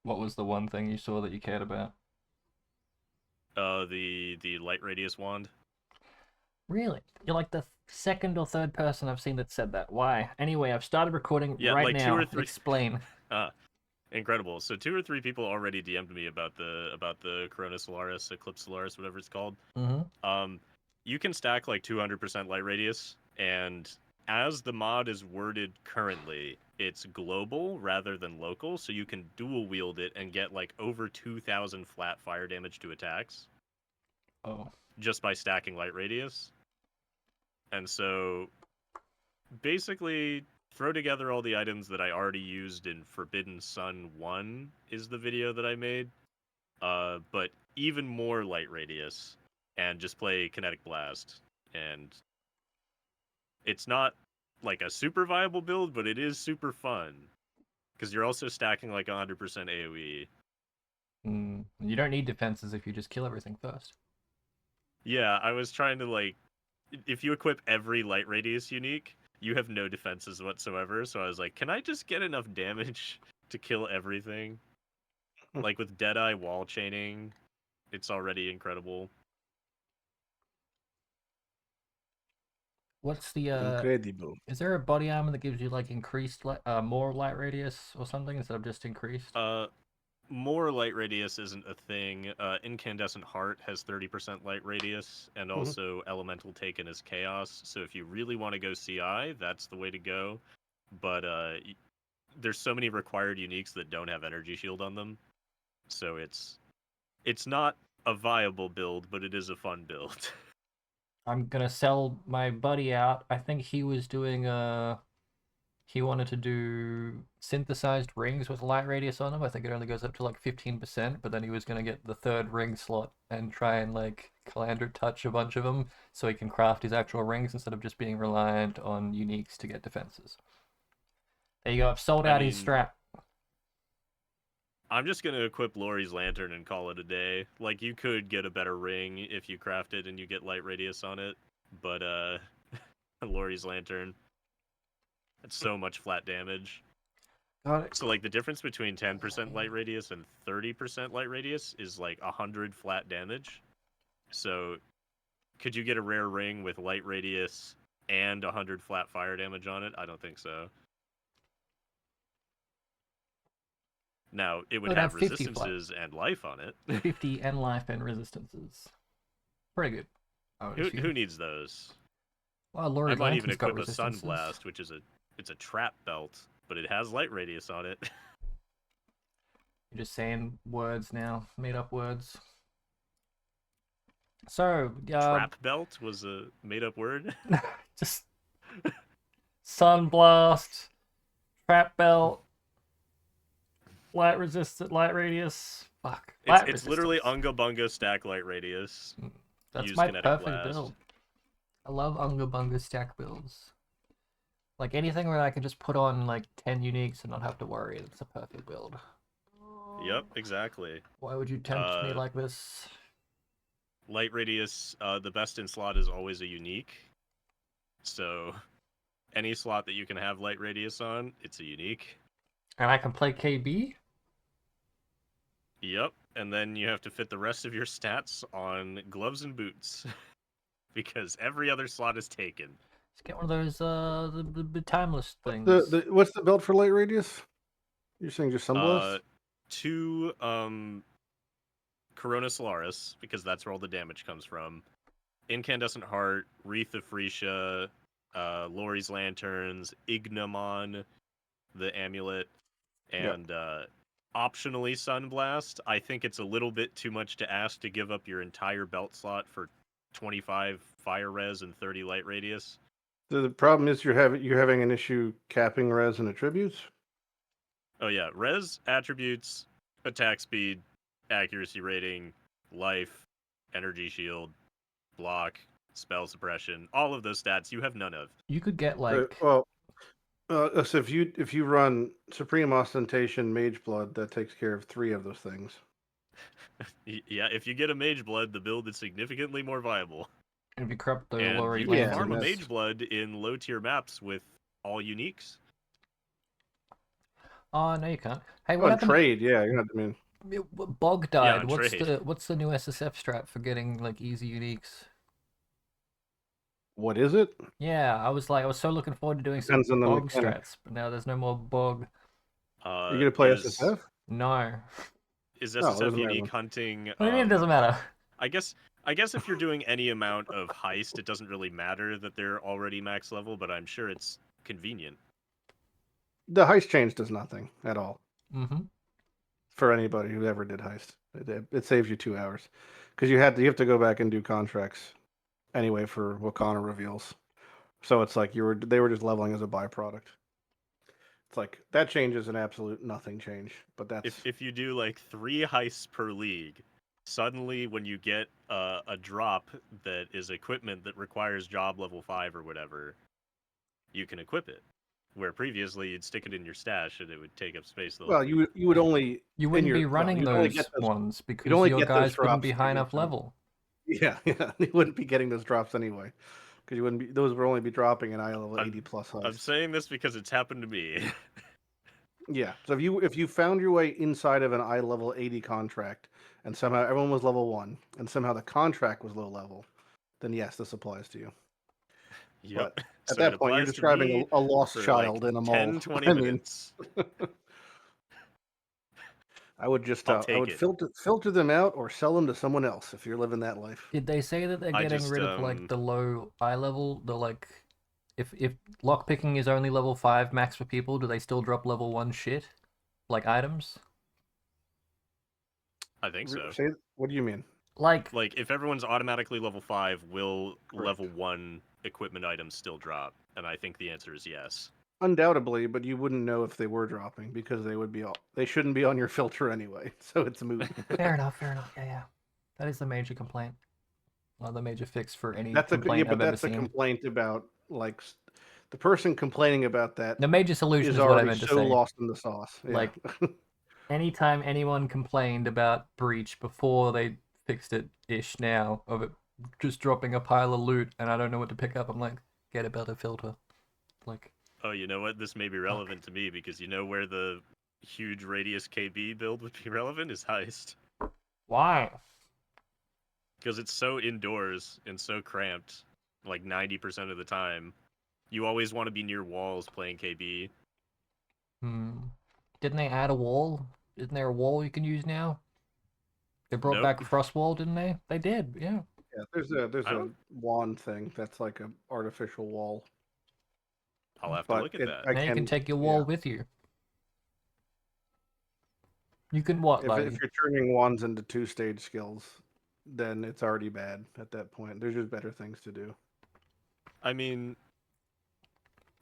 What was the one thing you saw that you cared about? The light radius wand. Really? You're like the second or third person I've seen that said that. Why? Anyway, I've started recording Yeah, right like two or now. three. Explain. Incredible. So two or three people already DM'd me about the Corona Solaris, Eclipse Solaris, whatever it's called. Mm-hmm. Um, you can stack like 200% light radius, and as the mod is worded currently, it's global rather than local, so you can dual wield it and get like over 2,000 flat fire damage to attacks Oh. just by stacking light radius. And so basically throw together all the items that I already used in Forbidden Sun 1 is the video that I made. But even more light radius and just play Kinetic Blast. And it's not like a super viable build, but it is super fun because you're also stacking like 100% AoE. You don't need defenses if you just kill everything first. Yeah, I was trying to like if you equip every light radius unique, you have no defenses whatsoever. So I was like, can I just get enough damage to kill everything? Like with Deadeye wall chaining, it's already incredible. What's the Incredible. Is there a body armor that gives you like increased more light radius or something instead of just increased? Uh, More light radius isn't a thing. Incandescent Heart has 30% light radius, and Mhm. also Elemental Taken is Chaos. So if you really want to go CI, that's the way to go. But there's so many required uniques that don't have Energy Shield on them, so it's not a viable build, but it is a fun build. I'm gonna sell my buddy out. I think he was doing he wanted to do synthesized rings with light radius on them. I think it only goes up to like 15%, but then he was gonna get the third ring slot and try and like Calandra touch a bunch of them so he can craft his actual rings instead of just being reliant on uniques to get defenses. There you go. I've sold I out his mean, strap. I'm just gonna equip Lori's Lantern and call it a day. Like you could get a better ring if you craft it and you get light radius on it, but Lori's Lantern, it's so much flat damage. Got it. So like the difference between 10% light radius and 30% light radius is like 100 flat damage. So could you get a rare ring with light radius and 100 flat fire damage on it? I don't think so. Now, it It would would have have 50 flat, resistances and life on it. 50 and life and resistances. Pretty good, I would Who assume. needs those? Well, I Laurie's might even Lantern's got equip a resistances. Sunblast, which is a trap belt, but it has light radius on it. You're just saying words now, made up words. So, Trap belt was a made up word. just Sunblast, Trap Belt, Light Resistant, Light Radius. Fuck. Light It's literally Resistance. Unga Bunga stack light radius. That's Use my kinetic perfect blast. build. I love Unga Bunga stack builds. Like anything where I can just put on like 10 uniques and not have to worry. It's a perfect build. Yep, exactly. Why would you tempt me Uh, like this? Light radius. The best in slot is always a unique. So any slot that you can have light radius on, it's a unique. And I can play KB? Yep, and then you have to fit the rest of your stats on gloves and boots because every other slot is taken. Let's get one of those the timeless What's things. what's the build for light radius? You're saying just Uh, sunblast? Two Corona Solaris because that's where all the damage comes from. Incandescent Heart, Wreath of Freesia, Lori's Lanterns, Ignamon, the amulet, Yeah. and optionally Sunblast. I think it's a little bit too much to ask to give up your entire belt slot for 25 fire res and 30 light radius. The problem is you're having an issue capping res and attributes. Oh yeah, res, attributes, attack speed, accuracy rating, life, energy shield, block, spell suppression, all of those stats you have none of. You could get Right. like Well, so if you run Supreme Ostentation Mage Blood, that takes care of 3 of those things. Yeah, if you get a mage blood, the build is significantly more viable. if you corrupt the And Lori you can Yeah, farm and a lanterns. mage blood in low tier maps with all uniques. Oh no, you can't. Hey, Oh, what and happened? trade, yeah, I mean, Bog Yeah, died. on What's trade. the new SSF strat for getting like easy uniques? what is it? Yeah, I was so looking forward to doing some Depends on the bog mechanic. strats, but now there's no more bog. Are you gonna play Is SSF? No. No, it SSF doesn't matter unique then. hunting? What do you mean it doesn't matter? I guess if you're doing any amount of heist, it doesn't really matter that they're already max level, but I'm sure it's convenient. The heist change does nothing at all Mm-hmm. for anybody who ever did heist. It saves you 2 hours because you have to go back and do contracts anyway for Wakana reveals. So it's like they were just leveling as a byproduct. It's like that change is an absolute nothing change, but that's If you do like 3 heists per league, suddenly when you get a drop that is equipment that requires job level 5 or whatever, you can equip it. Where previously you'd stick it in your stash and it would take up space the whole well, week. you would only You in wouldn't your be well, running you'd only get those ones you'd because only your get those guys wouldn't drops be if high you enough get them. level. Yeah, you wouldn't be getting those drops anyway because you wouldn't be those would only be dropping in eye level 80 plus I'm heists. saying this because it's happened to me. Yeah. So if you found your way inside of an eye level 80 contract and somehow everyone was level 1 and somehow the contract was low level, then yes, this applies to you. Yep. But at So it that point, you're applies to describing me a lost for like child in a mall. 10, 20 I mean, minutes. I would just I'll I take would it. filter them out or sell them to someone else if you're living that life. Did they say that they're I getting just rid of like the low eye level, the like if lockpicking is only level 5 max for people, do they still drop level 1 shit? Like items? I think so. Say, what do you mean? Like Like if everyone's automatically level 5, will Correct. level 1 equipment items still drop? And I think the answer is yes. Undoubtedly, but you wouldn't know if they were dropping because they shouldn't be on your filter anyway. So it's moot. fair enough, fair enough. Yeah, yeah. That is the major complaint. Well, the major fix for any That's complaint but I've ever that's a seen. complaint about like the person complaining about that The major solution is is what I already meant to so say. lost in the sauce. Yeah. Like anytime anyone complained about breach before they fixed it ish now of it just dropping a pile of loot and I don't know what to pick up, I'm like, get a better filter. Like, Oh, you know what? This may be fuck. relevant to me because you know where the huge radius KB build would be relevant is Heist. Why? Because it's so indoors and so cramped, like 90% of the time. You always want to be near walls playing KB. Didn't they add a wall? Isn't there a wall you can use now? They brought Nope. back frost wall, didn't they? They did, yeah. Yeah, there's I a don't. wand thing that's like an artificial wall, I'll have to but look at that. I Now you can can take your yeah. wall with you. You can what, If Lighty? you're turning wands into 2-stage skills, then it's already bad at that point. There's just better things to do. I mean,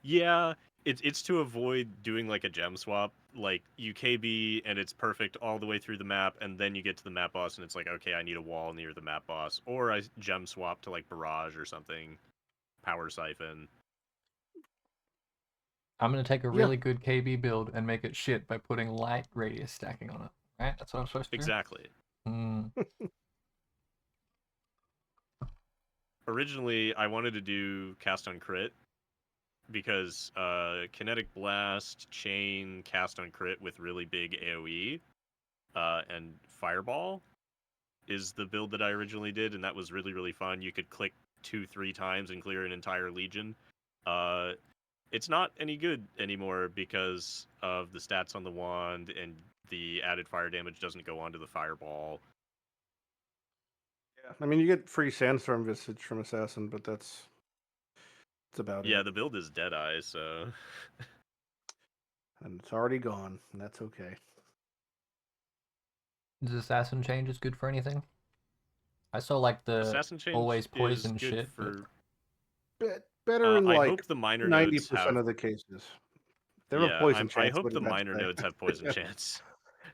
yeah, it's to avoid doing like a gem swap. Like you KB and it's perfect all the way through the map, and then you get to the map boss and it's like, okay, I need a wall near the map boss, or I gem swap to like barrage or something, power siphon. I'm gonna take a Yeah. really good KB build and make it shit by putting light radius stacking on it. Right? That's what I'm supposed to do? Exactly. Originally, I wanted to do cast on crit because kinetic blast, chain, cast on crit with really big AOE, and fireball is the build that I originally did, and that was really, really fun. You could click 2-3 times and clear an entire legion. It's not any good anymore because of the stats on the wand, and the added fire damage doesn't go onto the fireball. Yeah. I mean, you get free sandstorm visage from assassin, but that's about Yeah, it. the build is Deadeye, so And it's already gone, and that's okay. Is assassin changes good for anything? I saw like the Assassin always Change is poison good shit, but for. Better in I like hope the minor nodes 90% have. of the cases. They have a Yeah, poison I chance, hope what the did that minor say? nodes have poison chance.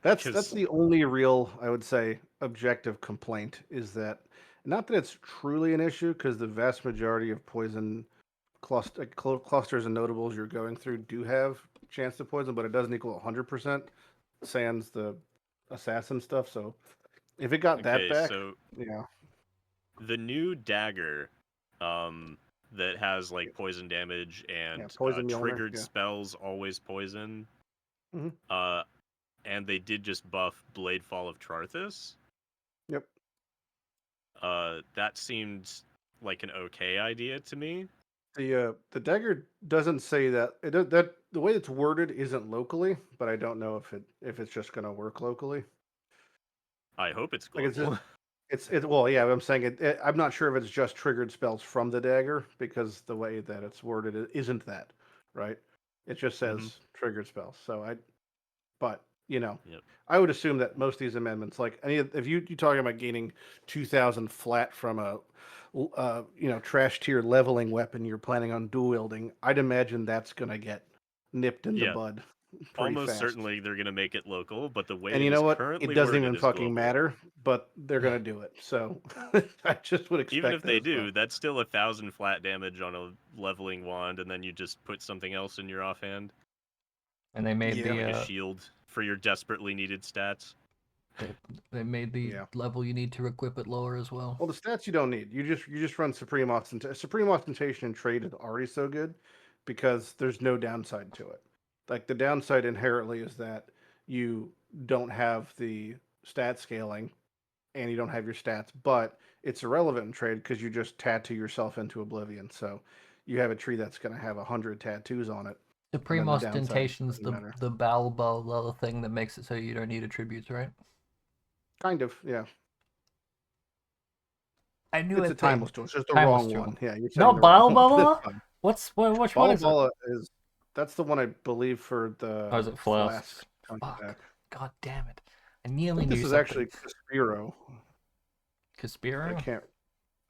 That's Because the only real, I would say, objective complaint is that not that it's truly an issue because the vast majority of poison clusters and notables you're going through do have chance to poison, but it doesn't equal 100%. Sans the assassin stuff. So if it got that okay, back, so yeah, the new dagger, that has like poison damage yeah, and poison Mjolnir, triggered yeah. spells always poison. Mhm. And they did just buff Bladefall of Charthus. Yep. That seemed like an okay idea to me. The dagger doesn't say that that the way it's worded isn't locally, but I don't know if it's just gonna work locally. I hope it's Like global. it's well, yeah. I'm saying I'm not sure if it's just triggered spells from the dagger because the way that it's worded isn't that right. It just Mhm. says triggered spells. But Yep. I would assume that most of these amendments, like if you're talking about gaining 2,000 flat from a trash tier leveling weapon you're planning on dual wielding, I'd imagine that's gonna get nipped in the Yeah. bud pretty Almost fast. certainly they're going to make it local, but the way And it you is know what? It currently doesn't worded even is fucking global. matter, but they're gonna do it. So I just would Even expect if that they as well. do, that's still 1,000 flat damage on a leveling wand, and then you just put something else in your offhand, And they made Yeah. like a the shield for your desperately needed stats. they made the Yeah. level you need to equip it lower as well. Well, the stats you don't need. You just run Supreme Ostentation. Supreme Ostentation and Trade is already so good because there's no downside to it. Like the downside inherently is that you don't have the stat scaling and you don't have your stats, but it's irrelevant in trade because you just tattoo yourself into oblivion. So you have a tree that's going to have 100 tattoos on it, and Supreme then the downside Ostentation's doesn't matter. the Balboa thing that makes it so you don't need attributes, right? Kind of, yeah. I knew It's a it. They timeless tool. It's just the timeless wrong tool. one. Yeah, you're saying Not the right one, but it's Balboa. fine. Which one Bala is it? Bala that's the one I believe for Oh, the is it flask flasks? coming Fuck. back. God damn it! I I nearly think knew this is something. actually Caspiro. I Caspiro? can't.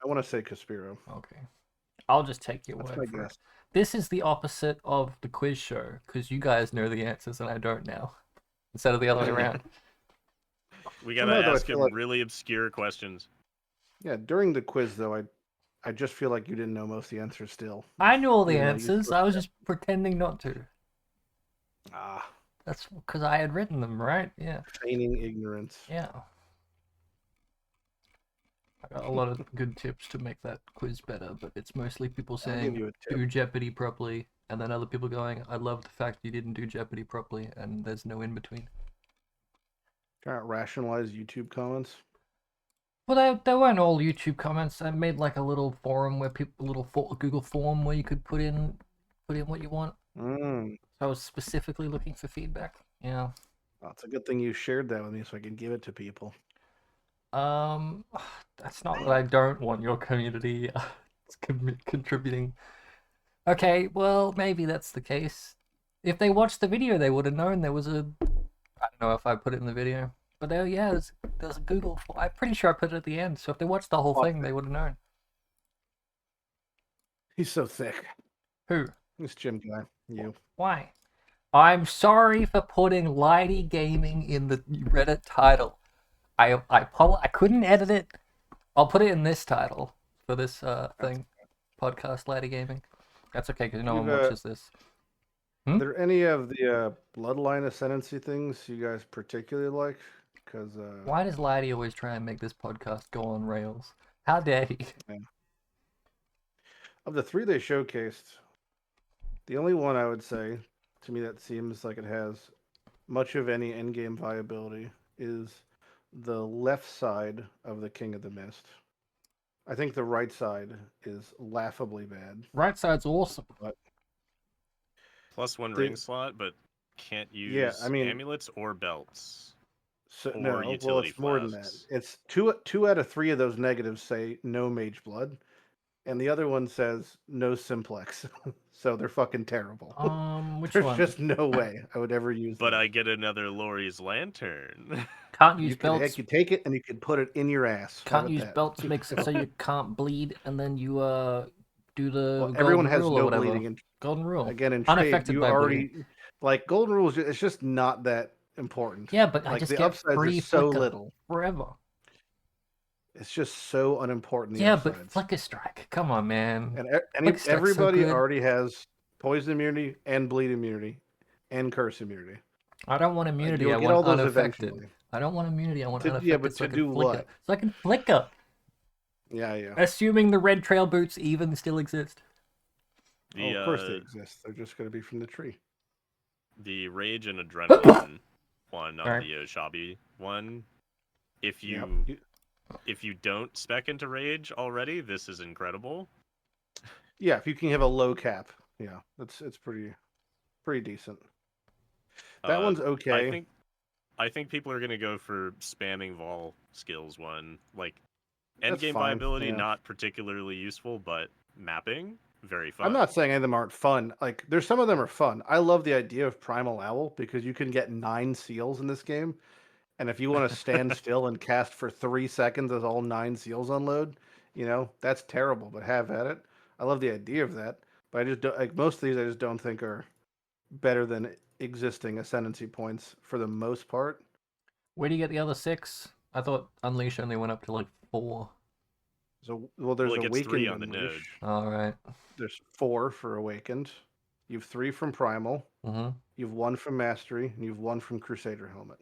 I want to say Caspiro. Okay. I'll just take your That's word my for it. guess. This is the opposite of the quiz show, because you guys know the answers and I don't now. Instead of the other way around. We gotta Somehow though, I ask feel him like really obscure questions. during the quiz though, I just feel like you didn't know most of the answers still, I knew all the even though you answers, sort I of was just pretending not to. ah That's because I had written them, right? Yeah. feigning ignorance. Yeah. I got a lot of good tips to make that quiz better, but it's mostly people I'll give saying, you a tip. do Jeopardy properly, and then other people going, I love the fact you didn't do Jeopardy properly, and there's no in between. Try to rationalize YouTube comments. Well, they weren't all YouTube comments. I made like a little forum where Google form where you could put in what you want. Mm. So I was specifically looking for feedback. Yeah. Well, it's a good thing you shared that with me so I can give it to people. Um, that's not that I don't want your community contributing. Okay, well, maybe that's the case. If they watched the video, they would have known there was a. I don't know if I put it in the video, but yeah, there's a Google. I'm pretty sure I put it at the end. So if they watched the whole thing, they would have known. He's so thick. Who? This gym guy. You. Why? I'm sorry for putting Lighty Gaming in the Reddit title. I couldn't edit it. I'll put it in this title for this thing, podcast Lighty Gaming. That's okay because no one watches this. Are there any of the bloodline ascendancy things you guys particularly like? Because why does Lighty always try and make this podcast go on rails? How dare he? yeah. Of the three they showcased, the only one I would say to me that seems like it has much of any endgame viability is the left side of the King of the Mist. I think the right side is laughably bad. Right side's awesome. But +1 the, ring slot, but can't yeah, use I mean, amulets or belts. so, Or no, well, utility it's more than that. flasks. It's two out of three of those negatives say no mage blood, and the other one says no simplex. So they're fucking terrible. Which There's one? just no way I would ever use But them. I get another Lori's lantern. Can't use You could belts. you take it and you could put it in your ass. How Can't about use that? belts makes it so you can't bleed, and then you do the Well, golden everyone has rule or no whatever. bleeding. And Golden rule. again, in trade, Unaffected you by already bleeding. like golden rules. It's just not that important. Yeah, but I Like just the get upsides are free so flicker little. forever. It's just so unimportant. The Yeah, upsides. but flicker strike. Come on, man. And Flicker strike's so everybody good. already has poison immunity and bleed immunity and curse immunity. I don't want immunity. You'll I get want all those unaffected. eventually. I don't want immunity. I want Yeah, unaffected but so I to can do flicker. what? So I can flicker. Yeah. Assuming the red trail boots even still exist. Of course they exist. They're just going to be from the tree. the Rage and Adrenaline one on Alright. the Oshabi one. If Yep. you don't spec into Rage already, this is incredible. Yeah, if you can have a low cap, yeah, it's pretty decent. That one's okay. I think people are gonna go for spamming Vol skills one. Like That's endgame fine. viability, Yeah. not particularly useful, but mapping, very fun. I'm not saying any of them aren't fun. Like, there's some of them are fun. I love the idea of Primal Owl because you can get 9 seals in this game, and if you want to stand still and cast for 3 seconds as all 9 seals unload, that's terrible. But have at it. I love the idea of that, but I just don't like most of these. I just don't think are better than existing ascendancy points for the most part. Where do you get the other 6? I thought Unleash only went up to like 4. So, there's Well, it gets 3 Awakened on the node. Unleash. Alright. There's 4 for Awakened. You have 3 from Primal. Mm-hmm. You have 1 from Mastery, and you have 1 from Crusader Helmet.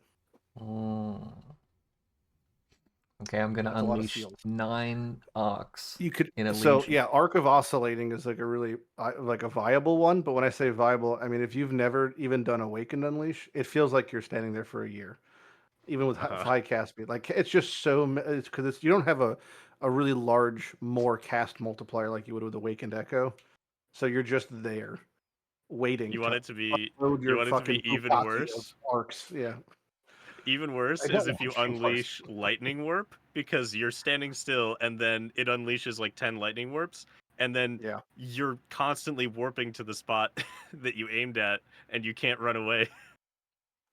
Okay, I'm gonna That's a lot of unleash seals. 9 arcs. You could in a so legion. yeah, Arc of Oscillating is like a really like a viable one. But when I say viable, I mean if you've never even done Awakened Unleash, it feels like you're standing there for a year, even with high cast speed. Like it's just so it's because you don't have a really large more cast multiplier like you would with Awakened Echo, so you're just there waiting. You want it to be unload your fucking even Bugatti worse. of arcs. Yeah. Even worse I don't is if you want any unleash lightning warp because you're standing still and then it unleashes like 10 lightning warps and then Yeah. you're constantly warping to the spot that you aimed at and you can't run away.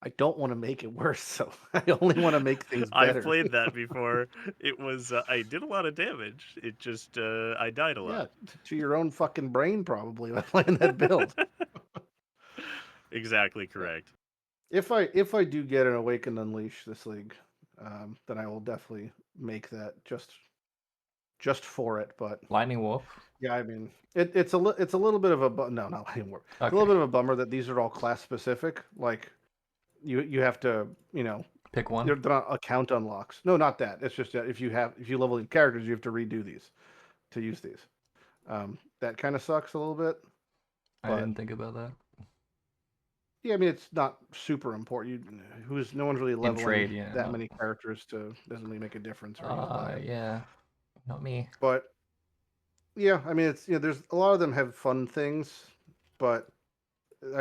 I don't want to make it worse, so I only want to make things better. I've played that before. It was I did a lot of damage. It just I died a lot. To your own fucking brain probably by playing that build. Exactly correct. If I do get an Awakened Unleash this league, then I will definitely make that just for it. But Lightning Warp. yeah, I mean it's a little bit of a no, not Lightning Warp. Okay. It's a little bit of a bummer that these are all class specific. Like you have to pick one. They're not account unlocks. No, not that. It's just that if you level these characters, you have to redo these to use these. That kind of sucks a little bit. I didn't think about that. Yeah, I mean it's not super important. No one's really leveling that many characters to doesn't really make a difference. Yeah, not me. But yeah, I mean it's there's a lot of them have fun things, but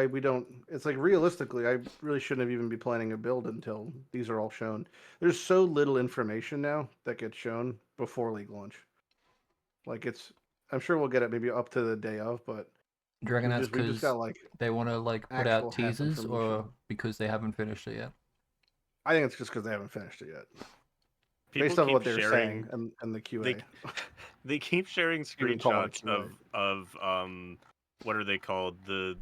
we don't. It's like realistically, I really shouldn't have even be planning a build until these are all shown. There's so little information now that gets shown before league launch. Like I'm sure we'll get it maybe up to the day of, but. Do you reckon that's because like, they want to like put out teasers, or because they haven't finished it yet? I think it's just because they haven't finished it yet. People based on what they're saying and the QA. They keep sharing screenshots of what are they called, the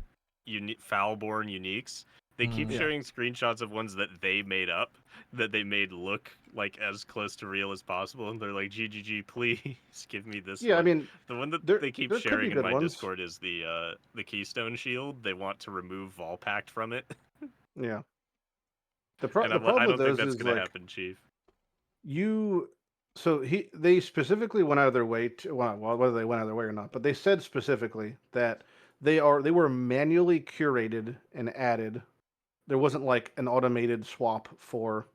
Foulborn uniques. They keep sharing screenshots of ones that they made up, that they made look like as close to real as possible, and they're like, "GGG, please give me this." Yeah, one. I mean, the one that they keep sharing in my Discord is the Keystone Shield. They want to remove Volpact from it. Yeah. The problem I don't think that's going to happen, Chief. They specifically went out of their way to, well, whether they went out of their way or not, but they said specifically that they were manually curated and added. There wasn't like an automated swap for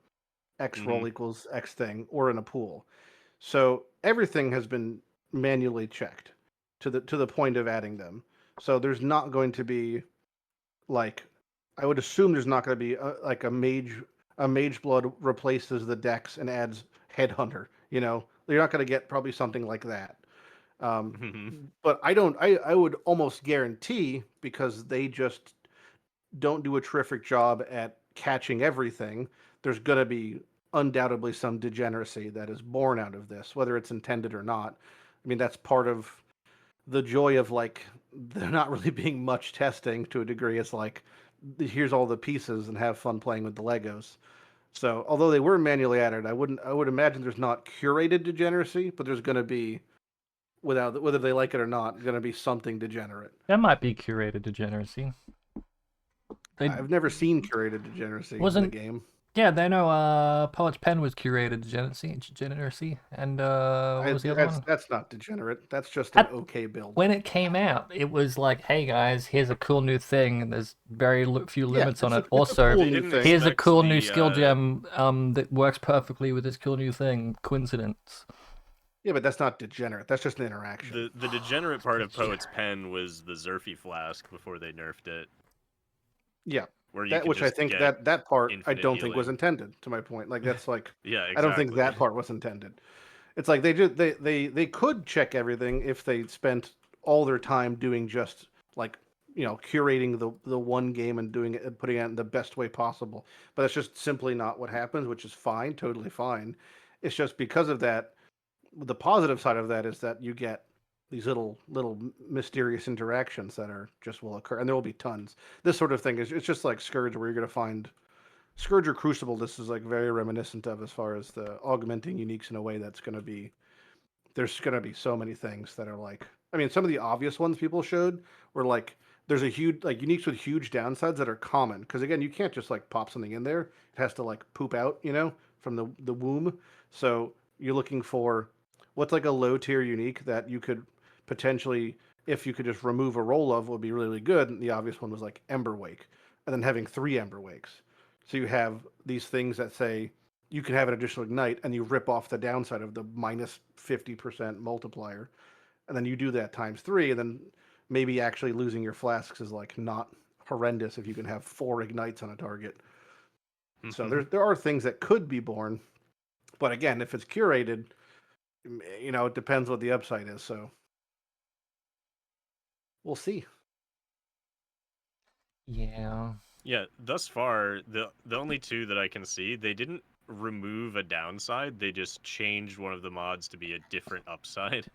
X roll equals X thing or in a pool. So everything has been manually checked to the point of adding them. So there's not going to be like, I would assume there's not going to be like a mage blood replaces the dex and adds headhunter. You're not going to get probably something like that. But I would almost guarantee, because they just don't do a terrific job at catching everything, there's going to be undoubtedly some degeneracy that is born out of this, whether it's intended or not. I mean, that's part of the joy of like there not really being much testing to a degree. It's like, here's all the pieces and have fun playing with the Legos. So although they were manually added, I would imagine there's not curated degeneracy, but there's going to be, whether they like it or not, going to be something degenerate. That might be curated degeneracy. I've never seen curated degeneracy in the game. Yeah, they know. Poet's Pen was curated degeneracy, and what was the other one? That's not degenerate. That's just an At okay build. when it came out, it was like, hey guys, here's a cool new thing, and there's very few Yeah, limits on it. it's a Also, cool They new didn't thing. here's a expect cool new the skill gem that works perfectly with this cool new thing. Coincidence. Yeah, but that's not degenerate. That's just an interaction. the degenerate part of Poet's Pen was the Zerfy flask before they nerfed it, Yeah, where you that could which I just think get that part I infinite don't think was healing. intended. To my point, like that's like Yeah, I don't think exactly. that part was intended. It's like they could check everything if they spent all their time doing just like curating the one game and doing it and putting it in the best way possible. But that's just simply not what happens, which is fine, totally fine. It's just because of that. The positive side of that is that you get these little mysterious interactions that are just will occur, and there will be tons. This sort of thing is it's just like Scourge, where you're going to find Scourge or Crucible. This is like very reminiscent of as far as the augmenting uniques in a way that's going to be. There's going to be so many things that are like. I mean, some of the obvious ones people showed were like there's a huge like uniques with huge downsides that are common because again you can't just like pop something in there. It has to like poop out, from the womb. So you're looking for what's like a low tier unique that you could potentially, if you could just remove a roll of, would be really good. And the obvious one was like Ember Wake, and then having 3 Ember Wakes. So you have these things that say you can have an additional ignite, and you rip off the downside of the minus 50% multiplier, and then you do that times 3, and then maybe actually losing your flasks is like not horrendous if you can have 4 ignites on a target. So there are things that could be born, but again, if it's curated, it depends what the upside is. So we'll see. Yeah. Yeah, thus far, the only two that I can see, they didn't remove a downside, they just changed one of the mods to be a different upside.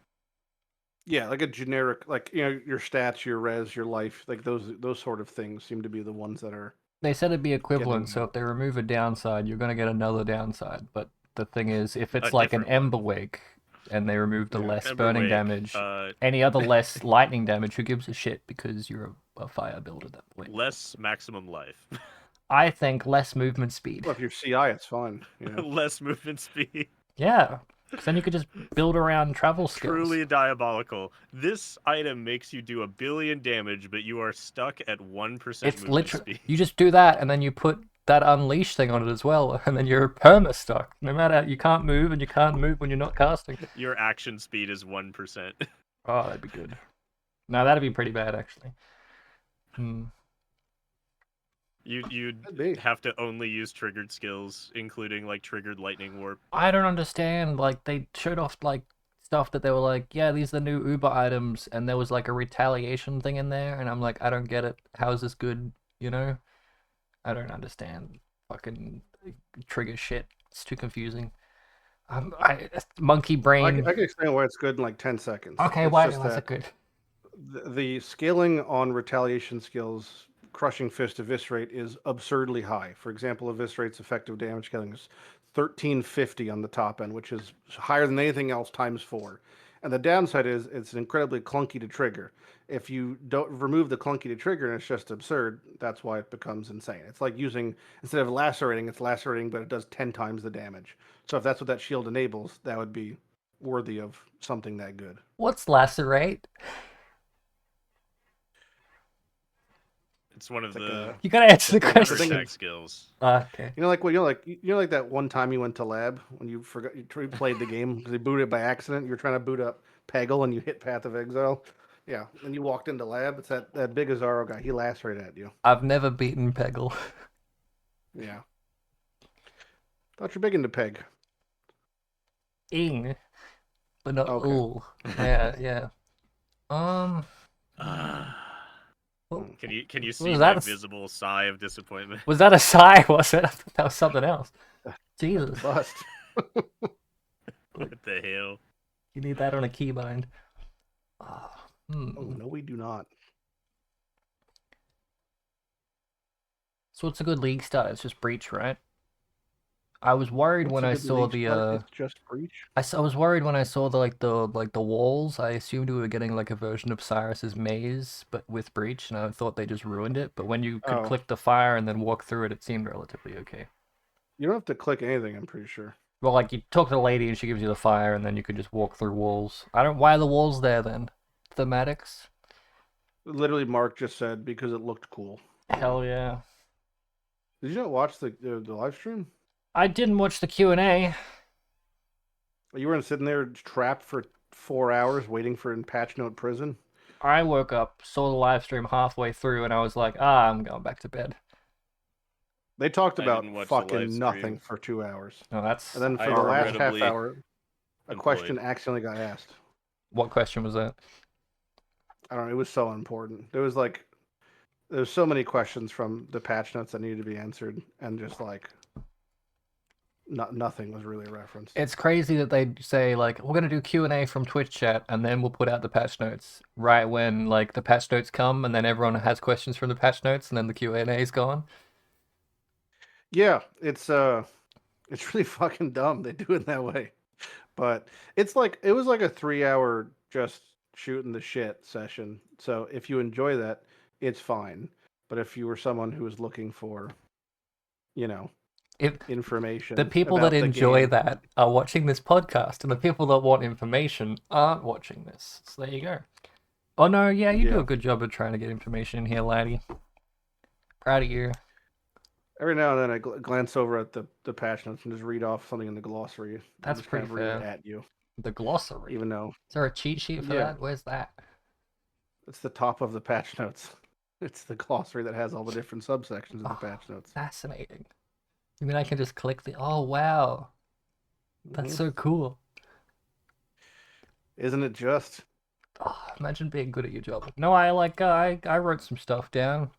Yeah, like a generic, like your stats, your res, your life, like those sort of things seem to be the ones that are They said it'd be equivalent, getting. so if they remove a downside, you're gonna get another downside. But the thing is, if A it's like an different one. Ember Wake and they remove the Yeah. less Ember burning Wake, damage, any other less lightning damage, who gives a shit because you're a fire build at that point. less maximum life. I think less movement speed. Well, if you're CI, it's fine. Less movement speed. Yeah, because then you could just build around travel skills. Truly diabolical. This item makes you do 1 billion damage, but you are stuck at 1% It's movement literally speed. you just do that, and then you put that unleash thing on it as well, and then you're perma stuck. No matter you can't move, and you can't move when you're not casting. Your action speed is 1%. Oh, that'd be good. No, that'd be pretty bad actually. Hmm. You'd have to only use triggered skills, including like triggered lightning warp. I don't understand. Like they showed off like stuff that they were like, yeah, these are the new Uber items, and there was like a retaliation thing in there, and I'm like, I don't get it. How is this good? You know, I don't understand. Fucking trigger shit. It's too confusing. Monkey I brain. can explain why it's good in like 10 seconds. Okay, It's why just was that it good? the scaling on retaliation skills, Crushing Fist Eviscerate, is absurdly high. For example, Eviscerate's effective damage scaling is 1350 on the top end, which is higher than anything else times 4. And the downside is it's incredibly clunky to trigger. If you don't remove the clunky to trigger and it's just absurd, that's why it becomes insane. It's like using, instead of lacerating, it's lacerating, but it does 10 times the damage. So if that's what that shield enables, that would be worthy of something that good. What's lacerate? It's one of It's like the You gotta answer the thing- question. thing- counterattack skills. Okay. like that one time you went to lab when you forgot you played the game because you booted it by accident. You were trying to boot up Peggle and you hit Path of Exile. Yeah, and you walked into lab. It's that big Azaro guy. He lacerated at you. I've never beaten Peggle. Yeah. Thought you're big into Peg. Ing. But not Okay. ooh. Yeah, yeah. Well, Can you Was see that my a- visible sigh of disappointment? was that a sigh? Was it? I thought that was something else. Jesus. Bust. What the hell? You need that on a keybind. Ah, Oh no, we do not. So what's a good league start? It's just Breach, right? I was worried What's when a I good saw league the start? It's just breach. I was worried when I saw the walls. I assumed we were getting like a version of Cyrus's maze, but with Breach, and I thought they just ruined it. But when you could Oh. click the fire and then walk through it, it seemed relatively okay. You don't have to click anything, I'm pretty sure. Well, like you talk to the lady and she gives you the fire, and then you can just walk through walls. I don't. Why are the walls there then? Thematics. Literally, Mark just said because it looked cool. Hell yeah. Did you not watch the live stream? I didn't watch the Q&A. You weren't sitting there trapped for 4 hours waiting for in patch note prison? I woke up, saw the live stream halfway through, and I was like, I'm going back to bed. They talked I about didn't watch the live fucking nothing stream. for 2 hours. No, that's And then for I the last half regrettably hour, a question employed. accidentally got asked. What question was that? I don't know. It was so important. There was so many questions from the patch notes that needed to be answered, and just like nothing was really referenced. It's crazy that they say like we're gonna do Q&A from Twitch chat, and then we'll put out the patch notes right when like the patch notes come, and then everyone has questions from the patch notes, and then the Q&A is gone. Yeah, it's really fucking dumb. They do it that way, but it was like a 3 hour just shooting the shit session. So if you enjoy that, it's fine. But if you were someone who was looking for, you know, If information the people that about the enjoy game, that are watching this podcast, and the people that want information aren't watching this. So there you go. Oh no, yeah, you do yeah. a good job of trying to get information in here, Lighty. Proud of you. Every now and then I glance over at the patch notes and just read off something in the glossary. And That's just kind pretty of read it fair. at you, The glossary. even though Is there a cheat sheet for yeah, that? Where's that? it's the top of the patch notes. It's the glossary that has all the different subsections of the Oh, patch notes. fascinating. You mean I can just click the... Oh, wow. That's so cool. Isn't it just? Oh, imagine being good at your job. No, I wrote some stuff down.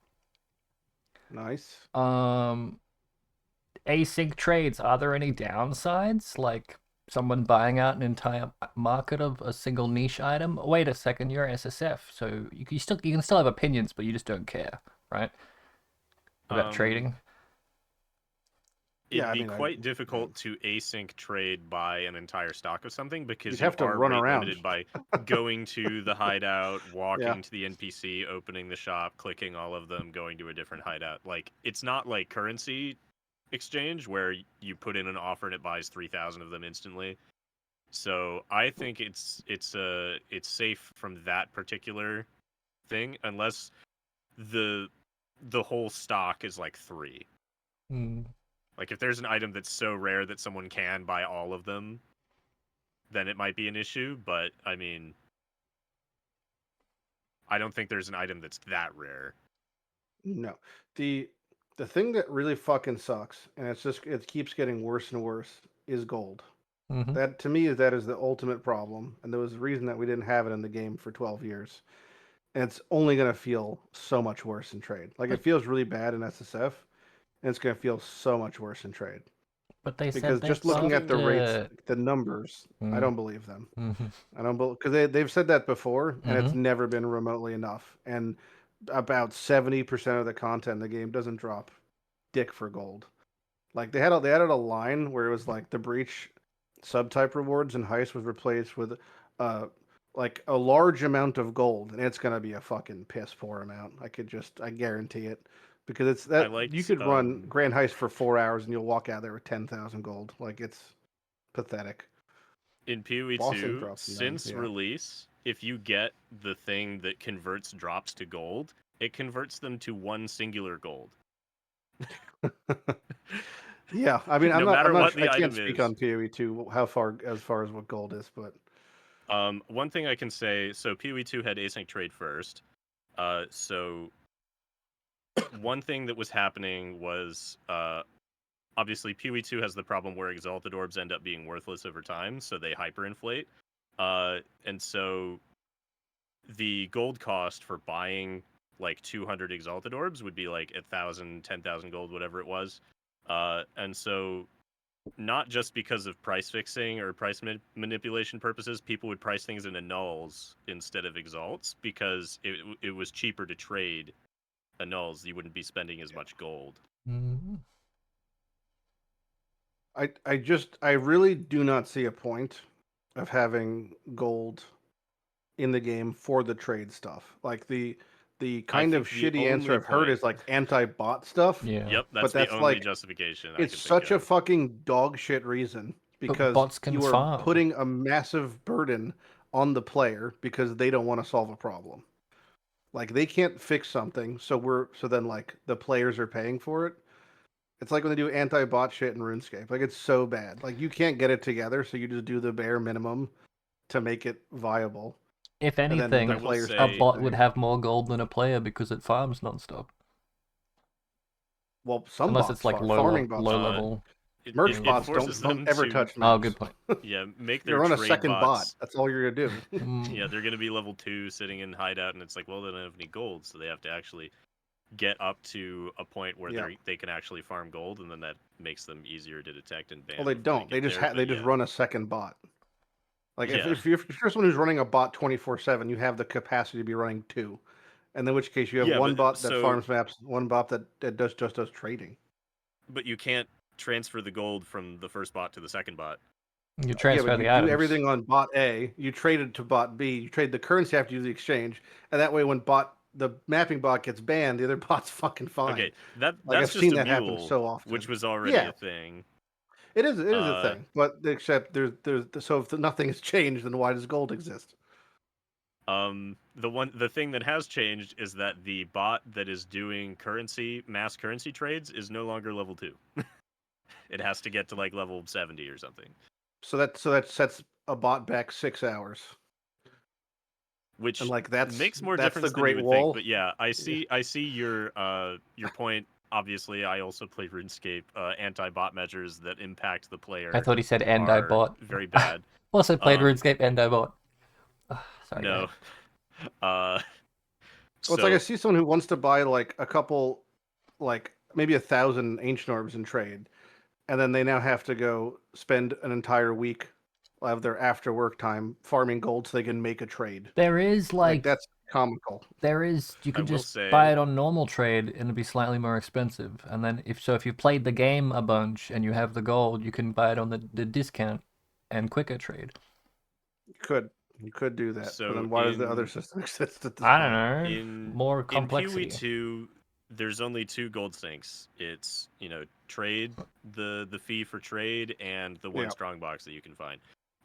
Nice. Async trades, are there any downsides? Like someone buying out an entire market of a single niche item? Wait a second, you're SSF, so you can still have opinions, but you just don't care, right? About trading. Yeah, It'd I be mean, quite difficult to async trade by an entire stock of something because you'd you have to are run rate around. limited by going to the hideout, Yeah. walking to the NPC, opening the shop, clicking all of them, going to a different hideout. Like it's not like currency exchange where you put in an offer and it buys 3,000 of them instantly. So I think it's safe from that particular thing unless the whole stock is like 3. Hmm. Like if there's an item that's so rare that someone can buy all of them, then it might be an issue, but I mean I don't think there's an item that's that rare. No. The thing that really fucking sucks, and it keeps getting worse and worse, is gold. Mm-hmm. That to me that is the ultimate problem, and there was a reason that we didn't have it in the game for 12 years. And it's only gonna feel so much worse in trade. Like it feels really bad in SSF, and it's gonna feel so much worse in trade. But they said Because they just looking at buffed the rates, it. the numbers, I Mm-hmm. don't believe them. I don't believe because they've said that before, and it's Mm-hmm. never been remotely enough. And about 70% of the content in the game doesn't drop dick for gold. Like they added a line where it was like the breach subtype rewards in Heist was replaced with uh like a large amount of gold, and it's gonna be a fucking piss poor amount. I guarantee it. Because it's I that you liked could run Grand Heist for 4 hours and you'll walk out there with 10,000 gold. Like it's pathetic. in PoE Boss 2 drops none. since Yeah. release, if you get the thing that converts drops to gold, it converts them to one singular gold. Yeah, I mean, No matter what the I can't item speak is. on PoE two how far as what gold is, but One thing I can say, so PoE 2 had async trade first. So one thing that was happening was obviously PoE 2 has the problem where exalted orbs end up being worthless over time, so they hyperinflate. And so the gold cost for buying like 200 exalted orbs would be like 1,000, 10,000 gold, whatever it was. And so not just because of price fixing or price manipulation purposes, people would price things into nulls instead of exalts because it was cheaper to trade a nulls. You wouldn't be spending as much gold. Mm-hmm. I really do not see a point of having gold in the game for the trade stuff. Like the kind of think the shitty answer only I've heard point- is like anti-bot stuff. Yeah. Yep, But that's the that's only like justification I it's can think such a of. fucking dog shit reason But because bots can you are farm. putting a massive burden on the player because they don't want to solve a problem. Like they can't fix something, so then like the players are paying for it. It's like when they do anti-bot shit in RuneScape. Like it's so bad. Like you can't get it together, so you just do the bare minimum to make it viable. If And then the anything, I will players a say- bot would have more gold than a player because it farms nonstop. Well, some Unless bots it's like farming bots. low Uh, level. Merch it bots forces don't them ever to, touch Oh, moves. good point. yeah, make You their run a trade second bot. bots. That's all you're gonna do. Yeah, they're going to be level 2 sitting in hideout, and it's like, well, they don't have any gold, so they have to actually get up to a point where Yeah. they can actually farm gold, and then that makes them easier to detect and ban. Well, they before don't. They get just there, they but just yeah. run a second bot. Like Yeah. if you're someone who's running a bot 24/7, you have the capacity to be running two. And in which case you have Yeah, one but- bot that so- farms maps, one bot that does trading. But you can't transfer the gold from the first bot to the second bot. You Yeah, transfer but the you items. do everything on bot A. You trade it to bot B. You trade the currency after you do the exchange, and that way when the mapping bot gets banned, the other bot's fucking fine. Okay, Like that's I've just seen a that happen mule, so often. which was already Yeah. a thing. It is a Uh, thing, but except there's so if nothing has changed, then why does gold exist? The thing that has changed is that the bot that is doing mass currency trades is no longer level 2. It has to get to like level 70 or something. So that sets a bot back 6 hours. Which And like makes more that's difference the than Great you would Wall. think. But yeah, I see your point. Obviously, I also play RuneScape. Anti-bot measures that impact the player. I thought he said and are I bought. very bad. Also played Um, RuneScape and I bought. Sorry. go No. ahead. Well, So it's like I see someone who wants to buy like a couple, like maybe 1,000 ancient orbs in trade, and then they now have to go spend an entire week of their after work time farming gold so they can make a trade. There is Like that's comical. you can will just say- buy it on normal trade and it'll be slightly more expensive. And then if you played the game a bunch and you have the gold, you can buy it on the discount and quicker trade. You could do that. So but then why does the other in- system exist at this I point? don't know. in More in complexity. PoE 2, there's only 2 gold sinks. It's trade the fee for trade and the one Yeah. strong box that you can find.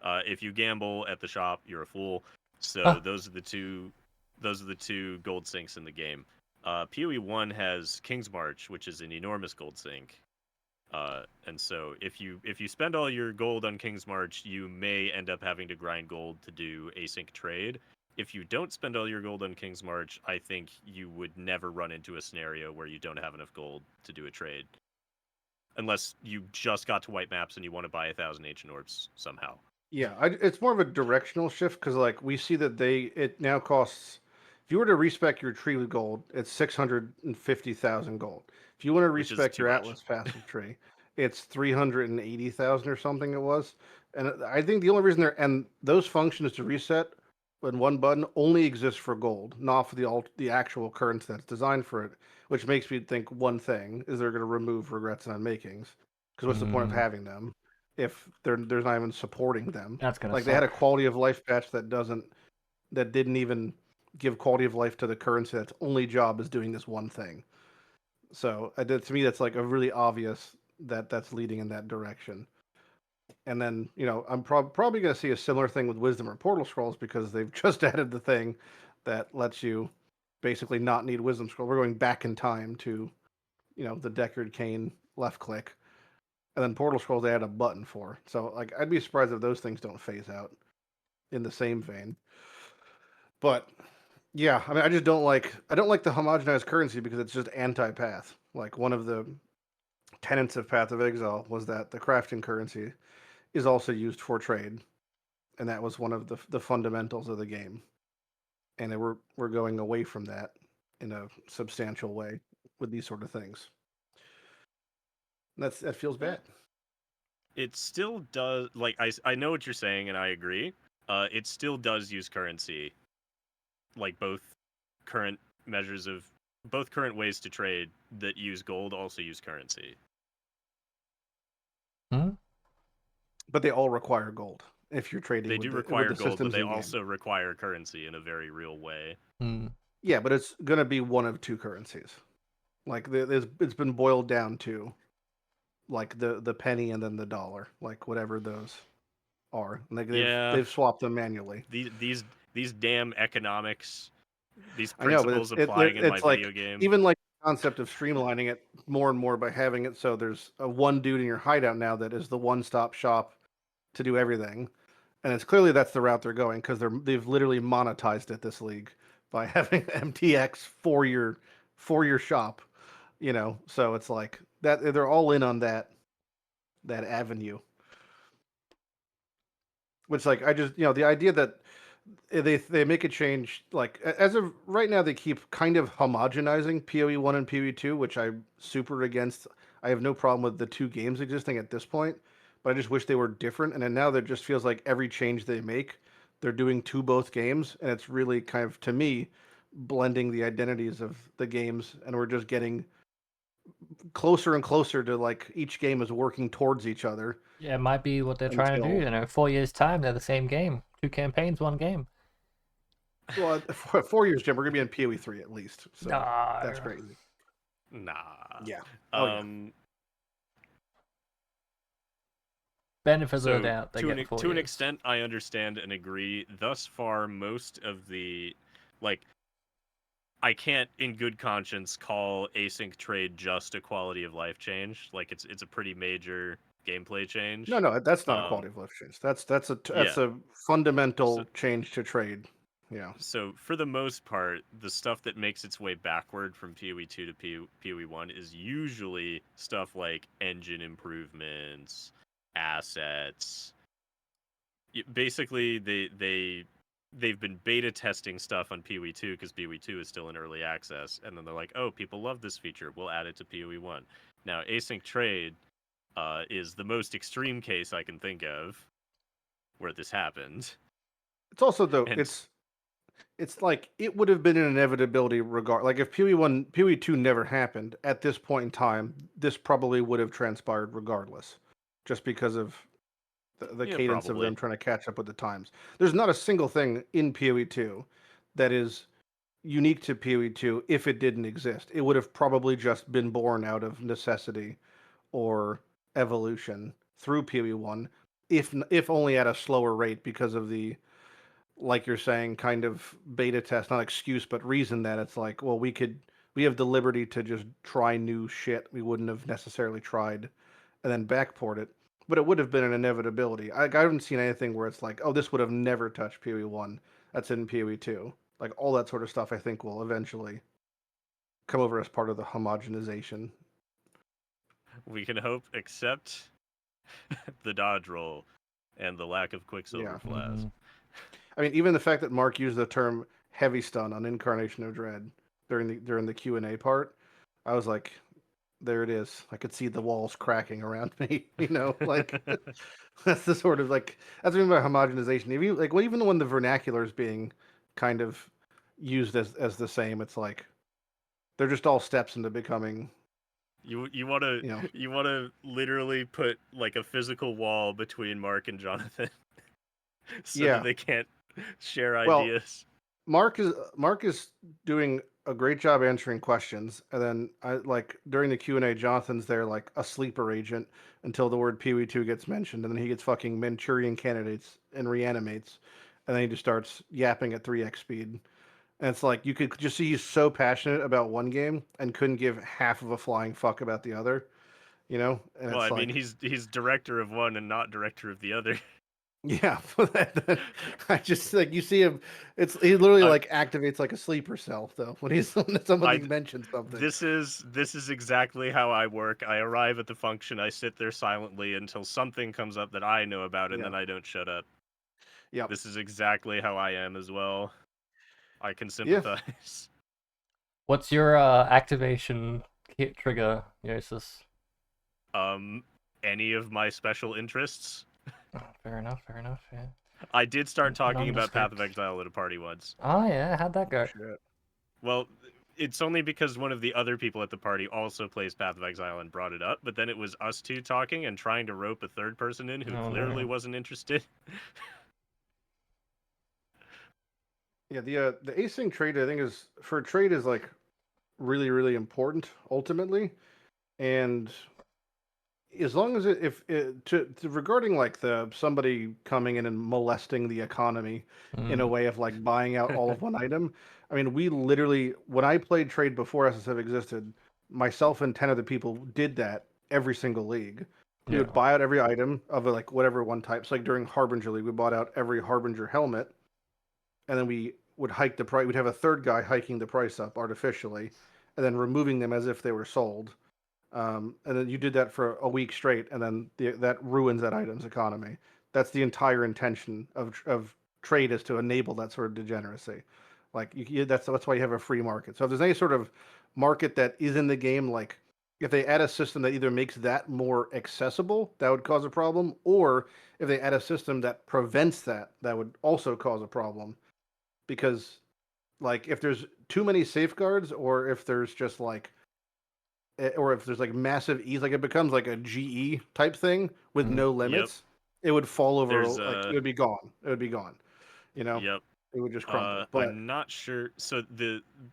If you gamble at the shop, you're a fool. So Ah. those are the two gold sinks in the game. PoE 1 has King's March, which is an enormous gold sink. And so if you spend all your gold on King's March, you may end up having to grind gold to do async trade. If you don't spend all your gold on King's March, I think you would never run into a scenario where you don't have enough gold to do a trade. Unless you just got to white maps and you want to buy 1,000 ancient orbs somehow. Yeah, it's more of a directional shift because like we see that it now costs. If you were to respec your tree with gold, it's 650,000 gold. If you want to Which is respec too your much. Atlas passive tree, it's 380,000 or something. It was, and I think the only reason and those functions to reset in one button only exist for gold, not for the actual currency that's designed for it. Which makes me think one thing is they're going to remove regrets and unmakings because what's the point of having them if there's not even supporting them? That's gonna Like they had a suck. quality of life patch that didn't even give quality of life to the currency that's only job is doing this one thing. So to me that's like a really obvious that's leading in that direction. And then I'm probably going to see a similar thing with Wisdom or Portal Scrolls because they've just added the thing that lets you basically not need Wisdom Scroll. We're going back in time to the Deckard Cain left click. And then Portal Scrolls they add a button for. So like I'd be surprised if those things don't phase out in the same vein. But yeah, I mean I don't like the homogenized currency because it's just anti-path. Like one of the tenets of Path of Exile was that the crafting currency is also used for trade. And that was one of the fundamentals of the game. And we're going away from that in a substantial way with these sort of things. That feels bad. It still does. Like I know what you're saying, and I agree. It still does use currency. Like both current ways to trade that use gold also use currency. But they all require gold if you're trading. They with do the, require with the gold, but systems they in-game. also require currency in a very real way. Yeah, but it's gonna be one of two currencies. Like it's been boiled down to like the penny and then the dollar, like whatever those are. Like Yeah, they've swapped them manually. these damn economics, these I know, but principles applying in my it's video like game. even like the concept of streamlining it more and more by having it so there's a one dude in your hideout now that is the one-stop shop to do everything, and it's clearly that's the route they're going because they've literally monetized it this league by having MTX for your shop, you know. So it's like that they're all in on that avenue, which like I just the idea that they make a change like as of right now they keep kind of homogenizing PoE 1 and PoE 2, which I'm super against. I have no problem with the two games existing at this point, but I just wish they were different. And then now there just feels like every change they make, they're doing to both games, and it's really kind of to me blending the identities of the games, and we're just getting closer and closer to like each game is working towards each other Yeah, it might be what they're trying to do. until 4 years time, they're the same game. 2 campaigns, 1 game. well, for 4 years, Jim, we're gonna be in PoE 3 at least, so that's No. crazy. Nah. Yeah. Oh yeah. Benefit of the So doubt, they get 4 to an years. extent, I understand and agree. Thus far, most of the like, I can't, in good conscience, call async trade just a quality of life change. Like, it's a pretty major gameplay No, change. no, that's not a Um, quality of life change. That's yeah. a So, fundamental change to trade. Yeah. so for the most part, the stuff that makes its way backward from PoE 2 to PoE 1 is usually stuff like engine improvements, assets. Basically, they've been beta testing stuff on PoE 2 because PoE 2 is still in early access, and then they're like, oh, people love this feature, we'll add it to PoE 1. Now, async trade is the most extreme case I can think of where this happened. It's also though And it's like it would have been an inevitability regard. Like if PoE 1, PoE 2 never happened at this point in time, this probably would have transpired regardless, just because of the yeah, cadence of them probably. trying to catch up with the times. There's not a single thing in PoE 2 that is unique to PoE 2 if it didn't exist. It would have probably just been born out of necessity or evolution through PoE 1, if only at a slower rate because of the like you're saying kind of beta test, not excuse but reason that it's like, well, we have the liberty to just try new shit we wouldn't have necessarily tried and then backport it. But it would have been an inevitability. I haven't seen anything where it's like, oh, this would have never touched PoE 1. That's in PoE 2. Like all that sort of stuff I think will eventually come over as part of the homogenization. We can hope, except the dodge roll and the lack of Quicksilver Yeah. Flask. I mean, even the fact that Mark used the term heavy stun on Incarnation of Dread during the Q&A part, I was like, there it is. I could see the walls cracking around me, you know, like that's the sort of like that's what I mean by homogenization. If you like, well, even when the vernacular is being kind of used as the same, it's like they're just all steps into becoming, You want to you know, literally put like a physical wall between Mark and Jonathan so that yeah. they can't share Well, ideas. Mark is doing a great job answering questions, and then I like during the Q&A, Jonathan's there like a sleeper agent until the word PoE 2 gets mentioned, and then he gets fucking Manchurian candidates and reanimates, and then he just starts yapping at 3x speed. And it's like you could just see he's so passionate about one game and couldn't give half of a flying fuck about the other, you know? And Well, I it's mean, like, he's director of one and not director of the other. yeah, I just like you see him. He literally I like activates like a sleeper cell though when he's when somebody I mentions something. this is exactly how I work. I arrive at the function, I sit there silently until something comes up that I know about, and Yeah, then I don't shut up. yep, This is exactly how I am as well. I can yeah. sympathize. What's your activation trigger, Jousis? Any of my special interests. Oh, fair enough, yeah. I did start talking about Path of Nondescript. Exile at a party once. Oh yeah, how'd that go? Shit. Well, it's only because one of the other people at the party also plays Path of Exile and brought it up, but then it was us two talking and trying to rope a third person in who Oh clearly no. wasn't interested. Yeah, the async trade I think is for a trade is like really really important ultimately, and as long as if it, to regarding like the somebody coming in and molesting the economy in a way of like buying out all of one item. I mean, we literally when I played trade before SSF existed, myself and 10 other people did that every single league. We Yeah. would buy out every item of like whatever one type. So like during Harbinger League, we bought out every Harbinger helmet, and then we would hike the price. We'd have a third guy hiking the price up artificially, and then removing them as if they were sold. And then you did that for a week straight, and then that ruins that item's economy. That's the entire intention of trade is to enable that sort of degeneracy. Like that's why you have a free market. So if there's any sort of market that is in the game, like if they add a system that either makes that more accessible, that would cause a problem, or if they add a system that prevents that, that would also cause a problem. Because like if there's too many safeguards, or if there's just like or if there's like massive ease, like it becomes like a GE type thing with no Yep. limits, it would fall over. There's Like it would be gone. It would be gone. You know, Yep. it would just crumble. But I'm not sure. So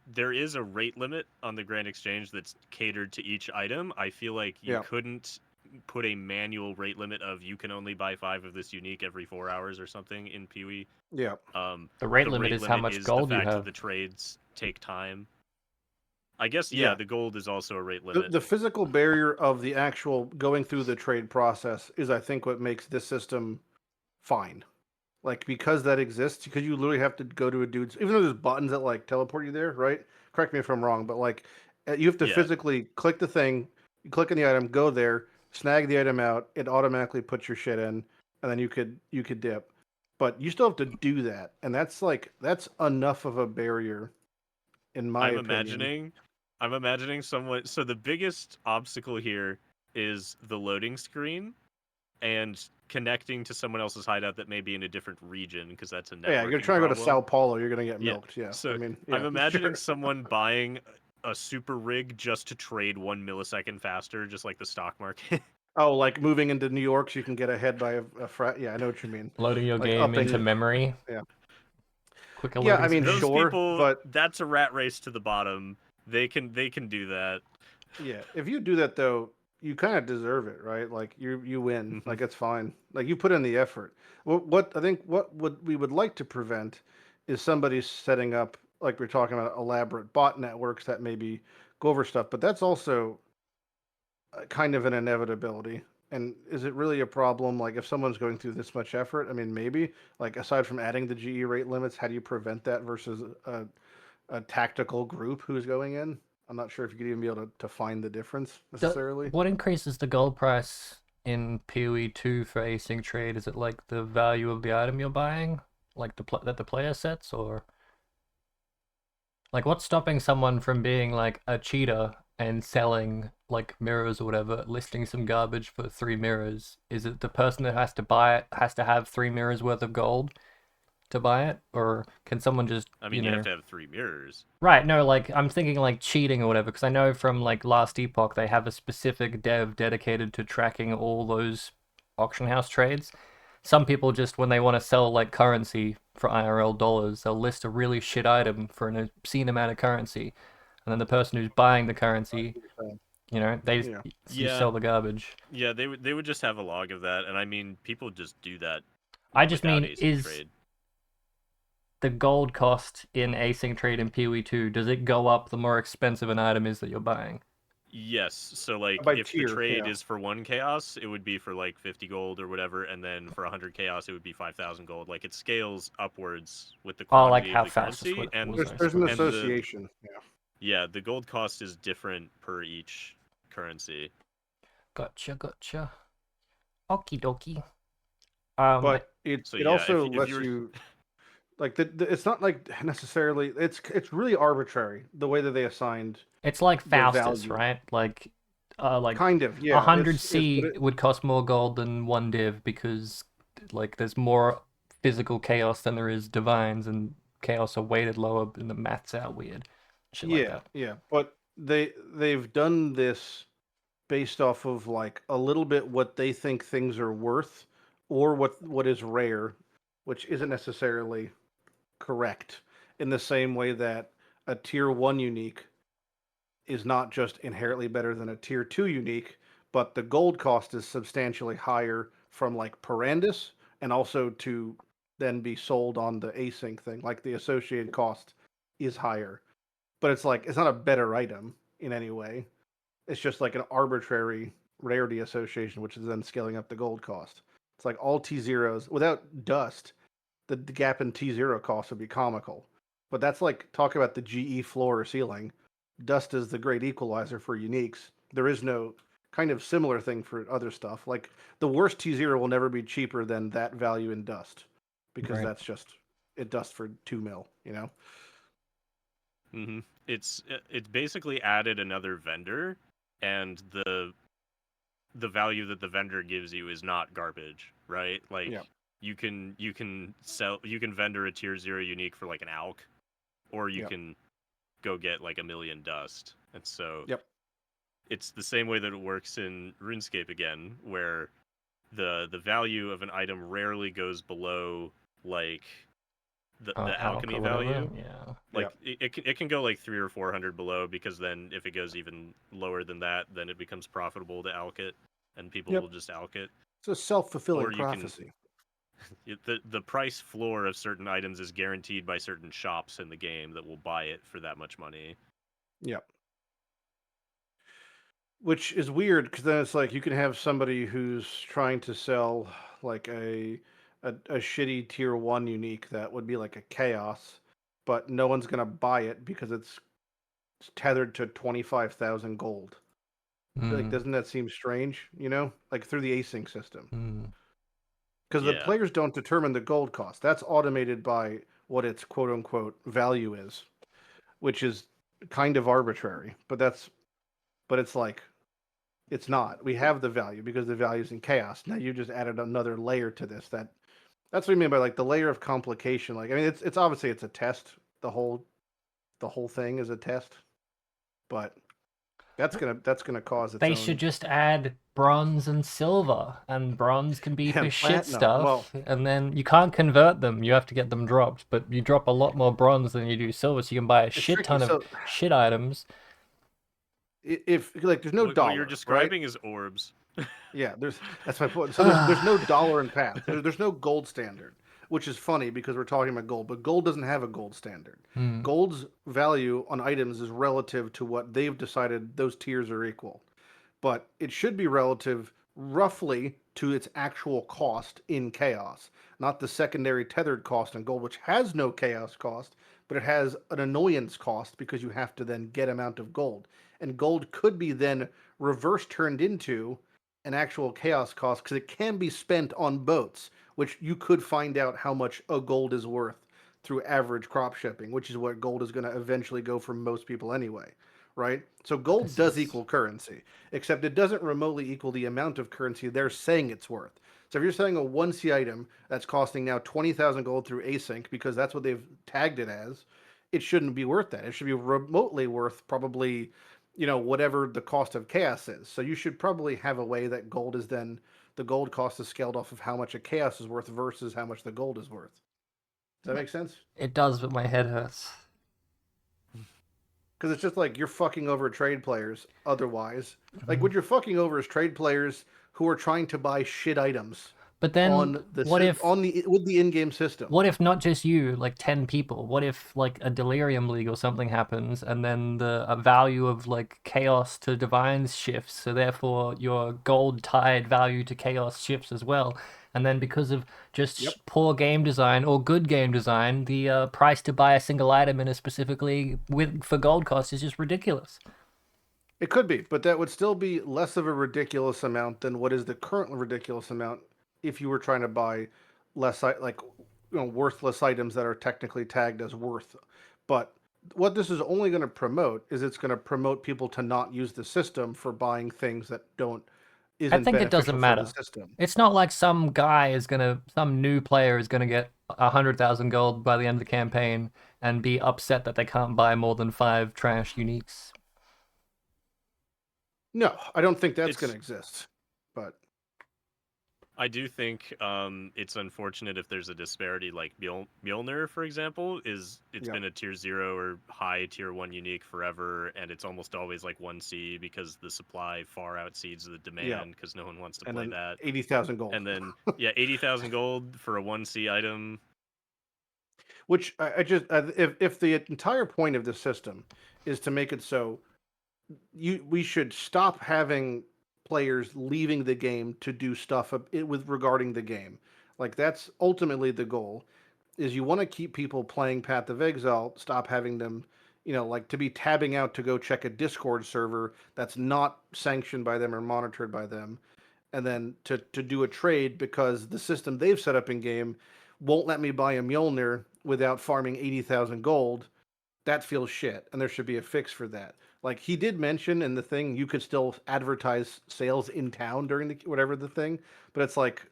there is a rate limit on the Grand Exchange that's catered to each item. I feel like you yeah, couldn't put a manual rate limit of you can only buy 5 of this unique every 4 hours or something in PoE. yeah, The rate The limit rate is how limit much is the gold you fact that have. the trades take time. I guess yeah. the gold is also a rate The, limit. the physical barrier of the actual going through the trade process is, I think, what makes this system fine. Like because that exists, because you literally have to go to a dude's, even though there's buttons that like teleport you there, right? Correct me if I'm wrong, but like you have to Yeah. physically click the thing, you click on the item, go there, snag the item out, it automatically puts your shit in, and then you could dip. But you still have to do that, and that's enough of a barrier, in my I'm opinion. imagining I'm imagining someone so the biggest obstacle here is the loading screen and connecting to someone else's hideout that may be in a different region because that's a Yeah, you're networking trying to go to problem. Sao Paulo, you're gonna get Yeah. milked. Yeah, I So mean, I'm yeah, imagining sure. someone buying a super rig just to trade 1 millisecond faster, just like the stock market. Oh, like moving into New York so you can get ahead by a Yeah, I know what you mean. Loading your Like game into upping. memory, Yeah. quicker Yeah, loading I mean, Those speed. sure, people, but that's a rat race to the bottom. They can do that. yeah, if you do that though, you kind of deserve it, right? Like you win. Mhm. Like it's fine. Like you put in the effort. What I think what would we would like to prevent is somebody setting up, like we're talking about, elaborate bot networks that maybe go over stuff. But that's also kind of an inevitability. And is it really a problem? Like if someone's going through this much effort, I mean, maybe. Like aside from adding the GE rate limits, how do you prevent that versus a tactical group who's going in? I'm not sure if you could even be able to find the difference necessarily. What increases the gold price in PoE 2 for async trade? Is it like the value of the item you're buying, like that the player sets, or like what's stopping someone from being like a cheater and selling like mirrors or whatever, listing some garbage for 3 mirrors? Is it the person that has to buy it has to have 3 mirrors worth of gold to buy it, or can someone just, I you mean, you have know? to have 3 mirrors. Right, no, like I'm thinking like cheating or whatever, because I know from like Last Epoch they have a specific dev dedicated to tracking all those auction house trades. Some people just when they want to sell like currency for IRL dollars, they'll list a really shit item for an obscene amount of currency, and then the person who's buying the currency, Yeah. you Yeah, sell the garbage. yeah, they would just have a log of that, and I mean, people just do that I just without mean, async is trade. the gold cost in async trade in PoE 2, does it go up the more expensive an item is that you're buying? Yes, so like By if the tier, trade yeah. is for 1 chaos, it would be for like 50 gold or whatever, and then for 100 chaos, it would be 5,000 gold. Like it scales upwards with the Oh, like quantity of how the fast currency, it was, and There's I there's an suppose. and the association. Yeah. yeah, the gold cost is different per each currency. Gotcha, gotcha. Okie dokie. But it So it yeah, also if lets you're you like it's not like necessarily it's really arbitrary the way that they assigned it's like the Faustus, value. right? Like Kind of, a yeah. hundred It's but C would cost more gold than one div because like there's more physical chaos than there is divines, and chaos are weighted lower, and the maths out weird, shit like yeah, that. yeah. But they've done this based off of like a little bit what they think things are worth or what is rare, which isn't necessarily correct. in the same way that a tier 1 unique is not just inherently better than a tier 2 unique, but the gold cost is substantially higher from like Parandus and also to then be sold on the async thing. Like the associated cost is higher. But it's like it's not a better item in any way. It's just like an arbitrary rarity association, which is then scaling up the gold cost. It's like all T0s without dust, the gap in T0 cost would be comical. But that's like talk about the GE floor or ceiling. Dust is the great equalizer for uniques. There is no kind of similar thing for other stuff. Like the worst T0 will never be cheaper than that value in dust because Right. that's just it dust for 2 mil, you know? Mm-hmm. It's basically added another vendor, and the value that the vendor gives you is not garbage, right? Like Yeah. you can vendor a tier 0 unique for like an alk, or you Yep. can go get like a million dust. And so Yep. it's the same way that it works in RuneScape again, where the value of an item rarely goes below like the Alk alchemy or whatever. value. Yeah. Like it can go like 300 or 400 below, because then if it goes even lower than that, then it becomes profitable to alk it, and people Yep. will just alk it. It's a self-fulfilling Or you can prophecy. the price floor of certain items is guaranteed by certain shops in the game that will buy it for that much money. Yep. Which is weird because then it's like you can have somebody who's trying to sell like a shitty tier 1 unique that would be like a chaos, but no one's gonna buy it because it's tethered to 25,000 gold. Like, Mm. doesn't that seem strange? You know, like through the async system, Mm. because the Yeah. players don't determine the gold cost. That's automated by what its quote unquote value is, which is kind of arbitrary. But it's like it's not. We have the value because the value is in chaos. Now you just added another layer to this. That's what I mean by like the layer of complication. Like I mean, it's obviously it's a test. The whole thing is a test, but that's gonna cause its They should own. just add bronze and silver, and bronze can be for And shit platinum. Well, stuff, and then you can't convert them. You have to get them dropped, but you drop a lot more bronze than you do silver, so you can buy a it's shit tricky. ton of So shit items. if like there's no What you're dollar, right? describing is orbs. Yeah, that's my point. So there's no dollar in Path. There's no gold standard, which is funny because we're talking about gold, but gold doesn't have a gold standard. Hmm. Gold's value on items is relative to what they've decided those tiers are equal, but it should be relative roughly to its actual cost in chaos, not the secondary tethered cost in gold, which has no chaos cost, but it has an annoyance cost because you have to then get amount of gold. And gold could be then reverse turned into an actual chaos cost because it can be spent on boats, which you could find out how much a gold is worth through average crop shipping, which is what gold is going to eventually go for most people anyway, right? So gold This does is equal currency, except it doesn't remotely equal the amount of currency they're saying it's worth. So if you're selling a 1C item that's costing now 20,000 gold through async because that's what they've tagged it as, it shouldn't be worth that. It should be remotely worth probably, whatever the cost of chaos is. So you should probably have a way that gold is then the gold cost is scaled off of how much a chaos is worth versus how much the gold is worth. Does that make sense? it does, but my head hurts. Because it's just like you're fucking over trade players otherwise. Like Mhm. what you're fucking over is trade players who are trying to buy shit items But then, on the what if on the with the in-game system. what if not just you, like 10 people? What if like a Delirium League or something happens, and then the value of like Chaos to Divines shifts, so therefore your gold tied value to Chaos shifts as well. And then because of just Yep. poor game design or good game design, the price to buy a single item in a specifically with for gold cost is just ridiculous. It could be, but that would still be less of a ridiculous amount than what is the current ridiculous amount if you were trying to buy like worthless items that are technically tagged as worth. But what this is only going to promote is it's going to promote people to not use the system for buying things that don't I isn't think it beneficial doesn't for the matter. system. It's not like some new player is gonna get 100,000 gold by the end of the campaign and be upset that they can't buy more than 5 trash uniques. No, I don't think that's going It's to exist. But I do think it's unfortunate if there's a disparity. Like Mjolnir, for example, it's Yeah. been a tier 0 or high tier 1 unique forever, and it's almost always like 1C because the supply far exceeds the demand because no one wants to And play then that. 80,000 gold. And then 80,000 gold for a 1C item. Which I just if the entire point of the system is to make it so we should stop having players leaving the game to do stuff with regarding the game. Like that's ultimately the goal. Is you want to keep people playing Path of Exile, stop having them, like to be tabbing out to go check a Discord server that's not sanctioned by them or monitored by them, and then to do a trade because the system they've set up in game won't let me buy a Mjolnir without farming 80,000 gold. That feels shit, and there should be a fix for that. Like he did mention in the thing, you could still advertise sales in town during the whatever the thing, but it's like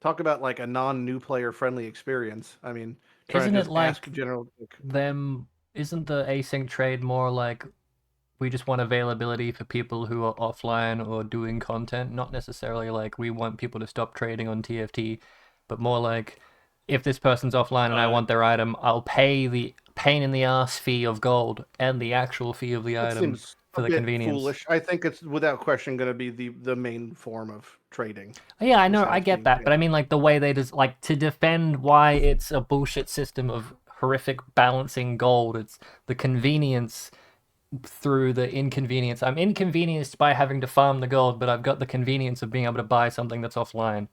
talk about like a non-new player friendly experience. I mean, trying Isn't to it just ask like general. them? Isn't the async trade more like we just want availability for people who are offline or doing content? Not necessarily like we want people to stop trading on TFT, but more like if this person's offline and I want their item, I'll pay the pain in the ass fee of gold and the actual fee of the It item seems for a the bit convenience. foolish. I think it's without question going to be the main form of trading. Yeah, I Is know, how I it's get being that, but I mean, like the way they just like to defend why it's a bullshit system of horrific balancing gold. It's the convenience through the inconvenience. I'm inconvenienced by having to farm the gold, but I've got the convenience of being able to buy something that's offline.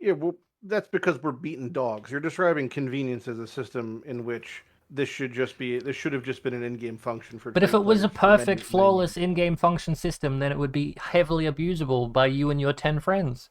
Yeah, well, that's because we're beaten dogs. You're describing convenience as a system in which this should have just been an in-game function for But if trade it was a players for perfect, many many years. flawless in-game function system, then it would be heavily abusable by you and your 10 friends.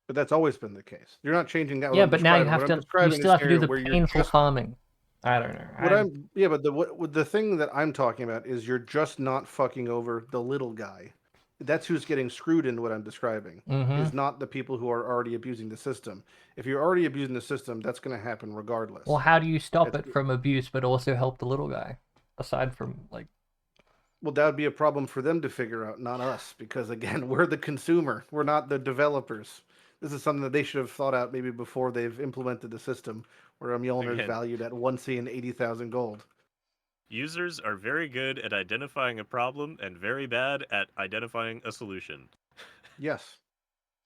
But that's always been the case. You're not changing that. What Yeah, I'm but now describing. What I'm you describing is still a have to do scenario the where you're painful just farming. I don't know. what I'm yeah, but the thing that I'm talking about is you're just not fucking over the little guy. That's who's getting screwed in what I'm describing. Mm-hmm. Is not the people who are already abusing the system. If you're already abusing the system, that's going to happen regardless. Well, how do you stop It's, it from abuse, but also help the little guy? Aside from like, well, that would be a problem for them to figure out, not us, because again, we're the consumer. We're not the developers. This is something that they should have thought out maybe before they've implemented the system, where a Mjolnir is Again, valued at 1C and 80,000 gold. users are very good at identifying a problem and very bad at identifying a solution. Yes,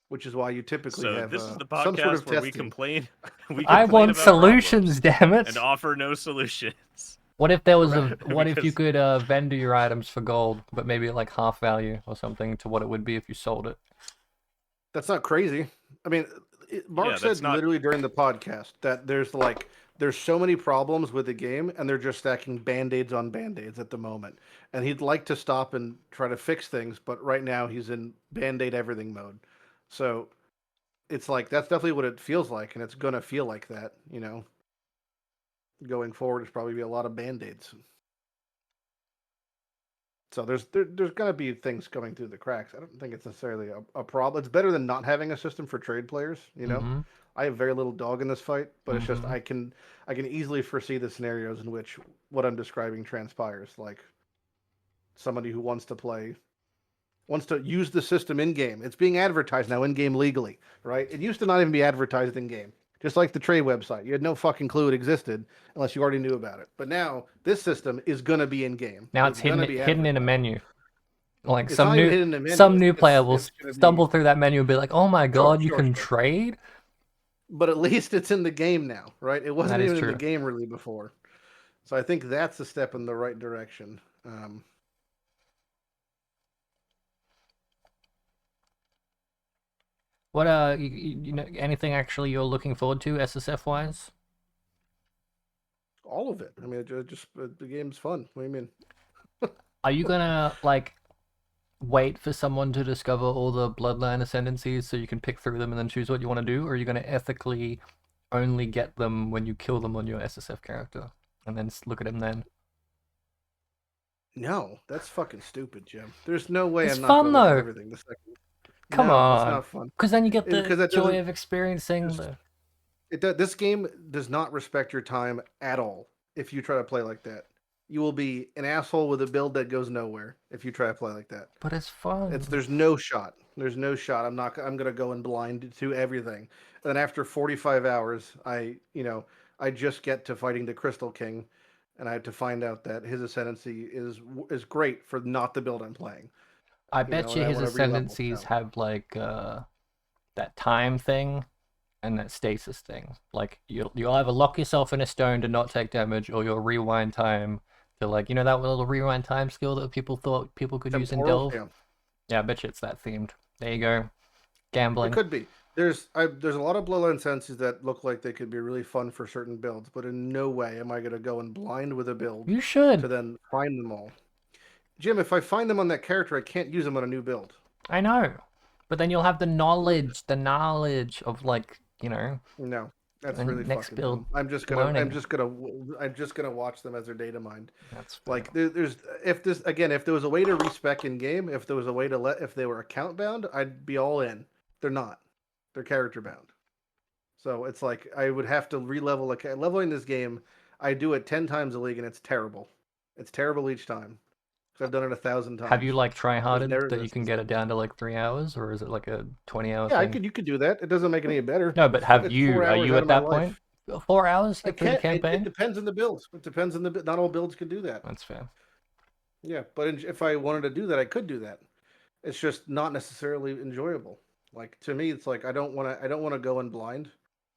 which is why you typically So have this is the some sort podcast of where we testing. complain. We I complain want about solutions, problems damn it! and offer no solutions. What if there was Right. what if you Because could vendor your items for gold, but maybe at like half value or something to what it would be if you sold it? That's not crazy. I mean, Mark yeah, that's said not. literally during the podcast that there's so many problems with the game, and they're just stacking band-aids on band-aids at the moment. And he'd like to stop and try to fix things, but right now he's in band-aid everything mode. So it's like that's definitely what it feels like, and it's gonna feel like that. Going forward, there's probably be a lot of band-aids. So there's gonna be things coming through the cracks. I don't think it's necessarily a problem. It's better than not having a system for trade players. Mm-hmm. I have very little dog in this fight, but it's just Mm-hmm. I can easily foresee the scenarios in which what I'm describing transpires. Like somebody who wants to use the system in game. It's being advertised now in game legally, right? It used to not even be advertised in game. Just like the trade website, you had no fucking clue it existed unless you already knew about it. But now this system is gonna be in game. Now it's It's gonna be hidden in a advertised. menu. Like It's not even hidden in the menu. some new player will It's going to be stumble through that menu and be like, "Oh my sure, god, you sure, can sure. trade?" But at least it's in the game now, right? It wasn't That is even in the true. game really before. So I think that's a step in the right direction. What you know anything actually you're looking forward to SSF wise? All of it. I mean, the game's fun. What do you mean? Are you gonna like wait for someone to discover all the bloodline ascendancies so you can pick through them and then choose what you want to do, or are you gonna ethically only get them when you kill them on your SSF character and then look at him then? No, that's fucking stupid, Jim. There's no way It's I'm not fun going to look at though. everything the second. Come No, it's on, not fun. because then you get the Because that joy doesn't. of experiencing Just, the. this game does not respect your time at all. If you try to play like that, you will be an asshole with a build that goes nowhere. If you try to play like that. But it's fun. There's no shot. There's no shot. I'm gonna go in blind to everything. And then after 45 hours, I just get to fighting the Crystal King, and I have to find out that his ascendancy is great for not the build I'm playing. I bet And you I his want to re-level. ascendancies So. have like that time thing and that stasis thing. Like you'll either lock yourself in a stone to not take damage, or you'll rewind time to like that little rewind time skill that people thought people could use in Temporal, Delve. yeah. Yeah, I bet you it's that themed. There you go. It Gambling. could be. There's a lot of Bloodline senses that look like they could be really fun for certain builds, but in no way am I gonna go in blind with a build You should. to then find them all. Jim, if I find them on that character, I can't use them on a new build. I know. But then you'll have the knowledge of like, No, that's really next fucking build dumb. learning. I'm just gonna watch them as their data mined. That's fair. Like there's if there was a way to respec in game, if there was a way to if they were account bound, I'd be all in. They're not. They're character bound. So it's like I would have to re-level leveling this game. I do it 10 times a league and it's terrible. It's terrible each time. Because I've done it 1,000 times. Have you like There's try-harded never that been you a can get it success. down to like 3 hours, or is it like a 20-hour Yeah, thing? you could do that. It doesn't make it any better. No, but have It's you? 4 Are hours you out at of my that life. point? 4 hours I get through the can't. It campaign? depends on the builds. It depends on the. Not all builds can do that. That's fair. Yeah, but if I wanted to do that, I could do that. It's just not necessarily enjoyable. Like to me, it's like I don't want to. I don't want to go in blind.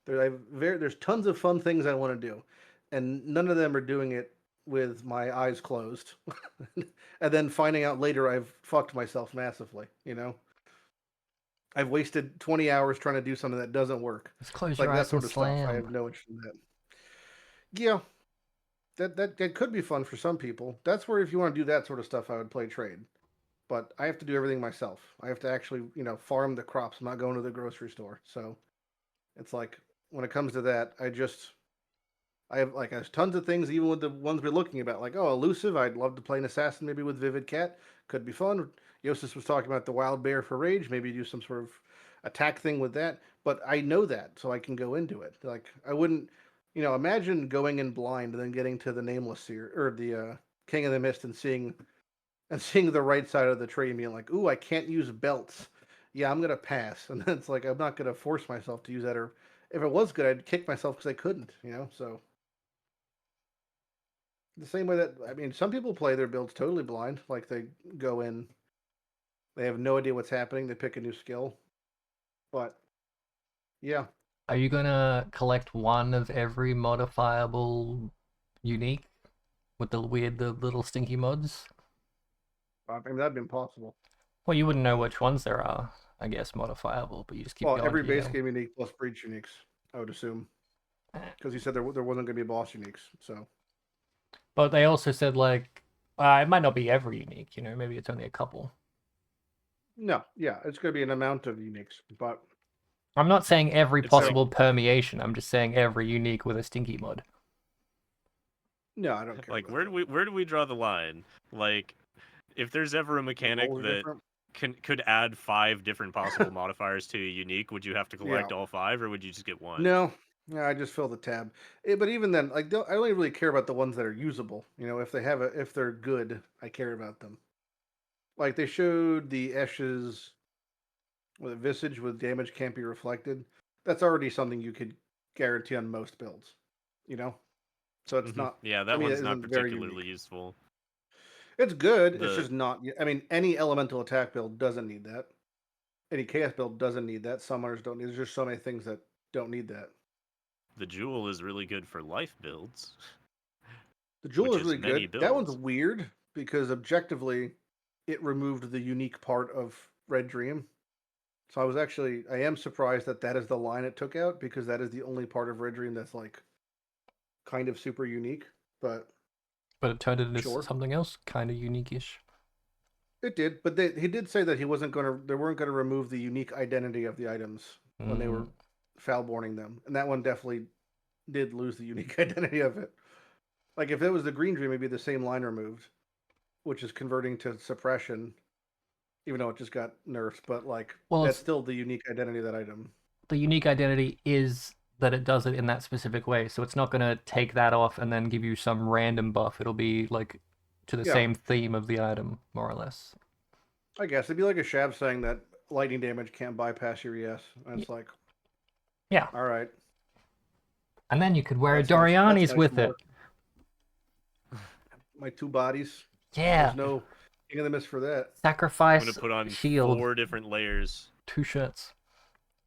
There's tons of fun things I want to do, and none of them are doing it with my eyes closed, and then finding out later I've fucked myself massively. I've wasted 20 hours trying to do something that doesn't work. Just close Like your that eyes and sort of stuff. I slam. have no interest in that. Yeah, that could be fun for some people. That's where if you want to do that sort of stuff, I would play trade. But I have to do everything myself. I have to actually, farm the crops. I'm not going to the grocery store. So it's like when it comes to that, I have like there's tons of things, even with the ones we're looking about. Like, oh, elusive. I'd love to play an assassin maybe with Vivid Cat. Could be fun. Jousis was talking about the wild bear for rage. Maybe do some sort of attack thing with that. But I know that, so I can go into it. Like I wouldn't, imagine going in blind and then getting to the Nameless here or the King of the Mist and seeing the right side of the tree and being like, ooh, I can't use belts. Yeah, I'm gonna pass. And then it's like I'm not gonna force myself to use that. Or if it was good, I'd kick myself because I couldn't. So the same way that some people play their builds totally blind. Like they go in, they have no idea what's happening. They pick a new skill, but yeah. Are you gonna collect one of every modifiable unique with the little stinky mods? That'd be impossible. Well, you wouldn't know which ones there are, I guess, modifiable, but you just keep going. Every to base game unique plus breach uniques, I would assume, because you said there wasn't gonna be boss uniques, so. But they also said like it might not be every unique. Maybe it's only a couple. No, yeah, it's gonna be an amount of uniques, but I'm not saying every It's possible permeation. I'm just saying every unique with a stinky mod. no, I don't care. Like about where do we draw the line? Like if there's ever a mechanic roles are that different. could add 5 different possible modifiers to a unique, would you have to collect Yeah. all 5, or would you just get one? No, I just fill the tab. But even then, like I only really care about the ones that are usable. If if they're good, I care about them. Like they showed the Esches with a visage with damage can't be reflected. That's already something you could guarantee on most builds. So it's not. Yeah, that it one's not isn't very particularly unique. useful. It's good. It's The just not. Any elemental attack build doesn't need that. Any chaos build doesn't need that. Summoners don't need. There's just so many things that don't need that. the jewel is really good for life builds. The jewel which is is really many good. That one's builds. weird because objectively, it removed the unique part of Red Dream. So I am surprised that is the line it took out because that is the only part of Red Dream that's like kind of super unique. But it turned it into Sure. something else, kind of unique-ish. it did. But he did say that they weren't going to remove the unique identity of the items when they were foulborning them, and that one definitely did lose the unique identity of it. Like if it was the Green Dream, it'd be the same line removed, which is converting to suppression, even though it just got nerfed. But like that's still the unique identity of that item. The unique identity is that it does it in that specific way, so it's not going to take that off and then give you some random buff. It'll be like to the same theme of the item, more or less. I guess it'd be like a Shav saying that lightning damage can't bypass your ES. And it's like, Yeah. all right. And then you could wear a That's nice. That's Doriani's nice with it. more. My 2 bodies. Yeah. There's no King of the Mist for that. I'm Sacrifice gonna put on shield. 4 different layers. 2 shirts.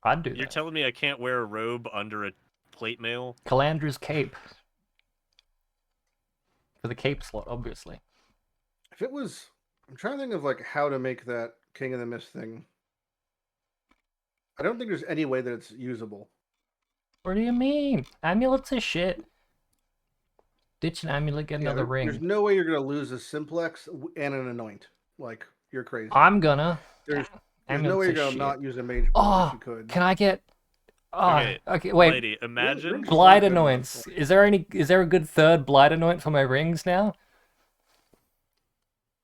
I'd do You're that. telling me I can't wear a robe under a plate mail? Calandra's cape. For the cape slot, obviously. If it was, I'm trying to think of like how to make that King of the Mist thing. I don't think there's any way that it's usable. What do you mean? Amulets are shit. Ditch an amulet, get another ring. There's no way you're gonna lose a simplex and an anoint. Like, you're crazy. I'm gonna. There's no way you're gonna not use a mage Oh, if you could. can I get? Oh, Okay, wait. Lighty, imagine Blight anoints. Is there a good third blight anoint for my rings now?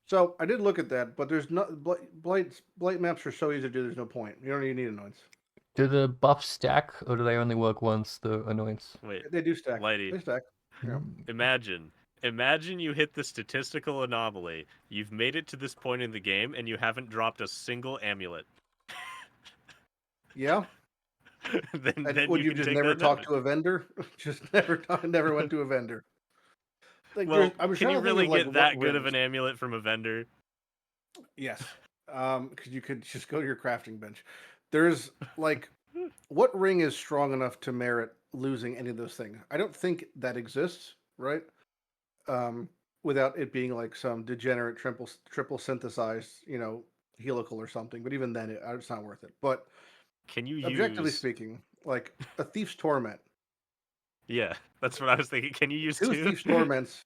So I did look at that, but there's not blight maps are so easy to do. There's no point. You don't even need anoints. Do the buffs stack, or do they only work once? The anoints. Wait, They do stack. Lighty. They stack. Yeah. Imagine you hit the statistical anomaly. You've made it to this point in the game, and you haven't dropped a single amulet. Yeah. then Would you can just take never that talk damage. to a vendor? Just never went to a vendor. Like, Well, I was can trying you to think really of, like, get that what good of rings. an amulet from a vendor? Yes. Because you could just go to your crafting bench. There's like, what ring is strong enough to merit losing any of those things? I don't think that exists, right? Without it being like some degenerate triple synthesized, helical or something. But even then, it's not worth it. But Can you objectively use... speaking, like a Thief's Torment. Yeah, that's what I was thinking. Can you use 2 2? Thief's Torments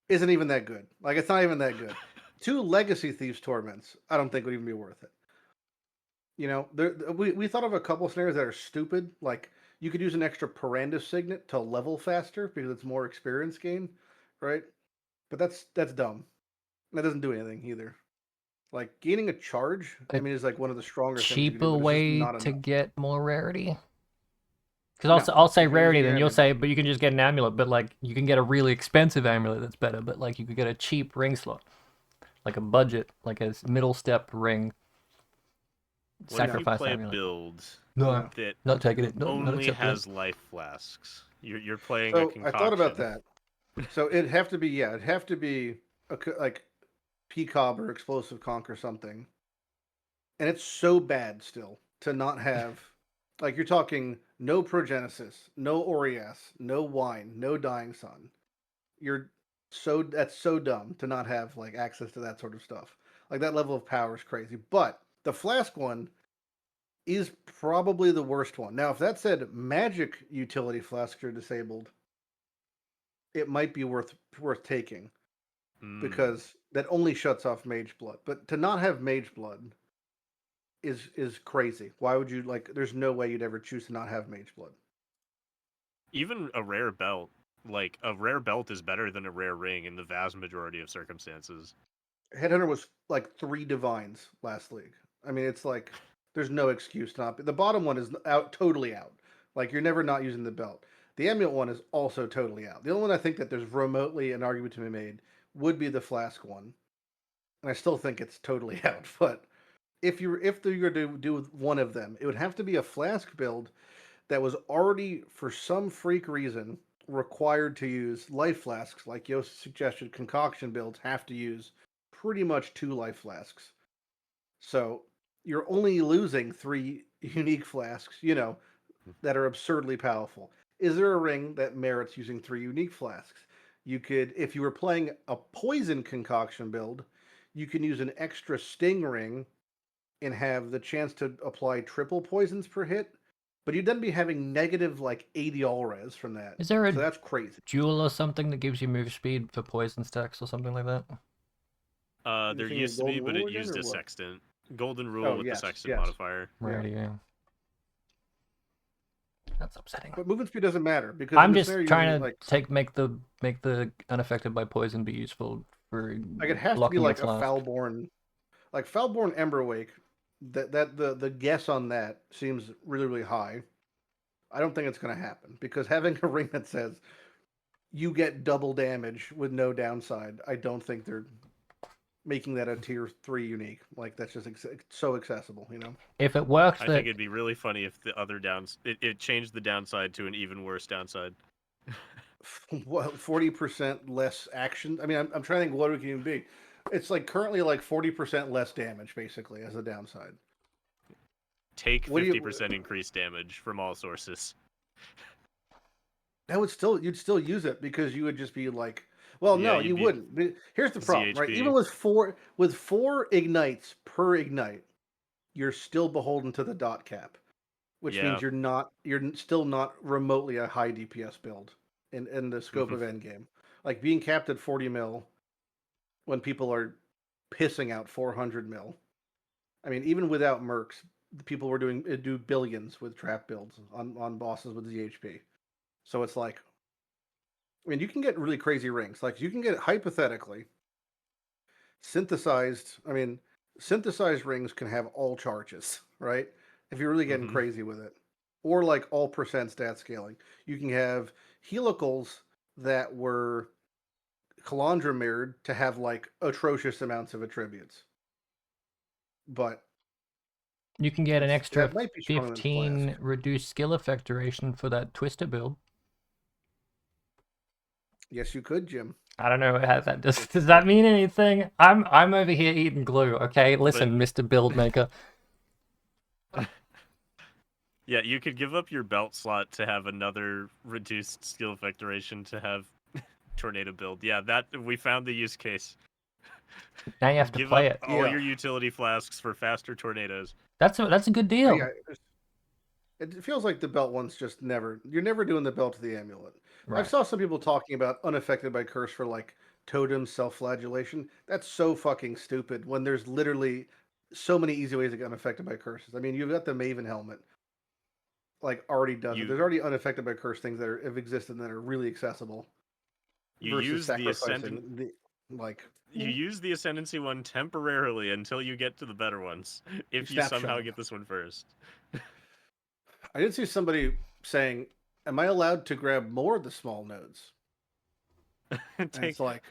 isn't even that good. Like, it's not even that good. 2 Legacy Thieves Torments, I don't think would even be worth it. We thought of a couple scenarios that are stupid. Like, you could use an extra Parandus Signet to level faster because it's more experience gain, right? But that's dumb. That doesn't do anything either. Like, gaining a charge, is like one of the stronger things you can do, Cheaper but it's just way not to enough. get more rarity. Because No, I'll say you can rarity, get then an you'll amulet. say, but you can just get an amulet. But like, you can get a really expensive amulet that's better. But like, you could get a cheap ring slot, like a budget, like a middle step ring. What if you Sacrifice play amulet. a build No, that not taking it. only has life flasks? You're playing a So concoction. I thought about that. So it'd have to be like Peacob or Explosive Conk or something. And it's so bad still to not have, like, you're talking no Progenesis, no Orias, no Wine, no Dying Sun. That's so dumb to not have like access to that sort of stuff. Like, that level of power is crazy. But the Flask one is probably the worst one. Now, if that said magic utility flasks are disabled, it might be worth taking because that only shuts off Mage Blood. But to not have Mage Blood is crazy. Why would you, like, there's no way you'd ever choose to not have Mage Blood. Even a rare belt, like a rare belt is better than a rare ring in the vast majority of circumstances. Headhunter was like 3 divines last league. It's like there's no excuse to not be. The bottom one is totally out. Like, you're never not using the belt. The amulet one is also totally out. The only one I think that there's remotely an argument to be made would be the Flask one, and I still think it's totally out. But if you're going to do one of them, it would have to be a Flask build that was already, for some freak reason, required to use life flasks. Like Jousis suggested, concoction builds have to use pretty much 2 life flasks. So you're only losing 3 unique flasks, that are absurdly powerful. Is there a ring that merits using 3 unique flasks? You could, if you were playing a poison concoction build, you can use an extra sting ring and have the chance to apply triple poisons per hit, but you'd then be having negative like 80 all res from that. Is there so that's crazy. Jewel or something that gives you move speed for poison stacks or something like that? There used to be, but it used a sextant. Golden rule with the sextant modifier. Right, yeah. That's upsetting. But movement speed doesn't matter because I'm just trying to like, make the unaffected by poison be useful for like, it has to be like a Foulborn, like Foulborn Emberwake. That the guess on that seems really, really high. I don't think it's going to happen because having a ring that says you get double damage with no downside, I don't think making that a tier 3 unique. Like that's just so accessible, you know. If it worked I that think it'd be really funny if the other it changed the downside to an even worse downside. What 40% less action? I mean, I'm trying to think what it can even be. It's like currently like 40% less damage, basically, as a downside. Take What do you? 50% increased damage from all sources. That would still you'd still use it because you would just be like, well, Yeah, no, you'd you be wouldn't. Here's the problem, right? Even ZHB. with four ignites per ignite, you're still beholden to the dot cap, which Yeah. means you're still not remotely a high DPS build in the scope of endgame. Like being capped at 40 mil when people are pissing out 400 mil. I mean, even without mercs, the people were do billions with trap builds on bosses with ZHP. So it's like, I mean, you can get really crazy rings. Like you can get hypothetically synthesized. I mean, synthesized rings can have all charges, right? If you're really getting crazy with it, or like all percent stat scaling, you can have helicals that were Calandra mirrored to have like atrocious amounts of attributes. But you can get an extra that might be stronger than Flask. 15 reduced skill effect duration for that Twister build. Yes, you could, Jim. I don't know how that does that mean anything? I'm over here eating glue, okay? Listen, Mr. Build Maker. Yeah, you could give up your belt slot to have another reduced skill effect duration to have tornado build. Yeah, that we found the use case. Now you have to Give play up it. all Yeah. your utility flasks for faster tornadoes. That's a good deal. Yeah, it feels like the belt one's just never. You're never doing the belt to the amulet. I Right. saw some people talking about unaffected by curse for like totem self-flagellation. That's so fucking stupid. When there's literally so many easy ways to get unaffected by curses. I mean, you've got the Maven helmet, like already does it. You There's already unaffected by curse things that have existed that are really accessible. you Versus use the sacrificing the like you use the Ascendancy one temporarily until you get to the better ones. If you snapshot somehow them. get this one first. I did see somebody saying, "Am I allowed to grab more of the small nodes?" And Take it's like,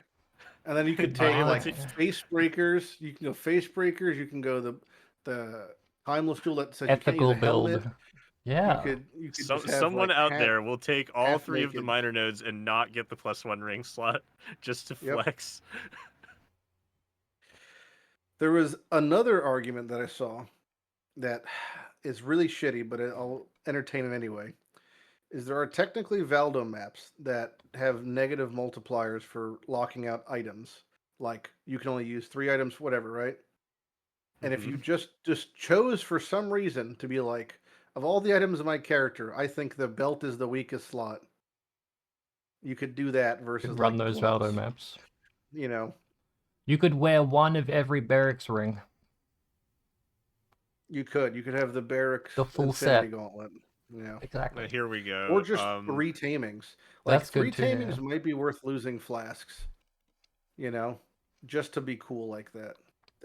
and then you could Are you take able like to face breakers. You can go face breakers. You can go the timeless tool that says you can't use Ethical a helmet. build. Yeah. You could just have someone like out there will take all half three of the naked. minor nodes and not get the +1 ring slot just to Yep. flex. There was another argument that I saw that is really shitty, but I'll entertain it anyway. Is there are technically Valdo maps that have negative multipliers for locking out items. Like you can only use 3 items, whatever, right? And if you just chose for some reason to be like, of all the items in my character, I think the belt is the weakest slot. You could do that versus Could run like those Valdo gloves. maps. You know, You could wear one of every barracks ring. you could have the barracks The full Infinity set. Gauntlet. You know, Exactly. Here we or go. just 3 tamings. Like That's three good too, tamings yeah. might be worth losing flasks. You know, just to be cool like that.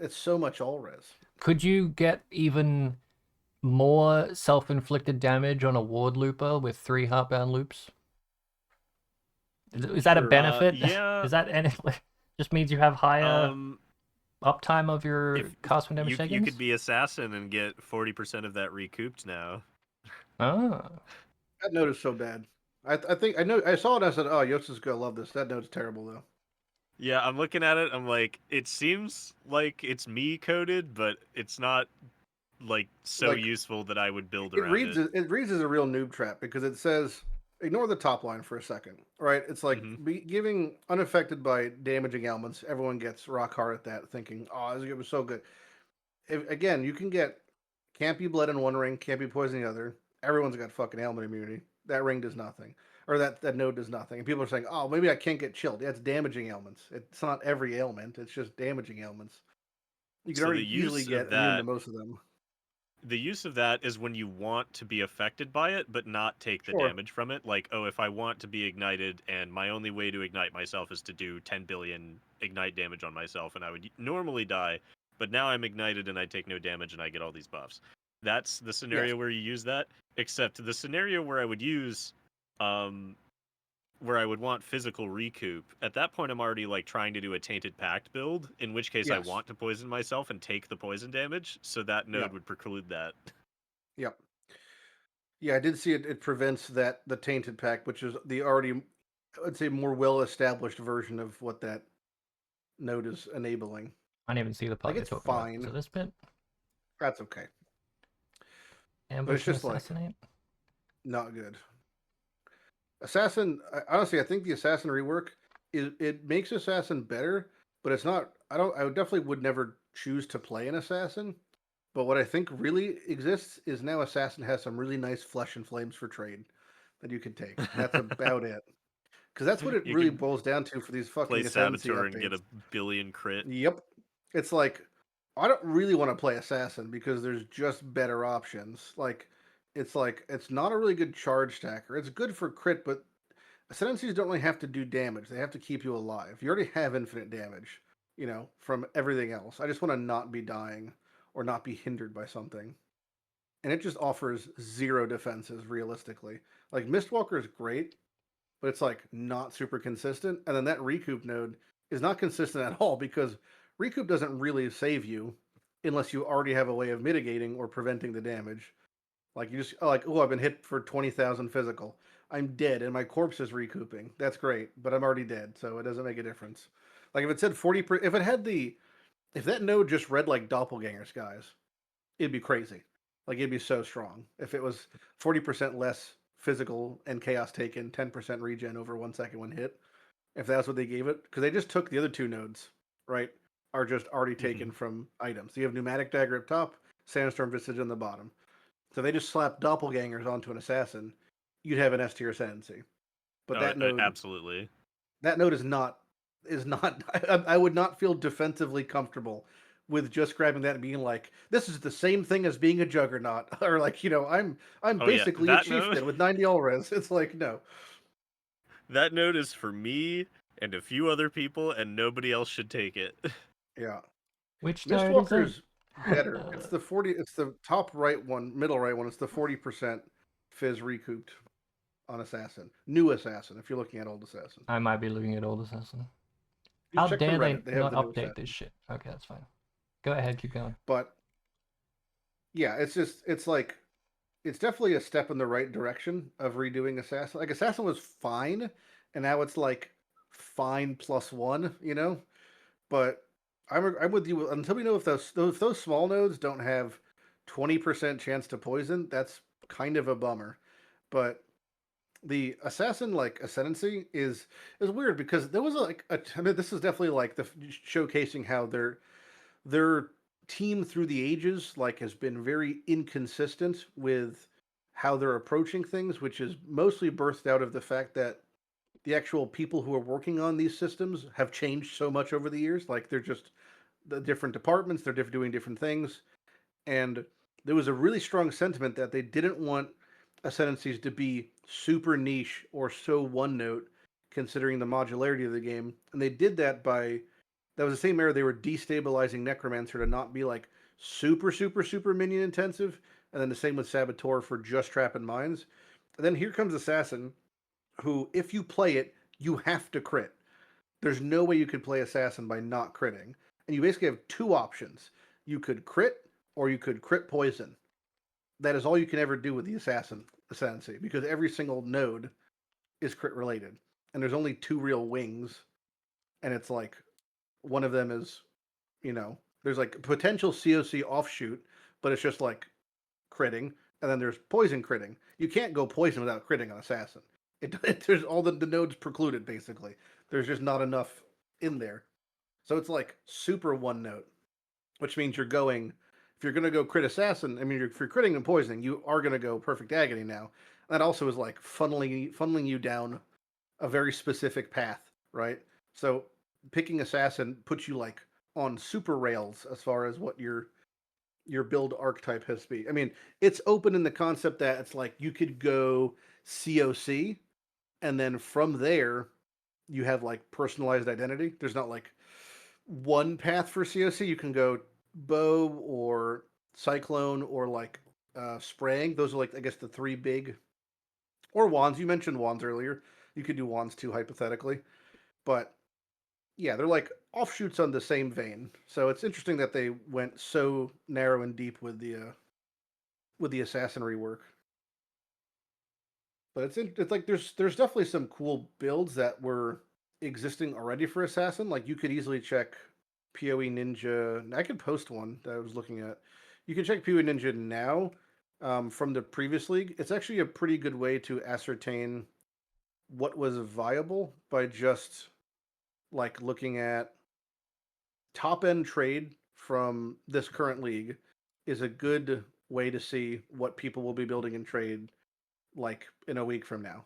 It's so much all res. Could you get even more self-inflicted damage on a ward looper with 3 heartbound loops? Is that a Sure. benefit? Yeah. Is that any just means you have higher Um, uptime of your if cast when damage you taken? could be assassin and get 40% of that recouped now. Oh. That note is so bad. I think I know I saw it and I said, "Oh, Jousis is gonna love this." That note's terrible though. Yeah, I'm looking at it. I'm like, it seems like it's me coded, but it's not like so Like useful that I would build it around reads it. it reads as a real noob trap because it says ignore the top line for a second, right? It's like giving unaffected by damaging elements. Everyone gets rock hard at that, thinking, "Oh, this was so good." Again, you can get can't be bled in one ring, can't be poison in the other. Everyone's got fucking ailment immunity. That ring does nothing, or that node does nothing. And people are saying, "Oh, maybe I can't get chilled." Yeah, it's damaging ailments. It's not every ailment. It's just damaging ailments. You can So the already easily use get of immune to that most of them. is when you want to be affected by it but not take the Sure. damage from it. Like, oh, if I want to be ignited and my only way to ignite myself is to do 10 billion ignite damage on myself and I would normally die, but now I'm ignited and I take no damage and I get all these buffs. That's the scenario Yes. where you use that, except the scenario where I would use where I would want physical recoup. At that point, I'm already like trying to do a Tainted Pact build, in which case I Yes. want to poison myself and take the poison damage, so that node Yep. would preclude that. Yep. Yeah, I did see it. It prevents the Tainted Pact, which is the already, I'd say, more well-established version of what that node is enabling. I didn't even see the part Like, you're it's talking about. fine. So this bit, That's okay. But it's ambush and just like assassinate. not good. Assassin, honestly, I think the Assassin rework it makes Assassin better, but it's not. I definitely would never choose to play an Assassin. But what I think really exists is now Assassin has some really nice flesh and flames for trade that you can take. That's about it. Because that's what it You really can boils down to for these play fucking Ascendancy Saboteur and get updates. a billion crit. Yep. It's like I don't really want to play Assassin because there's just better options. Like it's not a really good charge stacker. It's good for crit, but Ascendancies don't really have to do damage. They have to keep you alive. You already have infinite damage, from everything else. I just want to not be dying or not be hindered by something. And it just offers zero defenses realistically. Like Mistwalker is great, but it's like not super consistent. And then that recoup node is not consistent at all because recoup doesn't really save you unless you already have a way of mitigating or preventing the damage. Like you just oh, I've been hit for 20,000 physical. I'm dead and my corpse is recouping. That's great, but I'm already dead, so it doesn't make a difference. Like if it said 40 if it had if that node just read like doppelgangers, guys, it'd be crazy. Like it'd be so strong. If it was 40% less physical and chaos taken, 10% regen over 1 second when hit. If that's what they gave it, because they just took the other two nodes, right? Are just already taken from items. So you have pneumatic dagger up top, sandstorm visage on the bottom. So they just slapped doppelgangers onto an assassin, you'd have an S tier ascendancy. But Oh, absolutely. that node is not. I would not feel defensively comfortable with just grabbing that and being like, this is the same thing as being a juggernaut, or like I'm Oh yeah, basically a that node. chieftain with 90 all res. It's like no, That node is for me and a few other people, and nobody else should take it. yeah. Which node is it? Mistwalker's better. It's the 40. It's the top right one, middle right one. It's the 40% fizz recouped on assassin, new assassin. If you're looking at old assassin, I might be looking at old assassin. just How check from dare they Reddit. They have not the new update this assassin. shit? Okay, that's fine. Go ahead, keep going. But yeah, it's like it's definitely a step in the right direction of redoing assassin. Like assassin was fine, and now it's like fine +1. But I'm with you until we know if those small nodes don't have 20% chance to poison. That's kind of a bummer. But the assassin like ascendancy is weird because there was like I mean, this is definitely like the showcasing how their team through the ages like has been very inconsistent with how they're approaching things, which is mostly birthed out of the fact that the actual people who are working on these systems have changed so much over the years. Like they're just the different departments, they're doing different things, and there was a really strong sentiment that they didn't want Ascendancies to be super niche or so one note, considering the modularity of the game. And they did that by that was the same era they were destabilizing Necromancer to not be like super, super, super minion intensive. And then the same with Saboteur for just trapping mines. And then here comes Assassin, who, if you play it, you have to crit. There's no way you could play Assassin by not critting. And you basically have two options. You could crit or you could crit poison. That is all you can ever do with the Assassin Ascendancy because every single node is crit related. And there's only two real wings. And it's like one of them is, there's like potential COC offshoot, but it's just like critting. And then there's poison critting. You can't go poison without critting on Assassin. There's all the nodes precluded basically. There's just not enough in there. So it's like super one note, which means you're going. If you're gonna go crit assassin, I mean, if you're critting and poisoning, you are gonna go perfect agony now. That also is like funneling you down a very specific path, right? So picking assassin puts you like on super rails as far as what your build archetype has to be. I mean, it's open in the concept that it's like you could go COC, and then from there you have like personalized identity. There's not like one path for COC. You can go bow or cyclone or like spraying. Those are like I guess the three big or wands. You mentioned wands earlier. You could do wands too, hypothetically. But yeah, they're like offshoots on the same vein. So it's interesting that they went so narrow and deep with the assassin rework. But it's like there's definitely some cool builds that were existing already for assassin. Like you could easily check PoE Ninja. I could post one that I was looking at. You can check PoE Ninja now from the previous league. It's actually a pretty good way to ascertain what was viable by just like looking at top end trade from this current league is a good way to see what people will be building in trade like in a week from now,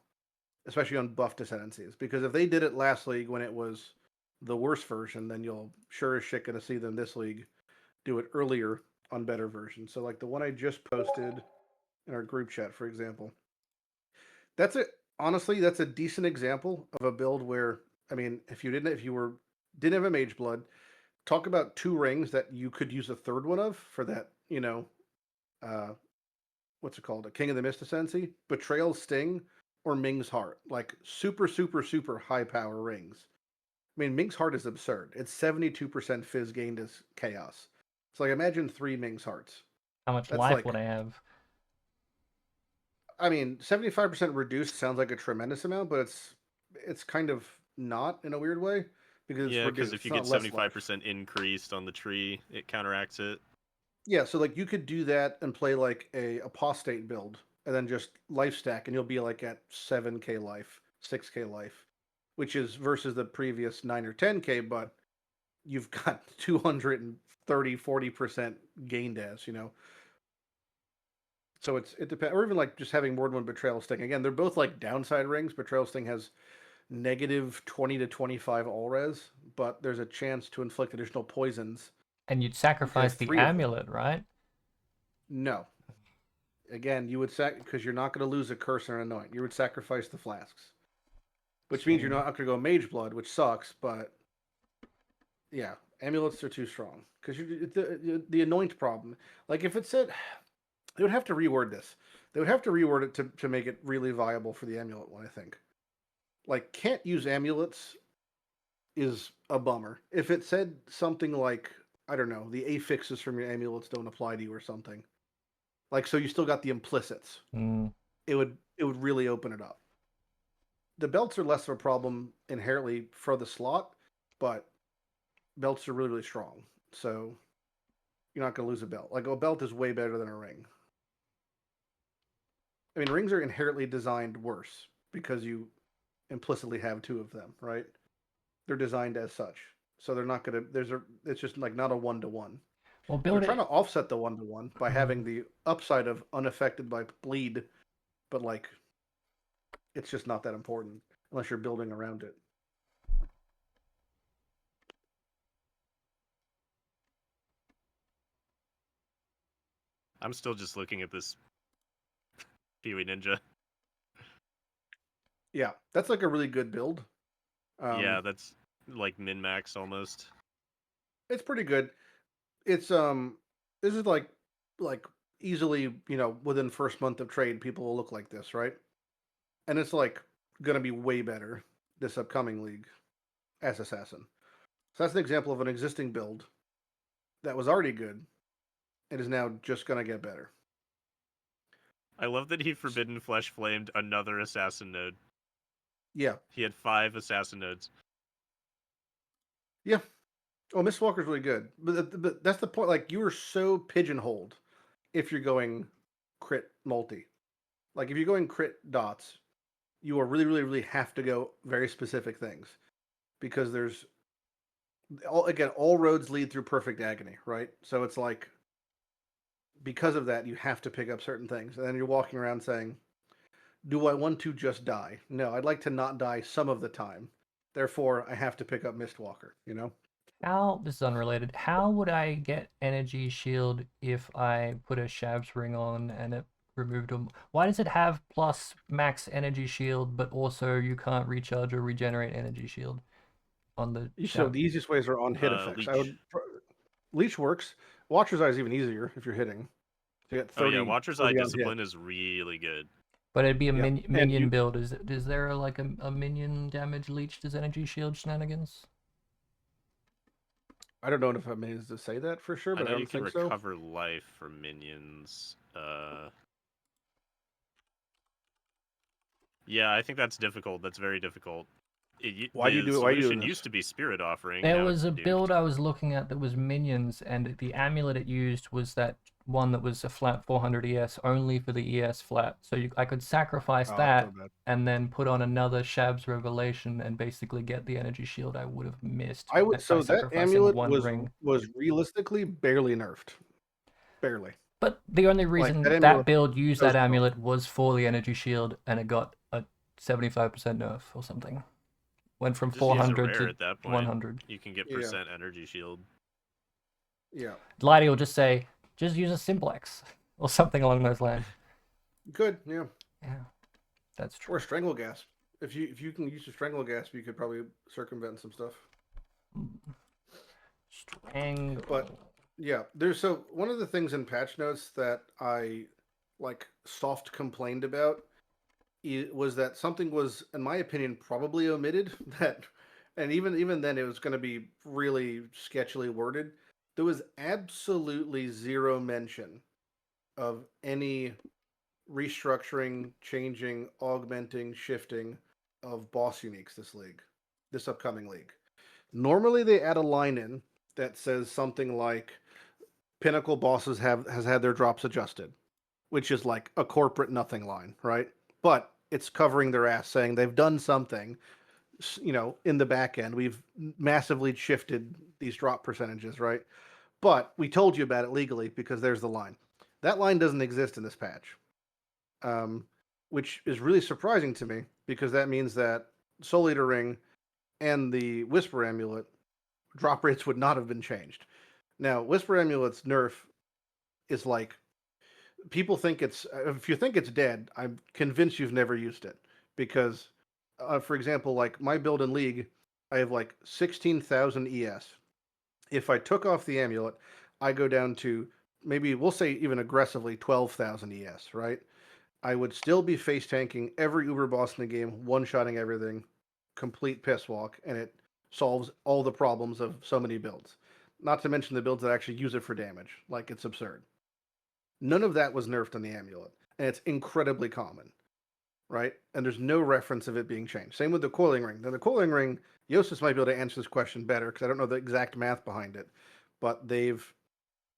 especially on buffed Ascendancies. Because if they did it last league when it was the worst version, then you'll sure as shit gonna see them this league do it earlier on better versions. So like the one I just posted in our group chat, for example, that's it. Honestly, that's a decent example of a build where if you didn't have a mage blood, talk about two rings that you could use a third one of for that, uh, what's it called? A King of the Mist Ascendancy, Betrayal Sting, or Ming's Heart. Like super, super, super high power rings. Ming's Heart is absurd. It's 72% fizz gained as chaos. So like imagine 3 Ming's Hearts. How much That's life like would I have? 75% reduced sounds like a tremendous amount, but it's kind of not in a weird way because it's Yeah, because reduced. if It's you get not less life. 75% increased on the tree, it counteracts it. Yeah, so like you could do that and play like a apostate build and then just life stack and you'll be like at 7k life, 6k life, which is versus the previous 9 or 10k, but you've got 230-40% gained as. So it depends, or even like just having more than one Betrayal Sting. Again, they're both like downside rings. Betrayal Sting has negative 20 to 25 all res, but there's a chance to inflict additional poisons. And you'd You could sacrifice have the 3 of them. amulet, right? No. Again, you would because you're not going to lose a curse or an anoint. You would sacrifice the flasks, which means you're not going to go mage blood, which sucks. But yeah, amulets are too strong because the anoint problem. Like if it said, they would have to reword this. They would have to reword it to make it really viable for the amulet one. I think. Like can't use amulets is a bummer. If it said something like I don't know, the affixes from your amulets don't apply to you or something. Like so you still got the implicits. Mm. It would really open it up. The belts are less of a problem inherently for the slot, but belts are really, really strong. So you're not going to lose a belt. Like a belt is way better than a ring. Rings are inherently designed worse because you implicitly have 2 of them, right? They're designed as such. So they're not going to, it's just like not a 1-to-1. Well, They're build trying it. to offset the 1-to-1 by having the upside of unaffected by bleed, but like it's just not that important unless you're building around it. I'm still just looking at this PoE Ninja. Yeah, that's like a really good build. Yeah, that's like min-max almost. It's pretty good. It's this is like easily, within first month of trade people will look like this, right? And it's like going to be way better this upcoming league as assassin. So that's an example of an existing build that was already good and is now just going to get better. I love that he Forbidden Flesh flamed another assassin node. Yeah. He had 5 assassin nodes. Yeah. Oh, Mistwalker's really good. But that's the point. Like, you are so pigeonholed if you're going crit multi. Like, if you're going crit dots, you are really, really, really have to go very specific things. Because there's, all roads lead through perfect agony, right? So it's like, because of that, you have to pick up certain things. And then you're walking around saying, do I want to just die? No, I'd like to not die some of the time. Therefore, I have to pick up Mistwalker, This is unrelated. How would I get energy shield if I put a Shav's ring on and it removed them? Why does it have plus max energy shield, but also you can't recharge or regenerate energy shield on the So Shav? the easiest ways are on hit effects. Leech. Leech works. Watcher's Eye is even easier if you're hitting. So you get 30, Oh yeah, Watcher's Eye 40 on hit. Discipline is really good. But it'd be a Yeah, and minion build. Is there like a minion damage leeched as energy shield shenanigans? I don't know if I means to say that for sure, I but I know you don't can think so. recover life from minions. Yeah, I think that's difficult. That's very difficult. Why do you The do it? Why are you doing solution this? used to be Spirit Offering. There Now was it's a build nuked. I was looking at that was minions, and the amulet it used was that one that was a flat 400 ES only for the ES flat. So I could sacrifice Oh, that's so that bad. and then put on another Shab's Revelation and basically get the energy shield I would have missed I would by so that sacrificing amulet one ring. was realistically barely nerfed, barely. But the only Like that reason that amulet build used so that strong. amulet was for the energy shield, and it got a 75% nerf or something. Went from Just use a 400 rare to at that point. 100. You can get Yeah, percent energy shield. yeah, Lighty will just say, just use a simplex or something along those lines. good, yeah. Yeah, that's true. Or strangle gas. If you can use a strangle gas, you could probably circumvent some stuff. But Strangle. yeah, there's so one of the things in patch notes that I like soft complained about was that something was, in my opinion, probably omitted. That, and even then, it was going to be really sketchily worded. There was absolutely zero mention of any restructuring, changing, augmenting, shifting of boss uniques this upcoming league. Normally, they add a line in that says something like Pinnacle bosses has had their drops adjusted, which is like a corporate nothing line, right? But it's covering their ass, saying they've done something, in the back end. We've massively shifted these drop percentages, right? But we told you about it legally because there's the line. That line doesn't exist in this patch, um, which is really surprising to me because that means that Soul Eater Ring and the Whisper Amulet drop rates would not have been changed. Now, Whisper Amulet's nerf is like people think it's if you think it's dead, I'm convinced you've never used it because, for example, like my build in League, I have like 16,000 ES. If I took off the amulet, I go down to maybe we'll say even aggressively 12,000 ES, right? I would still be face tanking every Uber boss in the game, one shotting everything, complete piss walk, and it solves all the problems of so many builds. Not to mention the builds that actually use it for damage. Like it's absurd. None of that was nerfed on the amulet, and it's incredibly common, right? And there's no reference of it being changed. Same with the coiling ring. Now, the coiling ring, Jousis might be able to answer this question better because I don't know the exact math behind it, but they've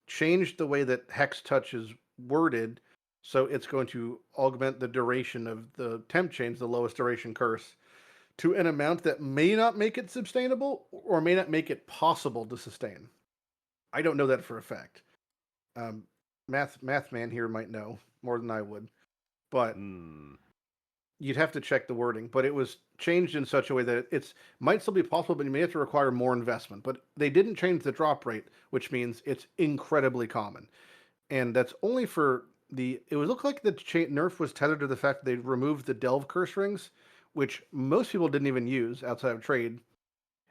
changed the way that Hex Touch is worded, so it's going to augment the duration of the temp chains, the lowest duration curse, to an amount that may not make it sustainable or may not make it possible to sustain. I don't know that for a fact. Um, math man here might know more than I would, but you'd have to check the wording. But it was changed in such a way that it's might still be possible, but you may have to require more investment. But they didn't change the drop rate, which means it's incredibly common, and that's only for the. It would look like the nerf was tethered to the fact that they removed the delve curse rings, which most people didn't even use outside of trade.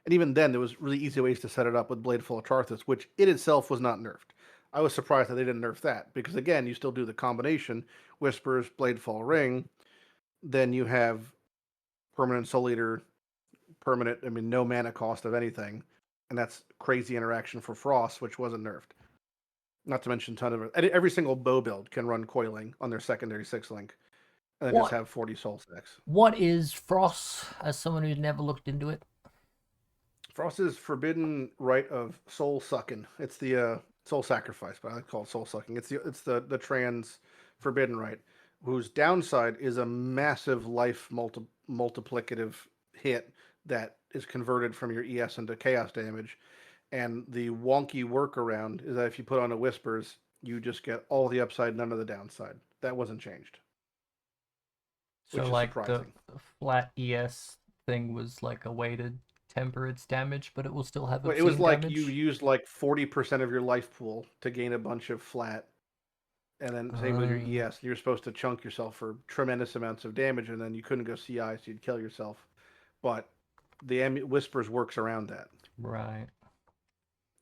And even then, there was really easy ways to set it up with Bladeful of Tarthus, which it itself was not nerfed. I was surprised that they didn't nerf that because again, you still do the combination Whispers, Bladefall Ring. Then you have permanent Soul Eater, permanent. I mean, no mana cost of anything, and that's crazy interaction for Frost, which wasn't nerfed. Not to mention, ton of every single bow build can run coiling on their secondary 6 link, and then just What have 40 soul stacks. what is Frost? As someone who's never looked into it. Frost's forbidden right of soul sucking. It's the soul sacrifice, but I call it soul sucking. It's the trans forbidden right, whose downside is a massive life multiplicative hit that is converted from your ES into chaos damage. And the wonky workaround is that if you put on a whispers, you just get all the upside, none of the downside. That wasn't changed, So which is like the surprising. flat ES thing was like a way to temper its damage, but it will still have Well, it was obscene like you damage. used like 40% of your life pool to gain a bunch of flat. And then same with your ES. You're supposed to chunk yourself for tremendous amounts of damage, and then you couldn't go CI, so you'd kill yourself. But the Whispers works around that. Right.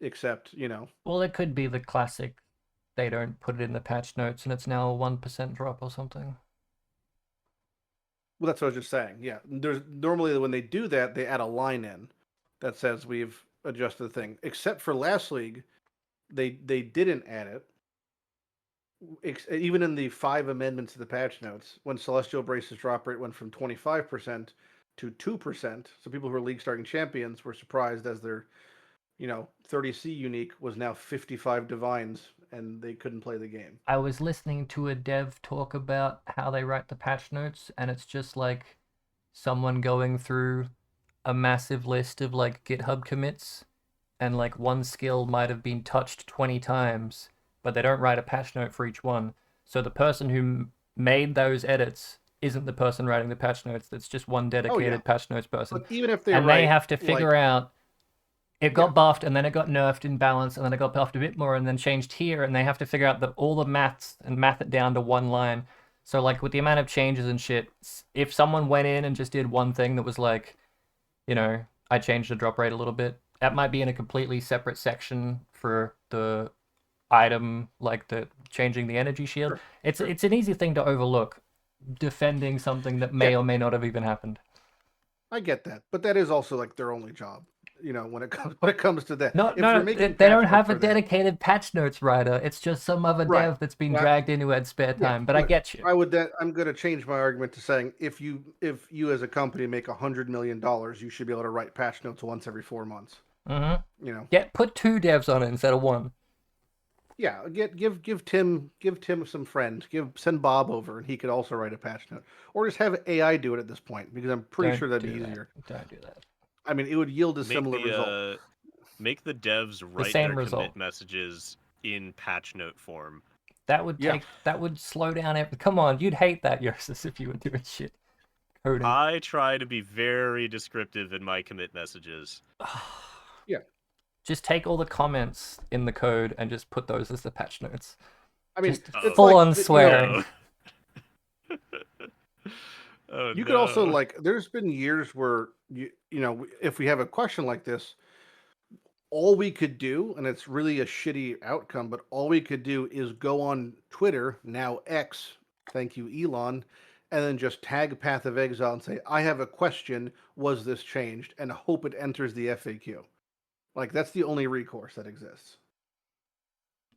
Except, Well, it could be the classic. They don't put it in the patch notes, and it's now a 1% drop or something. Well, that's what I was just saying. Yeah, there's normally when they do that, they add a line in that says we've adjusted the thing. Except for last league, they didn't add it. Even in the 5 amendments to the patch notes, when Celestial Brace's drop rate went from 25% to 2%, so people who are league starting champions were surprised as their 30C unique was now 55 divines and they couldn't play the game. I was listening to a dev talk about how they write the patch notes, and it's just like someone going through a massive list of like GitHub commits, and like one skill might have been touched 20 times, but they don't write a patch note for each one. So the person who made those edits isn't the person writing the patch notes. That's just one dedicated patch notes person. But even if they and write, they have to figure out it got buffed, and then it got nerfed in balance, and then it got buffed a bit more, and then changed here, and they have to figure out that all the maths and math it down to one line. So like with the amount of changes and shit, if someone went in and just did one thing that was like, I changed the drop rate a little bit, that might be in a completely separate section for the item, like the changing the energy shield. It's an easy thing to overlook, defending something that may or may not have even happened. I get that, but that is also like their only job. When it comes to that. No, they don't have a dedicated patch notes writer. It's just some other dev that's been dragged in who had spare time. But I get you. I'm going to change my argument to saying if you as a company make $100 million, you should be able to write patch notes once every 4 months. Put 2 devs on it instead of 1. Yeah, give Tim some friends. Send Bob over, and he could also write a patch note, or just have AI do it at this point, because I'm pretty sure that'd be easier. Don't do that. I mean, it would yield a similar result. Make the devs write their commit messages in patch note form. That would slow down come on, you'd hate that, Jousis, if you were doing shit. Coding. I try to be very descriptive in my commit messages. Yeah. Just take all the comments in the code and just put those as the patch notes. I mean, it's full on swearing. You could also there's been years where if we have a question like this, all we could do, and it's really a shitty outcome, but all we could do is go on Twitter, now X, thank you Elon, and then just tag Path of Exile and say, I have a question, was this changed? And hope it enters the FAQ. Like, that's the only recourse that exists.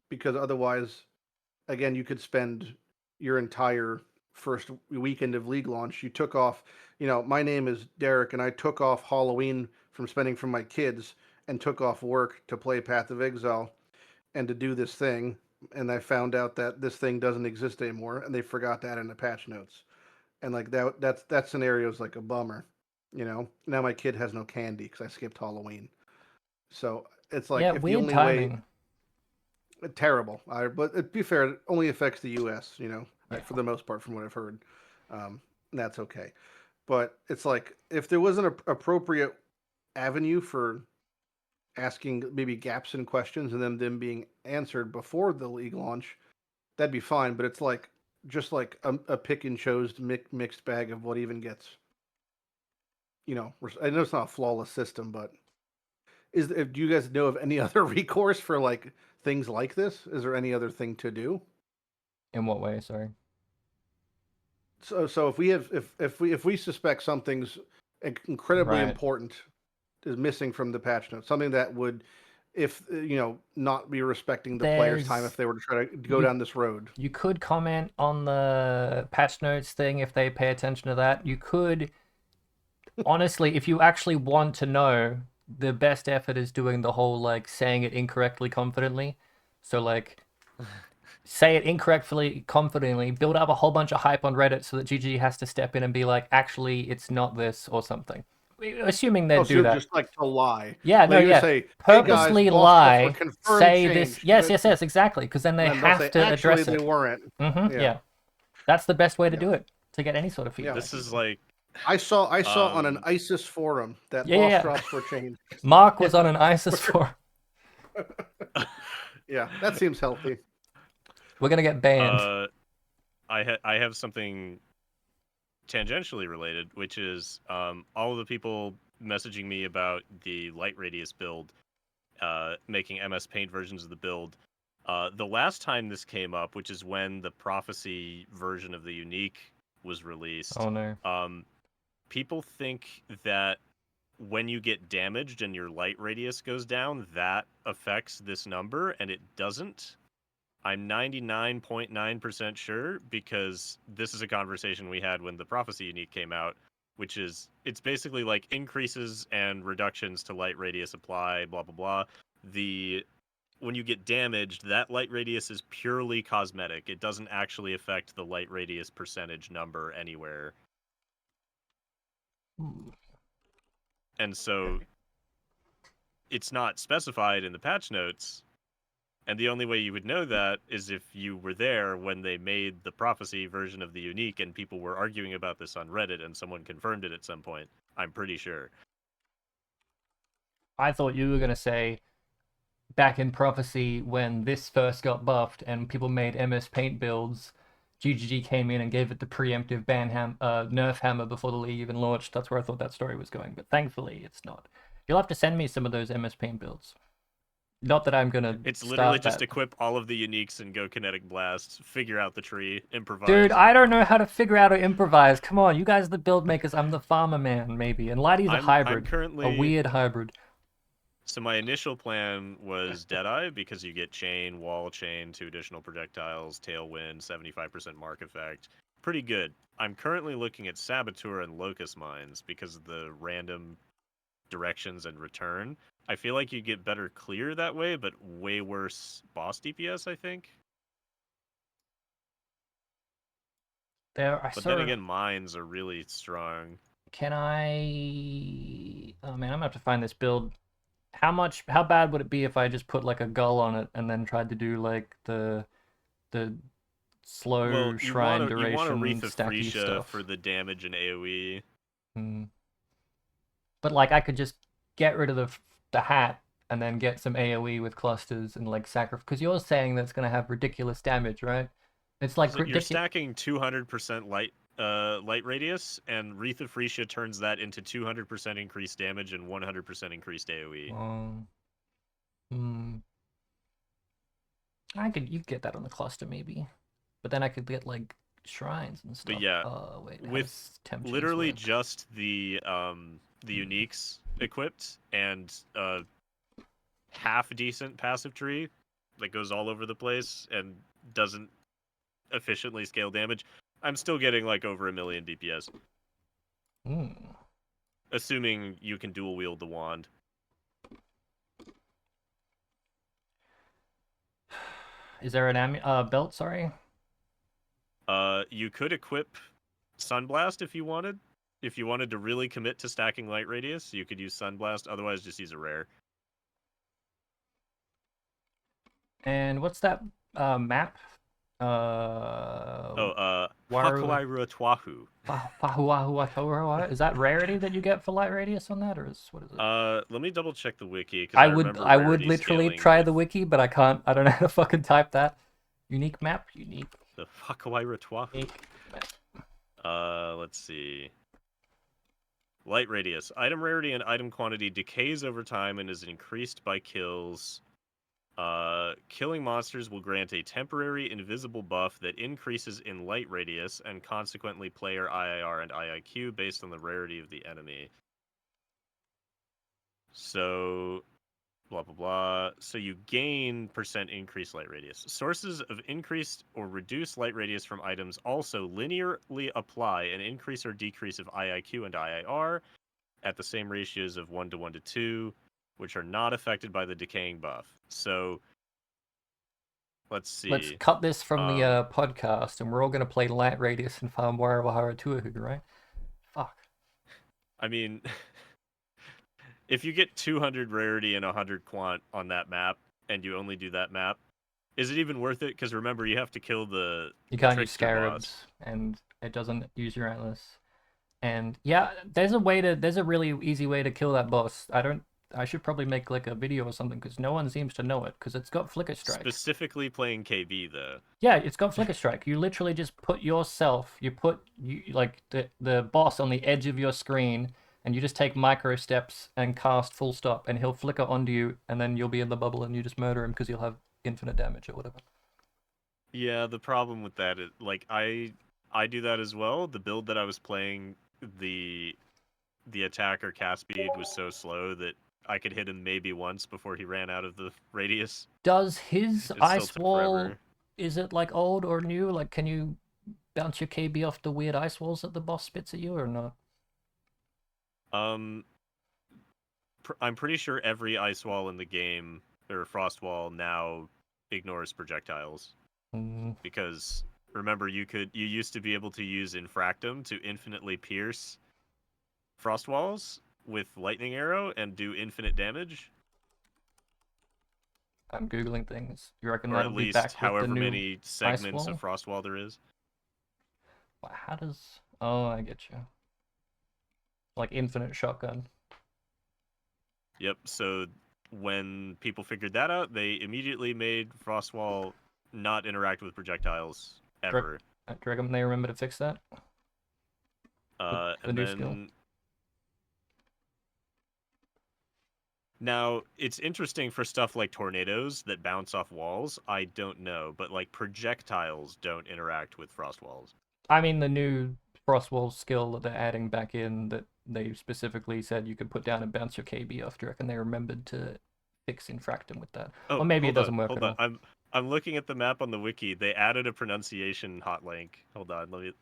Because otherwise, again, you could spend your entire first weekend of league launch. You took off, my name is Derek, and I took off Halloween from spending from my kids and took off work to play Path of Exile and to do this thing. And I found out that this thing doesn't exist anymore, and they forgot to add in the patch notes. And like that scenario is like a bummer, Now my kid has no candy because I skipped Halloween. So it's like if the only timing. Way, terrible. But to be fair, it only affects the U.S. For the most part, from what I've heard. That's okay. But it's like if there was an appropriate avenue for asking maybe gaps in questions and then them being answered before the league launch, that'd be fine. But it's like just like a pick and chose mixed bag of what even gets. I know it's not a flawless system, but do you guys know of any other recourse for like things like this? Is there any other thing to do? In what way? Sorry. So if we suspect something's incredibly important is missing from the patch note, something that would, not be respecting the player's time if they were to try to go down this road. You could comment on the patch notes thing if they pay attention to that. You could, honestly, if you actually want to know, the best effort is doing the whole like saying it incorrectly confidently. So like say it incorrectly confidently, build up a whole bunch of hype on Reddit so that GG has to step in and be like, actually it's not this or something. Assuming they do that. Just like to lie. Yeah, no, yeah. Say, purposely hey guys, lie. Say changed, this. Yes, exactly. Because then they have to address it. They weren't. Yeah. That's the best way to do it, to get any sort of feedback. This is like I saw on an ISIS forum that boss drops were changed. Mark was on an ISIS forum. Yeah, that seems healthy. We're gonna get banned. I have something tangentially related, which is all of the people messaging me about the Light Radius build, making MS Paint versions of the build. The last time this came up, which is when the Prophecy version of the Unique was released. Oh no. People think that when you get damaged and your light radius goes down, that affects this number, and it doesn't. I'm 99.9% sure, because this is a conversation we had when the Prophecy unique came out, which is, it's basically like increases and reductions to light radius apply, blah, blah, blah. When you get damaged, that light radius is purely cosmetic. It doesn't actually affect the light radius percentage number anywhere. And so it's not specified in the patch notes. And the only way you would know that is if you were there when they made the Prophecy version of the unique and people were arguing about this on Reddit and someone confirmed it at some point. I'm pretty sure. I thought you were going to say back in Prophecy when this first got buffed and people made MS Paint builds, GGG came in and gave it the preemptive nerf hammer before the league even launched. That's where I thought that story was going, but thankfully it's not. You'll have to send me some of those MS Paint builds. Not that I'm gonna. It's literally just that. equip all of the uniques and go kinetic blast, figure out the tree, improvise. Dude, I don't know how to figure out or improvise. Come on, you guys are the build makers. I'm the farmer man, maybe. And Lighty's a hybrid. A weird hybrid. So my initial plan was Deadeye, because you get chain, wall chain, 2 additional projectiles, tailwind, 75% mark effect. Pretty good. I'm currently looking at Saboteur and Locust Mines because of the random directions and return. I feel like you get better clear that way, but way worse boss DPS, I think. But then again, mines are really strong. Can I... Oh man, I'm gonna have to find this build. How bad would it be if I just put like a gull on it and then tried to do like the slow shrine duration, you want a Wreath of stacky Freesia stuff for the damage and AoE. But like I could just get rid of the hat and then get some AoE with clusters and like sacrifice, because you're saying that's gonna have ridiculous damage, right? It's like you're stacking 200% light radius, and Wreath of Freesia turns that into 200% increased damage and 100% increased AoE. You could get that on the cluster maybe, but then I could get like shrines and stuff. But yeah, wait, with literally just the uniques equipped and half decent passive tree that goes all over the place and doesn't efficiently scale damage, I'm still getting like over 1 million DPS. Assuming you can dual wield the wand. Is there an belt? Sorry. You could equip Sunblast if you wanted. If you wanted to really commit to stacking light radius, you could use Sunblast. Otherwise, just use a rare. And what's that map? Hakuaira Twahu. Is that rarity that you get for light radius on that, or what is it? Let me double check the wiki. I would literally try the wiki, but I can't. I don't know how to fucking type that. Unique map, unique. The Hakuaira Twahu. Let's see. Light radius. Item rarity and item quantity decays over time and is increased by kills. Killing monsters will grant a temporary invisible buff that increases in light radius and consequently player IIR and IIQ based on the rarity of the enemy. So, blah, blah, blah. So you gain % increased light radius. Sources of increased or reduced light radius from items also linearly apply an increase or decrease of IIQ and IIR at the same ratios of 1 to 1 to 2, which are not affected by the decaying buff. So, let's see. Let's cut this from the podcast, and we're all going to play Light Radius and farm Warawahara Tuahu, right? Fuck. I mean, if you get 200 rarity and 100 quant on that map, and you only do that map, is it even worth it? Because remember, you have to kill the You can't use Scarabs, and it doesn't use your Atlas. And yeah, there's a really easy way to kill that boss. I should probably make like a video or something, because no one seems to know it, because it's got Flicker Strike. Specifically playing KB though. Yeah, it's got Flicker Strike. You literally just put like the boss on the edge of your screen, and you just take micro steps and cast full stop, and he'll flicker onto you, and then you'll be in the bubble, and you just murder him because you'll have infinite damage or whatever. Yeah, the problem with that is, like, I I do that as well. The build that I was playing, the attacker cast speed was so slow that I could hit him maybe once before he ran out of the radius. Does his It still ice took wall, forever. is it like old or new? Like, can you bounce your KB off the weird ice walls that the boss spits at you or not? I'm pretty sure every ice wall in the game, or frost wall, now ignores projectiles. Mm, Because remember, you used to be able to use Infractum to infinitely pierce frost walls with lightning arrow and do infinite damage, I'm googling things. You reckon or that'll at be least back with the however new many ice segments wall? of frost wall there is. How does? Oh, I get you. Like infinite shotgun. Yep. So when people figured that out, they immediately made Frostwall not interact with projectiles ever. Do you reckon they remember to fix that? The And new skill. then now it's interesting for stuff like tornadoes that bounce off walls. I don't know, but like projectiles don't interact with frost walls. I mean, the new Frostwall skill that they're adding back in that they specifically said you could put down and bounce your KB off. Do you reckon they remembered to fix Infractum with that? Oh, Or maybe it hold on, doesn't work hold at on. all. I'm looking at the map on the wiki. They added a pronunciation hot link. Hold on, let me.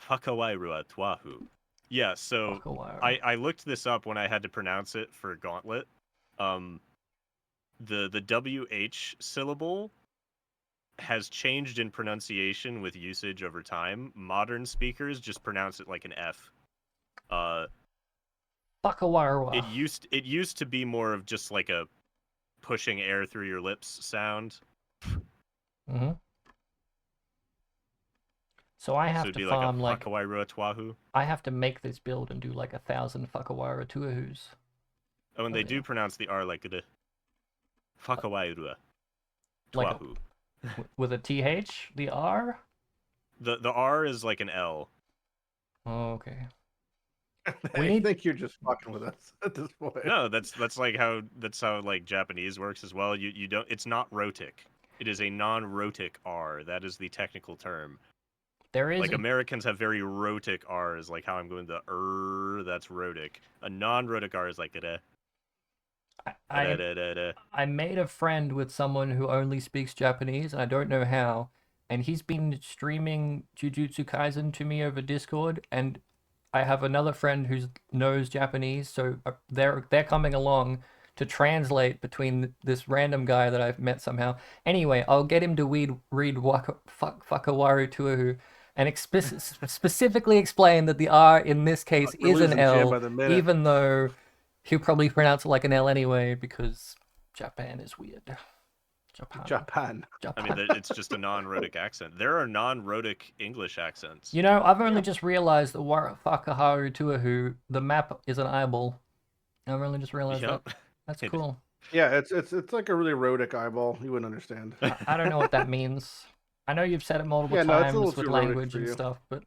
Whakawairua Tuahu. Yeah, so Fuck a wire. I looked this up when I had to pronounce it for Gauntlet. The WH syllable has changed in pronunciation with usage over time. Modern speakers just pronounce it like an F. Fuck a wire. It used to be more of just like a pushing air through your lips sound. Mm-hmm. So I So have it'd to be like a farm like Whakawairua Tuahu. I have to make this build and do like 1,000 Fuckawara Tuahus. Oh, and they do yeah. pronounce the R like the Whakawairua Like Tuahu. with a TH, the R? The R is like an L. Oh, okay. I think you're just fucking with us at this point. No, that's how like Japanese works as well. You don't. It's not rhotic. It is a non-rhotic R. That is the technical term. There is Like Americans have very rhotic R's, like how I'm going the that's rhotic. A non-rhotic R is like da. I made a friend with someone who only speaks Japanese, and I don't know how. And he's been streaming Jujutsu Kaisen to me over Discord, and I have another friend who knows Japanese, so they're coming along to translate between this random guy that I've met somehow. Anyway, I'll get him to read Wakawaru Tuahu and specifically explain that the R in this case We're is an losing Jim L, by the minute. even though he'll probably pronounce it like an L anyway, because Japan is weird. Japan. I mean, it's just a non-rhotic accent. There are non-rhotic English accents. You know, I've only just realized that Wakaharu Tuahu, the map is an eyeball. I've only just realized that. That's cool. Yeah, it's like a really rhotic eyeball. You wouldn't understand. I don't know what that means. I know you've said it multiple times with language and stuff, but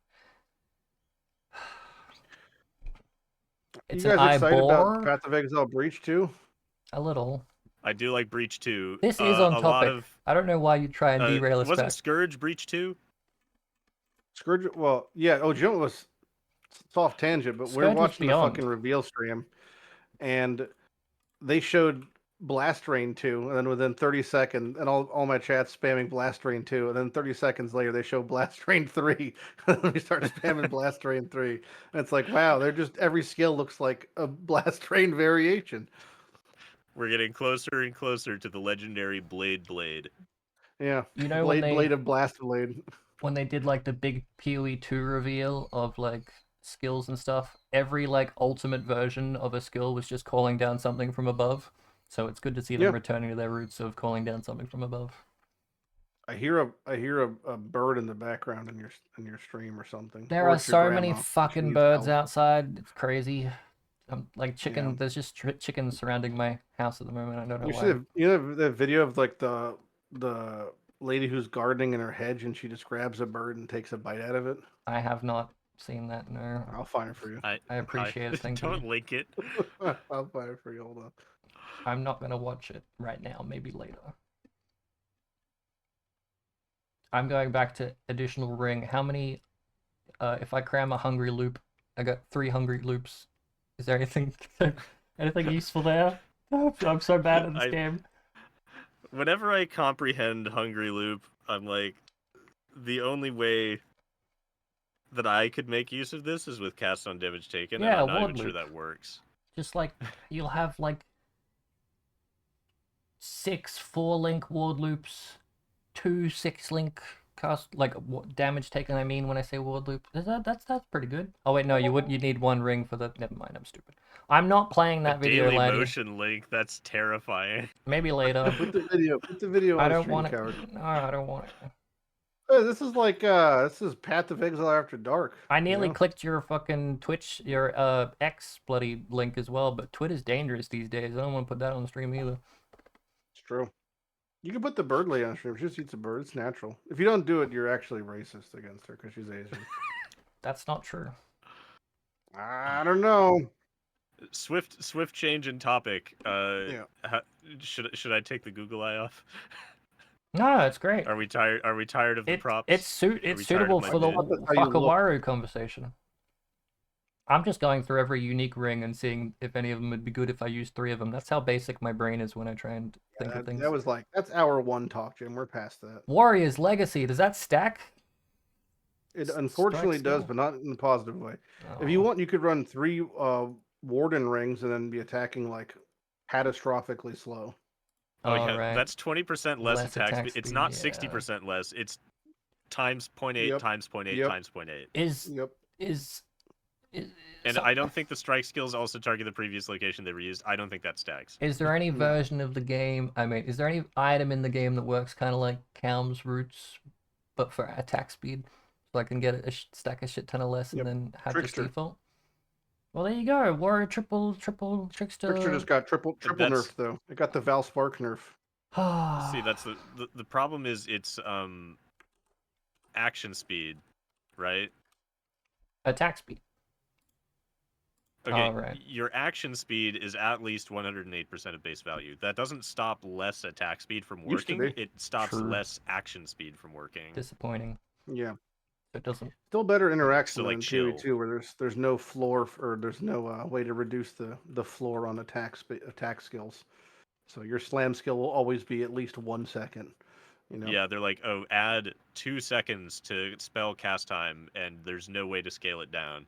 it's you guys an excited eyeball. about Path of Exile Breach 2? A little. I do like Breach 2. This is on topic. I don't know why you try and derail us. Wasn't Scourge Breach 2? Scourge, well, yeah. Oh, Jim was soft tangent, but we're watching the fucking reveal stream, and they showed Blast Rain 2, and then within 30 seconds, and all my chat's spamming Blast Rain 2, and then 30 seconds later they show Blast Rain 3, and we start spamming Blast Rain 3, and it's like, wow, they're just, every skill looks like a Blast Rain variation. We're getting closer and closer to the legendary Blade. Yeah, you know, Blade of Blast Blade. When they did like the big PoE 2 reveal of like skills and stuff, every like ultimate version of a skill was just calling down something from above. So it's good to see them returning to their roots of calling down something from above. I hear a bird in the background in your stream or something. There are so many fucking birds outside. It's crazy. Like chicken. Yeah. There's just chickens surrounding my house at the moment. I don't know why. You know the video of like the lady who's gardening in her hedge and she just grabs a bird and takes a bite out of it? I have not seen that. No. I'll find it for you. I appreciate it. Thank you. Don't link it. I'll find it for you. Hold on. I'm not gonna watch it right now. Maybe later. I'm going back to additional ring. How many? If I cram a hungry loop, I got 3 hungry loops. Is there anything anything useful there? I'm so bad at this I game. whenever I comprehend Hungry Loop, I'm like, the only way that I could make use of this is with cast on damage taken, and Yeah, I'm not ward even sure loop. that works. Just like you'll have like 6 4-link ward loops, 2 6-link cast like damage taken. I mean, when I say ward loop, that's pretty good. Oh wait, no, you need 1 ring for the. Never mind, I'm stupid. I'm not playing A that video, daily Lighty. motion link, that's terrifying. Maybe later. Put the video I on the don't stream, want it. coward. No, I don't want it. Hey, this is like this is Path of Exile After Dark. I nearly you know? clicked your fucking Twitch, your X bloody link as well, but Twitter's dangerous these days. I don't want to put that on the stream either. It's true. You can put the bird lady on stream. She just eats a bird. It's natural. If you don't do it, you're actually racist against her because she's Asian. That's not true. I don't know. Swift change in topic. Yeah. Should I take the Google eye off? No, it's great. Are we tired of the props? It's suitable for the That's how you look. Wakawaru conversation. I'm just going through every unique ring and seeing if any of them would be good if I use 3 of them. That's how basic my brain is when I try and think of things. That was like, that's hour 1 talk, Jim. We're past that. Warrior's Legacy, does that stack? It unfortunately does, but not in a positive way. If you want, you could run 3 Warden rings and then be attacking like catastrophically slow. Oh yeah, right. that's 20% less attack speed. It's not yeah. 60% less. It's times 0.8 Yep. times 0.8 Yep. times 0.8. And so, I don't think the strike skills also target the previous location they were used. I don't think that stacks. Is there any version of the game? I mean, is there any item in the game that works kind of like Calm's Roots, but for attack speed, so I can get a stack a shit ton of less and then have Trickster. just default? Well, there you go. Warrior triple trickster. Trickster just got triple nerf though. It got the Valspark nerf. See, that's the problem is it's action speed, right? Attack speed. Okay, right. Your action speed is at least 108% of base value. That doesn't stop less attack speed from Used to working. be. It stops True. less action speed from working. Disappointing. Yeah. It doesn't. Still better interaction So, like, than chill. PoE 2, where there's no floor or there's no way to reduce the floor on attack skills. So your slam skill will always be at least 1 second. You know? Yeah, they're like, oh, add 2 seconds to spell cast time, and there's no way to scale it down.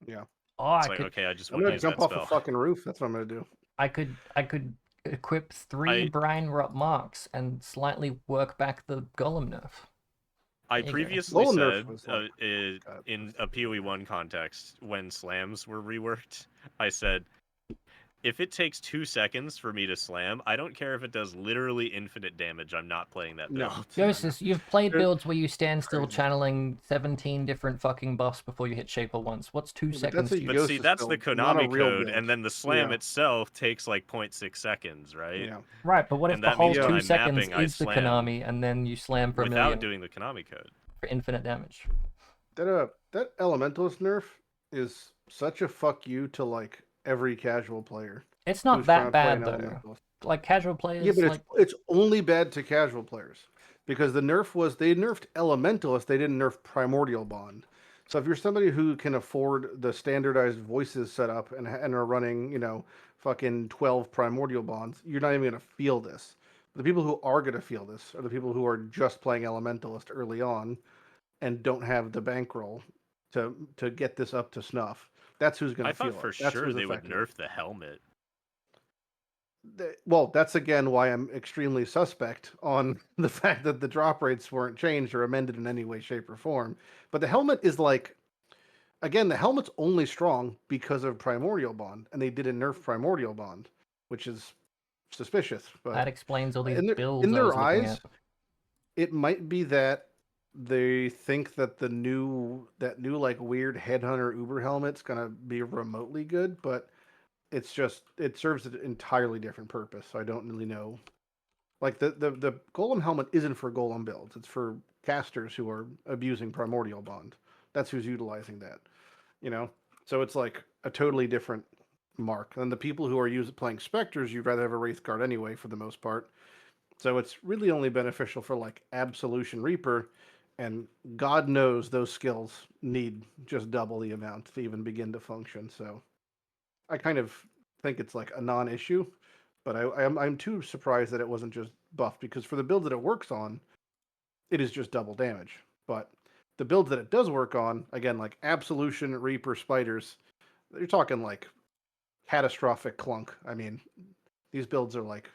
Yeah. Oh, It's like, okay, I just want to I'm gonna use jump that off spell. a fucking roof. That's what I'm gonna do. I could equip 3 brine rot marks and slightly work back the golem nerf. I There you go. previously Golem nerf said was like- in a PoE 1 context, when slams were reworked, I said, if it takes 2 seconds for me to slam, I don't care if it does literally infinite damage. I'm not playing that build. No. Jousis, you've played There's- builds where you stand still Crazy. channeling 17 different fucking buffs before you hit Shaper once. What's 2 but seconds? that's a to But you? see, Jousis that's the build, not a Konami real code, build. and then the slam Yeah. itself takes like 0.6 seconds, right? Yeah. Right, but what if And the that whole means when 2 I'm seconds mapping, I is the slam Konami and then you slam for a Without million doing the Konami code. for infinite damage? That Elementalist nerf is such a fuck you to like every casual player. It's not who's trying that to play an bad though. Elementalist. Like casual players, Yeah, but like it's only bad to casual players because the nerf was they nerfed Elementalist, they didn't nerf Primordial Bond. So if you're somebody who can afford the standardized voices set up and are running, fucking 12 Primordial Bonds, you're not even gonna feel this. The people who are gonna feel this are the people who are just playing Elementalist early on and don't have the bankroll to get this up to snuff. That's who's gonna I feel thought for it. That's sure who's they would affected. nerf the helmet. Well, that's again why I'm extremely suspect on the fact that the drop rates weren't changed or amended in any way, shape, or form. But the helmet is like, again, the helmet's only strong because of Primordial Bond, and they didn't nerf Primordial Bond, which is suspicious. But that explains all these in their, builds in I was their looking eyes, at. it might be that they think that that new like weird headhunter Uber helmet's gonna be remotely good, but it's just it serves an entirely different purpose. So I don't really know. Like the golem helmet isn't for golem builds. It's for casters who are abusing Primordial Bond. That's who's utilizing that. So it's like a totally different mark. And the people who are playing specters, you'd rather have a Wraith Guard anyway, for the most part. So it's really only beneficial for like Absolution Reaper, and God knows those skills need just double the amount to even begin to function. So I kind of think it's like a non-issue, but I'm too surprised that it wasn't just buffed, because for the build that it works on, it is just double damage. But the builds that it does work on, again, like Absolution, Reaper, Spiders, you're talking like catastrophic clunk. I mean, these builds are like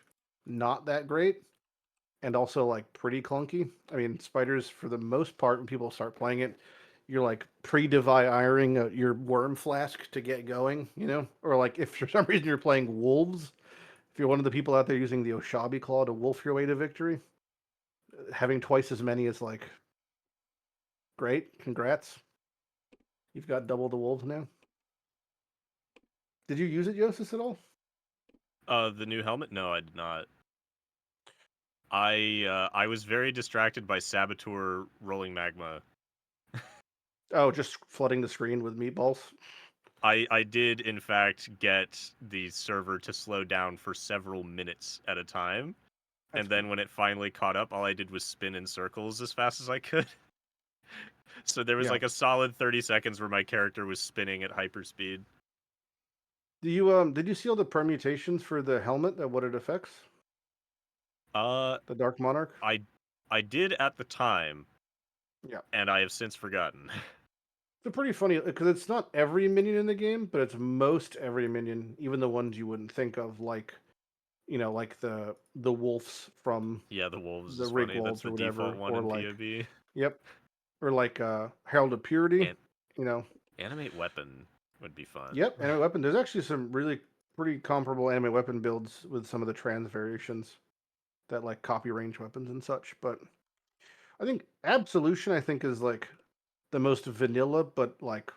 not that great and also like pretty clunky. I mean, Spiders, for the most part, when people start playing it, you're like pre-deviring your worm flask to get going, you know? Or like if for some reason you're playing wolves, if you're one of the people out there using the Oshabi Claw to wolf your way to victory, having twice as many is like great. Congrats. You've got double the wolves now. Did you use it, Jousis, at all? The new helmet? No, I did not. I was very distracted by Saboteur rolling magma. Oh, just flooding the screen with meatballs. I did in fact get the server to slow down for several minutes at a time. That's And then when it finally caught up, all I did was spin in circles as fast as I could. So there was Yeah. like a solid 30 seconds where my character was spinning at hyperspeed. Did you see all the permutations for the helmet and what it affects? Uh, The Dark Monarch? I did at the time, Yeah. and I have since forgotten. It's pretty funny because it's not every minion in the game, but it's most every minion, even the ones you wouldn't think of, like like the wolves from Yeah, the wolves the is Rig funny. That's Wolves or the whatever, default one or in like PoB. yep, or like Herald of Purity. And You know, animate weapon would be fun. yep, anime weapon. There's actually some really pretty comparable anime weapon builds with some of the trans variations that like copy range weapons and such. But I think Absolution, I think, is like the most vanilla but like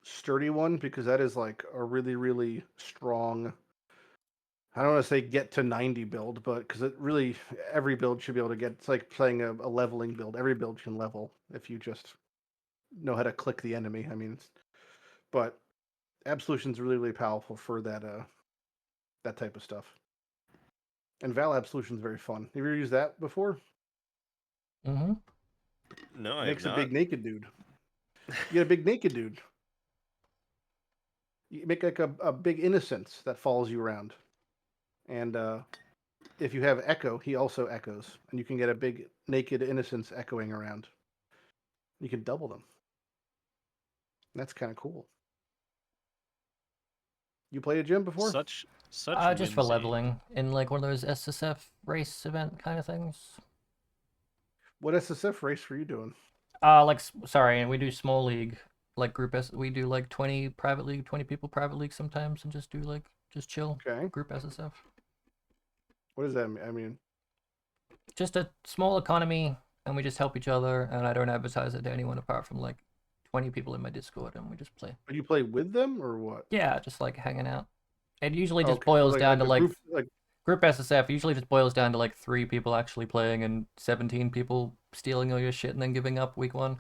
sturdy one, because that is like a really, really strong. I don't want to say get to 90 build, but because it really, every build should be able to get, it's like playing a leveling build. Every build can level if you just know how to click the enemy. I mean, but Absolution's really, really powerful for that type of stuff. And Val Absolution's very fun. Have you ever used that before? Mm-hmm. No, I have Makes a not. big naked dude. You get a big naked dude. You make like a big innocence that follows you around. And if you have Echo, he also echoes. And you can get a big naked innocence echoing around. You can double them. That's kind of cool. You played a gym before? Such Just for whimsy. leveling in like one of those SSF race event kind of things. What SSF race were you doing? Sorry, and we do small league, like group S. We do like 20 private league, 20 people private league sometimes, and just do like just chill Okay. group SSF. What does that mean? I mean, Just a small economy, and we just help each other. And I don't advertise it to anyone apart from like 20 people in my Discord, and we just play. do you play with them or what? Yeah, just like hanging out. It usually just Okay, boils like down to a like group, like group SSF usually just boils down to like 3 people actually playing and 17 people stealing all your shit and then giving up week 1,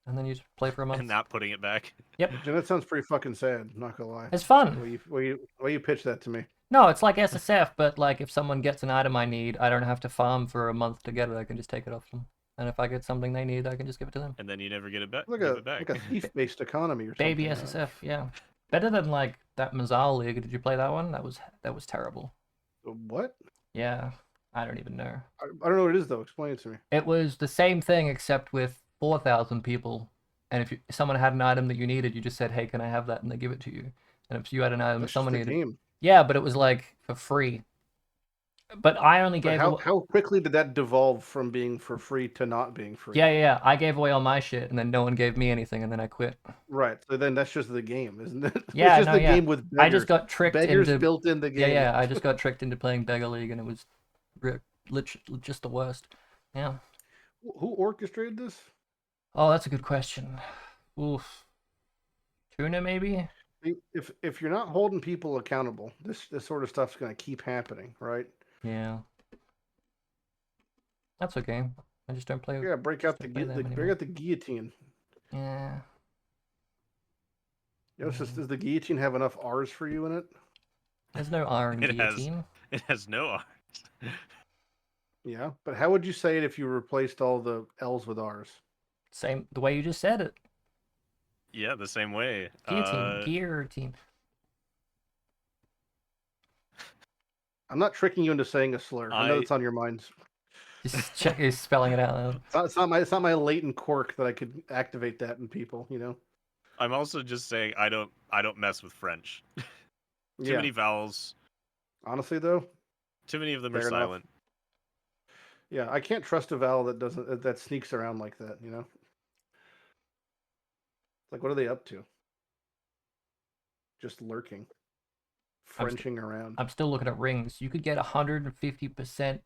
and then you just play for a month. And not putting it back. Yep, Jim, that sounds pretty fucking sad. Not gonna lie. it's fun. The way you pitch that to me. No, it's like SSF, but like if someone gets an item I need, I don't have to farm for a month to get it. I can just take it off them. And if I get something they need, I can just give it to them. And then you never get it back. Like Give it back. a thief based economy or Baby something. SSF, yeah. Better than like that Mazal League. Did you play that one? That was terrible. What? Yeah, I don't even know. I don't know what it is though. Explain it to me. It was the same thing except with 4,000 people. And if someone had an item that you needed, you just said, "Hey, can I have that?" and they give it to you. And if you had an item that That's just someone the needed, game. yeah, but it was like for free. But I only But gave how quickly did that devolve from being for free to not being free? yeah. I gave away all my shit, and then no one gave me anything, and then I quit. Right. So then that's just the game, isn't it? Yeah, It's just no, the yeah. game with beggars. I just got tricked Beggars into built in the game. yeah. I just got tricked into playing Beggar League, and it was just the worst. Yeah. Who orchestrated this? Oh, that's a good question. Oof. Tuna maybe? If you're not holding people accountable, this sort of stuff's going to keep happening, right? Yeah. That's okay. I just don't play. Yeah, break out the guillotine. Yeah. Does the guillotine have enough R's for you in it? There's no iron It has- guillotine. It has no arms. Yeah, but how would you say it if you replaced all the L's with R's? Same the way you just said it. Yeah, the same way. Guillotine. I'm not tricking you into saying a slur. I know it's on your minds. Just check is spelling it out loud. It's not my latent quirk that I could activate that in people, you know. I'm also just saying I don't mess with French. Too many vowels. Honestly, though, too many of them fair are enough. silent. Yeah, I can't trust a vowel that sneaks around like that, you know. It's like, what are they up to? Just lurking, Frenching around. I'm still looking at rings. You could get 150%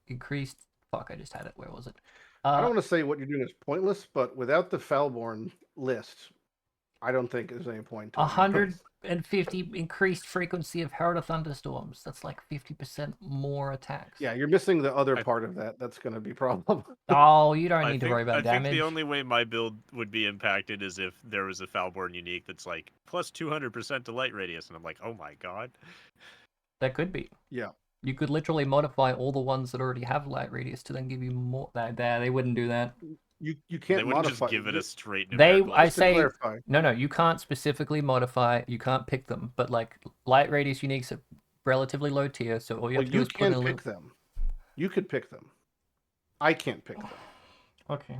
increased. Fuck, I just had it. Where was it? I don't want to say what you're doing is pointless, but without the Foulborn list, I don't think there's any point to it. 150 increased frequency of Herald thunderstorms. That's like 50% more attacks. Yeah, you're missing the other part of that. That's going to be a problem. Oh, you don't need to worry about damage. I think the only way my build would be impacted is if there was a Foulborn unique that's like plus 200% to light radius, and I'm like, oh my god. That could be. Yeah. You could literally modify all the ones that already have light radius to then give you more. They wouldn't do that. You can't they wouldn't modify. just give it a straight numerical. I say no. You can't specifically modify. You can't pick them. But like light radius uniques are relatively low tier, so all you have to do is put in a loop. Them. You could pick them. I can't pick them. Okay.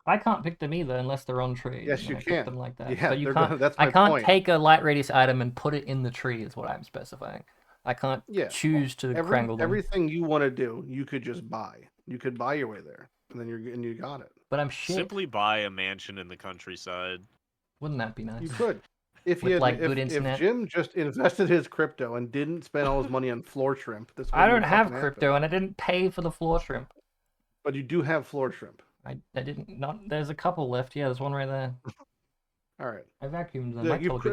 I can't pick them either unless they're on tree. Yes, you can. Them like that. Yeah, but you can't. That's my I can't point. take a light radius item and put it in the tree. Is what I'm specifying. I can't choose to crangle them. Everything you want to do, you could just buy. You could buy your way there, and then you got it. But I'm shit. Simply buy a mansion in the countryside. Wouldn't that be nice? You could. If Jim just invested his crypto and didn't spend all his money on floor shrimp, I don't have crypto and I didn't pay for the floor shrimp. But you do have floor shrimp. I didn't. Not. There's a couple left. Yeah, there's one right there. All right. I vacuumed them.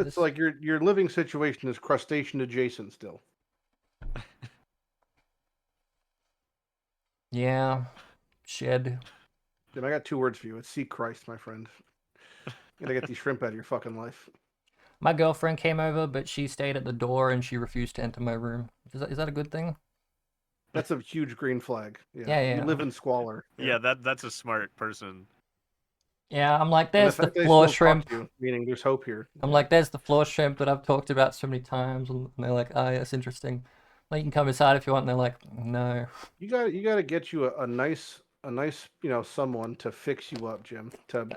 It's like your living situation is crustacean adjacent still. Yeah. Shed. Jim, I got 2 words for you. It's seek Christ, my friend. You gotta get these shrimp out of your fucking life. My girlfriend came over, but she stayed at the door and she refused to enter my room. Is that a good thing? That's a huge green flag. Yeah. You live in squalor. Yeah, that's a smart person. Yeah, I'm like, there's the floor shrimp. Meaning there's hope here. I'm like, there's the floor shrimp that I've talked about so many times, and they're like, oh, yeah, that's interesting. Like, you can come inside if you want, and they're like, no. You gotta get you a nice someone to fix you up, Jim. To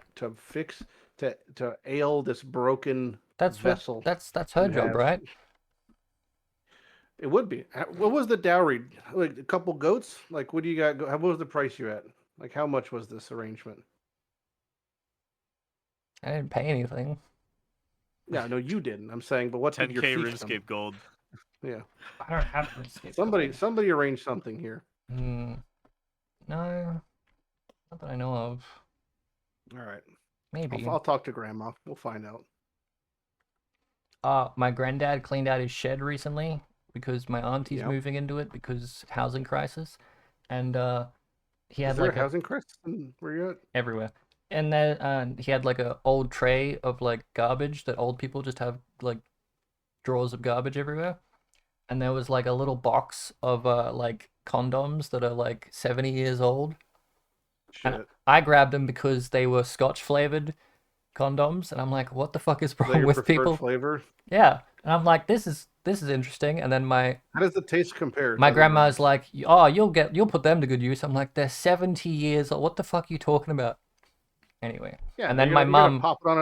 ail this broken vessel. That's her job, right? It would be. What was the dowry? Like a couple goats? Like, what do you got? What was the price you at? Like, how much was this arrangement? I didn't pay anything. Yeah, no, you didn't. I'm saying, but what's 10K RuneScape gold? Yeah. I don't have RuneScape. Somebody arranged something here. No, not that I know of. All right. Maybe. I'll talk to Grandma. We'll find out. My granddad cleaned out his shed recently because my auntie's moving into it because housing crisis, and he had a housing crisis. Where you at? Everywhere. And then he had like a old tray of like garbage that old people just have like drawers of garbage everywhere. And there was like a little box of like condoms that are like 70 years old. Shit. And I grabbed them because they were Scotch flavored condoms, and I'm like, what the fuck is wrong with people? Flavor? Yeah. And I'm like, this is interesting. And then how does the taste compare? My grandma's like, oh, you'll put them to good use. I'm like, they're 70 years old. What the fuck are you talking about? Anyway, yeah, and then my mom pop it on.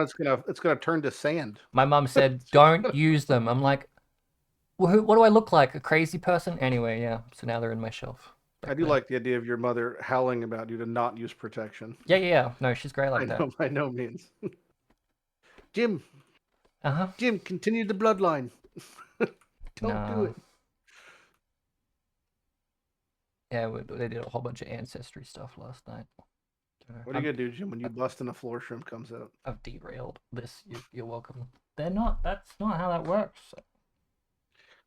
It's gonna turn to sand. My mom said, "Don't use them." I'm like, well, what do I look like? A crazy person? Anyway, yeah. So now they're in my shelf. I do like the idea of your mother howling about you to not use protection. Yeah. No, she's great like that. By no means. Jim. Jim, continue the bloodline. Don't do it. Yeah, they did a whole bunch of ancestry stuff last night. What are you gonna do, Jim, when you bust and a floor shrimp comes out? I've derailed this. You're welcome. That's not how that works.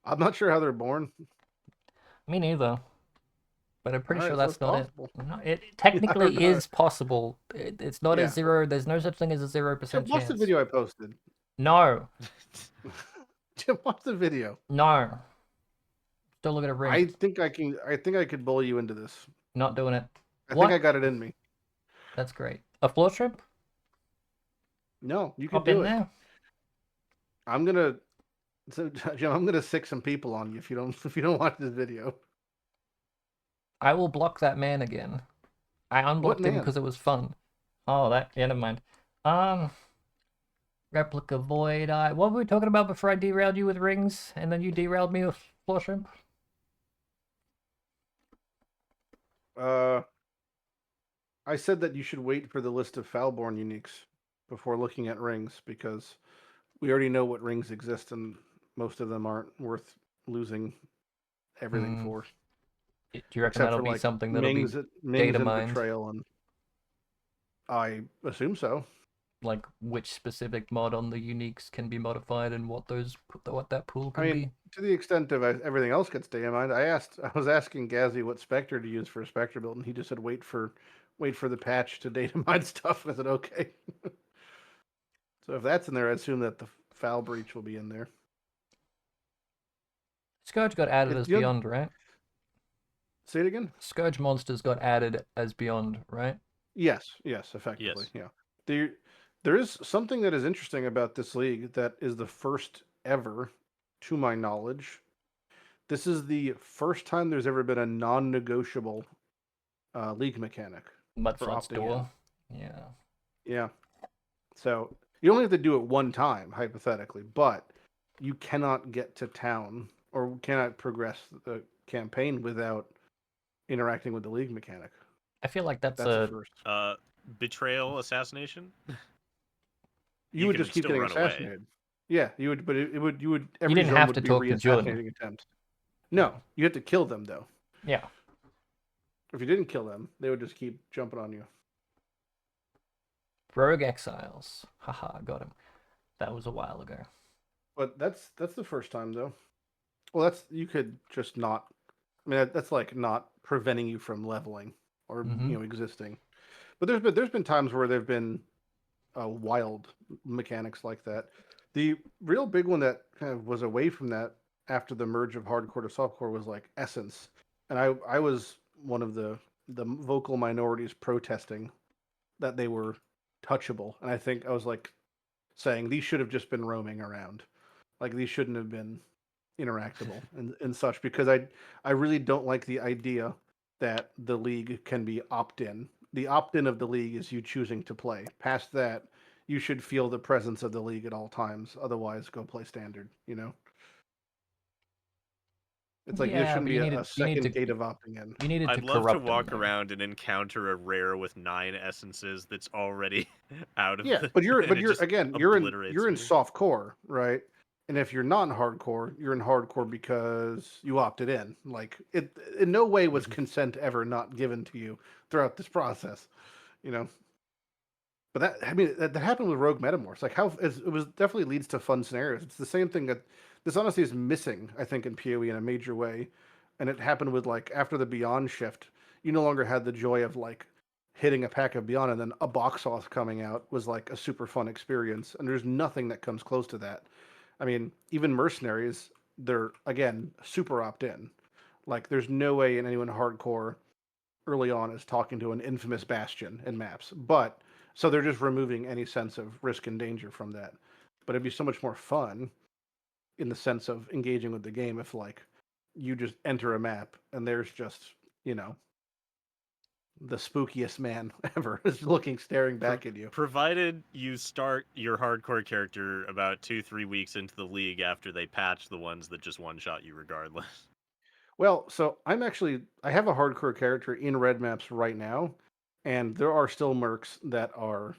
I'm not sure how they're born. Me neither. But I'm pretty sure that's not it. No, it technically is possible. It's not a zero. There's no such thing as a 0% chance. Watch the video I posted. No. Jim, watch the video. No. Still looking at I rings. think I can. I think I could bully you into this. Not doing it. I think I What? got it in me. That's great. A floor shrimp? No, you could Hop do in it. there. I'm gonna. So, Jim, I'm gonna sick some people on you if you don't if you don't watch this video. I will block that man again. I What unblocked him man? because it was fun. Oh, that. Yeah, never mind. Um, replica void. What were we talking about before I derailed you with rings, and then you derailed me with floor shrimp? Uh, I said that you should wait for the list of Foulborn uniques before looking at rings because we already know what rings exist and most of them aren't worth losing everything Hmm. for, Do you reckon except that'll for be like something that'll be Mings data and mined? Betrayal, and I assume so. Like which specific mod on the uniques can be modified and what that pool I can mean, be? to the extent of everything else gets data mined, I was asking Gazzy what Spectre to use for a Spectre build, and he just said wait for the patch to data mine stuff. I said okay. So if that's in there, I assume that the Foul Breach will be in there. Scourge got added It, as Beyond, right? say it again. Scourge monsters got added as Beyond, right? Yes, effectively, Yes. yeah. There is something that is interesting about this league that is the first ever, to my knowledge. This is the first time there's ever been a non-negotiable league mechanic for Mudflood's opting in. door. Yeah. Yeah. So you only have to do it one time, hypothetically, but you cannot get to town or cannot progress the campaign without interacting with the league mechanic. I feel like that's That's a a first. Betrayal, assassination. You You would can just keep still getting run away. assassinated. Yeah, you would, but it would, you would, you every didn't zone have to would be talk to Jun. re-assassinating attempts. No, you have to kill them though. Yeah. If you didn't kill them, they would just keep jumping on you. Rogue Exiles. Haha, got him. That was a while ago. But that's the first time though. Well, that's you could just not. I mean, that's like not preventing you from leveling or Mm-hmm. existing. But there's been times where there've been wild mechanics like that. The real big one that kind of was away from that after the merge of hardcore to softcore was like Essence, and I was one of the vocal minorities protesting that they were touchable, and I think I was like saying these should have just been roaming around, like these shouldn't have been interactable and such because I really don't like the idea that the league can be opt-in. The opt-in of the league is you choosing to play. Past that, you should feel the presence of the league at all times. Otherwise, go play standard. You know, it's like there Yeah, shouldn't but be you a needed you need second to gate of opting in. you needed to I'd love to corrupt them walk though. around and encounter a rare with 9 essences that's already out of Yeah, the, but and it you're just again obliterates you're in me. soft core, right? And if you're not in hardcore, you're in hardcore because you opted in. Like it in no way was consent ever not given to you throughout this process, you know. But that happened with Rogue Metamorphs. Like it was definitely leads to fun scenarios. It's the same thing that this honestly is missing, I think, in PoE in a major way. And it happened with like after the Beyond shift, you no longer had the joy of like hitting a pack of Beyond and then a box off coming out was like a super fun experience. And there's nothing that comes close to that. I mean, even Mercenaries, they're again super opt in. Like there's no way in anyone hardcore early on is talking to an infamous bastion in maps. But so they're just removing any sense of risk and danger from that. But it'd be so much more fun in the sense of engaging with the game if like you just enter a map and there's just, you know, the spookiest man ever is looking staring back at you. Provided you start your hardcore character about 2-3 weeks into the league after they patch the ones that just one shot you regardless. Well, so I have a hardcore character in red maps right now, and there are still mercs that are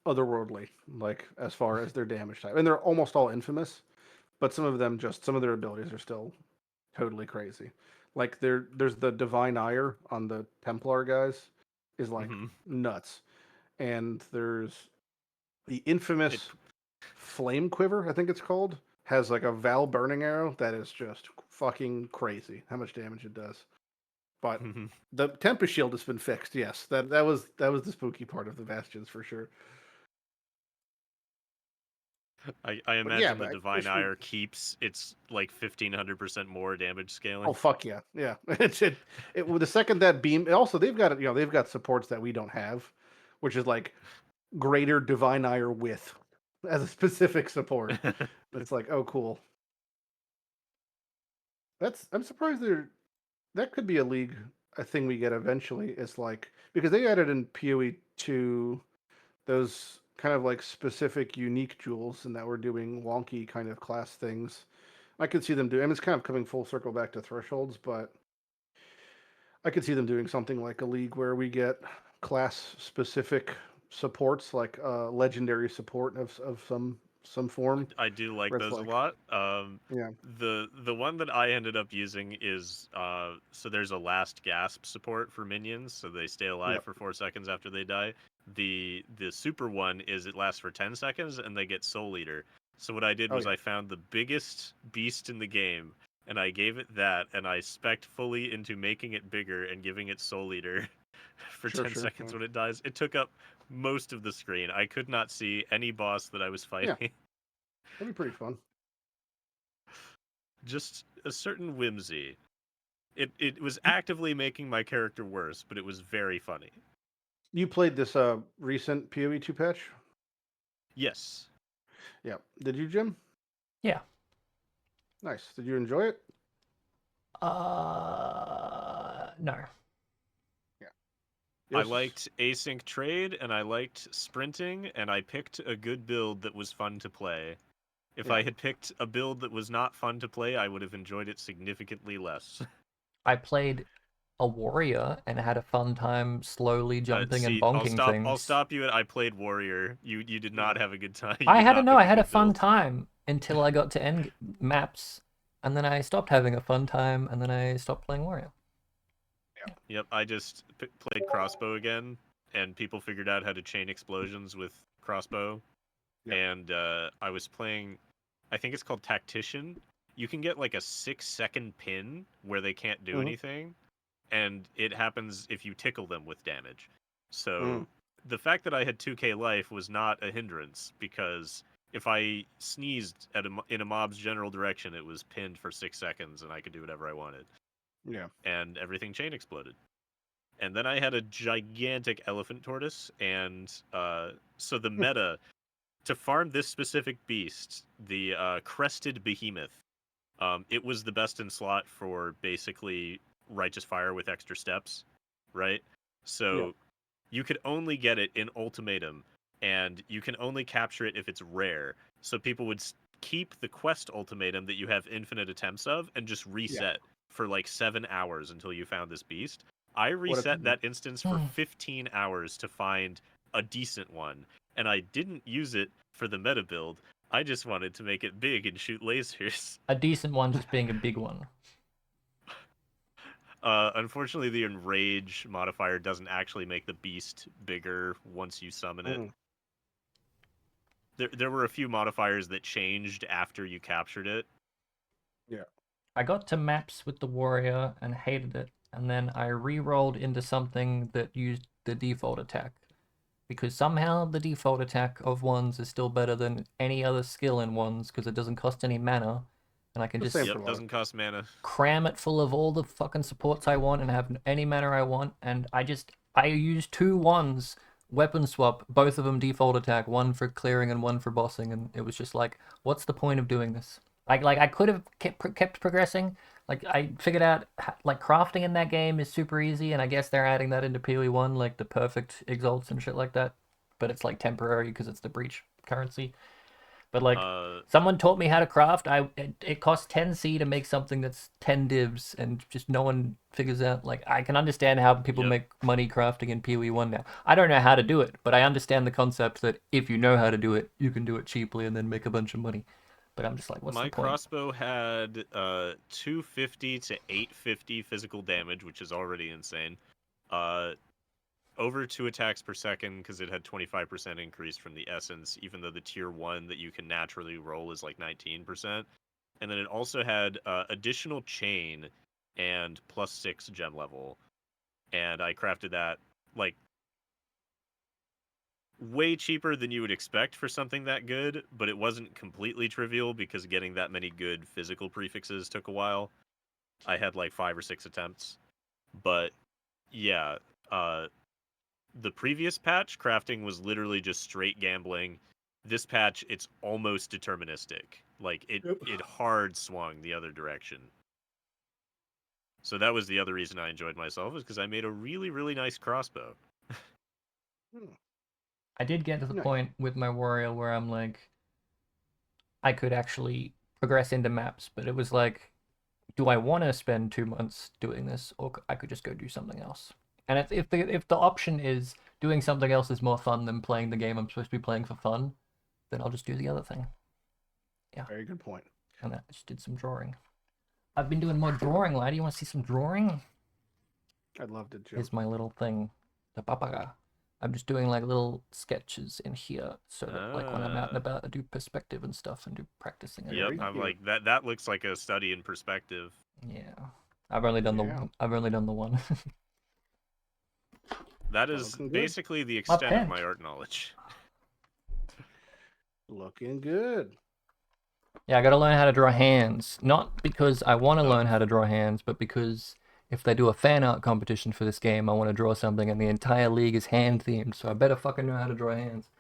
otherworldly, like as far as their damage type. And they're almost all infamous, but some of their abilities are still totally crazy. Like there's the Divine Ire on the Templar guys is like nuts. And there's the infamous Flame Quiver, I think it's called, has like a Val burning arrow that is just fucking crazy how much damage it does. But the Tempest Shield has been fixed. Yes, that was the spooky part of the Bastions for sure. I But yeah, imagine the but I Divine wish we. Ire keeps its like 1,500% more damage scaling. Oh fuck yeah, yeah. With the second that beam. Also, they've got supports that we don't have, which is like greater divine ire width as a specific support. It's like, oh cool. I'm surprised that could be a thing we get eventually. Is like because they added in PoE 2 those kind of like specific unique jewels and that we're doing wonky kind of class things. I could see them doing. I mean, it's kind of coming full circle back to thresholds, but I could see them doing something like a league where we get class specific supports, like legendary support of some form. I do like Where it's those a like, lot. yeah, The one that I ended up using is so there's a last gasp support for minions, so they stay alive yep, for 4 seconds after they die. The super one is it lasts for 10 seconds and they get Soul Eater. So what I did oh was yeah, I found the biggest beast in the game and I gave it that and I spec'd fully into making it bigger and giving it Soul Eater for sure, 10 sure, seconds yeah, when it dies. It took up most of the screen. I could not see any boss that I was yeah, fighting. that'd be pretty fun. Just a certain whimsy. It was actively making my character worse, but it was very funny. You played this recent PoE 2 patch? Yes. Yeah. Did you, Jim? Yeah. Nice. Did you enjoy it? No. Yeah. I Yes. liked async trade and I liked sprinting and I picked a good build that was fun to play. If Yeah. I had picked a build that was not fun to play, I would have enjoyed it significantly less. I played a warrior and had a fun time slowly jumping and See, I'll bonking stop. I'll things. stop you at I played warrior. You did Yeah. not have a good time. You I did had a not no, pick I a had a good fun build. time until I got to end maps, and then I stopped having a fun time, and then I stopped playing warrior. Yep, I just played crossbow again, and people figured out how to chain explosions with crossbow. Yeah. And I was playing, I think it's called Tactician. You can get like a 6-second pin where they can't do Mm-hmm. anything, and it happens if you tickle them with damage. Mm. So the fact that I had 2k life was not a hindrance because if I sneezed in a mob's general direction, it was pinned for 6 seconds, and I could do whatever I wanted. Yeah. And everything chain exploded. And then I had a gigantic elephant tortoise, and so the meta to farm this specific beast, the crested behemoth, it was the best in slot for basically righteous fire with extra steps, right? Yeah. So you could only get it in ultimatum, and you can only capture it if it's rare. So people would keep the quest ultimatum that you have infinite attempts of and just Yeah. reset for like 7 hours until you found this beast. I What reset that instance for 15 hours to find a decent one, and I didn't use it for the meta build. I just wanted to make it big and shoot lasers. A decent one just being a big one. Unfortunately, the enrage modifier doesn't actually make the beast bigger once you summon it. Mm. There were a few modifiers that changed after you captured it. Yeah. I got to maps with the warrior and hated it, and then I re-rolled into something that used the default attack. Because somehow the default attack of wands is still better than any other skill in wands because it doesn't cost any mana, and I can The just same for Yep, a lot. doesn't cost mana. cram it full of all the fucking supports I want and have any mana I want. And I used 2 wands, weapon swap, both of them default attack, one for clearing and one for bossing, and it was just like, what's the point of doing this? Like I could have kept progressing. Like I figured out like crafting in that game is super easy, and I guess they're adding that into PoE1, like the perfect exalts and shit like that. But it's like temporary because it's the breach currency. But like Uh, someone taught me how to craft. It costs 10C to make something that's 10 divs, and just no one figures out. Like I can understand how people Yep. make money crafting in PoE1 now. I don't know how to do it, but I understand the concept that if you know how to do it, you can do it cheaply and then make a bunch of money. But I'm just like, what's my the point? crossbow had 250 to 850 physical damage, which is already insane. Uh, over 2 attacks per second because it had 25% increase from the essence, even though the tier 1 that you can naturally roll is like 19%. And then it also had additional chain and +6 gem level. And I crafted that like way cheaper than you would expect for something that good, but it wasn't completely trivial because getting that many good physical prefixes took a while. I had like 5 or 6 attempts. But yeah, the previous patch, crafting was literally just straight gambling. This patch, it's almost deterministic. Like it hard swung the other direction. So that was the other reason I enjoyed myself, is because I made a really, really nice crossbow. I did get to the Nice. point with my warrior where I'm like, I could actually progress into maps, but it was like, do I want to spend 2 months doing this, or I could just go do something else? And if the option is doing something else is more fun than playing the game I'm supposed to be playing for fun, then I'll just do the other thing. Yeah. Very good point. And I just did some drawing. I've been doing more drawing, Lighty. You want to see some drawing? I'd love to, Jim. Here's my little thing, the papaga. I'm just doing like little sketches in here, so that like when I'm out and about, I do perspective and stuff and do practicing. And Yep, Very I'm cute. like that. That looks like a study in perspective. yeah, I've only done the one. That is Looking good. basically the extent of pen. my art knowledge. Looking good. Yeah, I gotta learn how to draw hands. Not because I want to Oh. learn how to draw hands, but because if they do a fan art competition for this game, I want to draw something, and the entire league is hand themed, so I better fucking know how to draw hands.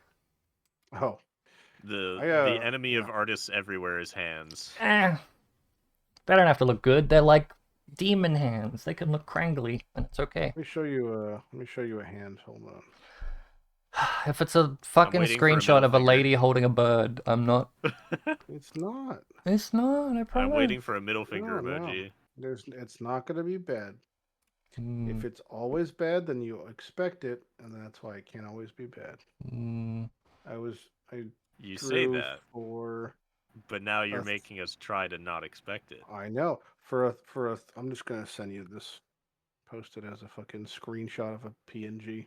Oh, The enemy of artists everywhere is hands. They don't have to look good. They're like demon hands. They can look crangly, and it's okay. let me show you a hand. Hold on. If it's a fucking waiting for a screenshot middle of a finger. lady holding a bird, I'm not. It's not. It's not. I promise. I'm waiting for a middle finger No. emoji. It's not going to be bad. Mm, If it's always bad, then you expect it, and that's why it can't always be bad. mm. I You drew say that, for. but now you're making us try to not expect it. I know I'm just gonna send you this. Post it as a fucking screenshot of a PNG.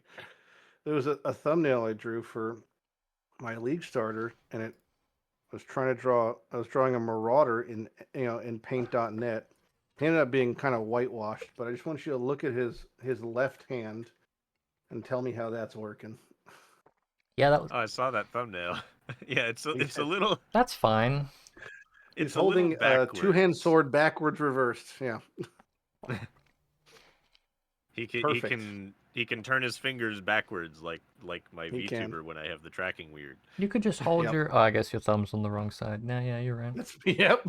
There was a thumbnail I drew for my league starter, and it was trying to draw. I was drawing a marauder in Paint.net. He ended up being kind of whitewashed, but I just want you to look at his left hand and tell me how that's working. Yeah, that was. Oh, I saw that thumbnail. Yeah, it's a little. That's fine. He's It's a little holding a two-hand sword backwards reversed. Yeah. He Perfect. can turn his fingers backwards like my He can. VTuber when I have the tracking weird. You could just hold Yep. your. Oh, I guess your thumb's on the wrong side. No, yeah, you're right. Yep.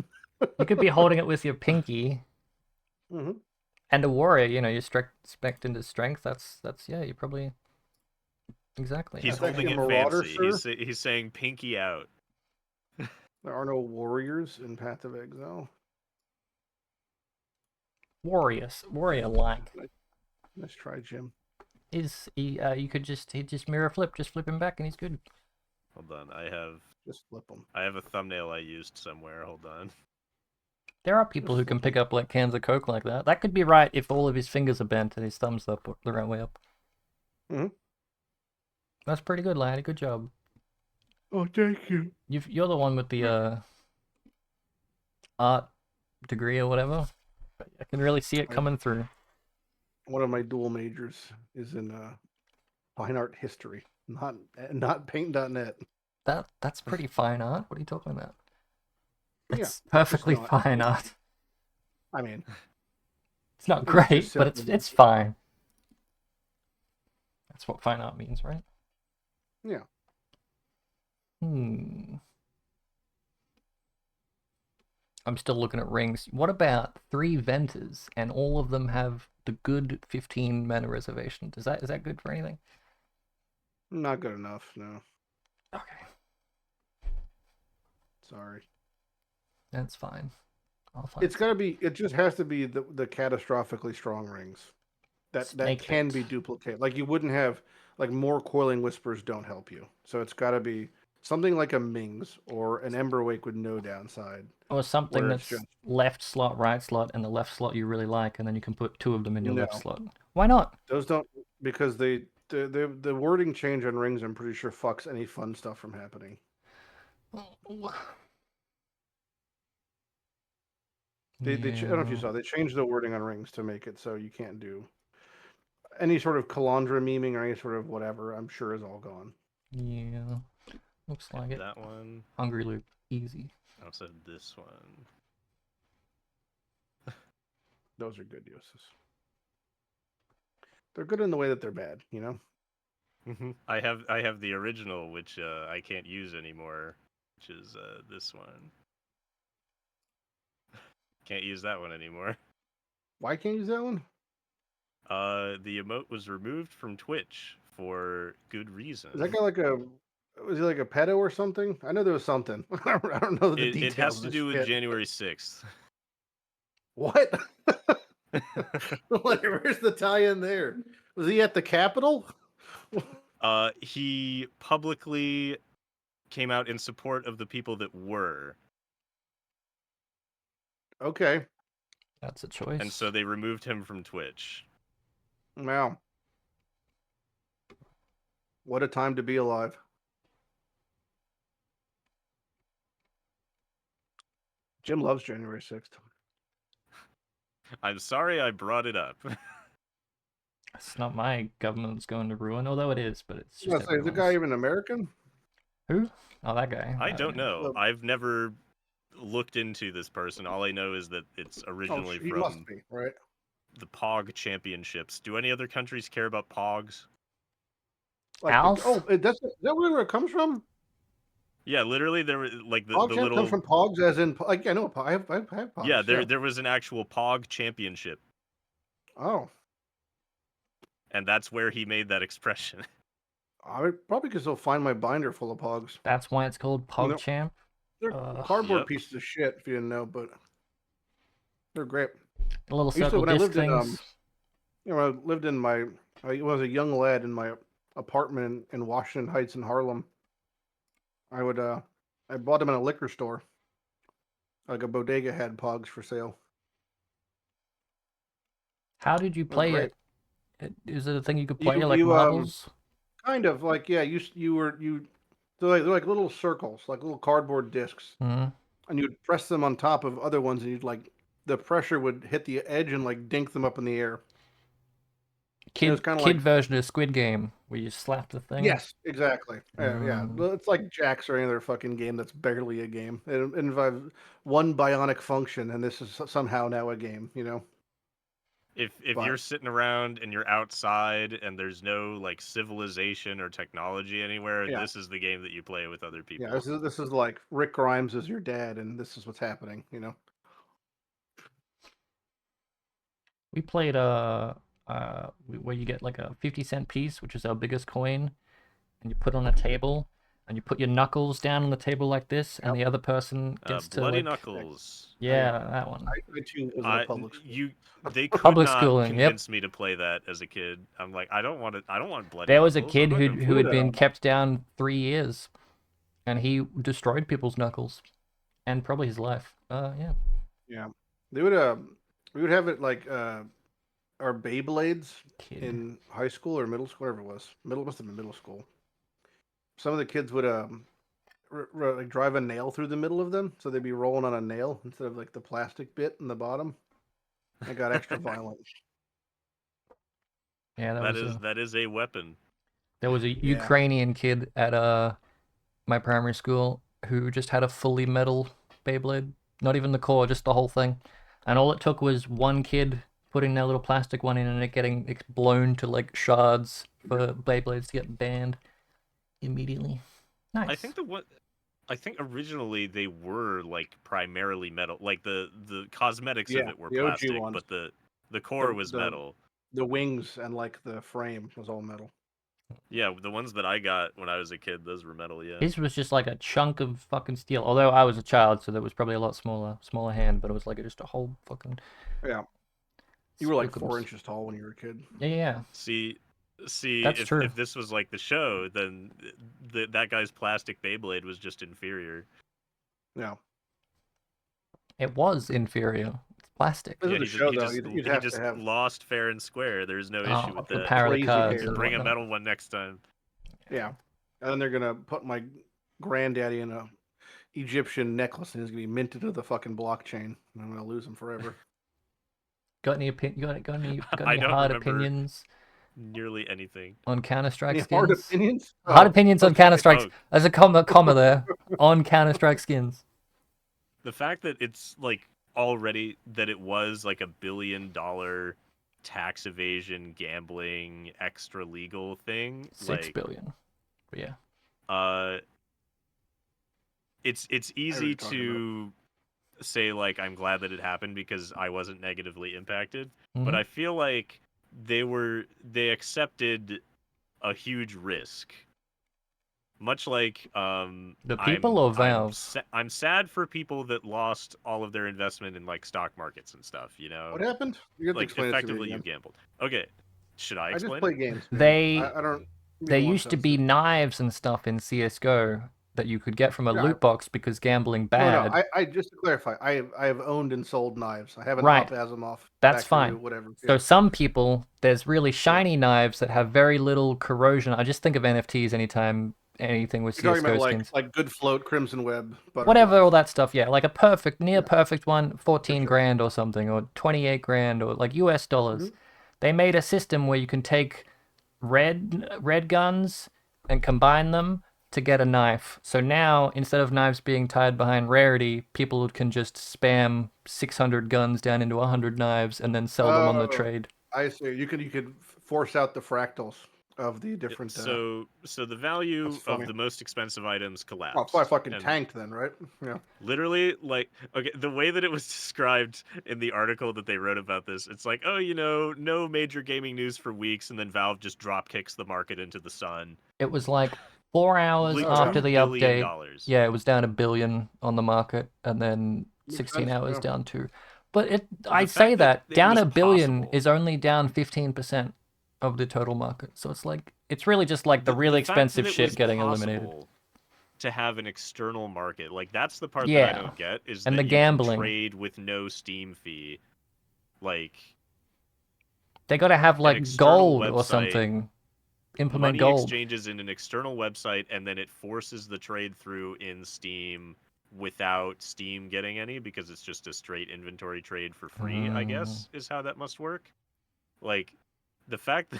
You could be holding it with your pinky. Mm-hmm. And a warrior, you're spec into strength. That's yeah. You probably exactly. He's That's holding actually it a marauder, fancy. He's saying pinky out. There are no warriors in Path of Exile. warrior like. Let's try Jim. Is he? You could just mirror flip, just flip him back, and he's good. Hold on, I have flip them. I have a thumbnail I used somewhere. Hold on. There are people who can pick up like cans of Coke like that. That could be right if all of his fingers are bent and his thumbs up the right way up. Mm-hmm. That's pretty good, laddie. Good job. Oh, thank you. You're the one with the art degree or whatever. I can really see it coming through. One of my dual majors is in fine art history, not Paint.net. That's pretty fine art. What are you talking about? It's Yeah, perfectly fine art. I mean, it's not great, but it's fine. That's what fine art means, right? Yeah. I'm still looking at rings. What about 3 Venters and all of them have the good 15 mana reservation? Is that good for anything? Not good enough, no. Okay. Sorry. That's fine. I'll find It's gotta be. It just has to be the catastrophically strong rings. That can be duplicated. Like you wouldn't have like more coiling whispers don't help you. So it's gotta be something like a Mings or an Emberwake with no downside. Or something that's just left slot, right slot, and the left slot you really like, and then you can put 2 of them in your left slot. Why not? Those don't, because the wording change on rings, I'm pretty sure fucks any fun stuff from happening. I don't know if you saw. They changed the wording on rings to make it so you can't do any sort of Calandra memeing or any sort of whatever. I'm sure is all gone. Yeah, looks like it. That one. Hungry Loop, easy. I also have this one. Those are good uses. They're good in the way that they're bad, you know? I have the original, which I can't use anymore, which is this one. Can't use that one anymore. Why can't you use that one? The emote was removed from Twitch for good reason. Is that guy like a... Was he like a pedo or something? I know there was something. I don't know the details. It has of to this do with shit. January 6th. What? Like, where's the tie-in there? Was he at the Capitol? He publicly came out in support of the people that were. Okay. That's a choice. And so they removed him from Twitch. Wow. What a time to be alive. Jim loves January 6th. I'm sorry I brought it up. It's not my government that's going to ruin, although it is, but it's I was just gonna say, is the guy everyone's. even American? Who? Oh, that guy. I don't know. Well- I've never looked into this person. All I know is that it's originally he must from be, right? the POG championships. Do any other countries care about POGs? Like Alf? is that where it comes from? Yeah, literally there were like the Pog champ little comes from Pogs, as in like I know I have Pogs. yeah, there was an actual POG championship, Oh, and that's where he made that expression. I would probably because they'll find my binder full of Pogs. That's why it's called No. PogChamp. They're cardboard Yep. pieces of shit if you didn't know, but they're great. The little I used to, circle when I disc lived in things. when I lived in my, I was a young lad in my apartment in Washington Heights in Harlem. I bought them in a liquor store. Like a bodega had Pogs for sale. How did you They're play great. it? Is it a thing you could play like You marbles? kind of like yeah, they're like little circles, like little cardboard discs, Hmm. and you'd press them on top of other ones, and you'd like the pressure would hit the edge and like dink them up in the air. It was Kid kind of kid like version of Squid Game where you slap the thing. yes, exactly. Yeah, Mm. well, it's like Jax or any other fucking game that's barely a game. It involves one bionic function, and this is somehow now a game. You know. If But- you're sitting around and you're outside and there's no like civilization or technology anywhere, Yeah. this is the game that you play with other people. Yeah, this is like Rick Grimes is your dad, and this is what's happening. You know. We played where you get like a 50-cent piece, which is our biggest coin, and you put it on a table, and you put your knuckles down on the table like this, and the other person gets to Bloody like Knuckles. yeah, that one. I too was in a public school. They could Public not schooling, yep. convince me to play that as a kid. I'm like, I don't want Bloody There was a Knuckles. kid I'm not gonna who had play been that. kept down 3 years, and he destroyed people's knuckles, and probably his life. Yeah. Yeah, they would we would have it like our Beyblades Kid. in high school or middle school, whatever it was. Must have been middle school. Some of the kids would like drive a nail through the middle of them, so they'd be rolling on a nail instead of like the plastic bit in the bottom. It got extra violent. Yeah, that is a weapon. there was a Ukrainian kid at my primary school who just had a fully metal Beyblade, not even the core, just the whole thing, and all it took was one kid putting their little plastic one in and it getting blown to like shards for Beyblades to get banned immediately. Nice. I think originally they were like primarily metal, like the cosmetics of it were the OG plastic, ones. but the core was metal. The wings and like the frame was all metal. Yeah, the ones that I got when I was a kid, those were metal. Yeah. His was just like a chunk of fucking steel. Although I was a child, so that was probably a lot smaller hand, but it was like just a whole fucking. Yeah. You were like spookums. 4 inches tall when you were a kid. Yeah. See, That's true. if this was like the show, then that guy's plastic Beyblade was just inferior. Yeah. It was inferior. It's plastic. This Yeah, is a he show, just, though. he You'd just, have he to just have lost fair and square. There's no issue with the that. power of the Crazy cards. hair. and Bring a whatnot. metal one next time. Yeah. And then they're gonna put my granddaddy in a Egyptian necklace, and he's gonna be minted to the fucking blockchain. And I'm gonna lose him forever. Got any got any I don't hard remember. opinions nearly anything. on Counter-Strike Any hard skins. opinions? Hard Oh, opinions on okay. Counter-Strike. Oh. There's a comma there. On Counter-Strike skins. The fact that it's like already that it was like $1 billion tax evasion, gambling, extra legal thing. 6 like, billion. But yeah. It's I know what easy you're talking about. to say like I'm glad that it happened because I wasn't negatively impacted, but Mhm. I feel like they accepted a huge risk. Much like The people or Valve? I'm sad for people that lost all of their investment in like stock markets and stuff, you know. What happened? You have to Like explain it to me effectively you again. gambled. Okay. Should I I just explain play it? games, man. They I don't. there Being more used to be sensitive. knives and stuff in CS:GO that you could get from a Yeah, loot box because gambling no. bad. I just to clarify, I have owned and sold knives. I have an Right. op Asimov That's factory fine. whatever. So Yeah. some people, there's really shiny knives that have very little corrosion. I just think of NFTs anytime anything with You're talking CS:GO about skins. like Good Float, Crimson Web, Whatever, butterflies. all that stuff, yeah. Like a perfect, near Yeah, perfect one, for 14 sure. grand or something, or 28 grand, or like US dollars. Mhm. They made a system where you can take red guns and combine them to get a knife. So now, instead of knives being tied behind rarity, people can just spam 600 guns down into 100 knives and then sell them on the Oh, trade. I see. You could force out the fractals of the different. So the That's value of funny. the most expensive items Well, it's why I collapsed. fucking And tanked then, right? Yeah. literally, like, okay, the way that it was described in the article that they wrote about this, it's like, oh, you know, no major gaming news for weeks, and then Valve just drop kicks the market into the sun. It was like 4 hours Like Oh yeah. after $2 the billion. update. Yeah, it was down 1 billion on the market, and then Makes 16 sense. hours Yeah. down 2. But I The say fact that that it down was 1 billion possible, is only down 15% of the total market. So it's like it's really just like the the really fact that expensive it shit was getting eliminated. possible to have an external market, like that's the part that I Yeah, don't get, is and the that you can gambling. trade with no Steam fee, like They got to have an like external gold or website. something. Implement Money gold. exchanges in an external website, and then it forces the trade through in Steam without Steam getting any because it's just a straight inventory trade for free, I Mm. guess, is how that must work. Like, the fact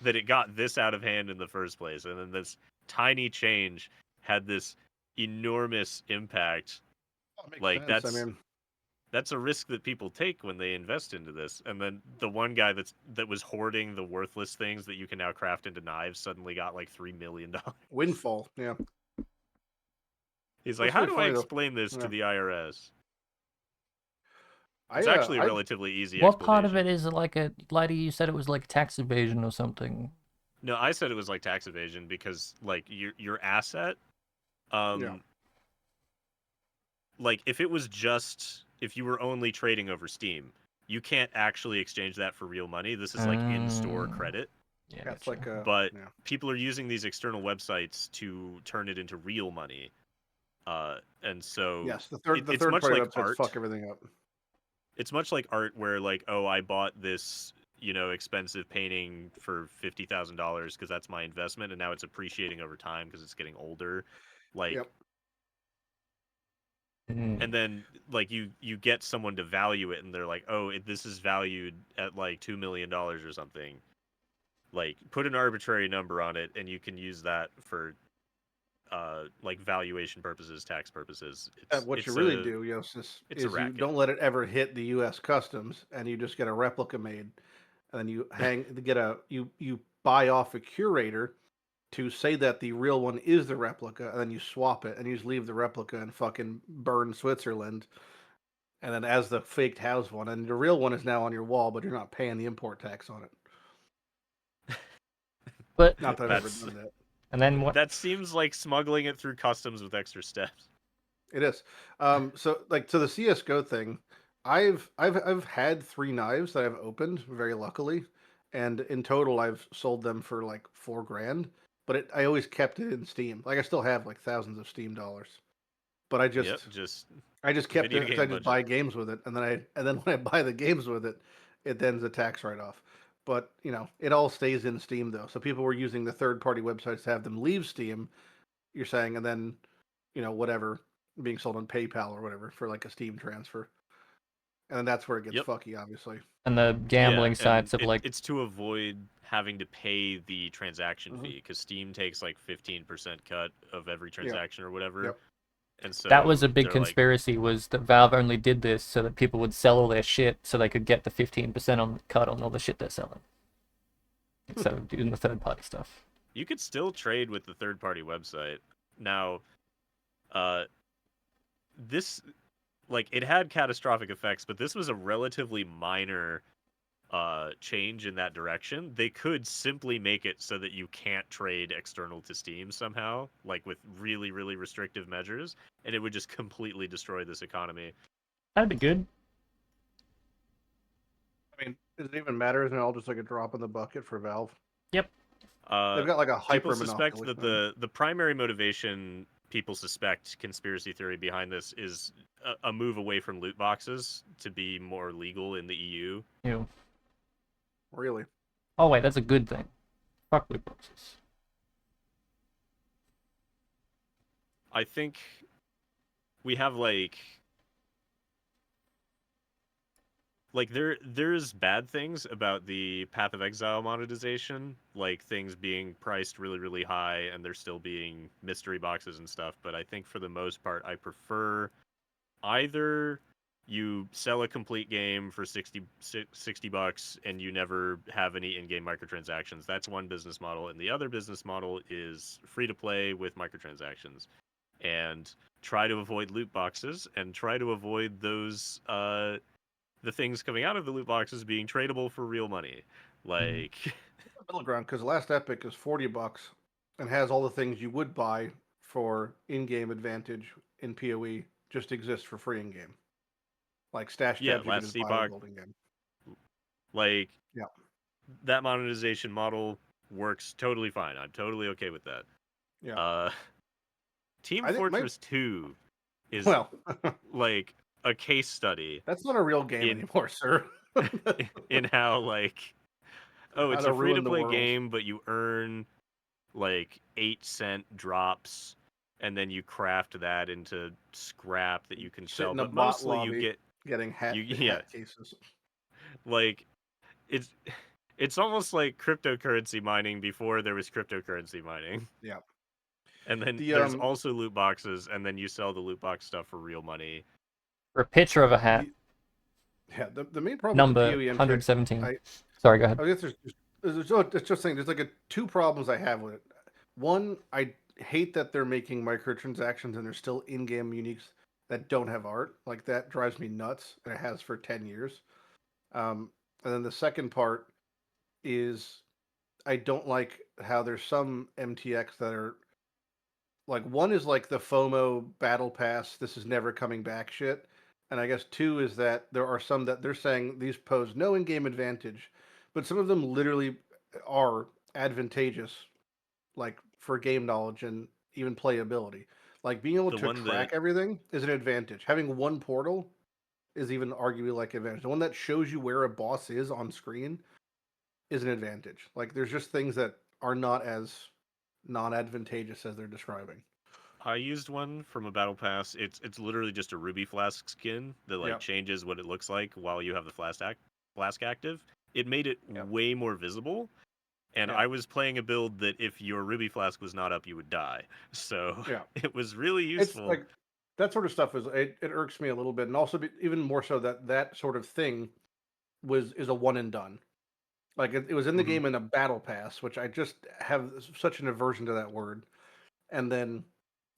that it got this out of hand in the first place, and then this tiny change had this enormous impact. That makes Like, sense. I mean, that's a risk that people take when they invest into this. And then the one guy that was hoarding the worthless things that you can now craft into knives suddenly got like $3 million. windfall. Yeah. He's like, That's how really do I funny though. explain this to Yeah. the IRS? I It's actually a I relatively easy What part of it explanation. is like a Lighty? You said it was like tax evasion or something. No, I said it was like tax evasion because like your asset, yeah. um, like if it was just if you were only trading over Steam, you can't actually exchange that for real money. This is like in-store Mm. credit. Yeah, Yeah, it's gotcha. like But yeah. people are using these external websites to turn it into real money. And so Yes, the it's third much party like websites art. fuck everything up. It's much like art where like, oh, I bought this, you know, expensive painting for $50,000 because that's my investment, and now it's appreciating over time because it's getting older. Like, Yep. Mm. and then like you get someone to value it, and they're like, oh, this is valued at like $2 million or something. Like, put an arbitrary number on it, and you can use that for like valuation purposes, tax purposes. What you really do, Jousis, It's a is you racket. don't let it ever hit the U.S. Customs, and you just get a replica made, and then you you buy off a curator to say that the real one is the replica, and then you swap it, and you just leave the replica in fucking Bern, Switzerland, and then as the faked house one, and the real one is now on your wall, but you're not paying the import tax on it. But Not that I've ever That's done that. and then what? that seems like smuggling it through customs with extra steps. It is. So like to the CS:GO thing, I've had 3 knives that I've opened very luckily, and in total I've sold them for like 4 grand. But I always kept it in Steam. Like I still have like thousands of Steam dollars. But Yep, just I just kept video it because I game just budget. buy games with it, and then when I buy the games with it, it then's a tax write off. But it all stays in Steam though. So people were using the third party websites to have them leave Steam. You're saying, and then whatever being sold on PayPal or whatever for like a Steam transfer. and then that's where it gets Yep. fucky, obviously. And the gambling and sites of like it's to avoid having to pay the transaction Mhm. fee because Steam takes like 15% cut of every Yep. transaction or whatever. Yep. And that was so a big they're like, conspiracy, was that Valve only did this so that people would sell all their shit so they could get the 15% on cut on all the shit they're selling. Instead of doing the third party stuff. you could still trade with the third party website. Now, this, like, it had catastrophic effects, but this was a relatively minor change in that direction. They could simply make it so that you can't trade external to Steam somehow, like with really, really restrictive measures, and it would just completely destroy this economy. That'd be good. I mean, does it even matter? Isn't it all just like a drop in the bucket for Valve? Yep. They've got like a People hyper suspect monopoly. that the primary motivation, people suspect, conspiracy theory behind this is a move away from loot boxes to be more legal in the EU. Ew. Really? Oh wait, that's a good thing. Fuck loot boxes. I think we have there's bad things about the Path of Exile monetization, like things being priced really, really high and there still being mystery boxes and stuff, but I think for the most part I prefer either you sell a complete game for 60 bucks and you never have any in-game microtransactions. That's one business model, and the other business model is free to play with microtransactions. And try to avoid loot boxes and try to avoid those the things coming out of the loot boxes being tradable for real money. Like Middle ground, because Last Epic is $40 and has all the things you would buy for in-game advantage in PoE just exist for free in-game. Like stash yeah, tabs you can last just buy with Epoch, gold in-game. like Yeah. that monetization model works totally fine. I'm totally okay with that. Yeah. Team I think Fortress 2 is well, like a case study that's not a real game in anymore, sir. in how like, oh, How it's to a free to ruin the play world. game, but you earn like 8-cent drops and then you craft that into scrap that you can Sit sell. in a But bot mostly you lobby get getting yeah, hat cases. like it's it's almost like cryptocurrency mining before there was cryptocurrency mining. Yeah. And then The there's also loot boxes, and then you sell the loot box stuff for real money. For a picture of a hat, the yeah, the main problem with the number PoE MTX, 117. I Sorry, go ahead. I guess it's just saying there's like two problems I have with it. One, I hate that they're making microtransactions and there's still in-game uniques that don't have art. Like that drives me nuts, and it has for 10 years. And then the second part is I don't like how there's some MTX that are like one is like the FOMO battle pass, this is never coming back shit. And I guess two is that there are some that they're saying these pose no in-game advantage, but some of them literally are advantageous, like for game knowledge and even playability. Like being able The to one that track everything is an advantage. Having one portal is even arguably like an advantage. The one that shows you where a boss is on screen is an advantage. Like there's just things that are not as non-advantageous as they're describing. I used one from a battle pass. It's literally just a ruby flask skin that like Yep. changes what it looks like while you have the flask active. It made it Yep. way more visible. And Yeah. I was playing a build that if your ruby flask was not up, you would die. So Yeah. it was really It's useful. like that sort of stuff it irks me a little bit, and also even more so that that sort of thing is a one and done. Like it was in the Mhm. game in a battle pass, which I just have such an aversion to that word, and then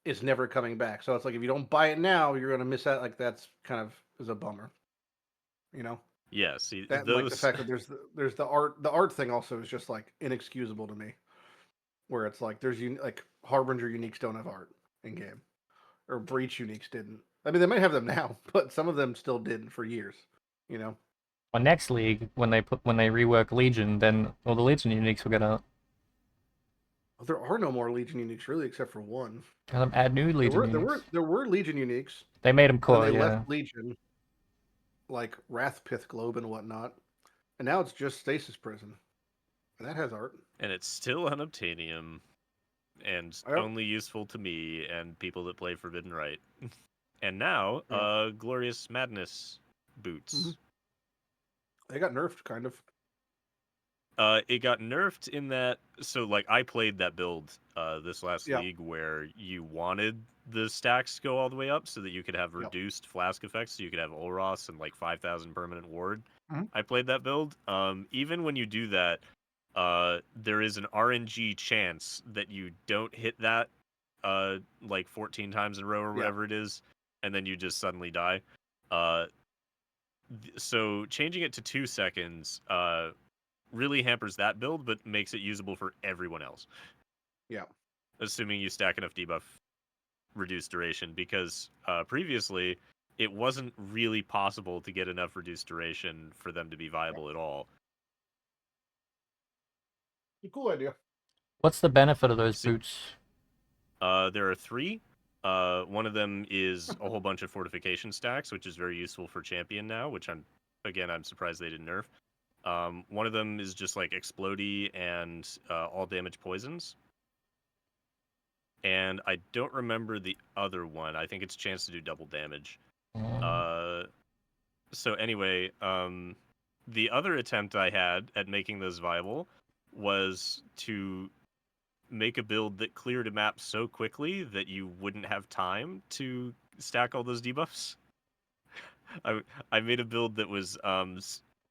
it's never coming back. So it's like if you don't buy it now, you're gonna miss out. Like that's kind of is a bummer, you know. Yeah, see That and like the those fact that there's the art thing also is just like inexcusable to me, where it's like like Harbinger uniques don't have art in game. Or Breach uniques didn't. I mean, they might have them now, but some of them still didn't for years. You know, On next league, when they rework Legion, then all the Legion uniques will get out. well, there are no more Legion uniques really, except for one. Add new There Legion were uniques. Legion uniques, They made them and then core, they yeah. left Legion, like Wrathpith Globe and whatnot, and now it's just Stasis Prison, and that has art. and it's still unobtainium and Yep. only useful to me and people that play Forbidden Right. And now, Yeah. Glorious Madness boots. They got nerfed, kind of. It got nerfed in that, so like I played that build this last Yep. league where you wanted the stacks to go all the way up so that you could have Yep. reduced flask effects, so you could have Olros and like 5,000 permanent ward. Mhm. I played that build. Even when you do that, there is an RNG chance that you don't hit that like 14 times in a row or whatever it is, and then you just suddenly die. So changing it to 2 seconds really hampers that build, but makes it usable for everyone else. Yeah. Assuming you stack enough debuff reduced duration, because previously it wasn't really possible to get enough reduced duration for them to be viable at all. A cool idea. What's the benefit of those boots? There are 3. One of them is a whole bunch of fortification stacks, which is very useful for champion now, which I'm surprised they didn't nerf. One of them is just like explodey and all damage poisons. And I don't remember the other one. I think it's chance to do double damage. So anyway, the other attempt I had at making those viable was to make a build that cleared a map so quickly that you wouldn't have time to stack all those debuffs. I made a build that was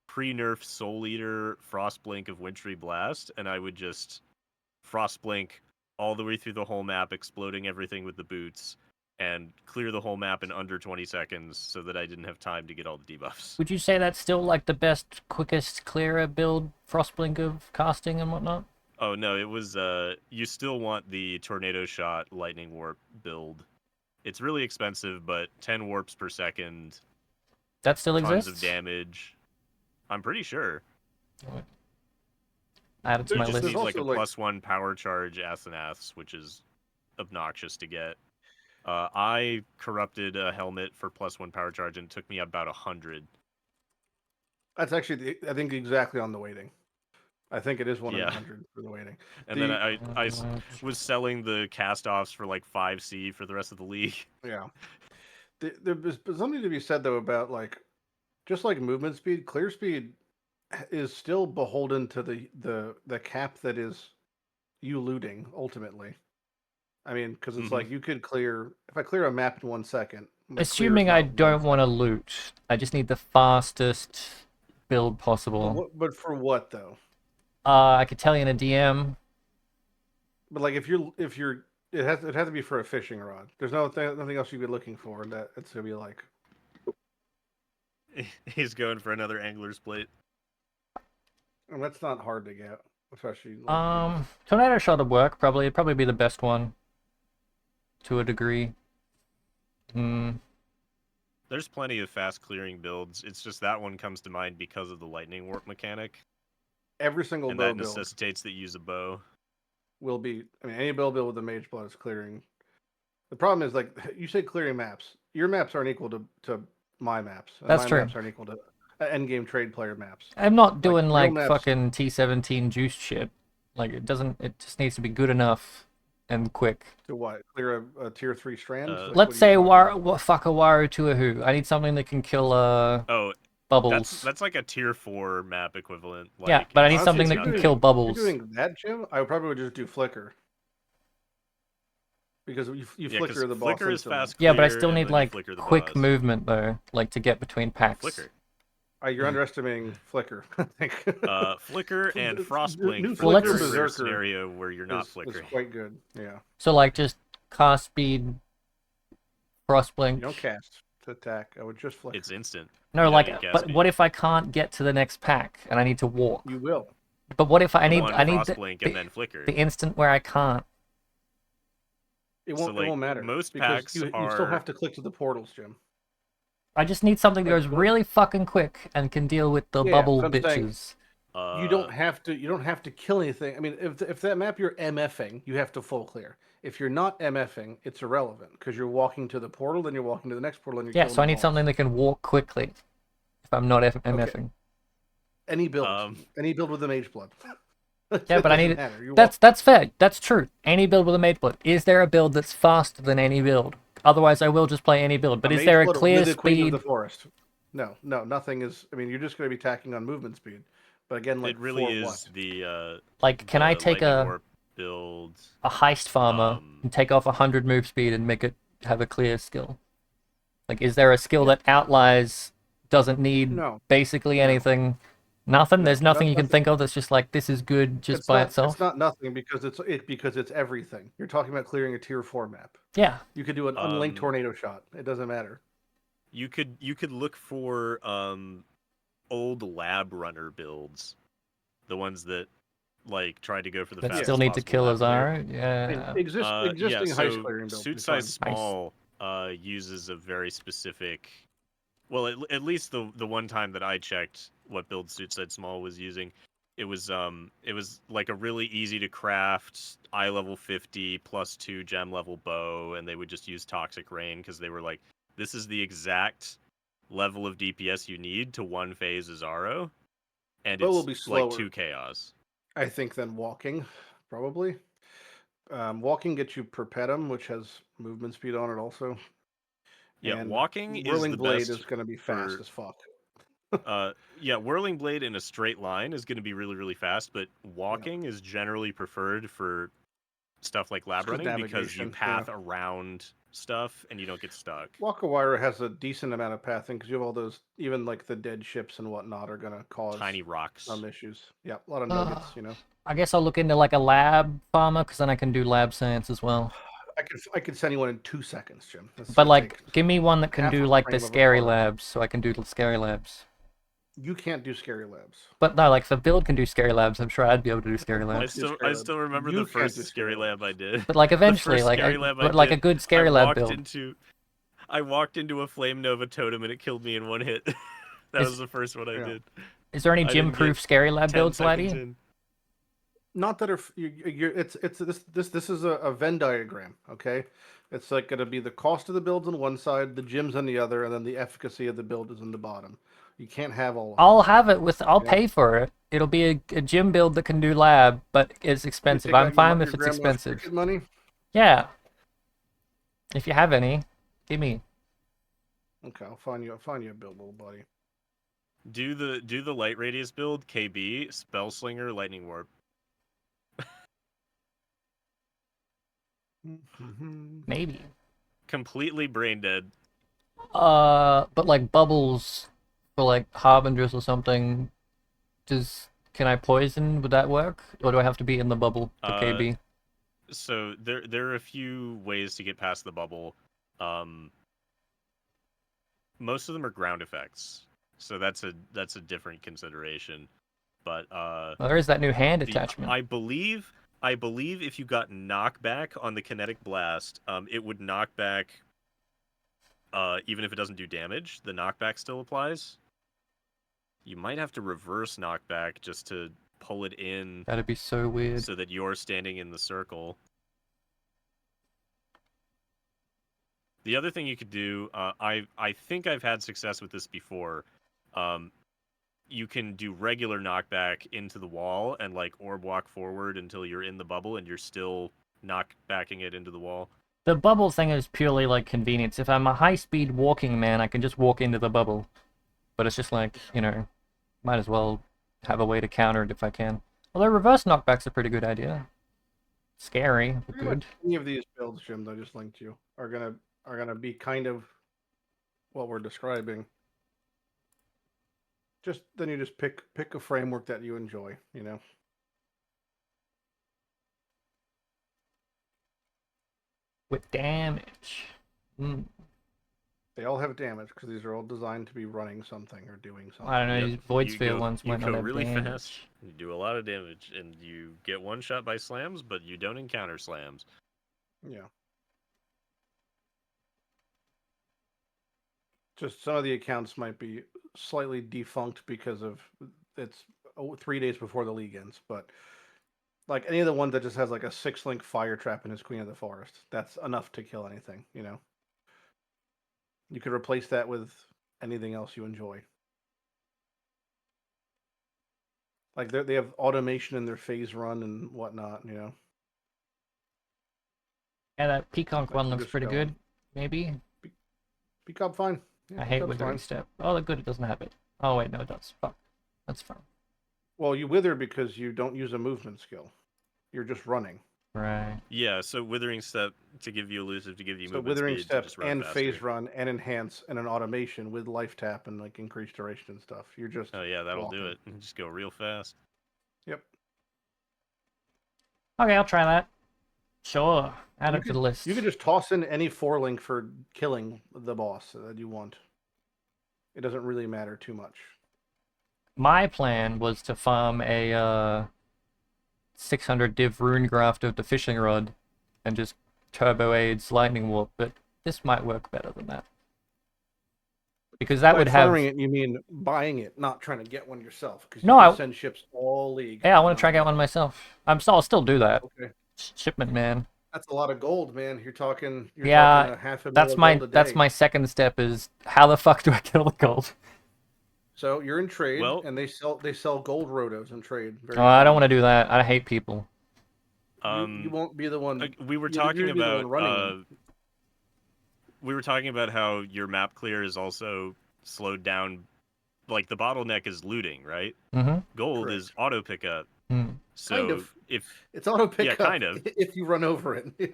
pre-nerf Soul Eater, Frostblink of Wintry Blast, and I would just Frostblink all the way through the whole map, exploding everything with the boots, and clear the whole map in under 20 seconds so that I didn't have time to get all the debuffs. Would you say that's still like the best, quickest, clearer build, Frostblink of casting and whatnot? Oh no, it was you still want the Tornado Shot Lightning Warp build. It's really expensive, but 10 warps per second. That still tons exists? of damage. I'm pretty sure. Add it to It my just list. needs like a also, like- +1 power charge Ascendancies, which is obnoxious to get. I corrupted a helmet for +1 power charge, and it took me about 100. That's actually, I think, exactly on the weighting. I think it is 1 in Yeah. 100 for the weighting. And then I was selling the cast-offs for like 5C for the rest of the league. Yeah. There's something to be said, though, about, like, just like movement speed, clear speed is still beholden to the cap that is you looting, ultimately. I mean, because it's like you could clear, if I clear a map in 1 second. my clear's Assuming not I 1 don't want to second. loot, I just need the fastest build possible. But for what, though? I could tell you in a DM. But like, if you're, it has to be for a fishing rod. There's nothing else you'd be looking for that it's gonna be like. He's going for another angler's plate. And that's not hard to get, especially. Like, Tornado Shot would work. It'd probably be the best one. To a degree. There's plenty of fast clearing builds. It's just that one comes to mind because of the lightning warp mechanic. Every single And bow that build necessitates that you use a bow. will be. I mean, any bow build with a mage blood is clearing. The problem is, like, you say clearing maps. Your maps aren't equal to my maps. And That's my true. maps aren't equal to endgame trade player maps. I'm not doing real like maps- fucking T17 juice shit. Like it just needs to be good enough and quick. To what? Clear a tier 3 strand? Like, what Let's are you say talking about? fuck a Waru Tuahu. I need something that can kill Oh, bubbles. that's like a tier 4 map equivalent. Like, Yeah, but I need Honestly, something if that you're can doing- kill If bubbles. you're doing that, Jim, I probably would just do flicker. Because you Yeah, 'cause flicker the boss. flicker is instantly. fast Yeah, but I clear, still and need then you like flicker the quick boss. movement though, like to get between packs. Flicker. You're underestimating flicker. I think. Flicker and New Frostblink Flicker for a Berserker rare scenario where you're not is flickering. quite good. Yeah. So like just cast speed, Frostblink. You don't cast to attack. I would just flicker. It's instant. No, You don't like, need cast but speed. what if I can't get to the next pack and I need to walk? You will. But what if I need One I need Frostblink and then flicker. the instant where I can't? It So, won't. like, it won't matter. most because packs you still are- have to click to the portals, Jim. I just need something that Like, goes what- really fucking quick and can deal with the Yeah, bubble but I'm saying- bitches. You don't have to. You don't have to kill anything. I mean, if that map you're MFing, you have to full clear. If you're not MFing, it's irrelevant because you're walking to the portal, then you're walking to the next portal, and you're Yeah, killing so I the need boss. something that can walk quickly. If I'm not MFing. Any build, any build with the mage blood. Yeah, but I need matter. You that's fair. That's true. Any build with a mage blood. Is there a build that's faster than any build? Otherwise, I will just play any build. But a is mage there a blood clear with the Queen of speed? the Forest? no, nothing is. I mean, you're just going to be tacking on movement speed. But again, like It really for is what? the Like, can I take lightning warp build. a heist farmer and take off 100 move speed and make it have a clear skill? Like, is there a skill Yeah. that outlies, doesn't need No, basically no, anything? Nothing? There's no, nothing you can nothing. think of that's just like, this is good just It's by not. It's itself? not nothing because it's everything. You're talking about clearing a tier 4 map. Yeah. You could do an unlinked tornado shot. It doesn't matter. You could look for old lab runner builds, the ones that like tried to go for the But fastest still need to possible kill lab clear. Azara? Yeah. Yeah, Existing heist so clearing builds. suit Is size fine. small uses a very specific. Well, at least the one time that I checked what build suit size small was using, it was like a really easy to craft eye level 50 +2 gem level bow, and they would just use toxic rain because they were like, this is the exact level of DPS you need to one phase Azaro, and Bow will it's be like slower, 2 chaos. I think, than walking, probably. Walking gets you perpetuum, which has movement speed on it also. Yeah, And walking is whirling the blade best is going to be fast for as fuck. yeah, whirling blade in a straight line is going to be really really fast, but Yeah. walking is generally preferred for stuff like lab Just 'cause running because you navigation, yeah. path around stuff and you don't get stuck. Wakawira has a decent amount of pathing because you have all those, even like the dead ships and whatnot, are going to cause Tiny rocks. some issues. Yeah, a lot of Uh, nuggets, you know. I guess I'll look into like a lab farmer, because then I can do lab science as well. I could send anyone in 2 seconds, Jim. That's But going to like, take give me one that can half do a like the frame of a scary card. labs, so I can do the scary labs. You can't do scary labs. But no, like if the build can do scary labs, I'm sure I'd be able to do scary Don't I labs. do still scary I labs. still remember You the can't first do scary lab I did. But like The eventually, first like scary lab I but like a did, good scary lab build. I walked into a flame nova totem and it killed me in one hit. That Is was the first one I Yeah. did. is there any I didn't gym-proof get scary lab 10 builds, seconds Lighty? in. Not that are you're it's this is a Venn diagram, okay? It's like going to be the cost of the builds on one side, the gyms on the other, and then the efficacy of the build is on the bottom. You can't have all of I'll them. have it with. I'll Yeah. pay for it. It'll be a gym build that can do lab, but it's You expensive. take I'm out fine your if it's grandma's expensive. cricket money. Yeah. If you have any, give me. Okay, I'll find you a build, little buddy. Do the light radius build, KB, Spellslinger, Lightning Warp. Maybe. Completely brain dead. But like bubbles for like harbingers or something. Can I poison? Would that work, or do I have to be in the bubble for KB? So there are a few ways to get past the bubble. Most of them are ground effects, so that's a different consideration. But Well, there is that new hand attachment. I believe if you got knockback on the kinetic blast, it would knock back. Even if it doesn't do damage, the knockback still applies. You might have to reverse knockback just to pull it in. That'd be so weird. So that you're standing in the circle. The other thing you could do, I think I've had success with this before. You can do regular knockback into the wall and like orb walk forward until you're in the bubble and you're still knockbacking it into the wall. The bubble thing is purely like convenience. If I'm a high-speed walking man, I can just walk into the bubble. But it's just like, you know, might as well have a way to counter it if I can. Although reverse knockback's a pretty good idea. Scary, but good. Any of these builds, Jim, that I just linked you, are gonna be kind of what we're describing. Then you just pick a framework that you enjoy, you know. With damage. They all have damage because these are all designed to be running something or doing something. I don't know, Yep. these Void Sphere ones You might not go have really damage. fast, you do a lot of damage, and you get one shot by slams, but you don't encounter slams. Yeah. Just some of the accounts might be slightly defunct because of it's 3 days before the league ends, but like any of the ones that just has like a 6-link fire trap in his Queen of the Forest, that's enough to kill anything, you know. You could replace that with anything else you enjoy. Like they have automation in their phase run and whatnot, you know. Yeah, that Peacock Like, one you looks just pretty go good. Maybe. Peacock fine. Yeah, I hate that's withering fine. step. Oh, good, it doesn't have it. Oh wait, no, it does. Fuck. That's fine. Well, you wither because you don't use a movement skill. You're just running. Right. Yeah, so Withering Step to give you elusive, to give you So movement withering speed, to step just run and faster. phase run and enhance and an automation with life tap and like increased duration and stuff. You're just Oh yeah, that'll walking. do it. Just go real fast. Yep. Okay, I'll try that. Sure. Add You it to could the list. you could just toss in any 4-link for killing the boss that you want. It doesn't really matter too much. My plan was to farm a 600 div rune graft of the fishing rod and just turbo aids lightning warp, but this might work better than that. Because that By would have... farming it, you mean buying it, not trying to get one yourself. Because you No, can I... send ships all league. Yeah, I want and to try not to get one myself. I'll still do that. Okay. Shipment man. That's a lot of gold, man. You're talking a half a that's million gold a day. that's my second step is how the fuck do I get all the gold? So you're in trade, Well- and they sell gold rotos in trade. Very Oh, I don't common. want to do that. I hate people. You won't be the one. We were you're talking gonna be the one about running them. we were talking about how your map clear is also slowed down. Like the bottleneck is looting, right? Mm-hmm. Gold Correct. is auto pickup. Mm. So Kind of. if It's auto pickup. kind of. If you run over it. Yeah.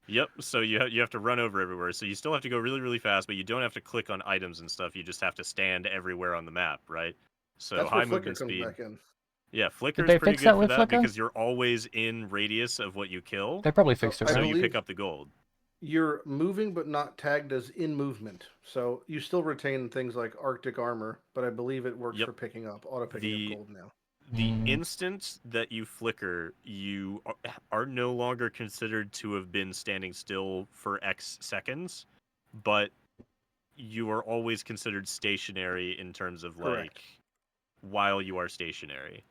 Yep. So you have to run over everywhere. So you still have to go really really fast, but you don't have to click on items and stuff. You just have to stand everywhere on the map, right? So That's high where Flicker movement comes speed. back in. Yeah, Flicker Did is they pretty fix good that for with that Flicker? because you're always in radius of what you kill. They probably fixed it. I So Right? you believe- pick up the gold. You're moving but not tagged as in movement. So you still retain things like Arctic armor, but I believe it works Yep. for picking up, auto picking The- up gold now. The Mm. instant that you flicker, you are no longer considered to have been standing still for X seconds, but you are always considered stationary in terms of Correct. like while you are stationary.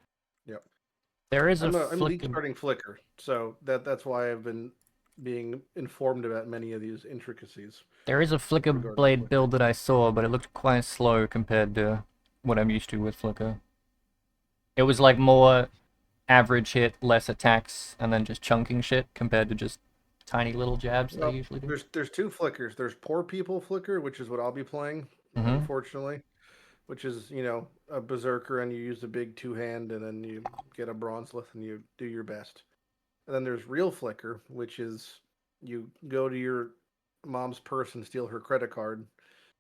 There is I'm league flicker. starting Flicker, so that's why I've been being informed about many of these intricacies. There is a flicker regard to blade Flicker. build that I saw, but it looked quite slow compared to what I'm used to with flicker. It was like more average hit, less attacks, and then just chunking shit compared to just tiny little jabs Well, they usually do. There's two Flickers. There's Poor People Flicker, which is what I'll be playing, Mhm. unfortunately. Which is, a berserker and you use a big two-hand and then you get a bronzeleth and you do your best. And then there's Real Flicker, which is you go to your mom's purse and steal her credit card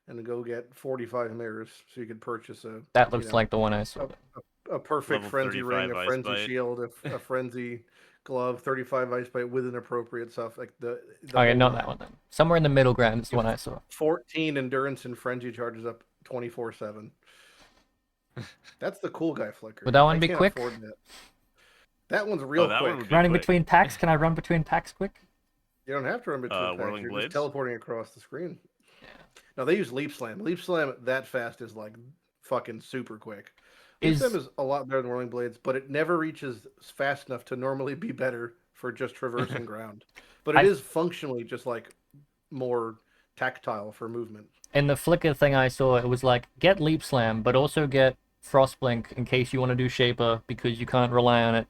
and go get 45 mirrors so you could purchase That looks like the one I saw. a perfect Level frenzy 35 ring, a ice frenzy bite. shield, a frenzy glove, 35 ice bite with an appropriate stuff like the Okay, whole not that one then. Somewhere in the middle ground is the one I saw. 14 endurance and frenzy charges up 24/7. That's the cool guy Flicker. Would that one I be can't quick? afford that. That one's real that quick. one would be Running quick. between packs? Can I run between packs quick? You don't have to run between packs. Whirling You're Blades? just teleporting across the screen. No, they use Leap Slam. Leap Slam that fast is like fucking super quick. Leap Slam is a lot better than Whirling Blades, but it never reaches fast enough to normally be better for just traversing ground. But it is functionally just like more tactile for movement. In the flicker thing I saw, it was like, get Leap Slam, but also get Frostblink in case you want to do Shaper, because you can't rely on it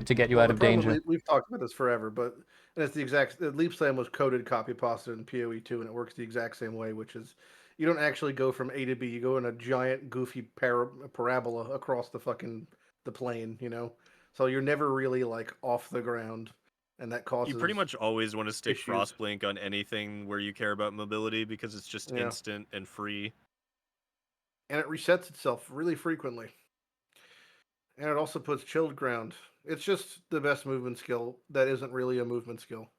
to get you out of danger. We've talked about this forever, but it's the exact. Leap Slam was coded, copy pasted in PoE2, and it works the exact same way, which is you don't actually go from A to B. You go in a giant, goofy parabola across the plane, So you're never really like off the ground, and that causes. You pretty much always want to stick issues. Frostblink on anything where you care about mobility because it's just instant and free. And it resets itself really frequently. And it also puts Chilled Ground. It's just the best movement skill that isn't really a movement skill.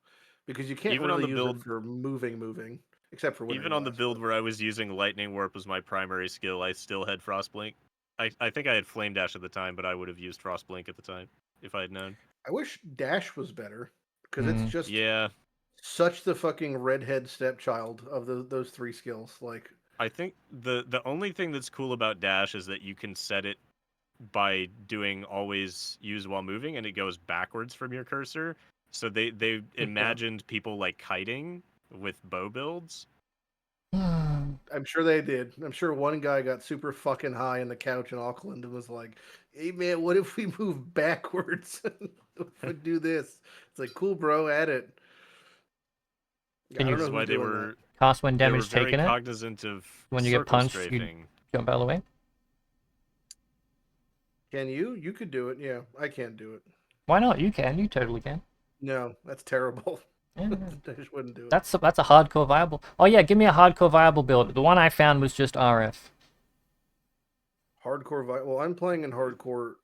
Because you can't Even on really the use build- it for moving, except for Even on the Blast, build but- where I was using Lightning Warp as my primary skill, I still had Frostblink. I think I had Flame Dash at the time, but I would have used Frostblink at the time if I had known. I wish Dash was better because it's just Yeah, such the fucking redhead stepchild of those three skills. Like, I think the only thing that's cool about Dash is that you can set it by doing always use while moving, and it goes backwards from your cursor. So they imagined people like kiting with bow builds. I'm sure they did. I'm sure one guy got super fucking high on the couch in Auckland and was like, "Hey man, what if we move backwards? If we do this?" It's like, cool, bro, add it. Can I you- don't know That's why who's they doing were Cast when They were damage very taken it. cognizant of When you get circle punched, you strafing. jump out of the way. Can you? You could do it. Yeah, I can't do it. Why not? You can. You totally can. No, that's terrible. Yeah, I just wouldn't do it. that's a hardcore viable. Oh yeah, give me a hardcore viable build. The one I found was just RF. Hardcore. Well, I'm playing in hardcore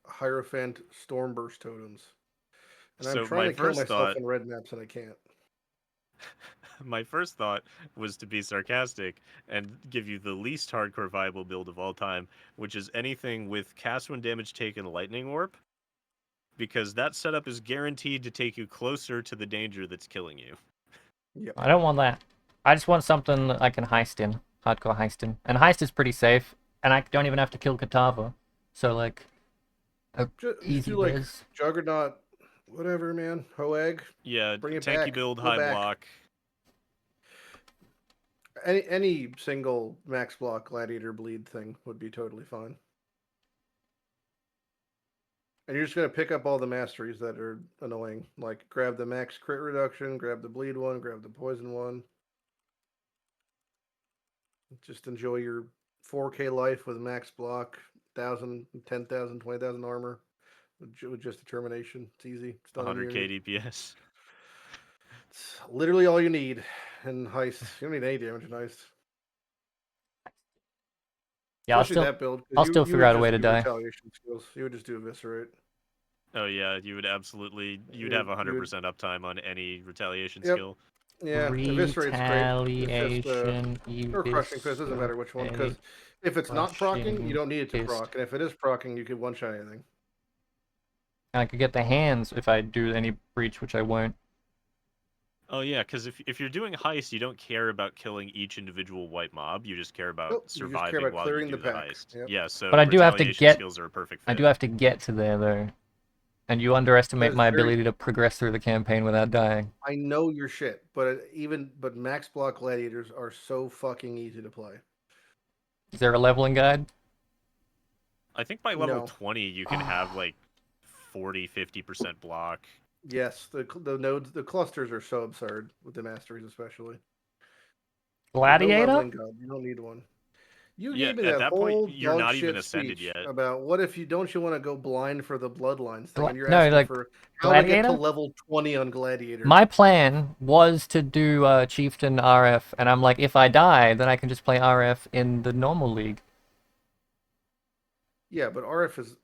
Hierophant Stormburst totems, and I'm So trying my to kill first myself thought, in red maps, and I can't. my first thought was to be sarcastic and give you the least hardcore viable build of all time, which is anything with cast when damage taken lightning warp, because that setup is guaranteed to take you closer to the danger that's killing you. Yep. I don't want that. I just want something that I can heist in. Hardcore heist in. And heist is pretty safe. And I don't even have to kill Katava. So, like, Just easy do like biz. Juggernaut, whatever, man. Hoeg. Yeah, Bring it tanky back. build, Go high back. block. Any single max block gladiator bleed thing would be totally fine. And you're just gonna pick up all the masteries that are annoying. Like grab the max crit reduction, grab the bleed one, grab the poison one. Just enjoy your 4K life with max block, 1,000, 10,000, 20,000 armor with just determination. It's easy. It's done in 100k Unity. DPS. It's literally all you need in Heist. You don't need any damage in Heist. Yeah, Especially that build. 'Cause I'll you still you figure would out a way just to do die. retaliation skills. You would just do eviscerate. Oh yeah, you would absolutely, you'd You have would, 100% uptime on any retaliation yep. skill. Yeah, eviscerate's great. It's just Retaliation, or crushing fist, doesn't matter which one, because if it's not proccing, you don't need it to fist. proc, and if it is proccing, you can one shot anything. And I could get the hands if I do any breach, which I won't. Oh yeah, because if you're doing heist, you don't care about killing each individual white mob. You just care about Nope, you just care surviving about while you clearing do the the pack. heist. Yep. Yeah, so But I do have to retaliation get- skills are a perfect I fit. do have to get to there, though. And you underestimate my ability to progress through the campaign without dying. I know your shit, but max block gladiators are so fucking easy to play. Is there a leveling guide? I think by level No. 20 you can have like 40-50% block. Yes, the nodes, the clusters are so absurd with the masteries, especially. Gladiator? No leveling guide. You don't need one. You Yeah, gave me at that that whole point you're dog not shit even ascended speech yet. about what if you don't want to go blind for the bloodlines thing, and you're No, asking like, for how to get to Gladiator? level 20 on Gladiator. My plan was to do Chieftain RF, and I'm like, if I die, then I can just play RF in the normal league. Yeah, but RF is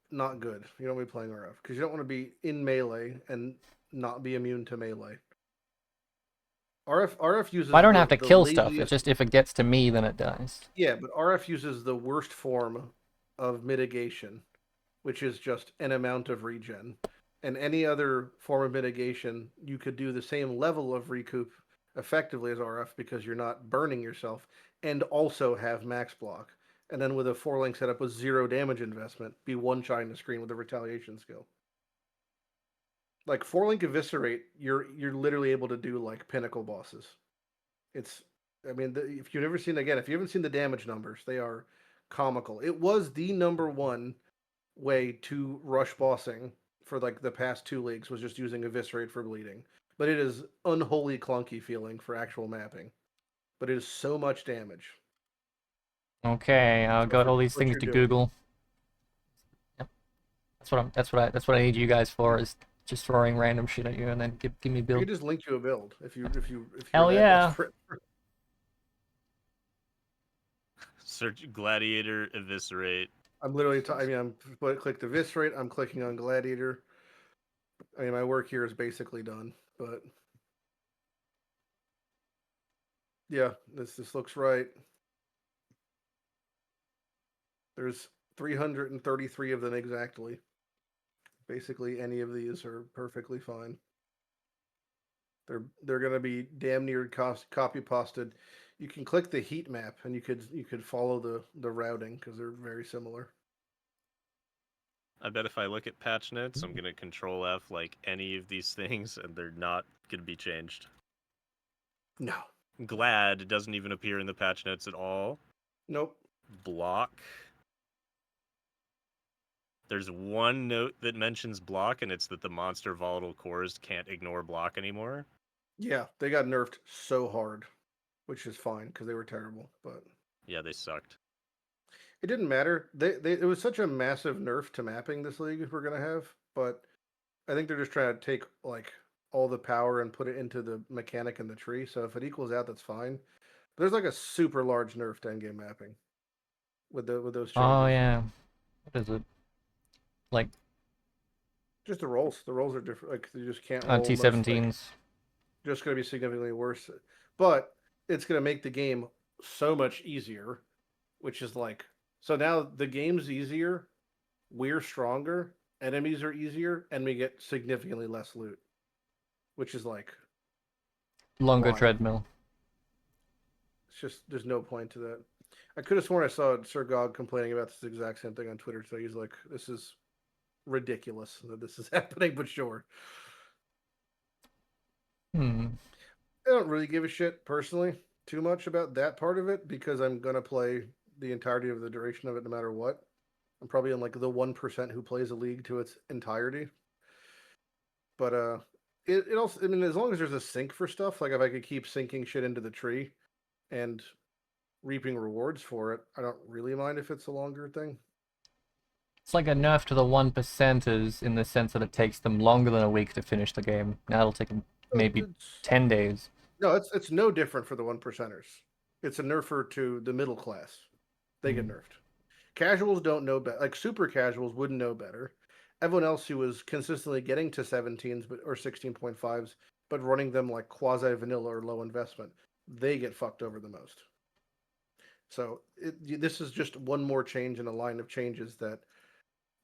not good. You don't want to be playing RF because you don't want to be in melee and not be immune to melee. RF uses. I don't have to the kill stuff. laziest... It's just if it gets to me, then it dies. Yeah, but RF uses the worst form of mitigation, which is just an amount of regen. And any other form of mitigation, you could do the same level of recoup effectively as RF because you're not burning yourself and also have max block. And then with a 4-link setup with 0 damage investment, be one-shotting the screen with a retaliation skill. Like 4-link eviscerate, you're literally able to do like pinnacle bosses. It's, I mean, if you've never seen, again, if you haven't seen the damage numbers, they are comical. It was the #1 way to rush bossing for like the past 2 leagues, was just using eviscerate for bleeding. But it is unholy clunky feeling for actual mapping. But it is so much damage. Okay, I've got all these things to Google. Yep. That's what I need you guys for, is just throwing random shit at you and then give me I build. can just link you a build if you're Hell that yeah. desperate. Search Gladiator Eviscerate. I'm literally, I'm clicked eviscerate. I'm clicking on Gladiator. I mean, my work here is basically done, but yeah, this looks right. There's 333 of them exactly. Basically, any of these are perfectly fine. They're going to be damn near copy pasted. You can click the heat map and you could follow the routing because they're very similar. I bet if I look at patch notes, I'm gonna Control F like any of these things, and they're not gonna be changed. No. Glad doesn't even appear in the patch notes at all. Nope. Block. There's one note that mentions block, and it's that the monster volatile cores can't ignore block anymore. Yeah, they got nerfed so hard, which is fine because they were terrible. But Yeah, they sucked. it didn't matter. It was such a massive nerf to mapping this league we're gonna have, but I think they're just trying to take like all the power and put it into the mechanic in the tree. So if it equals out, that's fine. But there's like a super large nerf to endgame mapping with those changes. Oh yeah. What is it? Like Just the rolls. The rolls are different. Like you just can't roll most. Like T17s. just going to be significantly worse. But it's going to make the game so much easier, which is like so now the game's easier, we're stronger, enemies are easier, and we get significantly less loot, which is like Longer why? treadmill. It's just there's no point to that. I could have sworn I saw Sir Gog complaining about this exact same thing on Twitter. So he's like, "This is ridiculous that this is happening," but sure. Hmm. I don't really give a shit personally too much about that part of it because I'm gonna play the entirety of the duration of it no matter what. I'm probably in like the 1% who plays a league to its entirety. But it also I mean as long as there's a sink for stuff, like if I could keep sinking shit into the tree and reaping rewards for it, I don't really mind if it's a longer thing. It's like a nerf to the 1%ers in the sense that it takes them longer than a week to finish the game. Now it'll take them maybe It's 10 days. no, it's no different for the 1%ers. It's a nerfer to the middle class. They get Hmm. nerfed. Casuals don't know better. Like super casuals wouldn't know better. Everyone else who was consistently getting to 17s but or 16.5s, but running them like quasi vanilla or low investment, they get fucked over the most. So this is just one more change in a line of changes that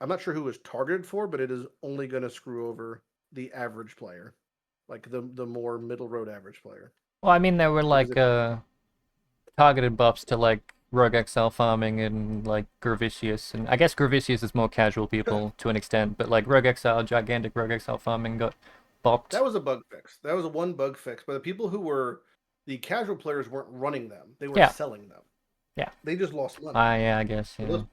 I'm not sure who is targeted for, but it is only going to screw over the average player, like the more middle road average player. Well, I mean, there were Because like if targeted buffs to like Rogue Exile farming and like Gravicius, and I guess Gravicius is more casual people to an extent, but like Rogue Exile, gigantic Rogue Exile farming got bopped. that was a bug fix. That was a one bug fix. But the people who were the casual players weren't running them; they were Yeah, selling them. yeah. They just lost money. Yeah, I guess, So yeah.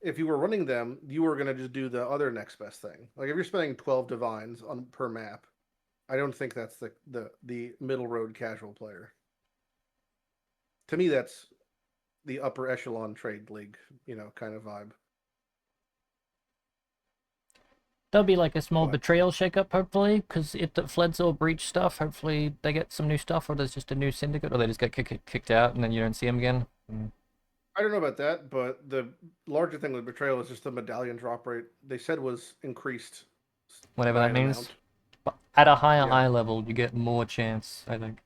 if you were running them, you were going to just do the other next best thing. Like if you're spending 12 divines on per map, I don't think that's the middle road casual player. To me, that's the upper echelon trade league, kind of vibe. There'll be like a small But betrayal shakeup, hopefully, because if the Fledsoul breach stuff, hopefully they get some new stuff, or there's just a new syndicate, or they just get kicked out and then you don't see them again. I don't know about that. But the larger thing with betrayal is just the medallion drop rate. They said was increased Whatever by that an means. amount. But at a higher Yeah, eye level, you get more chance, I think.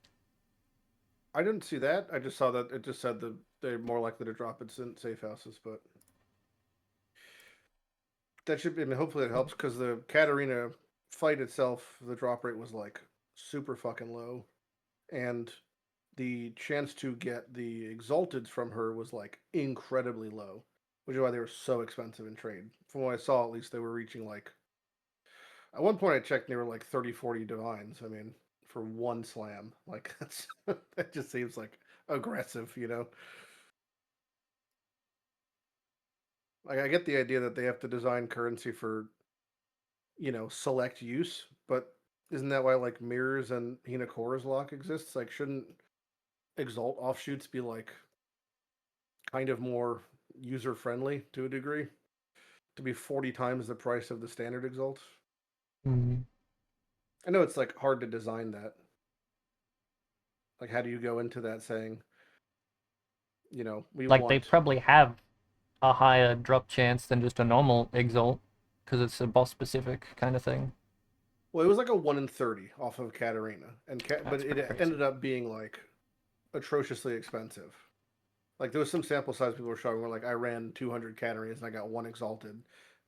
I didn't see that. I just saw that it just said that they're more likely to drop it in safe houses. But that should be. I mean, hopefully it helps because the Katarina fight itself, the drop rate was like super fucking low, and the chance to get the exalted from her was like incredibly low, which is why they were so expensive in trade. From what I saw, at least they were reaching like at one point I checked, they were like 30, 40 divines. I mean, for one slam, like that's that just seems like aggressive. Like I get the idea that they have to design currency for select use, but isn't that why like mirrors and Hinakora's lock exists? Like, shouldn't exalt offshoots be like kind of more user friendly to a degree to be 40 times the price of the standard exalt? Mm. I know it's like hard to design that. Like, how do you go into that saying, we Like they want. probably have a higher drop chance than just a normal exalt, because it's a boss specific kind of thing. Well, it was like a 1 in 30 off of Katarina, but That's pretty it crazy. ended up being like atrociously expensive. Like there was some sample size people were showing where like I ran 200 Catarinas and I got one exalted.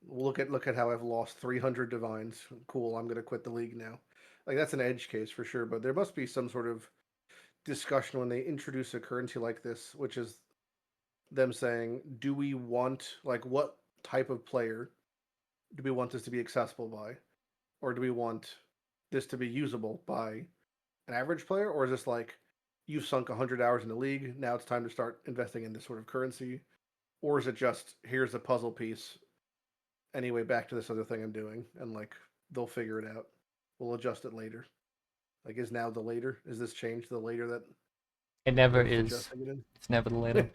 Look at how I've lost 300 divines. Cool, I'm gonna quit the league now. Like that's an edge case for sure, but there must be some sort of discussion when they introduce a currency like this, which is them saying, do we want like what type of player do we want this to be accessible by, or do we want this to be usable by an average player, or is this like you've sunk 100 hours in the league, now it's time to start investing in this sort of currency, or is it just here's a puzzle piece anyway, back to this other thing I'm doing, and like they'll figure it out, we'll adjust it later. Like, is now the later? Is this changed the later that It never they're is. adjusting it in? It's never the later.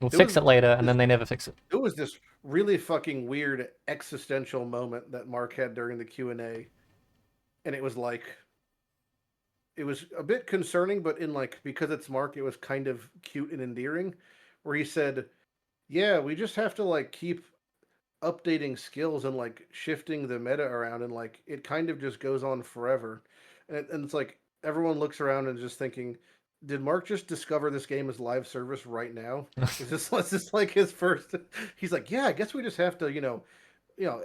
We'll It fix was it later, and this, then they never fix it. it was this really fucking weird existential moment that Mark had during the Q&A, and it was like, it was a bit concerning, but in like, because it's Mark, it was kind of cute and endearing, where he said, yeah, we just have to like keep updating skills and like shifting the meta around, and like it kind of just goes on forever. And it's like everyone looks around and just thinking, did Mark just discover this game as live service right now? Is this like his first? He's like, yeah, I guess we just have to,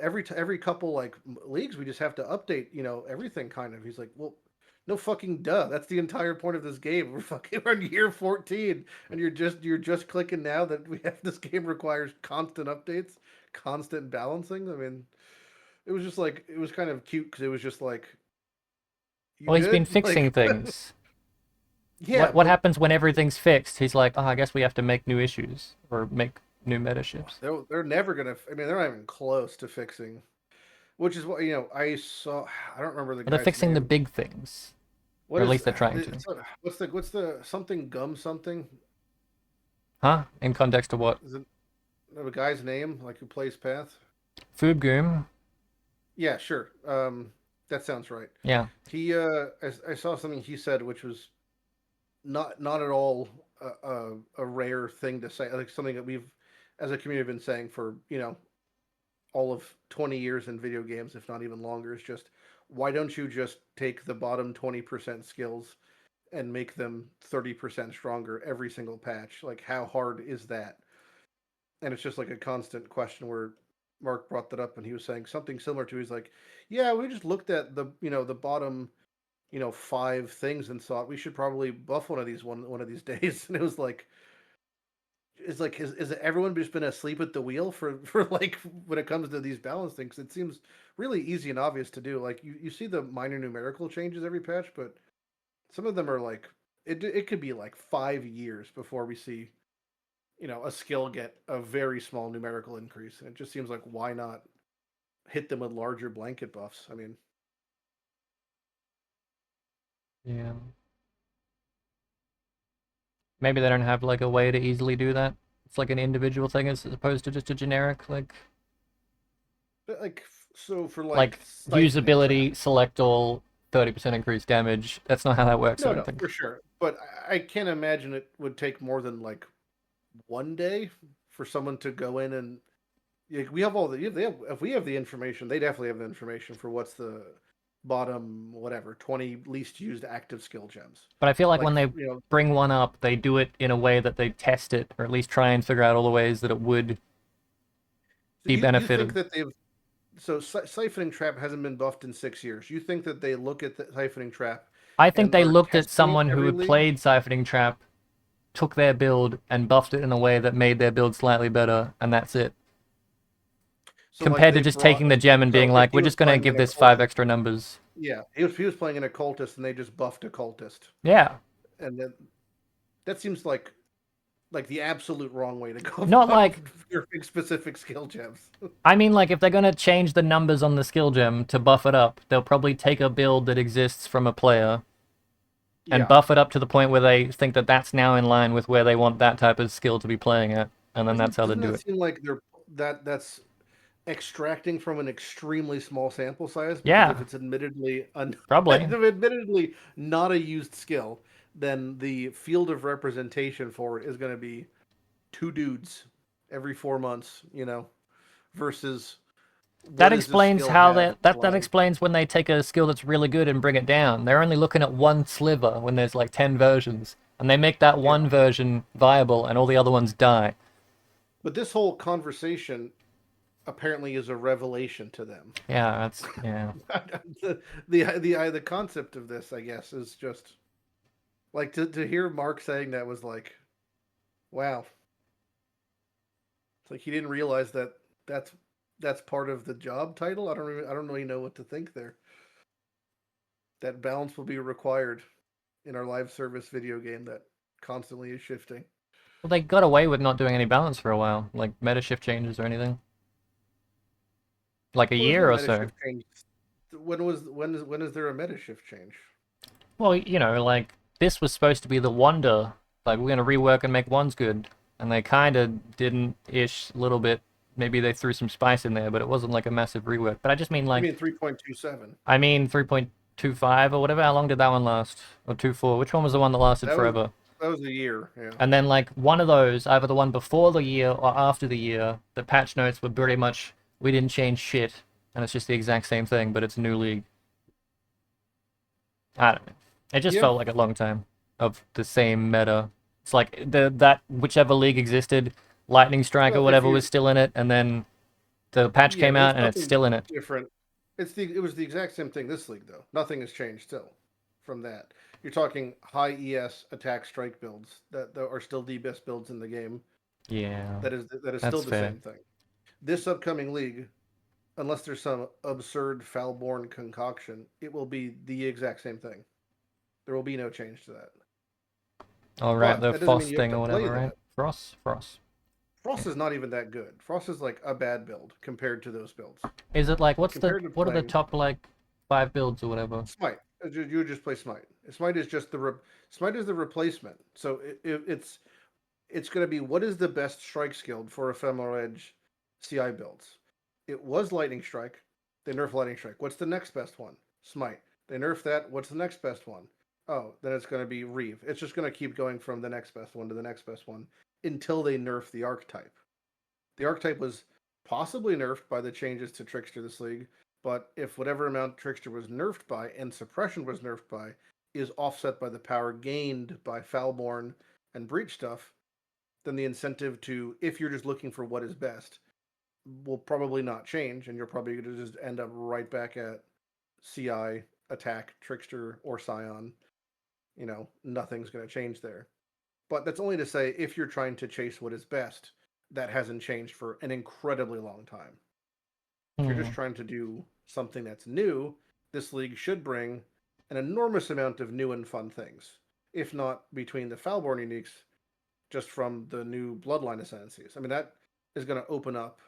every couple like leagues we just have to update, everything kind of. He's like, well, no fucking duh. That's the entire point of this game. We're on year 14, and you're just clicking now that we have this game requires constant updates, constant balancing. I mean, it was just like, it was kind of cute because it was just like, you Well, he's been good? fixing Like, things. yeah, What but happens when everything's fixed? He's like, oh, I guess we have to make new issues or make new meta ships. they're never gonna. I mean, they're not even close to fixing. Which is what I saw. I don't remember the But they're guy's fixing the name. big things, What or at is least they're trying to. what's the something gum something? Huh? In context of what? Is it the guy's name, like who plays Path? Foobgoom? Yeah, sure. That sounds right. Yeah. He I saw something he said which was not at all a rare thing to say. Like something that we've as a community been saying for all of 20 years in video games, if not even longer. Is just, why don't you just take the bottom 20% skills and make them 30% stronger every single patch? Like, how hard is that? And it's just like a constant question where Mark brought that up, and he was saying something similar to, he's like, yeah, we just looked at the bottom, five things and thought we should probably buff one of these days. And it was like, is everyone just been asleep at the wheel for like when it comes to these balance things? It seems really easy and obvious to do. Like, you see the minor numerical changes every patch, but some of them are like, it could be like 5 years before we see a skill get a very small numerical increase. And it just seems like, why not hit them with larger blanket buffs? I mean, Yeah. Maybe they don't have like a way to easily do that. It's like an individual thing as opposed to just a generic but like, so for like siphoning trap. usability, select all, 30% increased damage. That's not how that works, I No, don't no, think. for sure. But I can't imagine it would take more than like one day for someone to go in and, like, we have all the if we have the information, they definitely have the information for what's the bottom whatever 20 least used active skill gems. But I feel like Like, when they bring one up, they do it in a way that they test it, or at least try and figure out all the ways that it would so be you think benefited. that siphoning trap hasn't been buffed in 6 years. You think that they look at the siphoning trap I think and they are looked at testing it someone who every had league? played Siphoning Trap, took their build, and buffed it in a way that made their build slightly better, and that's it. So like, Compared to they just brought, taking the gem and so being if like, he we're was just gonna playing give an this 5 occultist, extra numbers. yeah, he was playing an occultist, and they just buffed occultist. Yeah. And then that seems like the absolute wrong way to go Not about like, specific skill gems. I mean, like, if they're gonna change the numbers on the skill gem to buff it up, they'll probably take a build that exists from a player and Yeah. buff it up to the point where they think that that's now in line with where they want that type of skill to be playing at, and then that's how they Doesn't do that it. seem like that's extracting from an extremely small sample size? Because if Yeah, it's admittedly probably. admittedly not a used skill, then the field of representation for it is going to be two dudes every 4 months, versus what That does this explains skill how have that live? explains when they take a skill that's really good and bring it down. They're only looking at one sliver when there's like 10 versions, and they make that Yeah. one version viable and all the other ones die. But this whole conversation apparently is a revelation to them. Yeah, that's yeah. The concept of this, I guess, is just like, to hear Mark saying that was like, wow. It's like he didn't realize that that's part of the job title. I don't really know what to think there. That balance will be required in our live service video game that constantly is shifting. Well, they got away with not doing any balance for a while, like meta shift changes or anything. Like a Well, there's no year or meta so. shift change. When is there a meta shift change? Well, you know, like, this was supposed to be the wonder. Like, we're gonna rework and make ones good. And they kinda didn't-ish, a little bit. Maybe they threw some spice in there, but it wasn't like a massive rework. But I just mean, I like, mean 3.27. I mean 3.25 or whatever. How long did that one last? Or 2.4? Which one was the one that lasted That was forever? that was a year. Yeah. And then, like, one of those, either the one before the year or after the year, the patch notes were pretty much, we didn't change shit, and it's just the exact same thing, but it's a new league. I don't know. It just Yeah. felt like a long time of the same meta. It's like that whichever league existed, Lightning Strike or Well, if whatever you was still in it, and then the patch yeah, came but out it's and it's nothing still in it. different. It was the exact same thing this league though. Nothing has changed still from that. You're talking high ES attack strike builds that are still the best builds in the game. Yeah, That is still that's the fair. same thing. This upcoming league, unless there's some absurd foul-born concoction, it will be the exact same thing. There will be no change to that. All right, But the that doesn't mean Foss you have thing to or play whatever, right? that. Frost. Frost Yeah. is not even that good. Frost is like a bad build compared to those builds. Is it like Compared to what are the playing top like 5 builds or whatever? Smite. You would just play Smite. Smite is just Smite is the replacement. So it's going to be what is the best strike skill for Ephemeral Edge CI builds. It was Lightning Strike. They nerf Lightning Strike. What's the next best one? Smite. They nerf that. What's the next best one? Oh, then it's going to be Reeve. It's just going to keep going from the next best one to the next best one until they nerf the archetype. The archetype was possibly nerfed by the changes to Trickster this league, but if whatever amount Trickster was nerfed by and Suppression was nerfed by is offset by the power gained by Foulborn and Breach stuff, then the incentive to, if you're just looking for what is best, will probably not change, and you're probably going to just end up right back at CI, Attack, Trickster, or Scion. Nothing's going to change there. But that's only to say if you're trying to chase what is best, that hasn't changed for an incredibly long time. If you're just Hmm. trying to do something that's new, this league should bring an enormous amount of new and fun things. If not between the Foulborn uniques, just from the new Bloodline Ascendancies. I mean, that is going to open up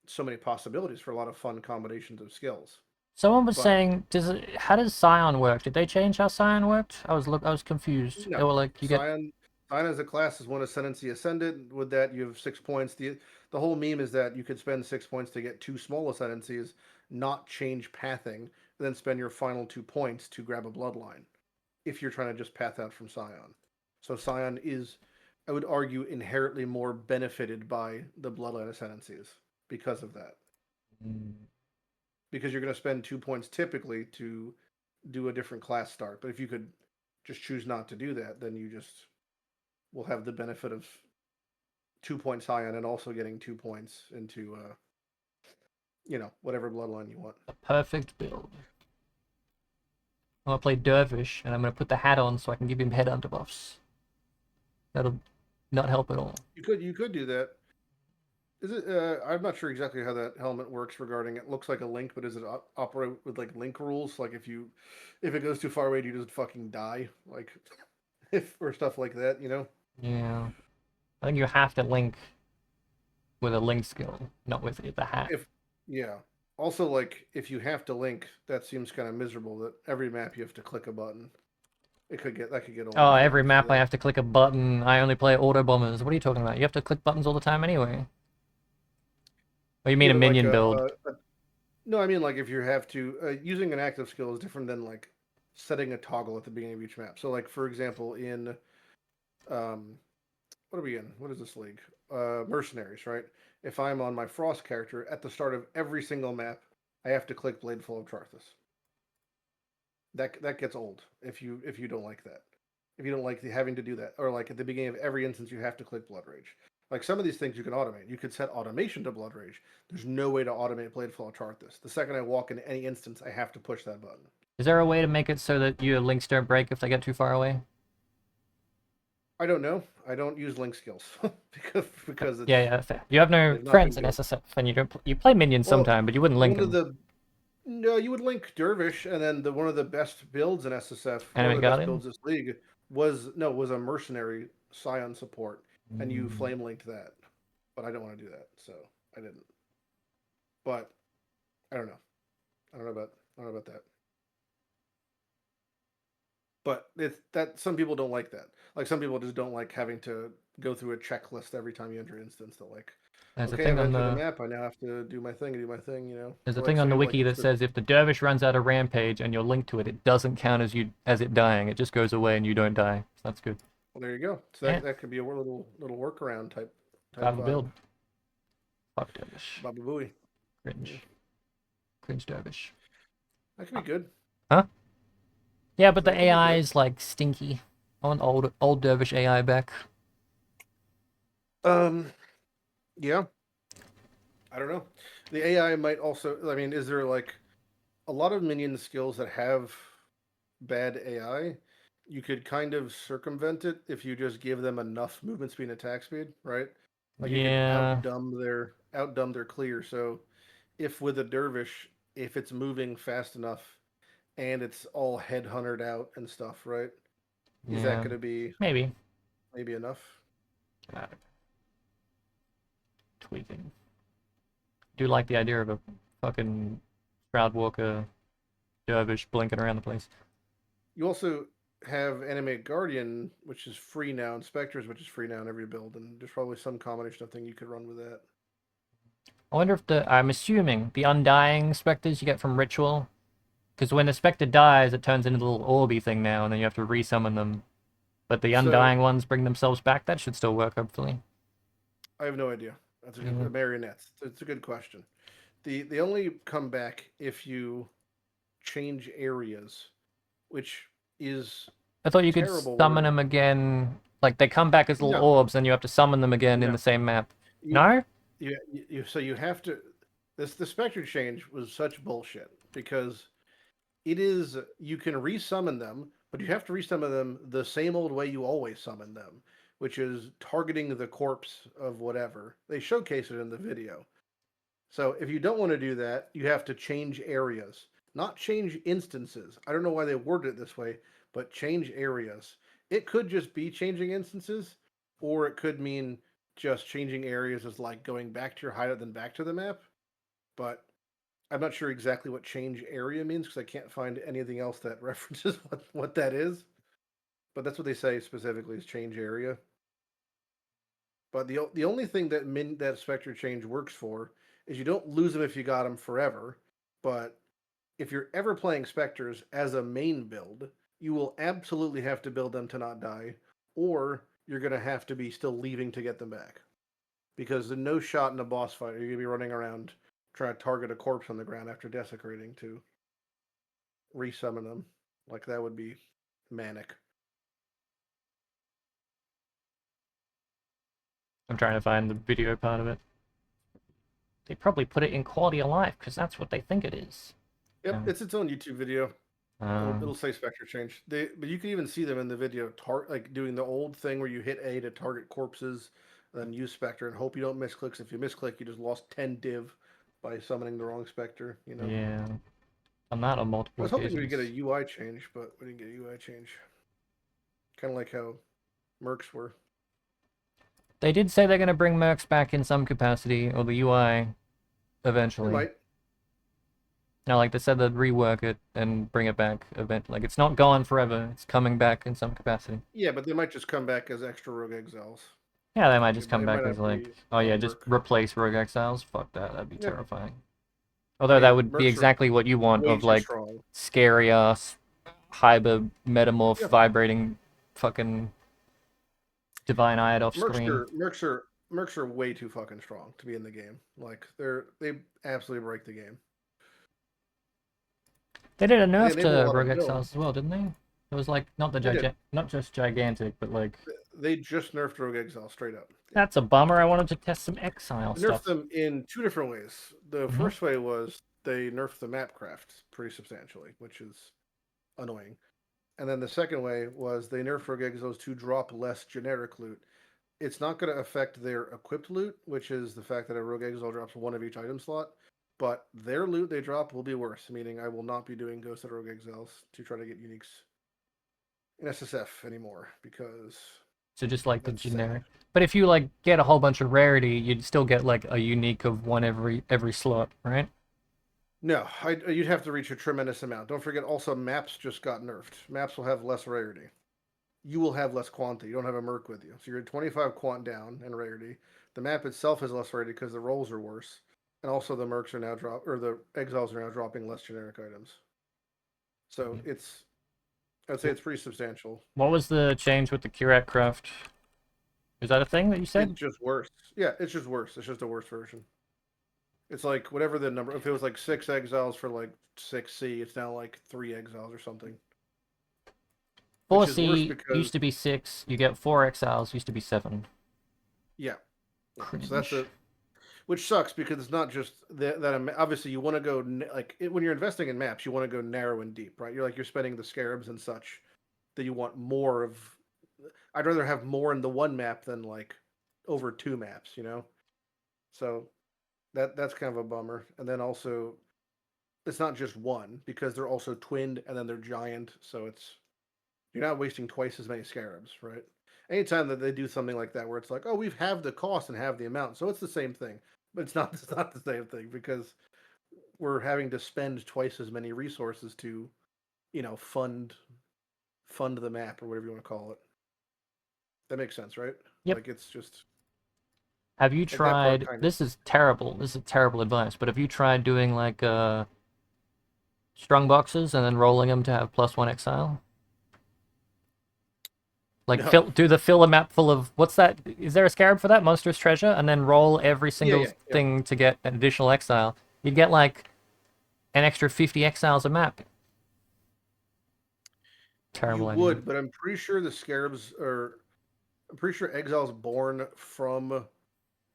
so many possibilities for a lot of fun combinations of skills. Someone was But saying, how does Scion work? Did they change how Scion worked? I was confused. They no, were like, you get Scion as a class is one Ascendancy Ascendant. With that, you have 6 points. The whole meme is that you could spend 6 points to get two small Ascendancies, not change pathing, and then spend your final 2 points to grab a Bloodline. If you're trying to just path out from Scion, so Scion is, I would argue, inherently more benefited by the Bloodline Ascendancies because of that. Because you're going to spend 2 points typically to do a different class start. But if you could just choose not to do that, then you just will have the benefit of 2 points high on and also getting 2 points into whatever bloodline you want. a perfect build. I'm gonna play Dervish, and I'm gonna put the hat on so I can give him headhunter buffs. That'll not help at all. You could do that. Is it? I'm not sure exactly how that helmet works regarding it. Looks like a link, but does it operate with like link rules? Like if it goes too far away, do you just fucking die? Like if or stuff like that, Yeah. I think you have to link with a link skill, not with the hat. If yeah. Also, like if you have to link, that seems kind of miserable. That every map you have to click a button. That could get old Oh, after every after map I that. have to click a button. I only play auto bombers. What are you talking about? You have to click buttons all the time anyway. Or you mean Yeah, a but like minion build? no, I mean like if you have to using an active skill is different than like setting a toggle at the beginning of each map. So like for example in um what are we in? What is this league? Mercenaries, right? If I'm on my Frost character at the start of every single map, I have to click Bladeful of Charthus. That gets old if you don't like that. If you don't like having to do that, or like at the beginning of every instance you have to click Blood Rage. Like some of these things you can automate. You could set automation to Blood Rage. There's no way to automate Bladeful of Charthus. The second I walk into any instance, I have to push that button. Is there a way to make it so that your links don't break if they get too far away? I don't know. I don't use link skills because Yeah, fair. You have no they've not been friends in good. SSF, and you play minions Well, sometime, but you wouldn't link one of them. the no, you would link Dervish, and then one of the best builds in SSF, one of Enemy the best Guardian? builds this league was a mercenary Scion support, and you flame linked that, but I don't want to do that, so I didn't. But I don't know. I don't know about that. But it's that some people don't like that. Like some people just don't like having to go through a checklist every time you enter an instance. They're like, There's a okay, thing I've on entered the the map. I now have to do my thing and do my thing. You know. there's a So thing like on some the people like wiki that says if the dervish runs out of rampage and you're linked to it, it doesn't count as it dying. It just goes away and you don't die. So that's good. well, there you go. So Yeah, that could be a little workaround type survival vibe. build. Fuck dervish. Baba Booey. Yeah. Cringe. Cringe dervish. That could be good. Huh? Yeah, but the That could be AI good. is like stinky. I want old dervish AI back. Yeah. I don't know. The AI might also. I mean, is there like a lot of minion skills that have bad AI? You could kind of circumvent it if you just give them enough movement speed and attack speed, right? Like you could Yeah, outdumb their clear. So if with a dervish, if it's moving fast enough and it's all headhuntered out and stuff, right? Is that yeah, going to be maybe. maybe enough? Tweaking. Do like the idea of a fucking Shroud Walker dervish blinking around the place. You also have Animate Guardian, which is free now, and Spectres, which is free now in every build, and there's probably some combination of thing you could run with that. I wonder if I'm assuming the undying specters you get from ritual, because when a specter dies, it turns into a little orby thing now, and then you have to resummon them. But the So undying ones bring themselves back. That should still work, hopefully. I have no idea. That's a Yeah. good marionettes. It's a good question. They only come back if you change areas, which is I thought you could terrible. summon Where them again. Like they come back as little no, orbs, and you have to summon them again in no, the same map. you No? so you have to. The Spectre change was such bullshit because it is you can resummon them, but you have to resummon them the same old way you always summon them, which is targeting the corpse of whatever. They showcase it in the video. So if you don't want to do that, you have to change areas, not change instances. I don't know why they worded it this way, but change areas. It could just be changing instances, or it could mean just changing areas as like going back to your hideout then back to the map. But I'm not sure exactly what change area means because I can't find anything else that references what that is. But that's what they say specifically is change area. But the only thing that Spectre change works for is you don't lose them if you got them forever. But if you're ever playing Spectres as a main build, you will absolutely have to build them to not die, or you're going to have to be still leaving to get them back. Because the no shot in a boss fight, you're going to be running around trying to target a corpse on the ground after desecrating to resummon them. Like that would be manic. I'm trying to find the video part of it. They probably put it in quality of life because that's what they think it is. Yep, it's its own YouTube video. Um, It'll say Spectre change. But you can even see them in the video, like doing the old thing where you hit A to target corpses, then use Spectre and hope you don't misclick. If you misclick, you just lost 10 div by summoning the wrong Spectre. You know. yeah, on that on I multiple was hoping we'd occasions. get a UI change, but we didn't get a UI change. Kind of like how Mercs were. They did say they're going to bring Mercs back in some capacity, or the UI, They eventually. might. No, like they said they'd rework it and bring it back eventually. Like it's not gone forever. It's coming back in some capacity. Yeah, but they might just come back as extra Rogue Exiles. Yeah, they might just come It might back as not like, be oh yeah, all just Merc. replace Rogue Exiles. Fuck that. That'd be Yeah. terrifying. I Although that mean, would be Mercs are exactly what you want way of too like strong. scary ass, hyper metamorph, Yeah. vibrating, fucking divine eyed off Mercs screen. are Mercs are Mercs are way too fucking strong to be in the game. Like they absolutely break the game. They did a They nerf enable a to lot Rogue of Exiles builds. as well, didn't they? It was like not They did. not just gigantic, but like They just nerfed Rogue Exile straight up. that's a bummer. I wanted to test some Exile They nerfed stuff. them in two different ways. The Mhm. first way was they nerfed the map craft pretty substantially, which is annoying. And then the second way was they nerfed Rogue Exiles to drop less generic loot. It's not going to affect their equipped loot, which is the fact that a Rogue Exile drops one of each item slot. But their loot they drop will be worse, meaning I will not be doing Ghosted Rogue Exiles to try to get uniques in SSF anymore because So just like the that's generic. sad. But if you like get a whole bunch of rarity, you'd still get like a unique of one every slot, right? No, you'd have to reach a tremendous amount. Don't forget, also maps just got nerfed. Maps will have less rarity. You will have less quantity. You don't have a merc with you, so you're at 25 quant down in rarity. The map itself has less rarity because the rolls are worse, and also the mercs are now the exiles are now dropping less generic items. So I'd say it's pretty substantial. What was the change with the Curat craft? Is that a thing that you It's said? just worse. Yeah, it's just worse. It's just a worse version. It's like whatever the number. If it was like 6 exiles for like 6C, it's now like 3 exiles or something. Which is worse 4C because used to be 6. You get 4 exiles. Used to be 7. yeah, yeah. So that's Cringe. a which sucks because it's not just that obviously you want to go when you're investing in maps, you want to go narrow and deep, right? You're spending the scarabs and such that you want more of. I'd rather have more in the one map than like over 2 maps, you know. So that's kind of a bummer. And then also it's not just one because they're also twinned and then they're giant, so you're not wasting twice as many scarabs, right? Anytime that they do something like that, where it's like, oh, we've halved the cost and halved the amount, so it's the same thing, but it's not. It's not the same thing because we're having to spend twice as many resources to, fund the map or whatever you want to call it. That makes sense, right? Yep. Like it's just Have you like that part tried? kind of. This is terrible. This is terrible advice. But have you tried doing like strong boxes and then rolling them to have +1 exile? Like No. do the fill a map full of what's that? Is there a scarab for that? Monstrous treasure, and then roll every Yeah, single yeah, yeah. thing to get an additional exile. You'd get like an extra 50 exiles a map. You Terrible idea. would, but I'm pretty sure the scarabs are. I'm pretty sure exiles born from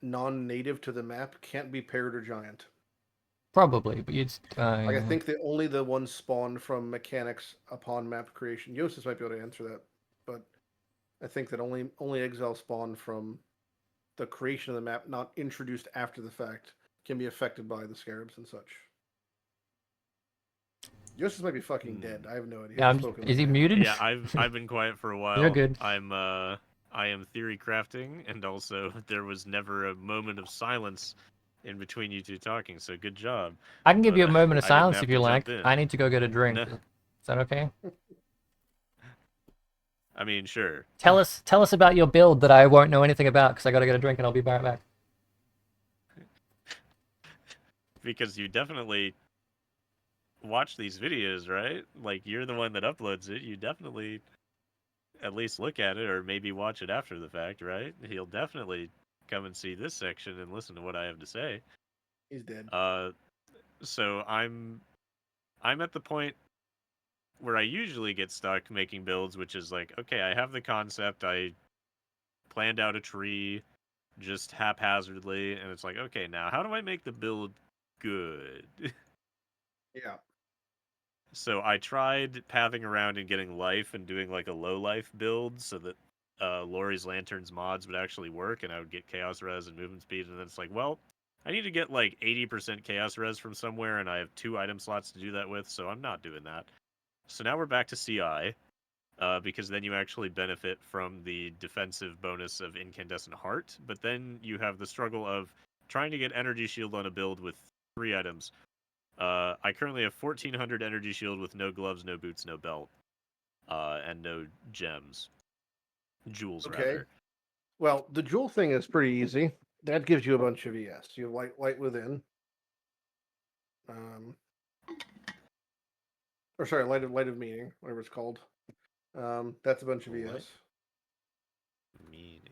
non-native to the map can't be paired or giant. Probably, but you'd. Like I think that only the ones spawned from mechanics upon map creation. Jousis might be able to answer that, but I think that only exile spawned from the creation of the map, not introduced after the fact, can be affected by the scarabs and such. Jousis might be fucking dead. Hmm. I have no idea. He Yeah, hasn't spoken is he lately. muted? Yeah, I've been quiet for a You're while. good. I am theory crafting, and also there was never a moment of silence in between you two talking. So good job. I can give But you a moment of I didn't silence if have you to jump like. in. I need to go get a drink. No, Is that okay? I mean sure, Tell us about your build that I won't know anything about because I gotta get a drink and I'll be right back. because you definitely watch these videos, right? Like you're the one that uploads it. You definitely at least look at it or maybe watch it after the fact, right? He'll definitely come and see this section and listen to what I have to say. He's dead. Uh, so I'm at the point where I usually get stuck making builds, which is like, okay, I have the concept, I planned out a tree just haphazardly, and it's like, okay, now how do I make the build good? Yeah. So I tried pathing around and getting life and doing like a low life build so that Lori's Lanterns mods would actually work and I would get chaos res and movement speed. And then it's like, well, I need to get like 80% chaos res from somewhere and I have 2 item slots to do that with, so I'm not doing that. So now we're back to CI because then you actually benefit from the defensive bonus of Incandescent Heart, but then you have the struggle of trying to get Energy Shield on a build with 3 items. I currently have 1400 energy shield with no gloves, no boots, no belt, and no gems. Jewels, Okay. rather. Well, the jewel thing is pretty easy. That gives you a bunch of ES. You have light within. Um, or sorry, light of meaning, whatever it's called. That's a bunch of What? ES. Mean.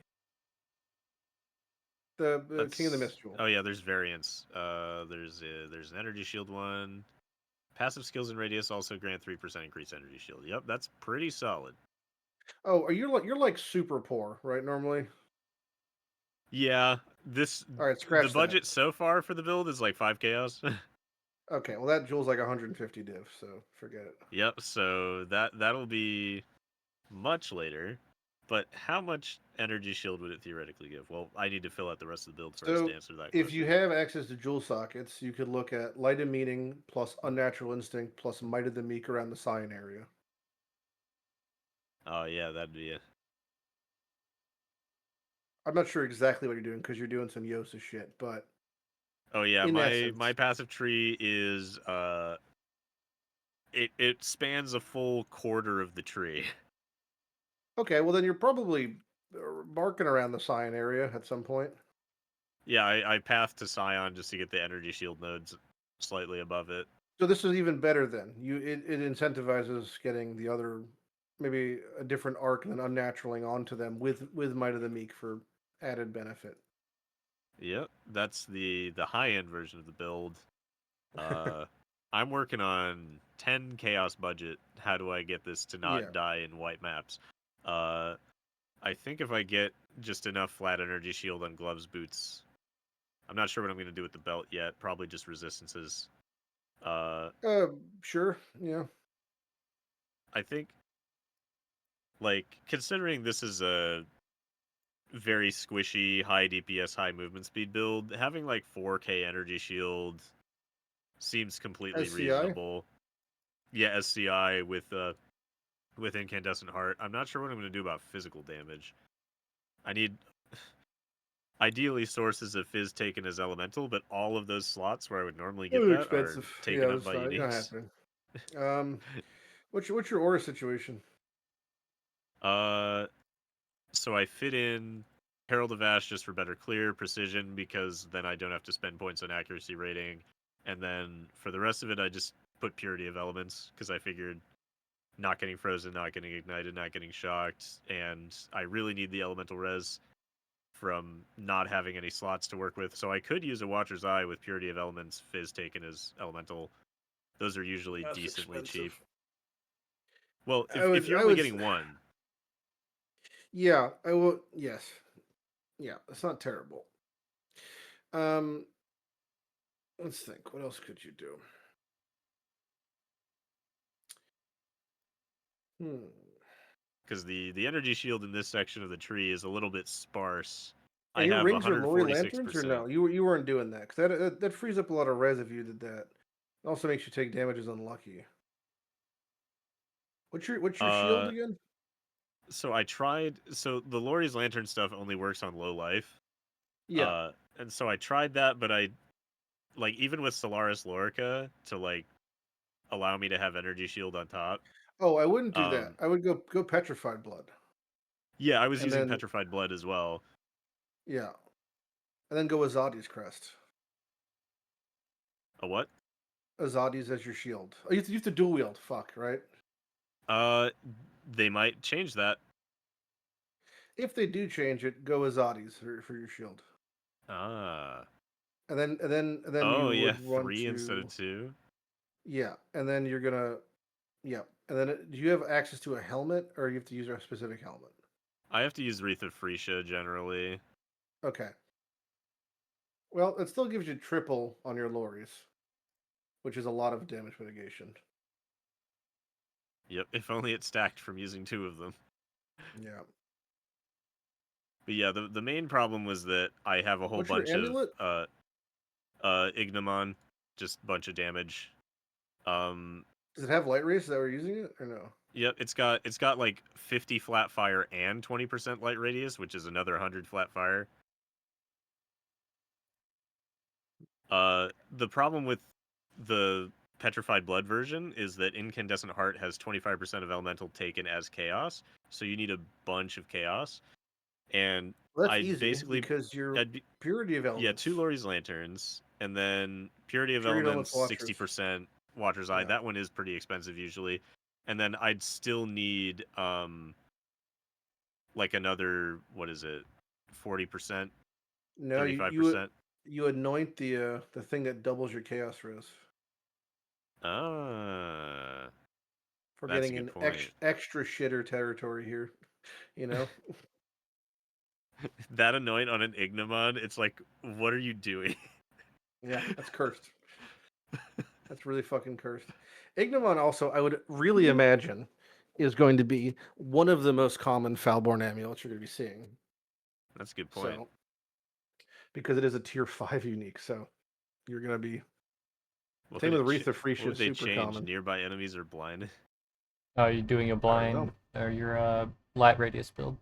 The King of the That's. Mist jewel. Oh yeah, there's variants. There's an energy shield one. Passive skills and radius also grant 3% increased energy shield. Yep, that's pretty solid. Oh, are you like you're like super poor, right? Normally. Yeah, All right, the scratch that. budget so far for the build is like 5 chaos. Okay, well that jewel's like 150 div, so forget it. Yep, so that'll be much later. But how much energy shield would it theoretically give? Well, I need to fill out the rest of the build first So to answer that if you question. have access to jewel sockets, you could look at light of meaning plus unnatural instinct plus might of the meek around the sign area. Oh yeah, that'd be it. I'm not sure exactly what you're doing because you're doing some Yosa shit, but Oh yeah, In my essence. passive tree is it spans a full quarter of the tree. Okay, well then you're probably barking around the Scion area at some point. Yeah, I path to Scion just to get the energy shield nodes slightly above it. So this is even better then. It incentivizes getting the other, maybe a different arc and then unnaturalling onto them with Might of the Meek for added benefit. Yep, that's the high end version of the build. Uh, I'm working on 10 chaos budget. How do I get this to Yeah. not die in white maps? Uh, I think if I get just enough flat energy shield on gloves, boots. I'm not sure what I'm gonna do with the belt yet. Probably just resistances. Uh, Sure. Yeah. I think like considering this is a very squishy, high DPS, high movement speed build, having like 4K energy shield seems completely SCI. reasonable. Yeah, SCI with incandescent heart. I'm not sure what I'm going to do about physical damage. I need ideally sources of fizz taken as elemental, but all of those slots where I would normally get They're that are expensive. Yeah, taken up that's by not uniques. happening. Um, what's your order situation? Uh, so I fit in Herald of Ash just for better clear precision because then I don't have to spend points on accuracy rating, and then for the rest of it I just put Purity of Elements because I figured not getting frozen, not getting ignited, not getting shocked, and I really need the elemental res from not having any slots to work with. So I could use a Watcher's Eye with Purity of Elements, Fizz taken as elemental. Those are usually That's decently cheap. expensive. Well, I if would. you're I only would. getting one, Yeah. I will. Yes. Yeah. It's not terrible. Um. Let's think. What else could you do? Hmm. because the energy shield in this section of the tree is a little bit sparse. Are I your have rings or Lori lanterns or 146%. no? You weren't doing that because that frees up a lot of res if you did that. It also makes you take damage as unlucky. What's your shield Uh, again? so I tried. So the Lori's lantern stuff only works on low life. Yeah. And so I tried that, but I like even with Solaris Lorica to like allow me to have energy shield on top. Oh, I wouldn't do that. Um, I would go petrified blood, yeah, I was and using then petrified blood as well. yeah, and then go Azadi's crest. A what? Azadi's as your shield. Oh, you have to dual wield. Fuck, right? Uh, they might change that. If they do change it, go Azadi's for your shield, Ah. and then Oh you yeah, would want 3 instead of to 2. yeah, and then you're gonna yeah, and then do you have access to a helmet or you have to use a specific helmet? I have to use Wreath of Freesia generally. Okay. Well, it still gives you triple on your lorries, which is a lot of damage mitigation. Yep, if only it stacked from using 2 of them. Yeah. But yeah, the main problem was that I have a whole What's your bunch of amulet? Ignomon, just bunch of damage. Um Does it have light rays that we're using it or no? yep, it's got like 50 flat fire and 20% light radius, which is another 100 flat fire. The problem with the Petrified Blood version is that Incandescent Heart has 25% of Elemental taken as Chaos, so you need a bunch of Chaos. And Well, that's I'd easy basically, because your I'd be, purity of yeah, elements, 2 Lori's Lanterns, and then Purity of purity of Elements, elements watchers. 60%, Watcher's Eye. Yeah. That one is pretty expensive usually. And then I'd still need, like another, what is it, 40%, No, 35%. you anoint the thing that doubles your chaos res Ah. for That's a getting good an point. extra shitter territory here. You know. That anoint on an Ignomon, it's like, what are you doing? Yeah, that's cursed. That's really fucking cursed. Ignomon also, I would really imagine, is going to be one of the most common Foulborn amulets you're going to be seeing. That's a good point. So, because it is a tier 5 unique, so you're going to be. What Same would with it? Wreath of What Freesia would is they super change? common. Nearby enemies are blind. Oh, you're doing a I don't know. blind or your light radius build.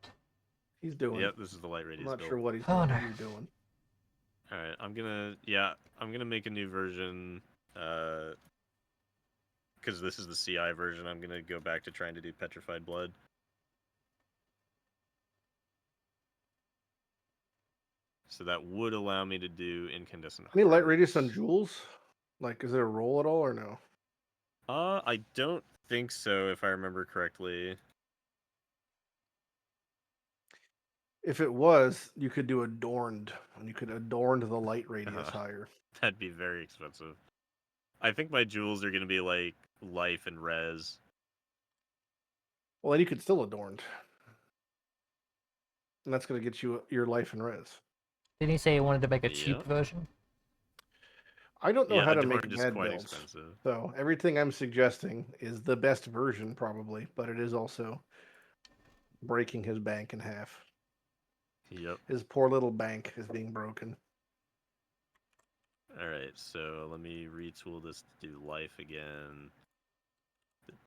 He's doing. Yep, this is the light I'm radius not build. sure what he's Oh doing, no. but he's doing. All right, I'm gonna make a new version. Because this is the CI version, I'm gonna go back to trying to do Petrified Blood. So that would allow me to do Incandescent Any light radius Hearts. on Joules? Like, is there a roll at all or no? I don't think so, if I remember correctly. If it was, you could do adorned, and you could adorn the light radius higher. That'd be very expensive. I think my jewels are gonna be like life and res. Well, then you could still adorned, and that's going to get you your life and res. Didn't he say he wanted to make a cheap Yep. version? I don't know Yeah, how to make adorned is bad quite builds, expensive. so everything I'm suggesting is the best version probably, but it is also breaking his bank in half. Yep. His poor little bank is being broken. Alright, so let me retool this to do life again.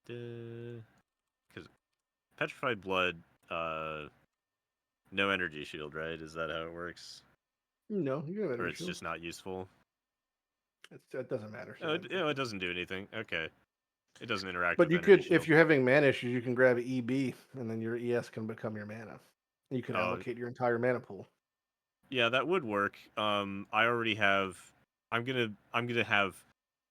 Because Petrified Blood, no energy shield, right? Is that how it works? No, you have Or energy it's shield. just not useful? It doesn't matter. Oh, it doesn't do anything. Okay. It doesn't interact But with you energy could, shield. if you're having mana issues, you can grab EB, and then your ES can become your mana. You could allocate your entire mana pool. Yeah, that would work. I already have. I'm gonna have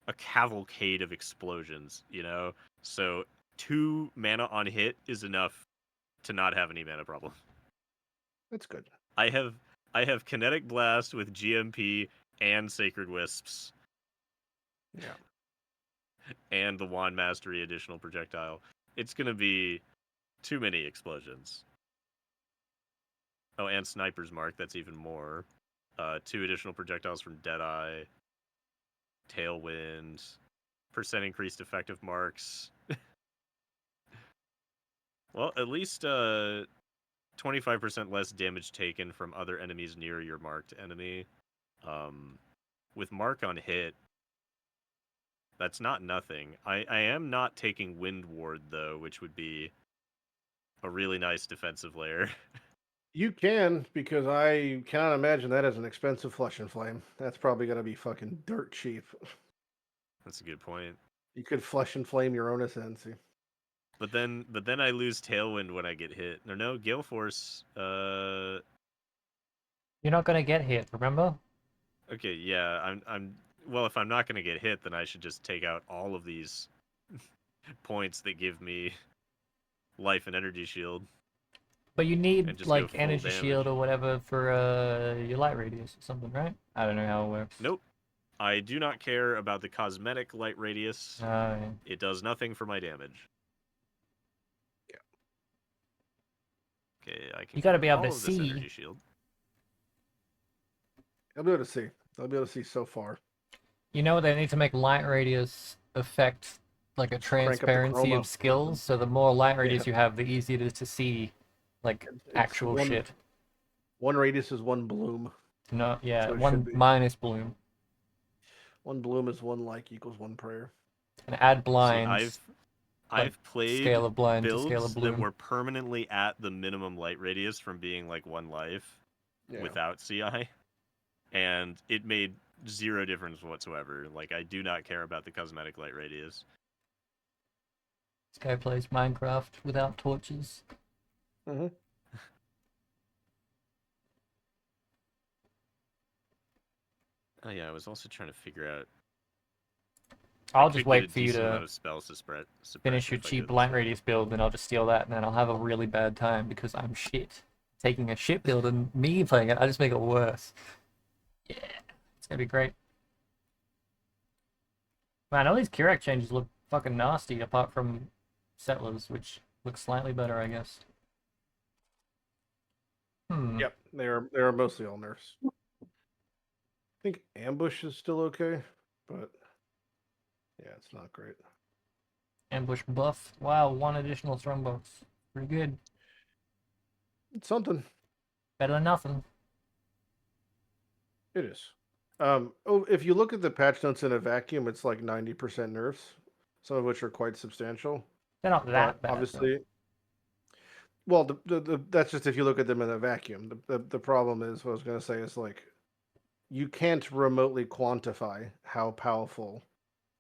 a cavalcade of explosions. You know, so 2 mana on hit is enough to not have any mana problem. That's good. I have kinetic blast with GMP and sacred wisps. Yeah. And the wand mastery additional projectile. It's gonna be too many explosions. Oh, and sniper's mark. That's even more. 2 additional projectiles from Deadeye. Tailwind. Percent increased effective marks. Well, at least 25% less damage taken from other enemies near your marked enemy. With mark on hit, that's not nothing. I am not taking Wind Ward, though, which would be a really nice defensive layer. You can, because I cannot imagine that as an expensive flush and flame. That's probably going to be fucking dirt cheap. That's a good point. You could flush and flame your own Ascendancy. But then I lose Tailwind when I get hit. No, Gale Force. You're not gonna get hit, remember? Okay, yeah, I'm. Well, if I'm not gonna get hit, then I should just take out all of these points that give me life and energy shield. But you And need just like go full energy damage. shield or whatever for your light radius or something, right? I don't know how it works. Nope. I do not care about the cosmetic light radius. Yeah. It does nothing for my damage. Yeah. Okay, I can. You gotta get be able all to of this see. energy shield. I'll be able to see. I'll be able to see so far. You know they need to make light radius affect like a Crank up the transparency chroma. of skills, so the more light radius Yeah. you have, the easier it is to see like It's actual shit. One radius is one bloom. No, yeah, So it one should be. minus bloom. One bloom is one like equals one prayer. And add See, blinds. I've played scale of blind to builds scale of that bloom. were permanently at the minimum light radius from being like 1 life without CI, and it made 0 difference whatsoever. Like, I do not care about the cosmetic light radius. This guy plays Minecraft without torches. Mm-hmm. Oh yeah, I was also trying to figure out. I'll just wait for you decent to amount of spell finish your cheap light radius build, and I'll just steal that, and then I'll have a really bad time because I'm shit. Taking a shit build and me playing it, I just make it worse. Yeah, it's gonna be great. Man, all these Kirac changes look fucking nasty, apart from Settlers, which looks slightly better, I guess. Yep, they are mostly all nerfs. I think ambush is still okay, but yeah, it's not great. Ambush buff. Wow, 1 additional strongbox. Pretty good. It's something. Better than nothing. It is. If you look at the patch notes in a vacuum, it's like 90% nerfs, some of which are quite substantial. They're not that But bad. obviously, Though. well, that's just if you look at them in a vacuum. The problem is, what I was going to say is like you can't remotely quantify how powerful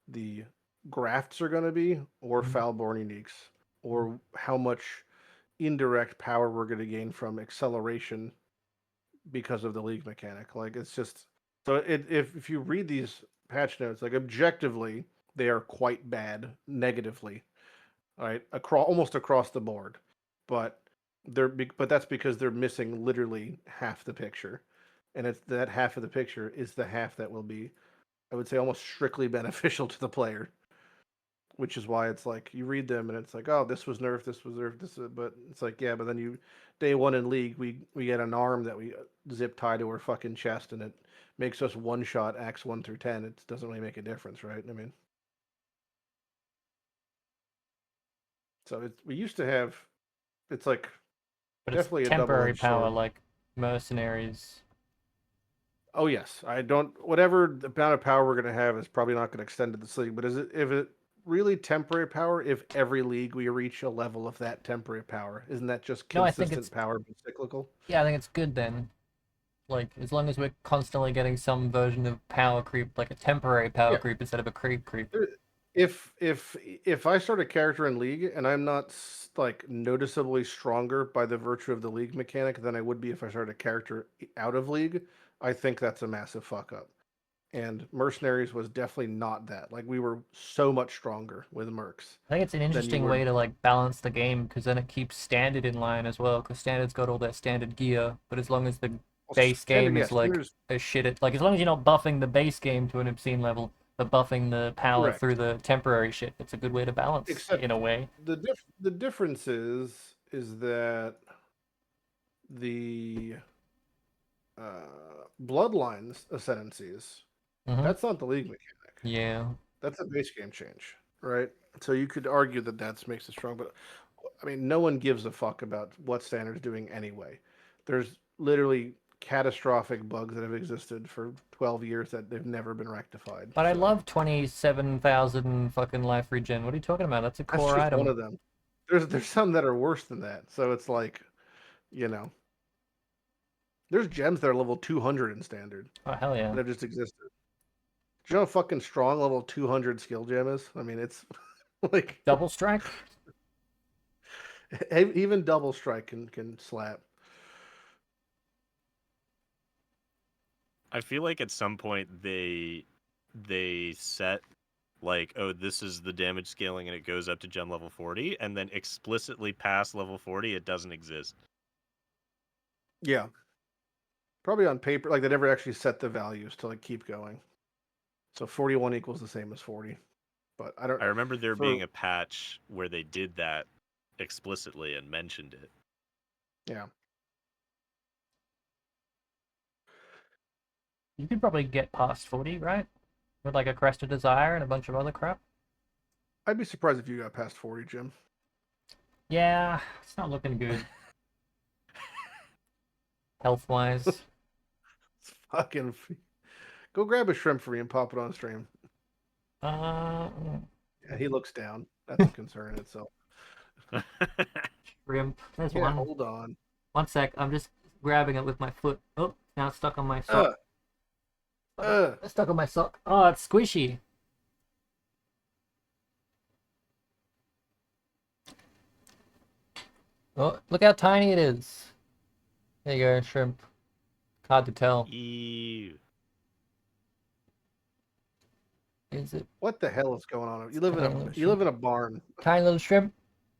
the grafts are going to be, or Foulborn uniques, or how much indirect power we're going to gain from acceleration because of the league mechanic. Like, it's just so if you read these patch notes, like objectively, they are quite bad negatively, right? Almost across the board, but but that's because they're missing literally half the picture, and it's that half of the picture is the half that will be, I would say, almost strictly beneficial to the player. Which is why it's like you read them and it's like, oh, this was nerfed, this was nerfed, but it's like, yeah, but then day one in league, we get an arm that we zip tie to our fucking chest and it makes us one shot acts 1 through 10. It doesn't really make a difference, right? I mean, so we used to have, it's like But it's definitely a temporary double-edged power, sword. like mercenaries. Oh yes, I don't. Whatever the amount of power we're gonna have is probably not gonna extend to this league. But if it really temporary power? If every league we reach a level of that temporary power, isn't that just No, I think it's consistent power but cyclical? yeah, I think it's good then. Like as long as we're constantly getting some version of power creep, like a temporary power Yeah. creep instead of a creep. If I start a character in league and I'm not like noticeably stronger by the virtue of the league mechanic than I would be if I started a character out of league, I think that's a massive fuck up. And Mercenaries was definitely not that. Like, we were so much stronger with Mercs I think it's an than you interesting were. way to like balance the game because then it keeps standard in line as well. Because standard's got all their standard gear, but as long as the Well, base standard, game yeah, is like standard is a like as long as you're not buffing the base game to an obscene level, but buffing the power through correct. the temporary shit, it's a good way to balance Except in a way. the difference is that the Bloodlines Ascendancies, Hmm. that's not the league mechanic. Yeah. That's a base game change, right? So you could argue that makes it strong, but I mean, no one gives a fuck about what standard's doing anyway. There's literally catastrophic bugs that have existed for 12 years that they've never been rectified. But I So love 27,000 fucking life regen. What are you talking about? That's a that's core just one item. of them. There's some that are worse than that. So it's like, you know, there's gems that are level 200 in standard Oh hell yeah. that have just existed. Do you know how fucking strong level 200 skill gem is? I mean, it's like Double strike? even double strike can slap. I feel like at some point they set like, oh, this is the damage scaling and it goes up to gem level 40, and then explicitly past level 40 it doesn't exist. Yeah, probably on paper, like they never actually set the values to like keep going. So 41 equals the same as 40. But I don't I remember there for being a patch where they did that explicitly and mentioned it. yeah. You could probably get past 40, right? With like a Crest of Desire and a bunch of other crap. I'd be surprised if you got past 40, Jim. Yeah, it's not looking good. Health wise. It's fucking go grab a shrimp for me and pop it on stream. Uh, Yeah, he looks down. That's a concern in itself. Shrimp. There's Yeah, one. hold on. One sec. I'm just grabbing it with my foot. Oh, now it's stuck on my Uh, sock. uh. It's stuck on my sock. Oh, it's squishy. Oh, look how tiny it is. There you go, shrimp. Hard to tell. Ew. Is it? What the hell is going on? It's tiny little You live shrimp. in a barn. Tiny little shrimp.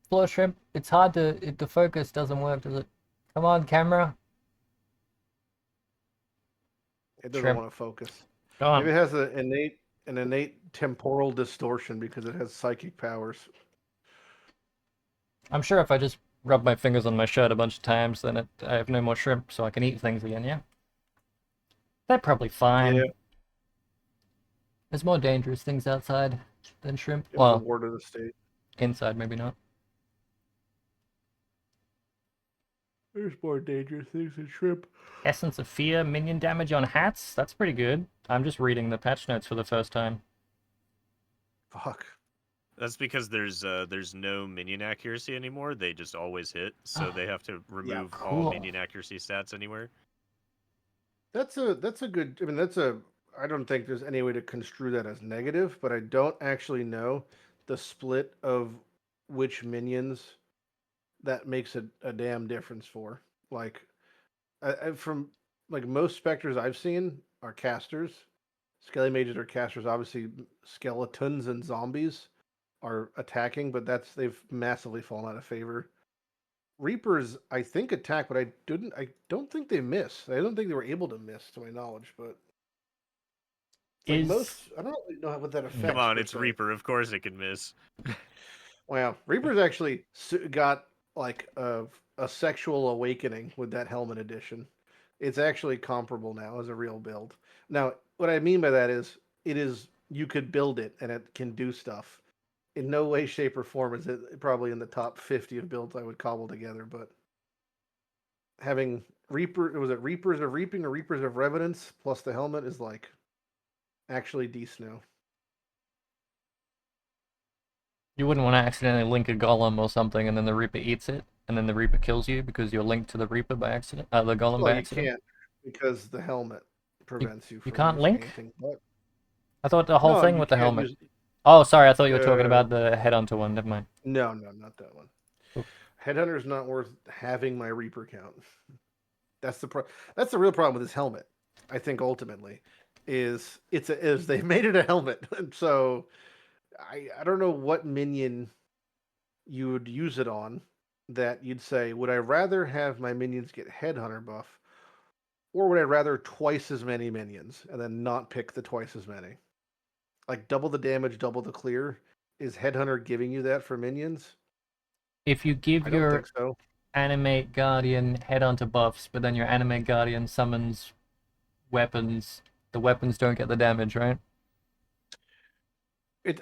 Floor shrimp. It's hard to. The focus doesn't work, does it? Come on, camera. It doesn't Shrimp. want to focus. Go on. Maybe it has an innate temporal distortion because it has psychic powers. I'm sure if I just rub my fingers on my shirt a bunch of times, then I have no more shrimp, so I can eat things again, yeah? They're probably Yeah, fine. There's more dangerous things outside than shrimp. it was a Well, ward of the state. inside, maybe not. There's more dangerous things than shrimp. Essence of Fear, minion damage on hats? That's pretty good. I'm just reading the patch notes for the first time. Fuck. That's because there's no minion accuracy anymore. They just always hit, so they have to remove all cool. minion accuracy stats anywhere. That's a good. I mean, that's a. I don't think there's any way to construe that as negative, but I don't actually know the split of which minions that makes a damn difference for. Like, from like most specters I've seen are casters. Skelly mages are casters. Obviously, skeletons and zombies are attacking, but they've massively fallen out of favor. Reapers, I think, attack, but I don't think they miss. I don't think they were able to miss, to my knowledge. But like most, Is I don't really know what that Come affects on, per it's se. Reaper. Of course it can miss. Wow, Reapers actually got like a sexual awakening with that helmet edition. It's actually comparable now as a real build. Now, what I mean by that is you could build it and it can do stuff. In no way, shape, or form is it probably in the top 50 of builds I would cobble together, but having Reapers of Reaping or Reapers of Revenants plus the helmet is like actually decent now. you wouldn't want to accidentally link a golem or something, and then the Reaper eats it, and then the Reaper kills you because you're linked to the Reaper by accident, the golem Well, by you accident. can't because the helmet You prevents you you from can't using link. anything. But I thought the whole no, thing you with the can't helmet. use. Oh, sorry, I thought you were talking Uh, about the headhunter one. Never mind. no, not that one. Oof. Headhunter's not worth having my Reaper count. That's that's the real problem with this helmet. I think ultimately is they made it a helmet, so I don't know what minion you would use it on that you'd say, would I rather have my minions get Headhunter buff, or would I rather twice as many minions and then not pick the twice as many? Like double the damage, double the clear. Is Headhunter giving you that for minions? If you give I don't your think so. Animate Guardian headhunter buffs, but then your Animate Guardian summons weapons, the weapons don't get the damage, right?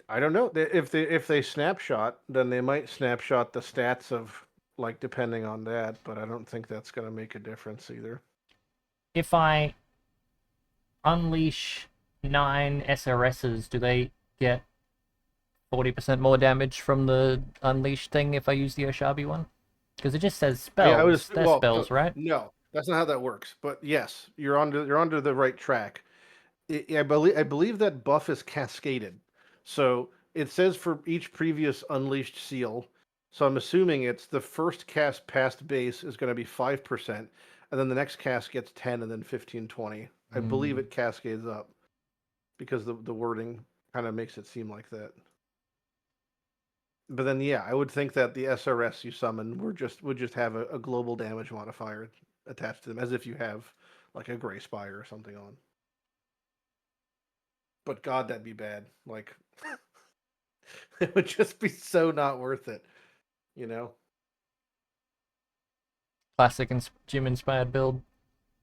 I don't know. If they snapshot, then they might snapshot the stats of like depending on that, but I don't think that's going to make a difference either. If I unleash 9 SRSs, do they get 40% more damage from the unleash thing if I use the Oshabi one? Because it just says I was spells. They're well, spells, right? no, that's not how that works. But yes, you're under the right track. I believe that buff is cascaded. So it says for each previous unleashed seal. So I'm assuming it's the first cast past base is going to be 5%, and then the next cast gets 10, and then 15, 20. I believe Mm. it cascades up because the wording kind of makes it seem like that. But then yeah, I would think that the SRS you summon would just have a global damage modifier attached to them, as if you have like a Gray Spire or something on. But God, that'd be bad. Like it would just be so not worth it, you know? Classic gym inspired build.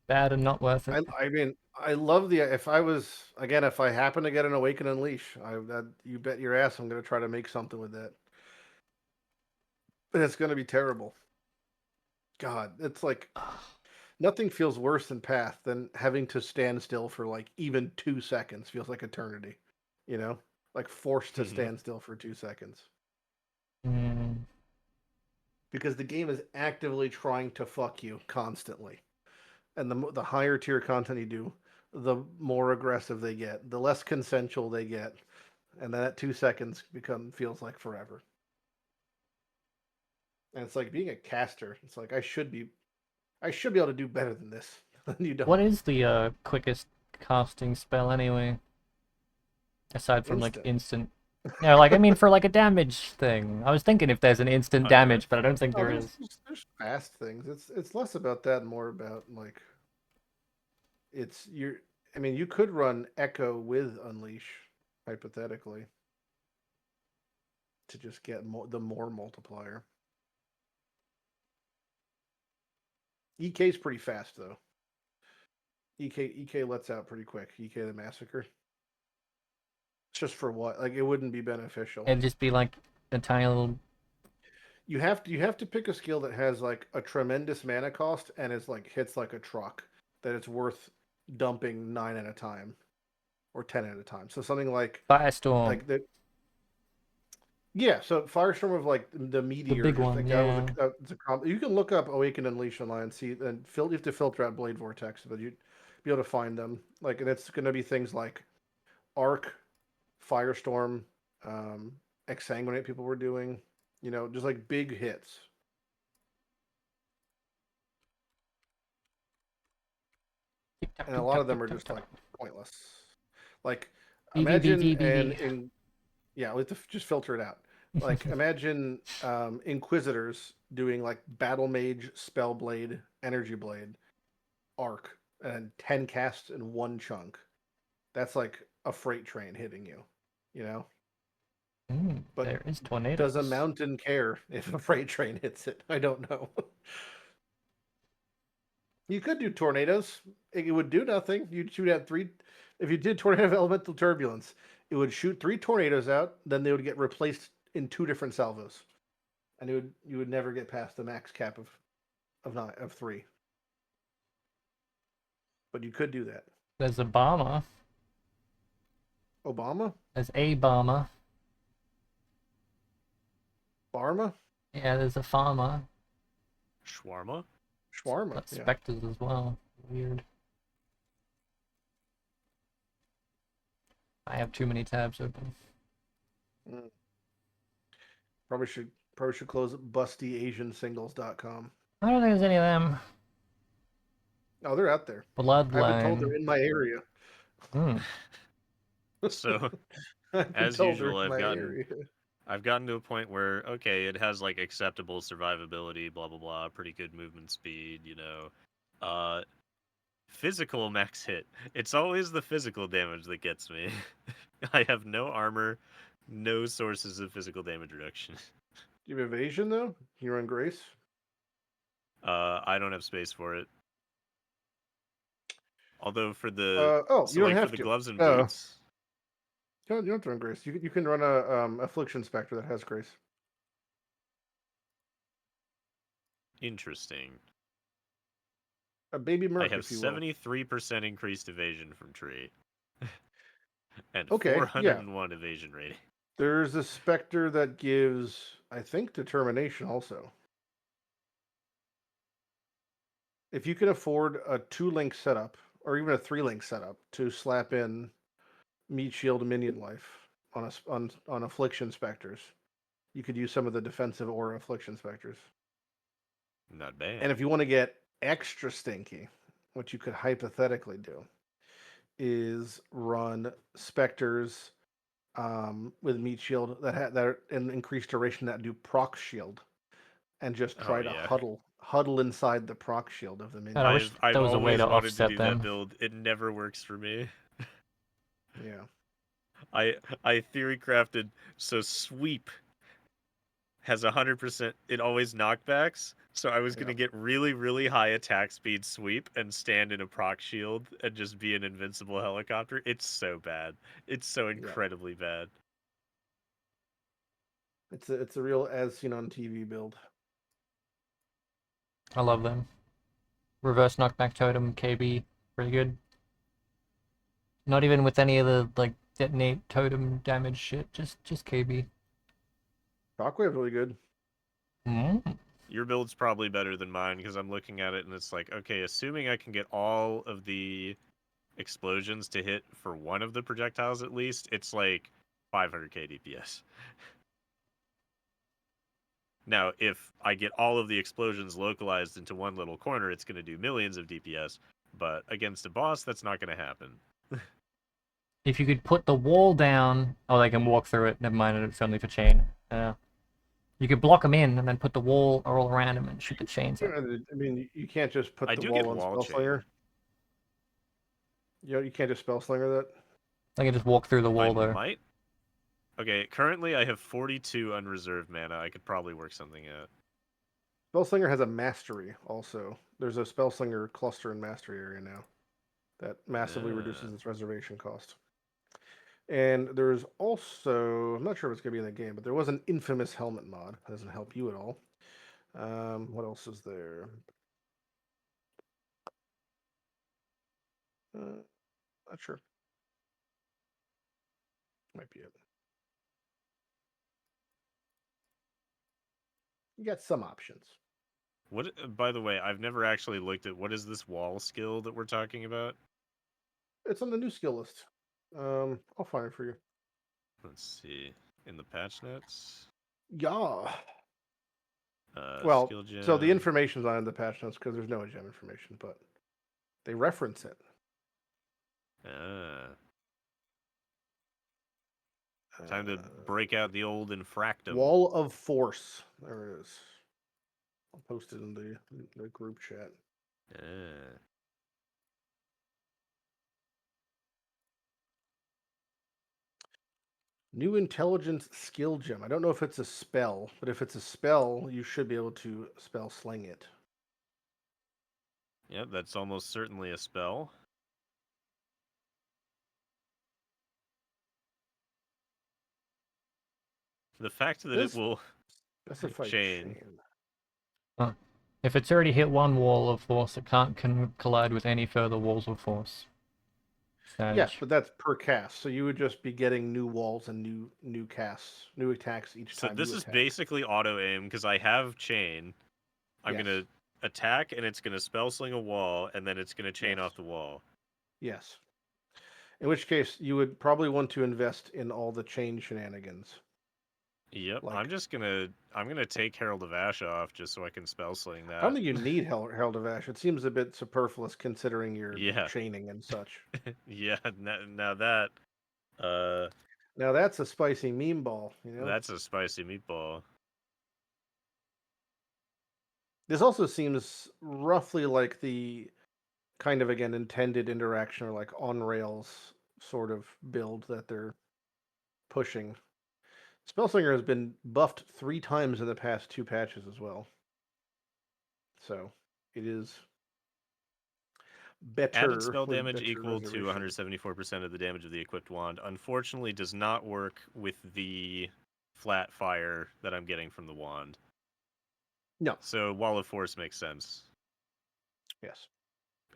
Bad and not worth it. I mean, I love the if I was again if I happen to get an Awaken Unleash, you bet your ass I'm gonna try to make something with that. But it's gonna be terrible. God, it's like nothing feels worse than Path than having to stand still for like even 2 seconds feels like eternity. You know? Like forced to stand still for 2 seconds. Mm. Because the game is actively trying to fuck you constantly. And the higher tier content you do, the more aggressive they get, the less consensual they get. And then that 2 seconds feels like forever. And it's like being a caster. It's like I should be able to do better than this. And you don't. What is the quickest casting spell anyway? Aside from like Instant. instant. No, like I mean for like a damage thing. I was thinking if there's an instant Oh yeah, damage, but I don't think Oh, there is. there's fast things. It's less about that and more about like it's you're. I mean, you could run Echo with Unleash hypothetically to just get the more multiplier. EK's pretty fast though. EK lets out pretty quick. EK the Massacre. It's just for what? Like it wouldn't be beneficial. It'd just be like a tiny little. You have to pick a skill that has like a tremendous mana cost and is like hits like a truck that it's worth dumping 9 at a time or 10 at a time. So something Firestorm. like the yeah. So Firestorm of like the The meteor. big Just one, think that was yeah. you can look up Awaken Unleash online and see and you have to filter out Blade Vortex, but be able to find them. Like, and it's going to be things like Arc, Firestorm, Exsanguinate people were doing. You know, just like big hits. And a lot of them are just like pointless. Like, imagine yeah, we have to just filter it out. Like, imagine Inquisitors doing like Battle Mage, Spellblade, Energy Blade, Arc, and 10 casts in one chunk. That's like a freight train hitting you, you know? But there is tornadoes. does a mountain care if a freight train hits it? I don't know. You could do tornadoes. It would do nothing. You'd shoot at 3. If you did tornado of elemental turbulence, it would shoot 3 tornadoes out. Then they would get replaced in 2 different salvos, and you would never get past the max cap of 3. But you could do that. There's Obama. Obama? There's a Obama. Barma? Yeah, there's a farmer. Shawarma? Shawarma. Got Yeah. specters as well. Weird. I have too many tabs open. Probably should close bustyasiansingles.com. I don't think there's any of them. Oh, they're out there. Bloodline. I've been told they're in my area. So, I've been as told they're usual, in my area. I've gotten to a point where, okay, it has like acceptable survivability, blah blah blah, pretty good movement speed, you know. Physical max hit. It's always the physical damage that gets me. I have no armor, no sources of physical damage reduction. Do you have evasion though? Can you run Grace? I don't have space for it. Although for the you don't have for the to. gloves and boots. You don't have to run Grace. You can run a Affliction Spectre that has Grace. Interesting. A baby Merc, I have if you will. 73% increased evasion from tree. And Okay, 401 evasion rating. There's a Spectre that gives, I think, Determination also. If you can afford a 2-link setup, or even a 3-link setup, to slap in Meat Shield Minion Life on Affliction Spectres, you could use some of the defensive or Affliction Spectres. Not bad. And if you want to get extra stinky, what you could hypothetically do is run Spectres with Meat Shield that are an increased duration that do proc shield, and just try to huddle inside the proc shield of the minion. I wish there was a way to offset do them. That build. It never works for me. Yeah. I theory crafted so sweep has 100%. It always knockbacks. So I was gonna get really, really high attack speed sweep and stand in a proc shield and just be an invincible helicopter. It's so bad. It's so incredibly bad. It's a real as seen on TV build. I love them. Reverse knockback totem, KB, pretty good. Not even with any of the like detonate totem damage shit. Just KB. Shockwave's really good. Your build's probably better than mine because I'm looking at it and it's like, okay, assuming I can get all of the explosions to hit for one of the projectiles at least, it's like 500k DPS. Now, if I get all of the explosions localized into one little corner, it's going to do millions of DPS, but against a boss, that's not going to happen. If you could put the wall down... Oh, they can walk through it. Never mind, it's only for chain. You could block them in and then put the wall all around them and shoot the chains up. I mean, you can't just put the wall on chain. Spellslinger. You can't just Spellslinger that. They can just walk through the wall, though. Might? Okay, currently I have 42 unreserved mana. I could probably work something out. Spellslinger has a mastery also. There's a Spellslinger cluster in mastery area now that massively reduces its reservation cost. And there's also, I'm not sure if it's going to be in the game, but there was an infamous helmet mod. That doesn't help you at all. What else is there? Not sure. Might be it. You got some options. What? By the way, I've never actually looked at what is this wall skill that we're talking about? It's on the new skill list. I'll find it for you. Let's see. In the patch notes. Yeah. Skill So the gem. information's on the patch notes because there's no gem information, but they reference it. Time to break out the old infractum. Wall of Force. There it is. I'll post it in the group chat. New intelligence skill gem. I don't know if it's a spell, but if it's a spell, you should be able to spell sling it. Yep, that's almost certainly a spell. The fact that it will specify chain. Huh. If it's already hit one wall of force, it can't collide with any further walls of force. Yes, but that's per cast, so you would just be getting new walls and new casts, new attacks each time. So this is attack. basically auto aim because I have chain. I'm gonna attack and it's gonna spell sling a wall and then it's gonna chain off the wall. Yes. In which case, you would probably want to invest in all the chain shenanigans. Yep, I'm gonna take Herald of Ash off just so I can spell sling that. I don't think you need Herald of Ash. It seems a bit superfluous considering your chaining and such. Yeah, now that now that's a spicy meme ball, you know? That's a spicy meatball. This also seems roughly like the kind of, again, intended interaction or like on rails sort of build that they're pushing. Spellslinger has been buffed 3 times in the past 2 patches as well. So it is better. Added spell damage equal to 174% of the damage of the equipped wand. Unfortunately, does not work with the flat fire that I'm getting from the wand. No. So Wall of Force makes sense. Yes.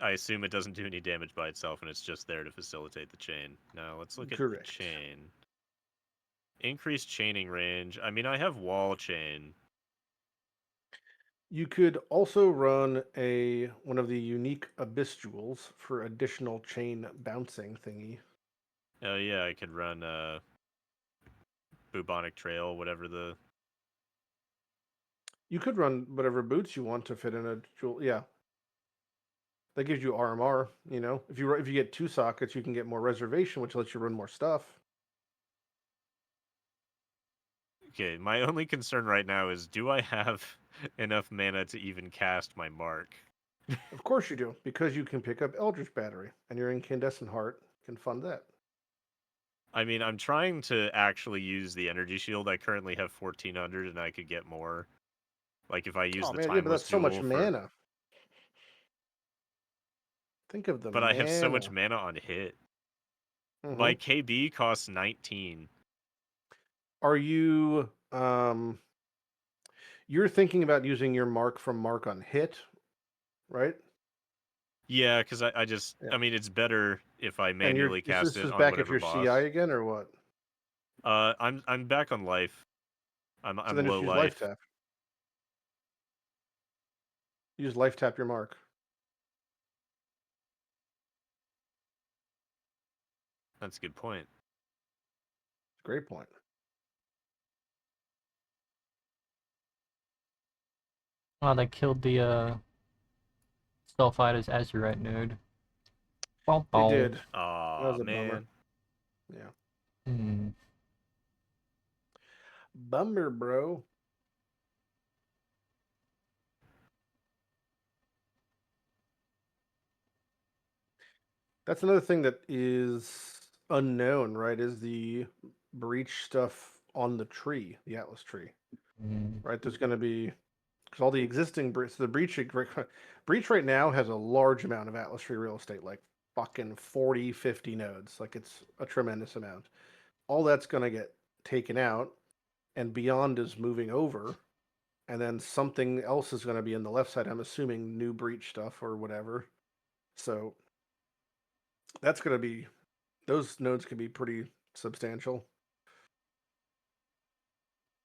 I assume it doesn't do any damage by itself, and it's just there to facilitate the chain. Now, let's look at the chain. Increased chaining range. I mean, I have wall chain. You could also run one of the unique Abyss Jewels for additional chain bouncing thingy. Oh yeah, I could run Bubonic Trail, whatever the... You could run whatever boots you want to fit in a jewel. Yeah. That gives you RMR, you know. If you get 2 sockets, you can get more reservation, which lets you run more stuff. Okay, my only concern right now is, do I have enough mana to even cast my mark? Of course you do, because you can pick up Eldritch Battery, and your Incandescent Heart can fund that. I mean, I'm trying to actually use the Energy Shield. I currently have 1,400, and I could get more. Like, if I use the Timeless yeah, but that's so much Jewel mana. Think of the But mana. I have so much mana on hit. My KB costs 19. Are you you're thinking about using your mark from mark on hit, right? Yeah, because I just I mean it's better if I manually cast it on back whatever if you're boss. CI again or what? I'm back on life. I'm then low just use life. life tap. Use life tap your mark. That's a good point. Great point. Oh, they killed the Starfighter's Azurite node. They did. Aw, that was a man. bummer. Yeah. Hmm. Bummer, bro. That's another thing that is unknown, right? Is the breach stuff on the tree, the Atlas tree, right? There's going to be because all the existing the breach right now has a large amount of Atlas tree real estate, like fucking 40, 50 nodes. Like it's a tremendous amount. All that's going to get taken out, and Beyond is moving over, and then something else is going to be in the left side. I'm assuming new breach stuff or whatever. So that's going to be those nodes can be pretty substantial,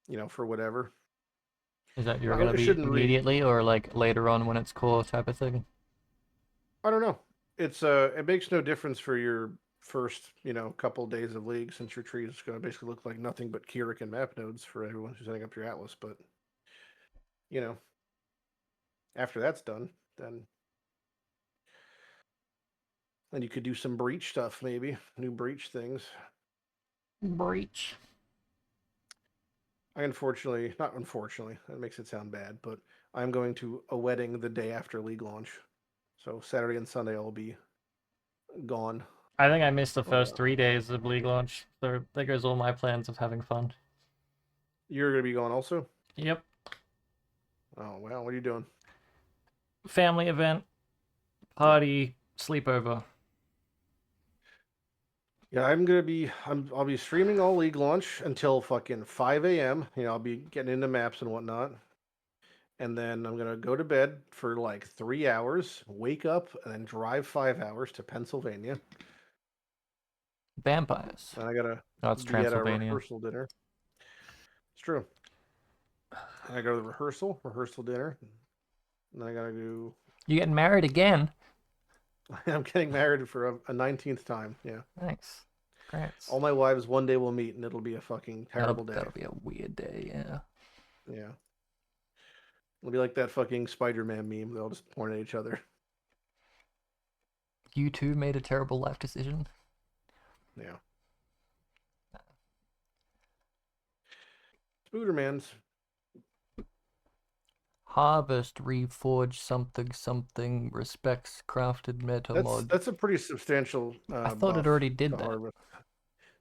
you know, for whatever. Is that you're going to be immediately or like later on when it's core type of thing? I don't know. it makes no difference for your first, couple days of League, since your tree is going to basically look like nothing but Keurig and map nodes for everyone who's setting up your Atlas. But you know, after that's done, then you could do some breach stuff, maybe new breach things. Breach. Not unfortunately, that makes it sound bad, but I'm going to a wedding the day after League launch, so Saturday and Sunday I'll be gone. I think I missed the first 3 days of League launch, so there goes all my plans of having fun. You're gonna be gone also? Yep. Oh well, what are you doing? Family event, party, sleepover. Yeah, I'll be streaming all League launch until fucking 5 a.m. I'll be getting into maps and whatnot. And then I'm gonna go to bed for like 3 hours, wake up, and then drive 5 hours to Pennsylvania. Vampires. And I gotta Oh, it's be at a Transylvania. rehearsal dinner. It's true. And I go to the rehearsal dinner. And then I gotta go. You getting married again? I'm getting married for a 19th time. Yeah. Nice. Congrats. All my wives one day will meet, and it'll be a fucking terrible day. That'll be a weird day, yeah. Yeah. It'll be like that fucking Spider-Man meme. They'll just point at each other. You two made a terrible life decision. Yeah. Spoodermans. Harvest, reforge, something, respects, crafted meta mod. That's a pretty substantial. I thought it already did that. Harvest.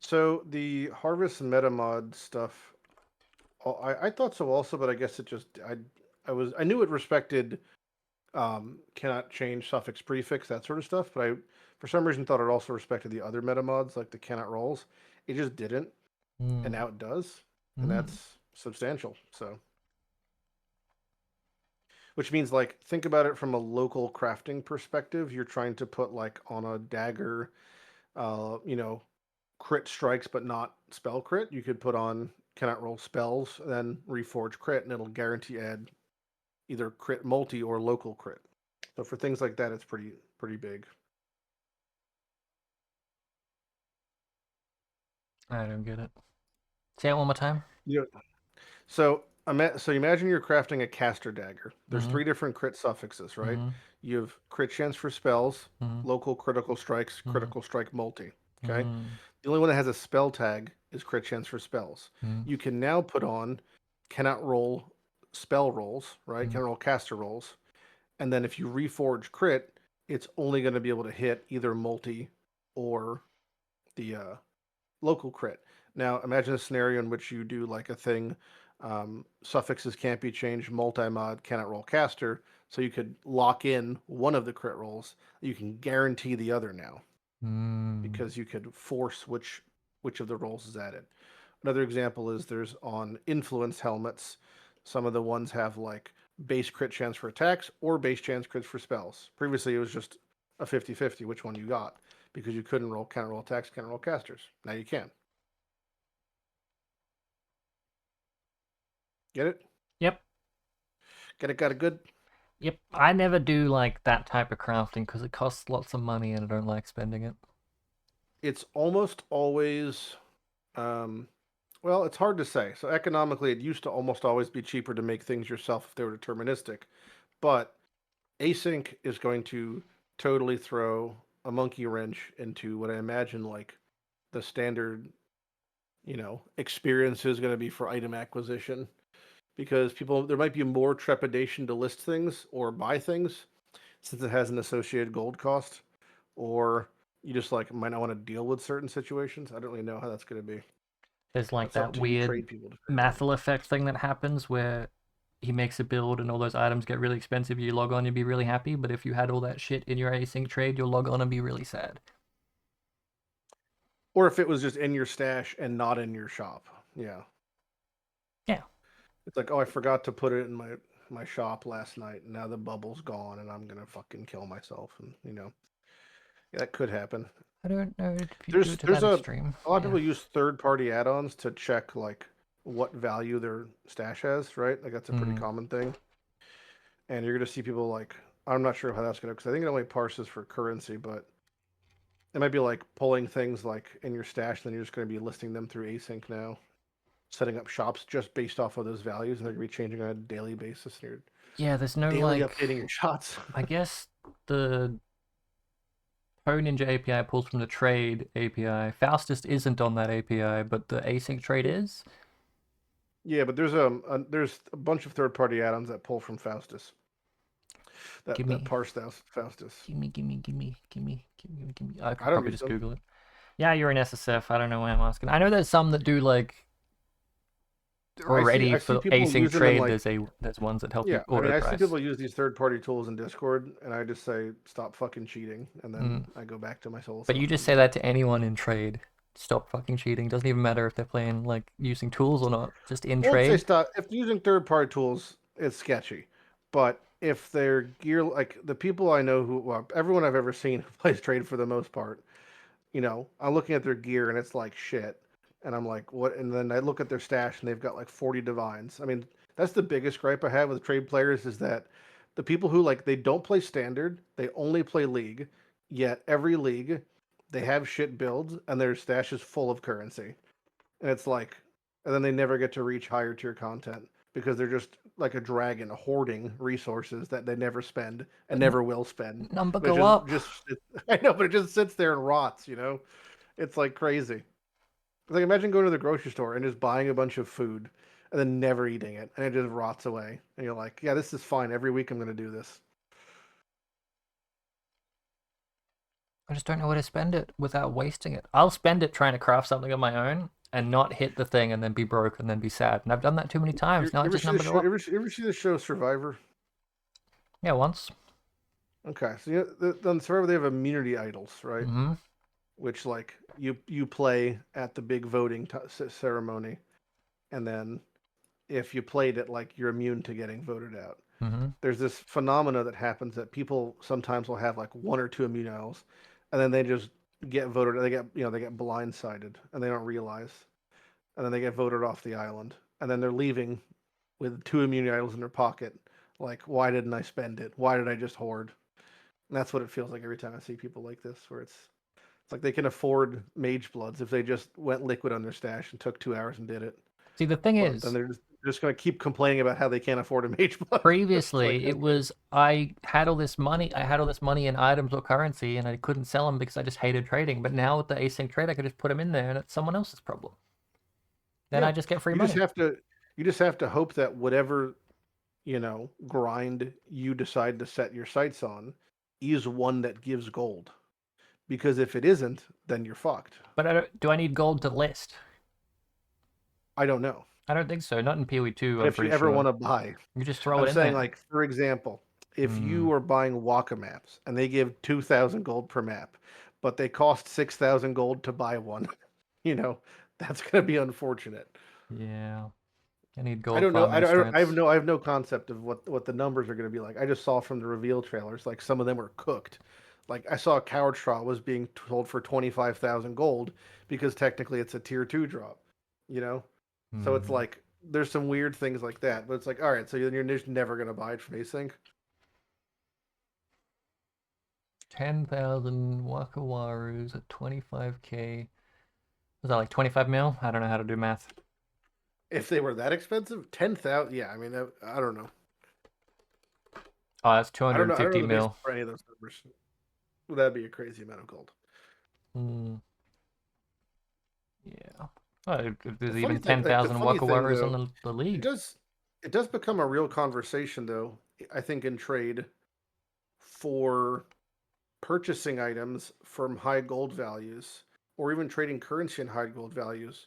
So the harvest and meta mod stuff, I thought so also, but I guess it just I knew it respected cannot change suffix prefix, that sort of stuff, but I for some reason thought it also respected the other meta mods like the cannot rolls. It just didn't, and now it does, and that's substantial. So. Which means, like, think about it from a local crafting perspective. You're trying to put, like, on a dagger, crit strikes, but not spell crit. You could put on cannot roll spells, then reforge crit, and it'll guarantee add either crit multi or local crit. So for things like that, it's pretty big. I don't get it. Say it one more time. Yeah. So imagine you're crafting a caster dagger. There's 3 different crit suffixes, right? You have crit chance for spells, local critical strikes, critical strike multi. Okay. The only one that has a spell tag is crit chance for spells. You can now put on cannot roll spell rolls, right? Cannot roll caster rolls. And then if you reforge crit, it's only going to be able to hit either multi or the local crit. Now imagine a scenario in which you do like a thing. Suffixes can't be changed, multi-mod, cannot roll caster, so you could lock in one of the crit rolls. You can guarantee the other now because you could force which of the rolls is added. Another example is there's on influence helmets, some of the ones have like base crit chance for attacks or base chance crits for spells. Previously it was just a 50-50 which one you got because you couldn't cannot roll attacks, cannot roll casters. Now you can. Get it? Yep. Got it good? Yep. I never do like that type of crafting because it costs lots of money and I don't like spending it. It's almost always, well, it's hard to say. So economically, it used to almost always be cheaper to make things yourself if they were deterministic. But async is going to totally throw a monkey wrench into what I imagine like the standard, experience is going to be for item acquisition. Because there might be more trepidation to list things or buy things since it has an associated gold cost, or you just like might not want to deal with certain situations. I don't really know how that's going to be. There's like That's up that to you weird trade people to figure out. Mathel effect thing that happens where he makes a build and all those items get really expensive. You log on, you'd be really happy, but if you had all that shit in your async trade, you'll log on and be really sad. Or if it was just in your stash and not in your shop. Yeah. Yeah. It's like, oh, I forgot to put it in my shop last night, and now the bubble's gone, and I'm gonna fucking kill myself, and yeah, that could happen. I don't know if you do it to that extreme. A lot of people use third-party add-ons to check like what value their stash has, right? Like that's a pretty common thing. And you're gonna see people like I'm not sure how that's gonna, because I think it only parses for currency, but it might be like pulling things like in your stash, and then you're just gonna be listing them through async now, setting up shops just based off of those values, and they're gonna be changing on a daily basis. And you're Yeah, there's no daily like. updating your shots. I guess the Pro Ninja API pulls from the trade API. Faustest isn't on that API, but the async trade is. Yeah, but there's a bunch of third-party add-ons that pull from Faustus. That parse Faustus. Gimme. I could I don't probably use just them. Google it. Yeah, you're an SSF. I don't know why I'm asking. I know there's some that do like already I see for people async using them trade. like, There's ones that help yeah. you I mean, auto I see price. people use these third-party tools in Discord, and I just say stop fucking cheating, and then I go back to my solo. But you just say that to anyone in trade. Stop fucking cheating. Doesn't even matter if they're playing like using tools or not. Just in I won't say trade. stop. If using third-party tools, it's sketchy. But if they're gear, like the people I know who, well, everyone I've ever seen who plays trade for the most part, I'm looking at their gear and it's like shit. And I'm like, what? And then I look at their stash and they've got like 40 divines. I mean, that's the biggest gripe I have with trade players is that the people who like, they don't play standard, they only play league, yet every league they have shit builds and their stash is full of currency. And it's like, and then they never get to reach higher tier content because they're just like a dragon hoarding resources that they never spend and never will spend. Number But go up. I know, but it just sits there and rots. It's like crazy. Like imagine going to the grocery store and just buying a bunch of food and then never eating it, and it just rots away. And you're like, yeah, this is fine. Every week I'm going to do this. I just don't know where to spend it without wasting it. I'll spend it trying to craft something on my own and not hit the thing and then be broke and then be sad. And I've done that too many times. Now You I ever just see the number show? go up. You ever see the show Survivor? Yeah, once. Okay, so on Survivor they have immunity idols, right? Mm-hmm. Which like you play at the big voting ceremony, and then if you played it, like you're immune to getting voted out. Mm-hmm. There's this phenomena that happens that people sometimes will have like one or two immune idols, and then they just get voted. They get blindsided and they don't realize, and then they get voted off the island, and then they're leaving with two immune idols in their pocket. Like, why didn't I spend it? Why did I just hoard? And that's what it feels like every time I see people like this, where it's like they can afford mage bloods if they just went liquid on their stash and took 2 hours and did it. See, the thing But is, then they're just going to keep complaining about how they can't afford a mage blood. previously like, it was I had all this money. I had all this money in items or currency, and I couldn't sell them because I just hated trading. But now with the async trade, I could just put them in there, and it's someone else's problem. Then yeah, I just get free you money. you just have to hope that whatever grind you decide to set your sights on is one that gives gold. Because if it isn't, then you're fucked. But do I need gold to list? I don't know. I don't think so. Not in PoE2. But if you ever want to buy, you just throw it I'm in saying there. like for example, if you are buying Waka maps and they give 2,000 gold per map, but they cost 6,000 gold to buy one, that's gonna be unfortunate. Yeah, I need gold. I don't know. farming I have strats. no concept of what the numbers are gonna be like. I just saw from the reveal trailers like some of them were cooked. Like I saw a coward straw was being sold for 25,000 gold because technically it's a tier 2 drop, you know. So it's like there's some weird things like that, but it's like all right, so you're just never gonna buy it from async. 10,000 Wakawarus at 25k. Was that like 25 mil? I don't know how to do math. If they were that expensive, 10,000. Yeah, I mean, I don't know. Oh, that's I don't 250 know the basis mil. for any of those numbers. That'd be a crazy amount of gold. Yeah. Well, if there's The even funny thing, like, 10,000 Wakawarus though, on the league. it does become a real conversation though. I think in trade for purchasing items from high gold values or even trading currency in high gold values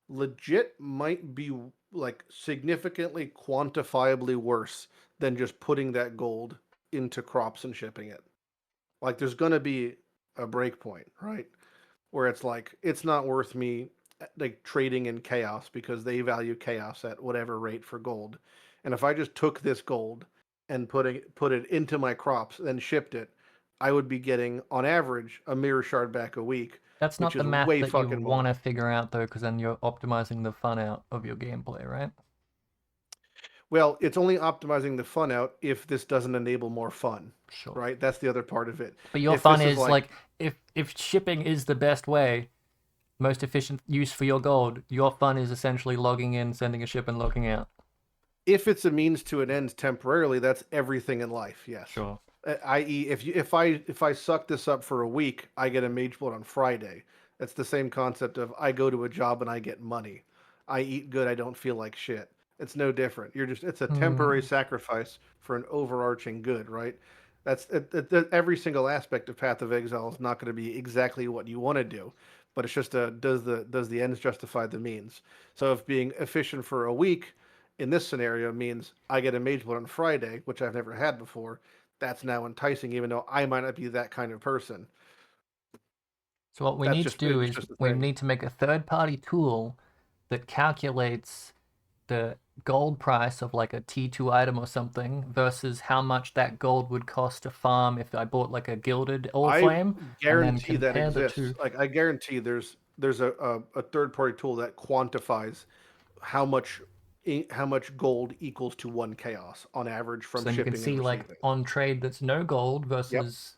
legit might be like significantly quantifiably worse than just putting that gold into crops and shipping it. Like there's going to be a break point, right? Where it's like it's not worth me like trading in chaos because they value chaos at whatever rate for gold. And if I just took this gold and put it into my crops and shipped it, I would be getting on average a mirror shard back a week. That's not which the is math way that you fucking want to more. figure out, though, because then you're optimizing the fun out of your gameplay, right? Well, it's only optimizing the fun out if this doesn't enable more fun, Sure. right? That's the other part of it. But your If fun this is like if shipping is the best way, most efficient use for your gold, your fun is essentially logging in, sending a ship, and logging out. if it's a means to an end temporarily, that's everything in life. Yes. Sure. I.e., if I suck this up for a week, I get a mage blood on Friday. That's the same concept of I go to a job and I get money. I eat good, I don't feel like shit. It's no different. It's a temporary sacrifice for an overarching good, right? Every single aspect of Path of Exile is not going to be exactly what you want to do, but it's just does the ends justify the means? So if being efficient for a week in this scenario means I get a mage blood on Friday, which I've never had before, that's now enticing, even though I might not be that kind of person. So what we That's need to just do it's is just the we thing. need to make a third-party tool that calculates the gold price of like a T2 item or something versus how much that gold would cost to farm if I bought like a gilded ore I flame, and then guarantee that compare the exists. two. Like I guarantee there's a third party tool that quantifies how much how much gold equals to one chaos on average from So then you can shipping and see like receiving. on trade that's no gold Yep. versus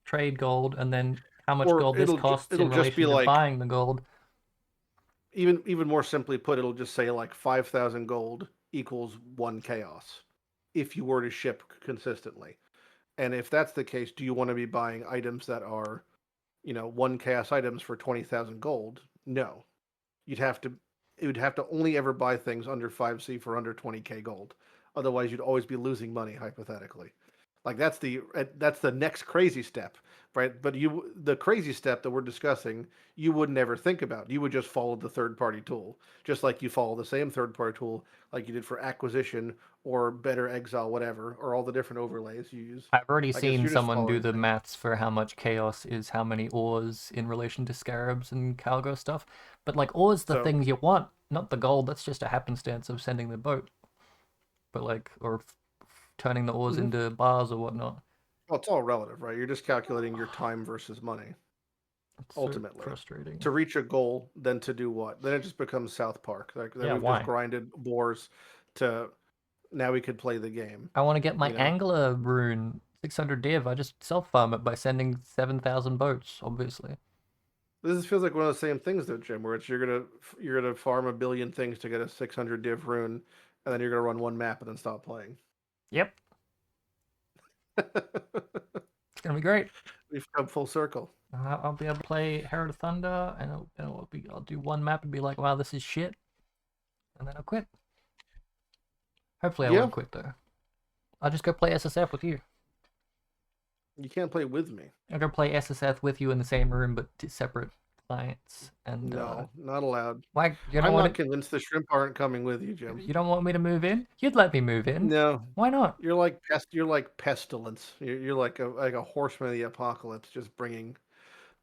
trade gold, and then how much Or gold this costs it'll in just be relation to like buying the gold. even more simply put, it'll just say like 5,000 gold equals one chaos if you were to ship consistently. And if that's the case, do you want to be buying items that are, one chaos items for 20,000 gold? No. You'd have to you'd have to only ever buy things under 5C for under 20k gold. Otherwise, you'd always be losing money hypothetically. Like that's the next crazy step, right? But the crazy step that we're discussing, you would never think about. You would just follow the third party tool, just like you follow the same third party tool like you did for acquisition or better exile, whatever, or all the different overlays you use. I've already I guess seen you're just someone do following the things. maths for how much chaos is how many ores in relation to scarabs and Calgo stuff. But like ore's the So things you want, not the gold. That's just a happenstance of sending the boat. But like, or turning the ores mhm. into bars or whatnot. Well, it's all relative, right? You're just calculating your time versus money It's so ultimately frustrating. to reach a goal. Then to do what? Then it just becomes South Park. Like then Yeah, we've just why? grinded boars to now we could play the game. I want to get my You know, angler rune 600 div. I just self farm it by sending 7,000 boats, obviously. this feels like one of the same things though, Jim. Where it's you're gonna farm a billion things to get a 600 div rune, and then you're gonna run one map and then stop playing. Yep, it's gonna be great. We've come full circle. I'll be able to play Herald of Thunder, and I'll do one map and be like, wow, this is shit, and then I'll quit. Hopefully, I Yeah, won't quit though. I'll just go play SSF with you. you can't play with me. I'll go play SSF with you in the same room, but separate clients. And No, not allowed. why you don't I'm want not it? convinced the shrimp aren't coming with you, Jim. You don't want me to move in? You'd let me move in. No, Why not? you're like You're like pestilence. You're like a horseman of the apocalypse, just bringing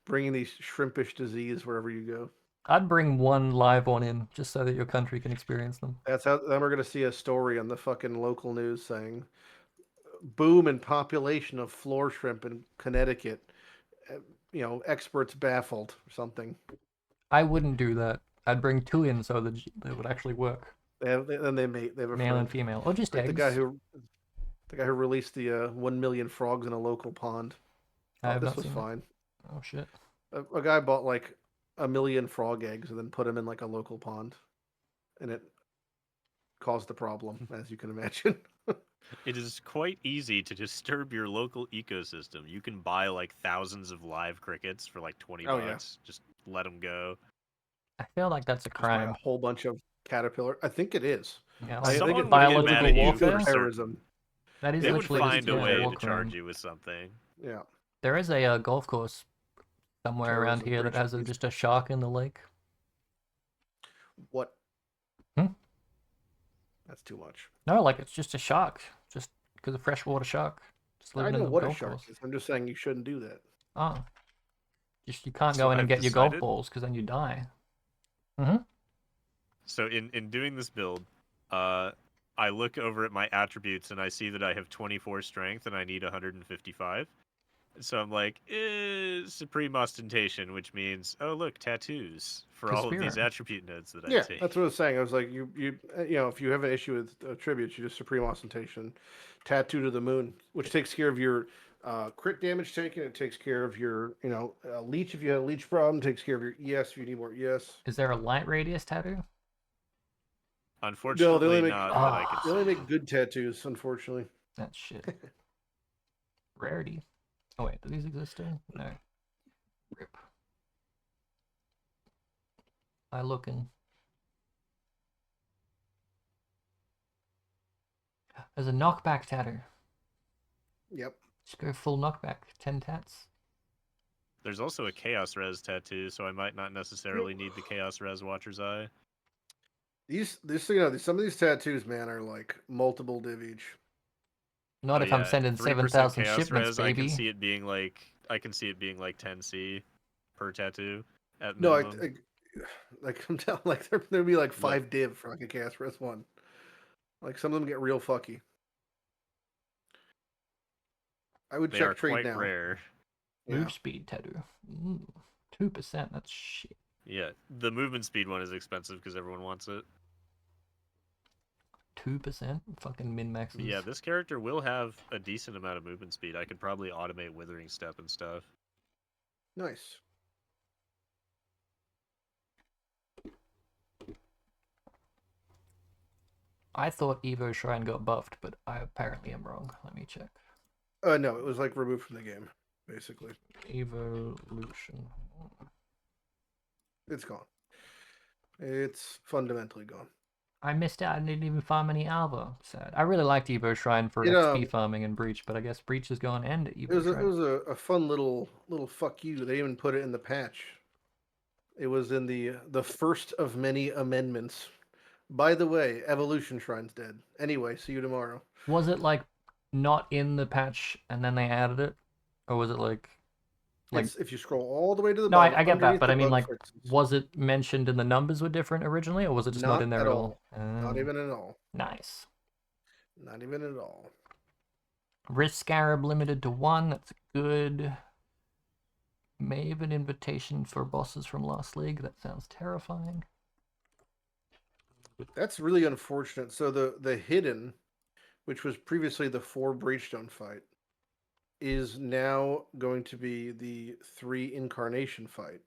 these shrimpish disease wherever you go. I'd bring one live one in just so that your country can experience them. That's how. Then we're gonna see a story on the fucking local news saying boom in population of floor shrimp in Connecticut. uh, Experts baffled or something. I wouldn't do that. I'd bring two in so that they would actually work, Then they mate. They have a male and friend. female, or just Like eggs. the guy who released the 1 million frogs in a local pond. I Thought have this not was seen it. fine. Oh shit. A guy bought like 1 million frog eggs and then put them in like a local pond, and it caused a problem, as you can imagine. It is quite easy to disturb your local ecosystem. You can buy like thousands of live crickets for like 20 Oh, yeah. bucks. Just let them go. I feel like that's a Just buy a crime. whole bunch of caterpillar. I think it is. Yeah, I like think Someone it, would like, get mad biological at you warfare. for certain. terrorism. That is They would literally find just a way war to crime. charge you with something. Yeah. There is a golf course somewhere around Terrorism, here that breach of has peace. just a shark in the lake. What? Hmm? That's too much. No, like it's just a shark, just because a freshwater shark, just I living in know the what a golf shark course. is. I'm just saying you shouldn't do that. Oh, just you can't So go in and I've get your golf decided- balls because then you die. Mm-hmm. So in doing this build, I look over at my attributes and I see that I have 24 strength and I need 155. So I'm like, supreme ostentation, which means, oh look, tattoos for all of these Conspira. attribute nodes that I Yeah, take. that's what I was saying. I was like, if you have an issue with attributes, you just supreme ostentation, tattoo to the moon, which takes care of your crit damage taken. It takes care of your, leech if you have a leech problem. Takes care of your ES if you need more ES. Is there a light radius tattoo? No, Unfortunately, not that I could they only see. make good tattoos, unfortunately. That's shit. Rarity. Oh wait, do these exist still? No. Rip. I looking. There's a knockback tattoo. Yep. Just go full knockback. 10 tats. There's also a Chaos Res tattoo, so I might not necessarily need the Chaos Res Watcher's Eye. Some of these tattoos, man, are like multiple div each. Not if I'm sending 3% 7,000 Chaos shipments, Res, baby. I can see it being like 10C per tattoo at No, minimum. like I'm down, like there'd be like 5 div for like a cast rest one. Like some of them get real fucky. I would They check are trade quite now. rare. Yeah. Move speed tattoo. 2%, that's shit. Yeah, the movement speed one is expensive because everyone wants it. 2%? Fucking min-maxes. Yeah, this character will have a decent amount of movement speed. I could probably automate Withering Step and stuff. Nice. I thought Evo Shrine got buffed, but I apparently am wrong. Let me check. No, it was like removed from the game, basically. Evolution. It's gone. It's fundamentally gone. I missed out. I didn't even farm any Alva. Sad. I really liked Evo Shrine for It, XP farming and Breach, but I guess Breach is gone and Evo Shrine. It was a fun little fuck you. They even put it in the patch. It was in the first of many amendments. By the way, Evolution Shrine's dead. Anyway, see you tomorrow. Was it like not in the patch and then they added it, or was it like If you scroll all the way to the no? bottom, I get that, but I mean, like, fixes, was it mentioned and the numbers were different originally, or was it just not in there at all? Not even at all. Nice. Not even at all. Wrist Scarab limited to 1. That's good. May have an invitation for bosses from Lost League. That sounds terrifying. That's really unfortunate. So the hidden, which was previously the 4 Breachstone fight, is now going to be the 3 Incarnation fight.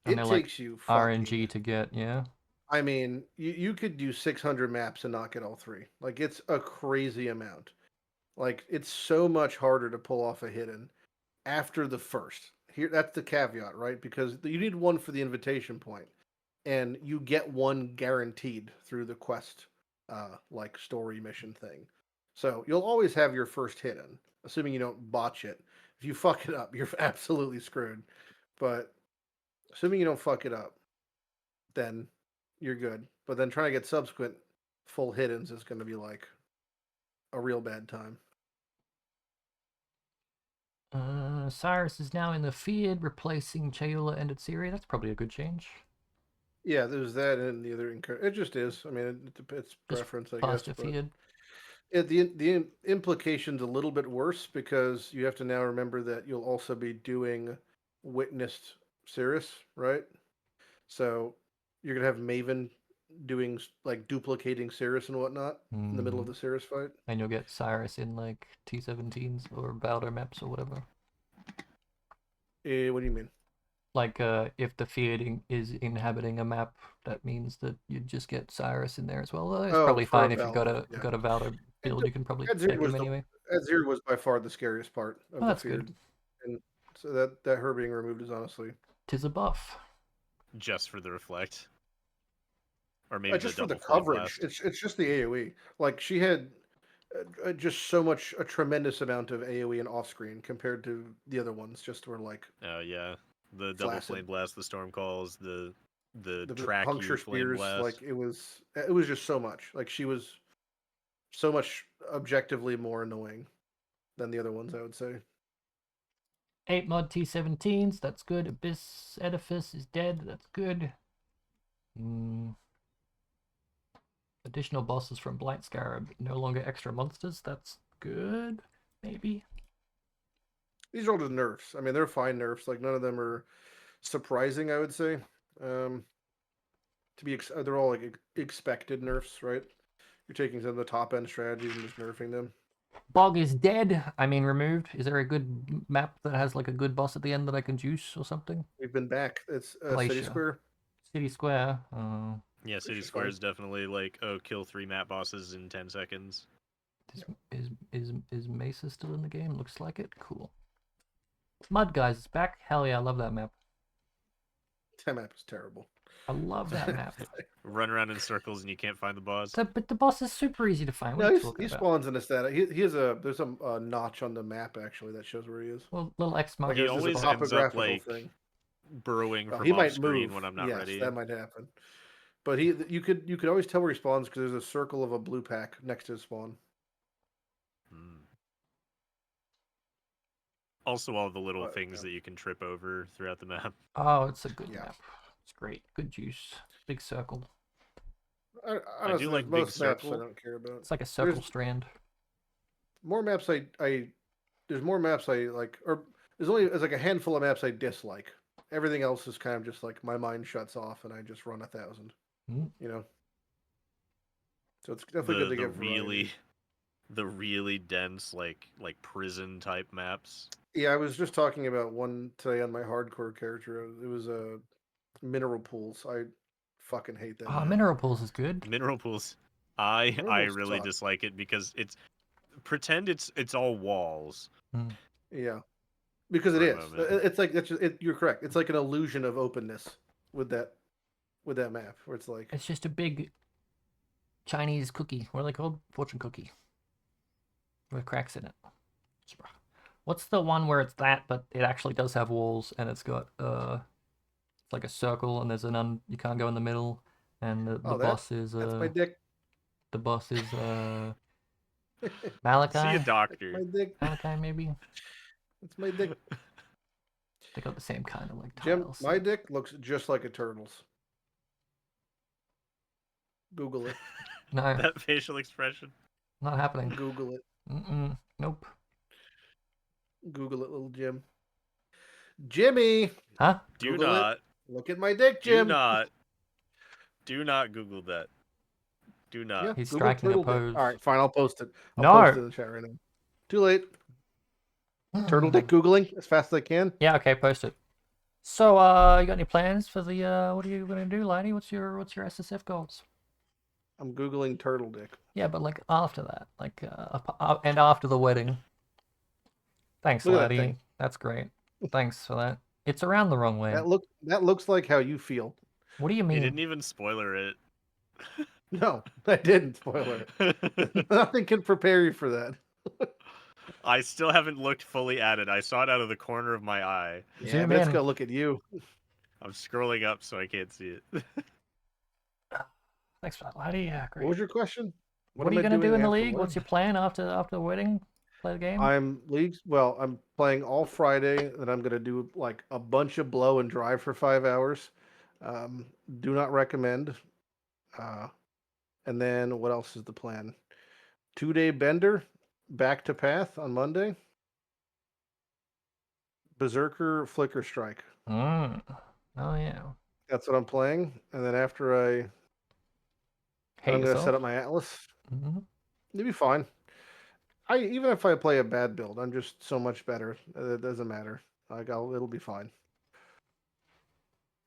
It takes you RNG to get, yeah. I mean, you could do 600 maps and not get all 3. Like, it's a crazy amount. Like, it's so much harder to pull off a hidden after the first. Here, that's the caveat, right? Because you need 1 for the invitation point, and you get 1 guaranteed through the quest, like story mission thing. So you'll always have your first hidden, assuming you don't botch it. If you fuck it up, you're absolutely screwed. But assuming you don't fuck it up, then you're good. But then trying to get subsequent full hiddens is going to be like a real bad time. Cyrus is now in the field, replacing Chayula and Atsiri. That's probably a good change. Yeah, there's that and the other. It just is. I mean, it's preference, I guess. But the implication's a little bit worse because you have to now remember that you'll also be doing witnessed Cirrus, right? So you're gonna have Maven doing like duplicating Cirrus and whatnot in the middle of the Cirrus fight. And you'll get Cyrus in like T17s or Balder maps or whatever. What do you mean? Like, if the Fiat is inhabiting a map, that means that you just get Cyrus in there as well. It's probably fine if you've got a Valor build. You can probably take him anyway. Adzir was by far the scariest part of the that's Fiat. good. And so that her being removed is honestly... 'Tis a buff. Just for the reflect. Or maybe just the for the coverage. It's just the AoE. Like, she had just a tremendous amount of AoE and off-screen compared to the other ones. Just were like... Oh, yeah. The double flame blast, the storm calls, the track puncture flame spears, blast. like it was just so much. Like, she was so much objectively more annoying than the other ones, I would say. 8 mod T17s, that's good. Abyss Edifice is dead, that's good. Additional bosses from Blight Scarab, no longer extra monsters, that's good. Maybe. These are all just nerfs. I mean, they're fine nerfs. Like none of them are surprising. I would say. They're all like expected nerfs, right? You're taking some of the top end strategies and just nerfing them. Bog is dead. I mean, removed. Is there a good map that has like a good boss at the end that I can juice or something? We've been back. It's City Glacier. Square. City Square. Yeah, City is Square fine. is definitely like, oh, kill 3 map bosses in 10 seconds. Is Mesa still in the game? Looks like it. Cool. Mud Guys is back. Hell yeah, I love that map. That map is terrible. I love that map. Run around in circles and you can't find the boss. But the boss is super easy to find. What No, are you he talking about? spawns in a static. There's a notch on the map actually that shows where he is. Well, little X mark. Like He there's always a ends up topographical like thing. burrowing Well, from he off might screen move when I'm not yes, ready. that might happen. But you could always tell where he spawns because there's a circle of a blue pack next to his spawn. Also, all the little things yeah. that you can trip over throughout the map. Oh, it's a good Yeah. map. It's great. Good juice. Big circle. I do like most Big maps I Circle. don't care about. It's like a circle There's strand. more maps there's more maps I like, or there's like a handful of maps I dislike. Everything else is kind of just like my mind shuts off and I just run 1,000. Mm. You know. So it's definitely good to get variety. The really dense like prison type maps. Yeah, I was just talking about one today on my hardcore character. It was mineral pools. I fucking hate that. Oh, Mineral Pools is good. Mineral pools. I Pools really suck. dislike it because it's all walls. Yeah, because it For a is. moment. It's like you're correct. It's like an illusion of openness with that map, where it's like It's just a big Chinese cookie. What are they called? Fortune cookie. With cracks in it. What's the one where it's that, but it actually does have walls and it's got it's like a circle and there's you can't go in the middle and the boss is that's my dick. The boss is Malachi. See a doctor. My dick. Malachi maybe. It's my dick. They got the same kind of like Jim, tiles. my dick looks just like a turtle's. Google it. No, That facial expression. not happening. Google it. Nope. Google it, little Jim. Jimmy. Huh? Do not. Look at my dick, Jim. Do not Google that. Do not. Yeah, He's Google striking a turtle dick. pose. All right, fine. I'll post it. No. I'll post it in the chat right now. Too late. Turtle dick Googling as fast as I can. Yeah, okay, post it. So, you got any plans for the, what are you gonna do, Lighty? What's your SSF goals? I'm Googling turtle dick. Yeah, but like after that, like, and after the wedding. Thanks, Look at that Lighty. thing. That's great. Thanks for that. It's around the wrong way. That looks like how you feel. What do you mean? He didn't even spoiler it. No, I didn't spoiler it. Nothing can prepare you for that. I still haven't looked fully at it. I saw it out of the corner of my eye. Yeah, Zoom but it's in. gonna look at you. I'm scrolling up so I can't see it. Thanks for that, Lighty. Yeah, great. What was your question? What are you gonna do in the league? What's your plan after the wedding? Play the game? I'm playing all Friday, and I'm gonna do like a bunch of blow and drive for 5 hours. Do not recommend. And then what else is the plan? 2-day bender, back to Path on Monday. Berserker Flicker Strike. Oh yeah. That's what I'm playing, and then after I'm gonna set up my Atlas. Mm-hmm. It'll be fine. Even if I play a bad build, I'm just so much better. It doesn't matter. It'll be fine.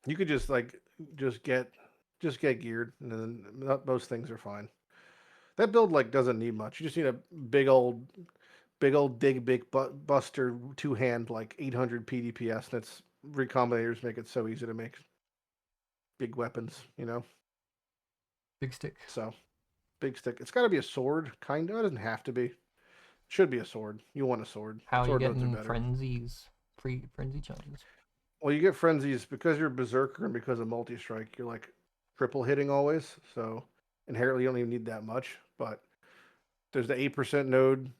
You could just get geared, and then most things are fine. That build doesn't need much. You just need a big old dig big buster 2-hand 800 PDPS, and it's recombinators make it so easy to make big weapons. Big stick. So big stick. It's got to be a sword, kind of. It doesn't have to be. Should be a sword. You want a sword. How are you sword modes getting better. frenzies? Free frenzy charges. Well, you get frenzies because you're berserker and because of multi-strike. You're triple hitting always. So inherently, you don't even need that much. But there's the 8% node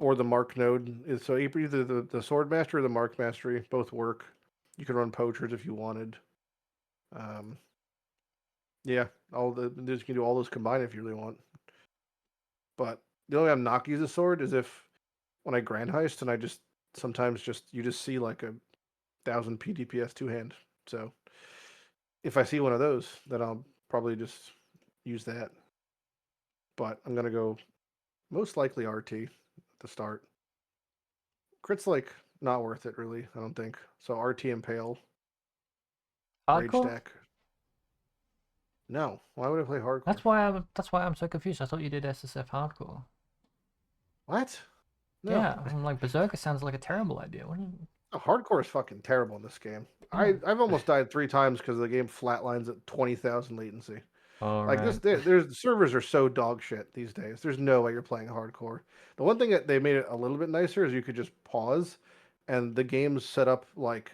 or the mark node. So either the sword mastery or the mark mastery both work. You can run poachers if you wanted. Yeah, you can do all those combined if you really want. But the only way I'm not use a sword is if when I grand heist and I just sometimes you just see like a 1000 PDPS two hand. So if I see one of those, then I'll probably just use that. But I'm gonna go most likely RT at the start. Crit's like not worth it really, I don't think. So RT Impale, Rage Hardcore? Stack. No, why would I play hardcore? That's why I'm so confused. I thought you did SSF hardcore. What? No. Yeah, I'm like Berserker sounds like a terrible idea. What do Hardcore is fucking terrible in this game. I've almost died 3 times because the game flatlines at 20,000 latency. All Like right. there's the servers are so dog shit these days. There's no way you're playing hardcore. The one thing that they made it a little bit nicer is you could just pause, and the game's set up like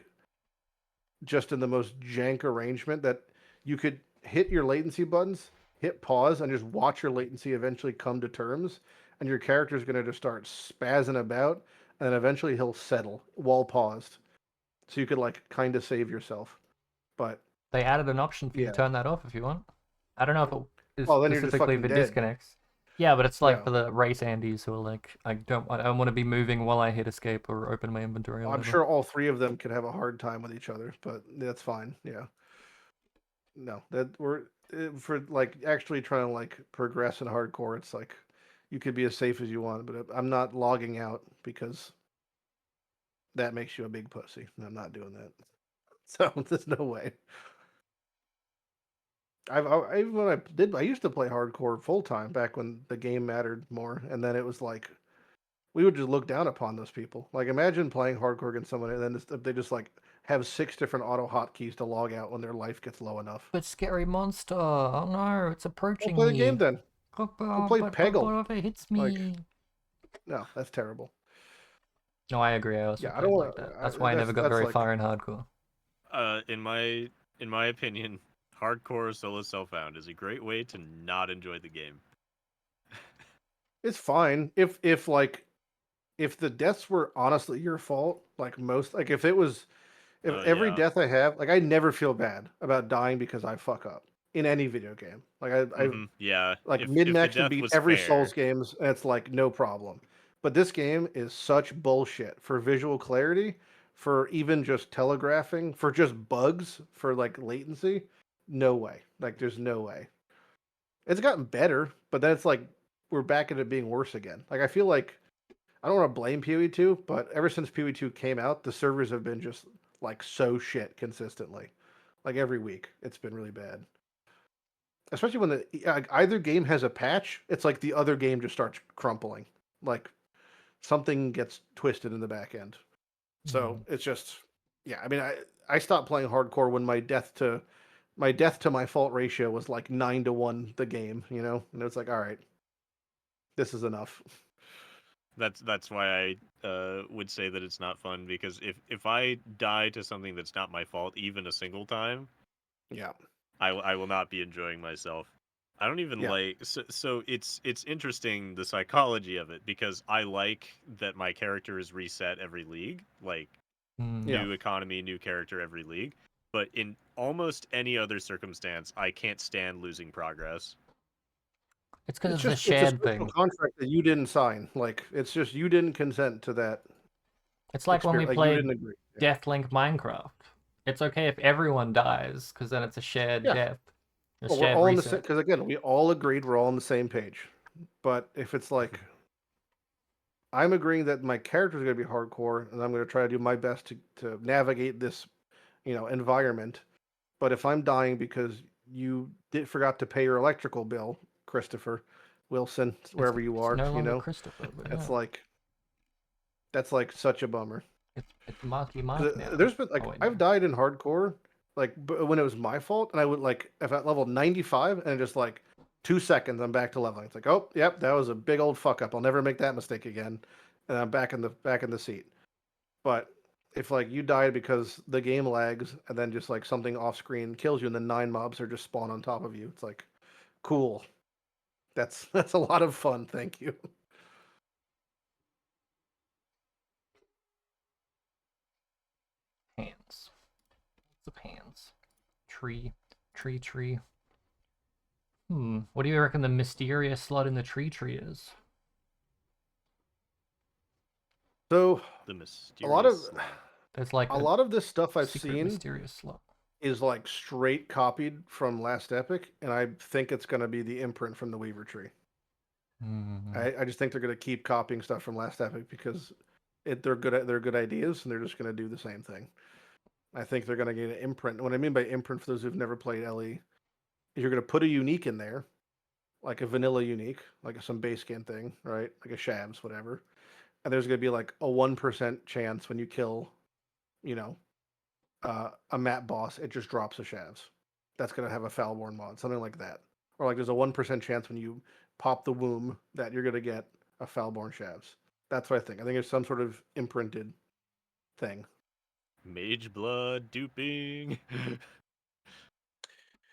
just in the most jank arrangement that you could hit your latency buttons, hit pause, and just watch your latency eventually come to terms, and your character's gonna just start spazzing about, and then eventually he'll settle while paused, so you could like kind of save yourself. But They added an option for you to yeah, turn that off if you want. I don't know if it is well then you're just specifically fucking for dead. disconnects. Yeah, but it's like Yeah. for the race Andes who are like, I don't want to be moving while I hit escape or open my inventory or I'm whatever. sure all three of them could have a hard time with each other, but that's fine. Yeah. No, that we're for like actually trying to like progress in hardcore. It's like you could be as safe as you want, but I'm not logging out because that makes you a big pussy. And I'm not doing that. So there's no way. Even when I used to play hardcore full time back when the game mattered more, and then it was like we would just look down upon those people. Like imagine playing hardcore against someone, and then they just like have 6 different auto hotkeys to log out when their life gets low enough. But scary monster! Oh no, it's Don't approaching play the game me. then. Go play But Peggle. what if it hits Like me? no, that's terrible. No, I agree. I also Yeah, I don't played want. like that. That's why I never got That's very like far in hardcore. In my opinion, hardcore solo self-found is a great way to not enjoy the game. it's fine if the deaths were honestly your fault. Like most, like if every Yeah. death I have, like I never feel bad about dying because I fuck up in any video game. Like I've Yeah. like If the min-maxed and death beat was every Souls fair, games, and it's like no problem. But this game is such bullshit for visual clarity, for even just telegraphing, for just bugs, for like latency. No way. Like there's no way. It's gotten better, but then it's like we're back at it being worse again. Like I feel like I don't want to blame PoE2, but ever since PoE2 came out, the servers have been just like so shit consistently. Like every week, it's been really bad. Especially when either game has a patch, it's like the other game just starts crumpling. Like something gets twisted in the back end. So it's just yeah. I mean, I stopped playing hardcore when my death to my fault ratio was like 9-1 the game. You know, and it's like all right, this is enough. that's why I would say that it's not fun, because if I die to something that's not my fault even a single time, Yeah, I will not be enjoying myself. I don't even yeah, like so it's interesting, the psychology of it, because I like that my character is reset every league, like yeah. new economy, new character every league. But in almost any other circumstance, I can't stand losing progress. It's because it's a It's a shared social thing. contract that you didn't sign. Like it's just you didn't consent to that It's like when we experience. Like you played didn't agree. Yeah. Deathlink Minecraft. It's okay if everyone dies, because then it's a shared Yeah. death, a Well, we're shared all on the same reset. because again, we all agreed we're all on the same page. But if it's like I'm agreeing that my character is going to be hardcore, and I'm going to try to do my best to navigate this, environment. But if I'm dying because you forgot to pay your electrical bill, Christopher Wilson, wherever you It's are, no longer Christopher, but that's yeah, like that's like such a bummer. it's Marky Mark now. There's been like Oh wait, I've no. died in hardcore like when it was my fault, and I would like if at level 95 and just like 2 seconds I'm back to leveling. It's like oh yep that was a big old fuck up. I'll never make that mistake again, and I'm back in the seat. But if like you died because the game lags and then just like something off screen kills you and then 9 mobs are just spawn on top of you, it's like cool. That's a lot of fun. Thank you. Hands. Lots of hands. Tree. Tree. What do you reckon the mysterious slot in the tree is? So The a mysterious lot of slot. There's like a lot of this stuff I've secret seen mysterious slot. is like straight copied from Last Epic, and I think it's going to be the imprint from the Weaver Tree. I just think they're going to keep copying stuff from Last Epic because they're good ideas, and they're just going to do the same thing. I think they're going to get an imprint. What I mean by imprint, for those who've never played LE, is you're going to put a unique in there, like a vanilla unique, like some base skin thing, right? Like a Shabs, whatever. And there's going to be like a 1% chance when you kill, you know, a map boss, it just drops a Shavs. That's going to have a Foulborn mod, something like that. Or like there's a 1% chance when you pop the womb that you're going to get a Foulborn Shavs. That's what I think. I think it's some sort of imprinted thing. Mage blood duping.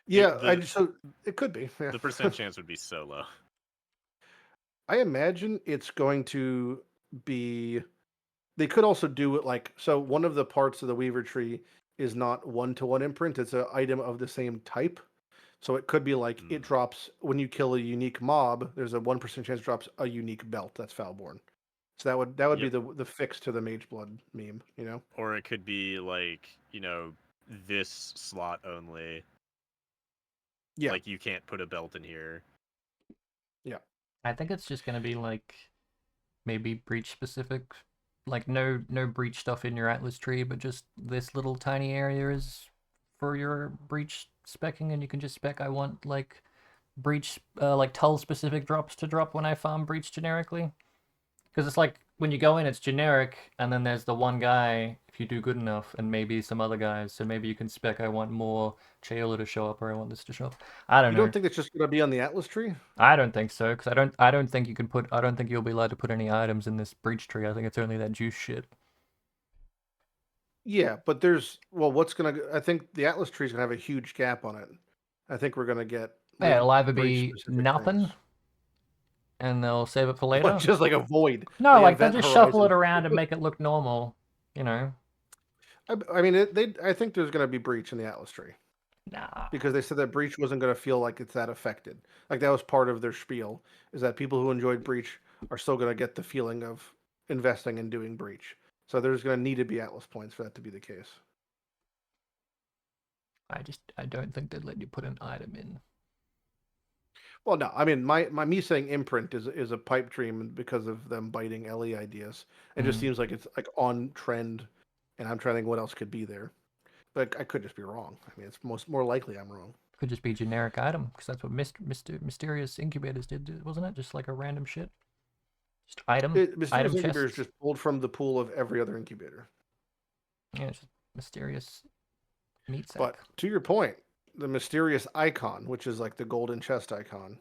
Yeah, so it could be. Yeah. The percent chance would be so low. I imagine it's going to be. They could also do it like so. One of the parts of the Weaver tree is not 1-to-1 imprint; it's an item of the same type. So it could be like it drops when you kill a unique mob. There's a 1% chance it drops a unique belt that's Foulborn. So that would be the fix to the Mage Blood meme, you know. Or it could be like this slot only. Yeah. Like you can't put a belt in here. Yeah. I think it's just gonna be like maybe breach specific, like no breach stuff in your Atlas tree, but just this little tiny area is for your breach specking, and you can just spec I want like breach like Tull specific drops to drop when I farm breach generically, because it's like when you go in it's generic, and then there's the one guy if you do good enough, and maybe some other guys, so maybe you can spec I want more Chaola to show up, or I want this to show up. I don't know. You don't think it's just gonna be on the Atlas tree? I don't think so, because I don't think you can put, I don't think you'll be allowed to put any items in this breach tree. I think it's only that juice shit. Yeah, but I think the Atlas tree is gonna have a huge gap on it. I think we're gonna get Yeah, it'll either breach be specific nothing, things. and they'll save it for later. Just like a void. No, like they'll Event just shuffle horizon. it around and make it look normal, you know. I mean, I think there's gonna be breach in the Atlas tree. Nah. Because they said that Breach wasn't going to feel like it's that affected. Like that was part of their spiel, is that people who enjoyed Breach are still going to get the feeling of investing in doing Breach. So there's going to need to be Atlas points for that to be the case. I don't think they'd let you put an item in. Well, no, I mean, me saying imprint is a pipe dream because of them biting LE ideas. It just seems like it's like on trend, and I'm trying to think what else could be there. But I could just be wrong. I mean, it's more likely I'm wrong. Could just be generic item, because that's what Mysterious Incubators did, wasn't it? Just like a random shit. Just Mysterious item Incubator is chests. just pulled from the pool of every other incubator. Yeah, it's just mysterious meat sack. But to your point, the mysterious icon, which is like the golden chest icon,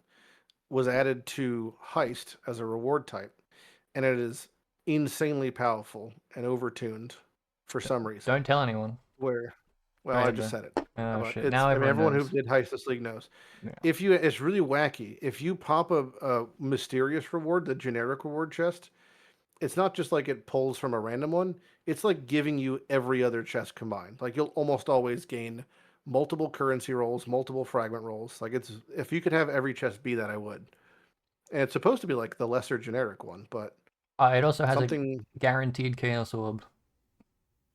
was added to Heist as a reward type, and it is insanely powerful and overtuned for some reason. Don't tell anyone. I just said it. Oh shit! Now everyone knows. who did Heist this league knows. Yeah. It's really wacky. If you pop a mysterious reward, the generic reward chest, it's not just like it pulls from a random one. It's like giving you every other chest combined. Like you'll almost always gain multiple currency rolls, multiple fragment rolls. Like if you could have every chest be that, I would. And it's supposed to be like the lesser generic one, but it also has something a guaranteed chaos orb.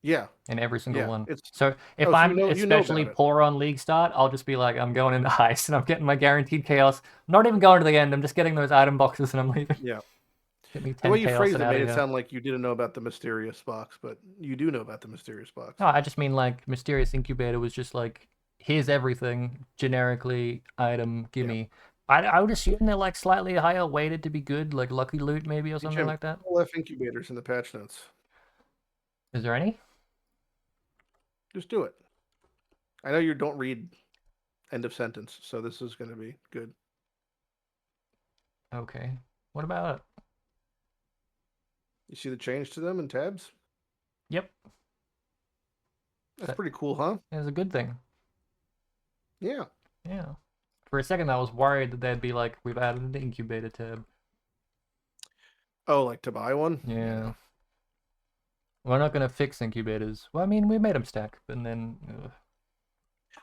Yeah. In every single one. It's So if I'm especially poor on League Start, I'll just be like, I'm going into Heist and I'm getting my guaranteed chaos. I'm not even going to the end. I'm just getting those item boxes and I'm leaving. Yeah. Get me 10 the way you chaos phrased it and made out it of sound like you didn't know about the mysterious box, but you do know about the mysterious box. No, I just mean like Mysterious Incubator was just like, here's everything generically item, gimme. I would assume they're like slightly higher weighted to be good, like Lucky Loot maybe or something like that. Left incubators in the patch notes. Is there any? Just do it. I know you don't read end of sentence, so this is going to be good. Okay. What about it? You see the change to them in tabs? Yep. That's pretty cool, huh? It's a good thing. Yeah. Yeah. For a second, I was worried that they'd be like, we've added an incubator tab. Oh, like to buy one? Yeah. We're not going to fix incubators. Well, I mean, we made them stack, but then...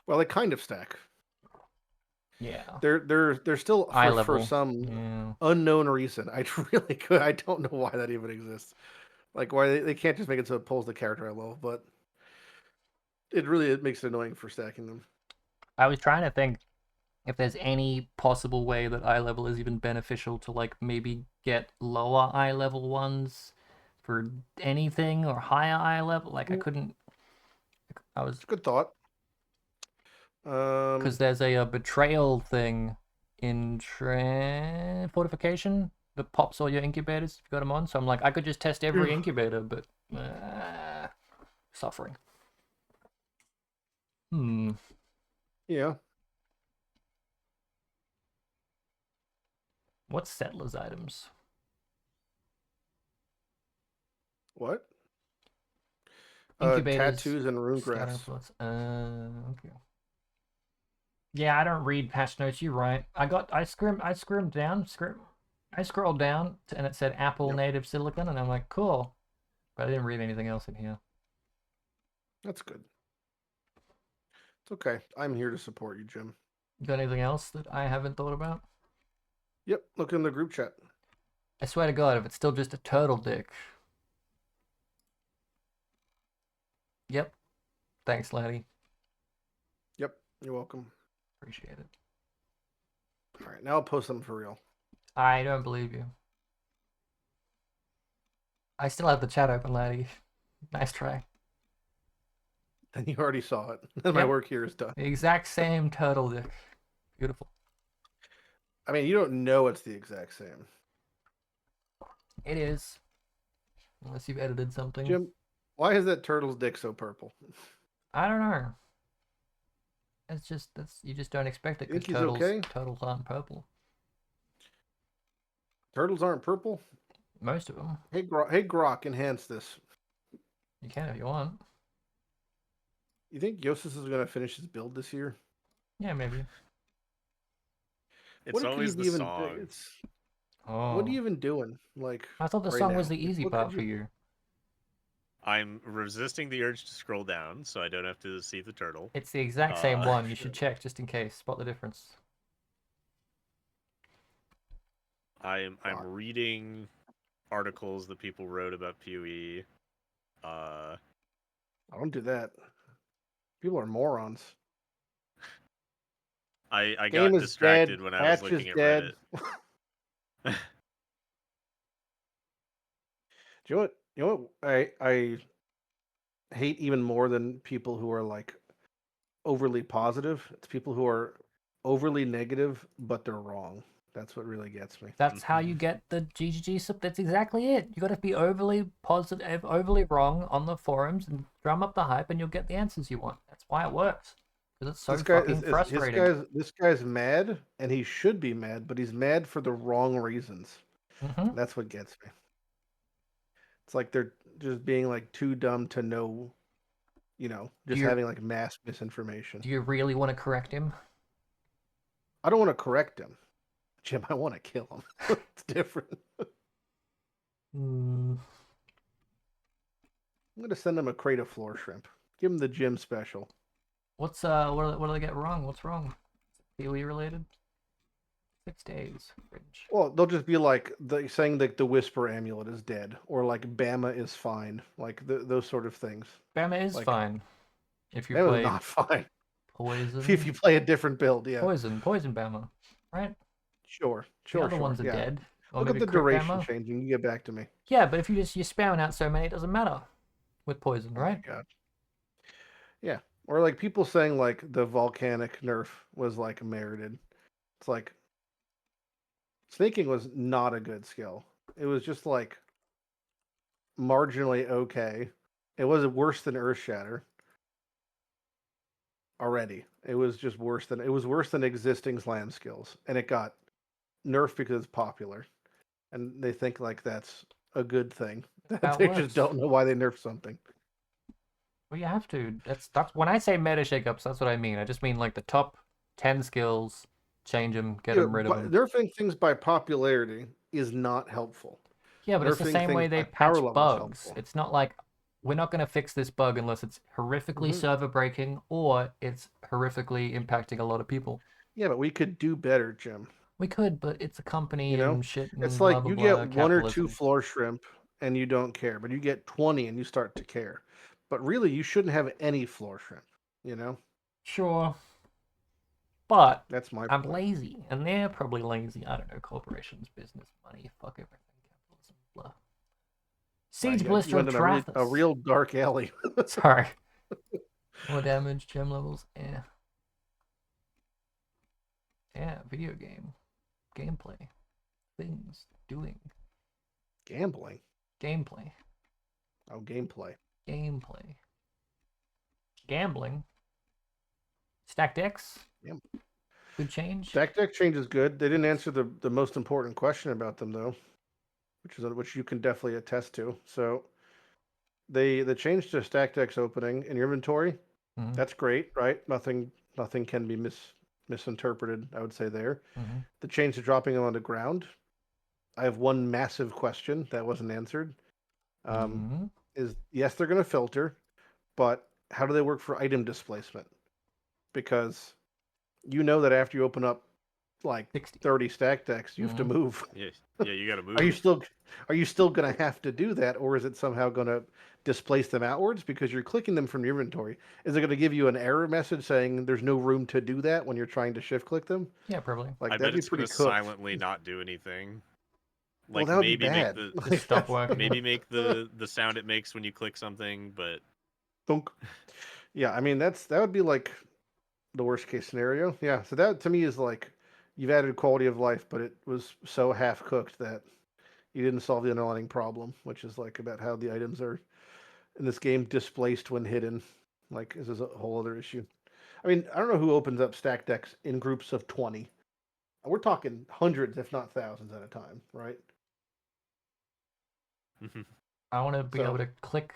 Well, they kind of stack. Yeah. They're still for some yeah. unknown reason. I don't know why that even exists. Like why they can't just make it so it pulls the character I love, but it makes it annoying for stacking them. I was trying to think if there's any possible way that eye level is even beneficial to like maybe get lower eye level ones for anything or higher eye level. Like I couldn't. I was It's a good thought. because there's a betrayal thing in fortification that pops all your incubators if you got them on. So I'm like, I could just test every incubator, but suffering. Yeah. What's settlers items? What? Incubators. Tattoos and rune Scatter grass. influence. Okay. Yeah, I don't read patch notes. You're right. I scrolled down, and it said Apple Yep. native silicon, and I'm like, cool. But I didn't read anything else in here. That's good. It's okay. I'm here to support you, Jim. You got anything else that I haven't thought about? Yep. Look in the group chat. I swear to God, if it's still just a turtle dick. Yep. Thanks, Lighty. Yep. You're welcome. Appreciate it. All right. Now I'll post them for real. I don't believe you. I still have the chat open, Lighty. Nice try. And you already saw it. My Yep. work here is done. The exact same turtle dick. Beautiful. I mean, you don't know it's the exact same. It is. Unless you've edited something. Jim, why is that turtle's dick so purple? I don't know. It's just you just don't expect it because Think he's okay? turtles aren't purple. Turtles aren't purple? Most of them. Hey, Grok, enhance this. You can if you want. You think Jousis is going to finish his build this year? Yeah, maybe. It's always the song. What are you even doing? Like, I thought the right song now? was the easy What part could for you. I'm resisting the urge to scroll down, so I don't have to see the turtle. It's the exact same one. You should check just in case. Spot the difference. I'm reading articles that people wrote about PoE. I don't do that. People are morons. I got distracted when I was looking at Reddit. Do you know what I hate even more than people who are like overly positive? It's people who are overly negative, but they're wrong. That's what really gets me. That's how you get the GGG sub. That's exactly it. You got to be overly positive, overly wrong on the forums, and drum up the hype, and you'll get the answers you want. That's why it works. Because it's so fucking frustrating. This guy's mad, and he should be mad, but he's mad for the wrong reasons. That's what gets me. It's like they're just being like too dumb to know, just having like mass misinformation. Do you really want to correct him? I don't want to correct him, Jim. I want to kill him. It's different. I'm gonna send him a crate of floor shrimp. Give him the Jim special. What's what do they get wrong? What's wrong? PoE related? 6 days. Fringe. Well, they'll just be like saying that the Whisper Amulet is dead, or like Bama is fine, like those sort of things. Bama is fine. If you Bama's play not fine. Poison. If you play a different build, yeah. Poison Bama, right? Sure. The other ones are dead. Or Look at the duration changing. You get back to me. Yeah, but if you're spouting out so many, it doesn't matter with poison, right? Oh, yeah. Or like people saying like the volcanic nerf was like merited. It's like snaking was not a good skill. It was just like marginally okay. It wasn't worse than Earthshatter. Already, it was worse than existing slam skills, and it got nerfed because it's popular, and they think like that's a good thing. They just don't know why they nerf something. Well, you have to. That's when I say meta shakeups. That's what I mean. I just mean like the top 10 skills, change them, get them rid of them. Nerfing things by popularity is not helpful. Yeah, but it's the same way they patch bugs. It's not like we're not going to fix this bug unless it's horrifically server breaking or it's horrifically impacting a lot of people. Yeah, but we could do better, Jim. We could, but it's a company and shit. And it's like blah, blah, you blah, get one or two floor shrimp and you don't care, but you get 20 and you start to care. But really, you shouldn't have any floor shrimp. You know, Sure. But that's my I'm point. lazy, and they're probably lazy. I don't know, corporations, business, money, fuck everything, capitalism, blah. Siege You Blister of went in a Trathus. real dark alley. Sorry. More damage, gem levels, yeah. Yeah, video game. Gameplay. Things. Doing. Gambling. Gameplay. Oh, gameplay. Gameplay. Gambling. Stacked X. Yep. Good change. Stack deck change is good. They didn't answer the most important question about them though, which you can definitely attest to. So the change to stack decks opening in your inventory, that's great, right? Nothing can be misinterpreted, I would say there. The change to dropping them on the ground, I have one massive question that wasn't answered. Is yes, they're going to filter, but how do they work for item displacement? Because you know that after you open up like 60. 30 stack decks, you have to move. Yeah, you got to move. Are you still going to have to do that, or is it somehow going to displace them outwards because you're clicking them from your inventory? Is it going to give you an error message saying there's no room to do that when you're trying to shift click them? Yeah, probably. Like I that'd bet be it's pretty going to cooked. silently not do anything. Well, Like that would be maybe bad. make the Just stop working. maybe make the sound it makes when you click something, but Thunk. Yeah, I mean that would be like the worst case scenario. Yeah, so that to me is like you've added quality of life, but it was so half cooked that you didn't solve the underlying problem, which is like about how the items are in this game displaced when hidden. Like this is a whole other issue. I mean, I don't know who opens up stack decks in groups of 20. We're talking hundreds, if not thousands at a time, right? I want to be So- able to click.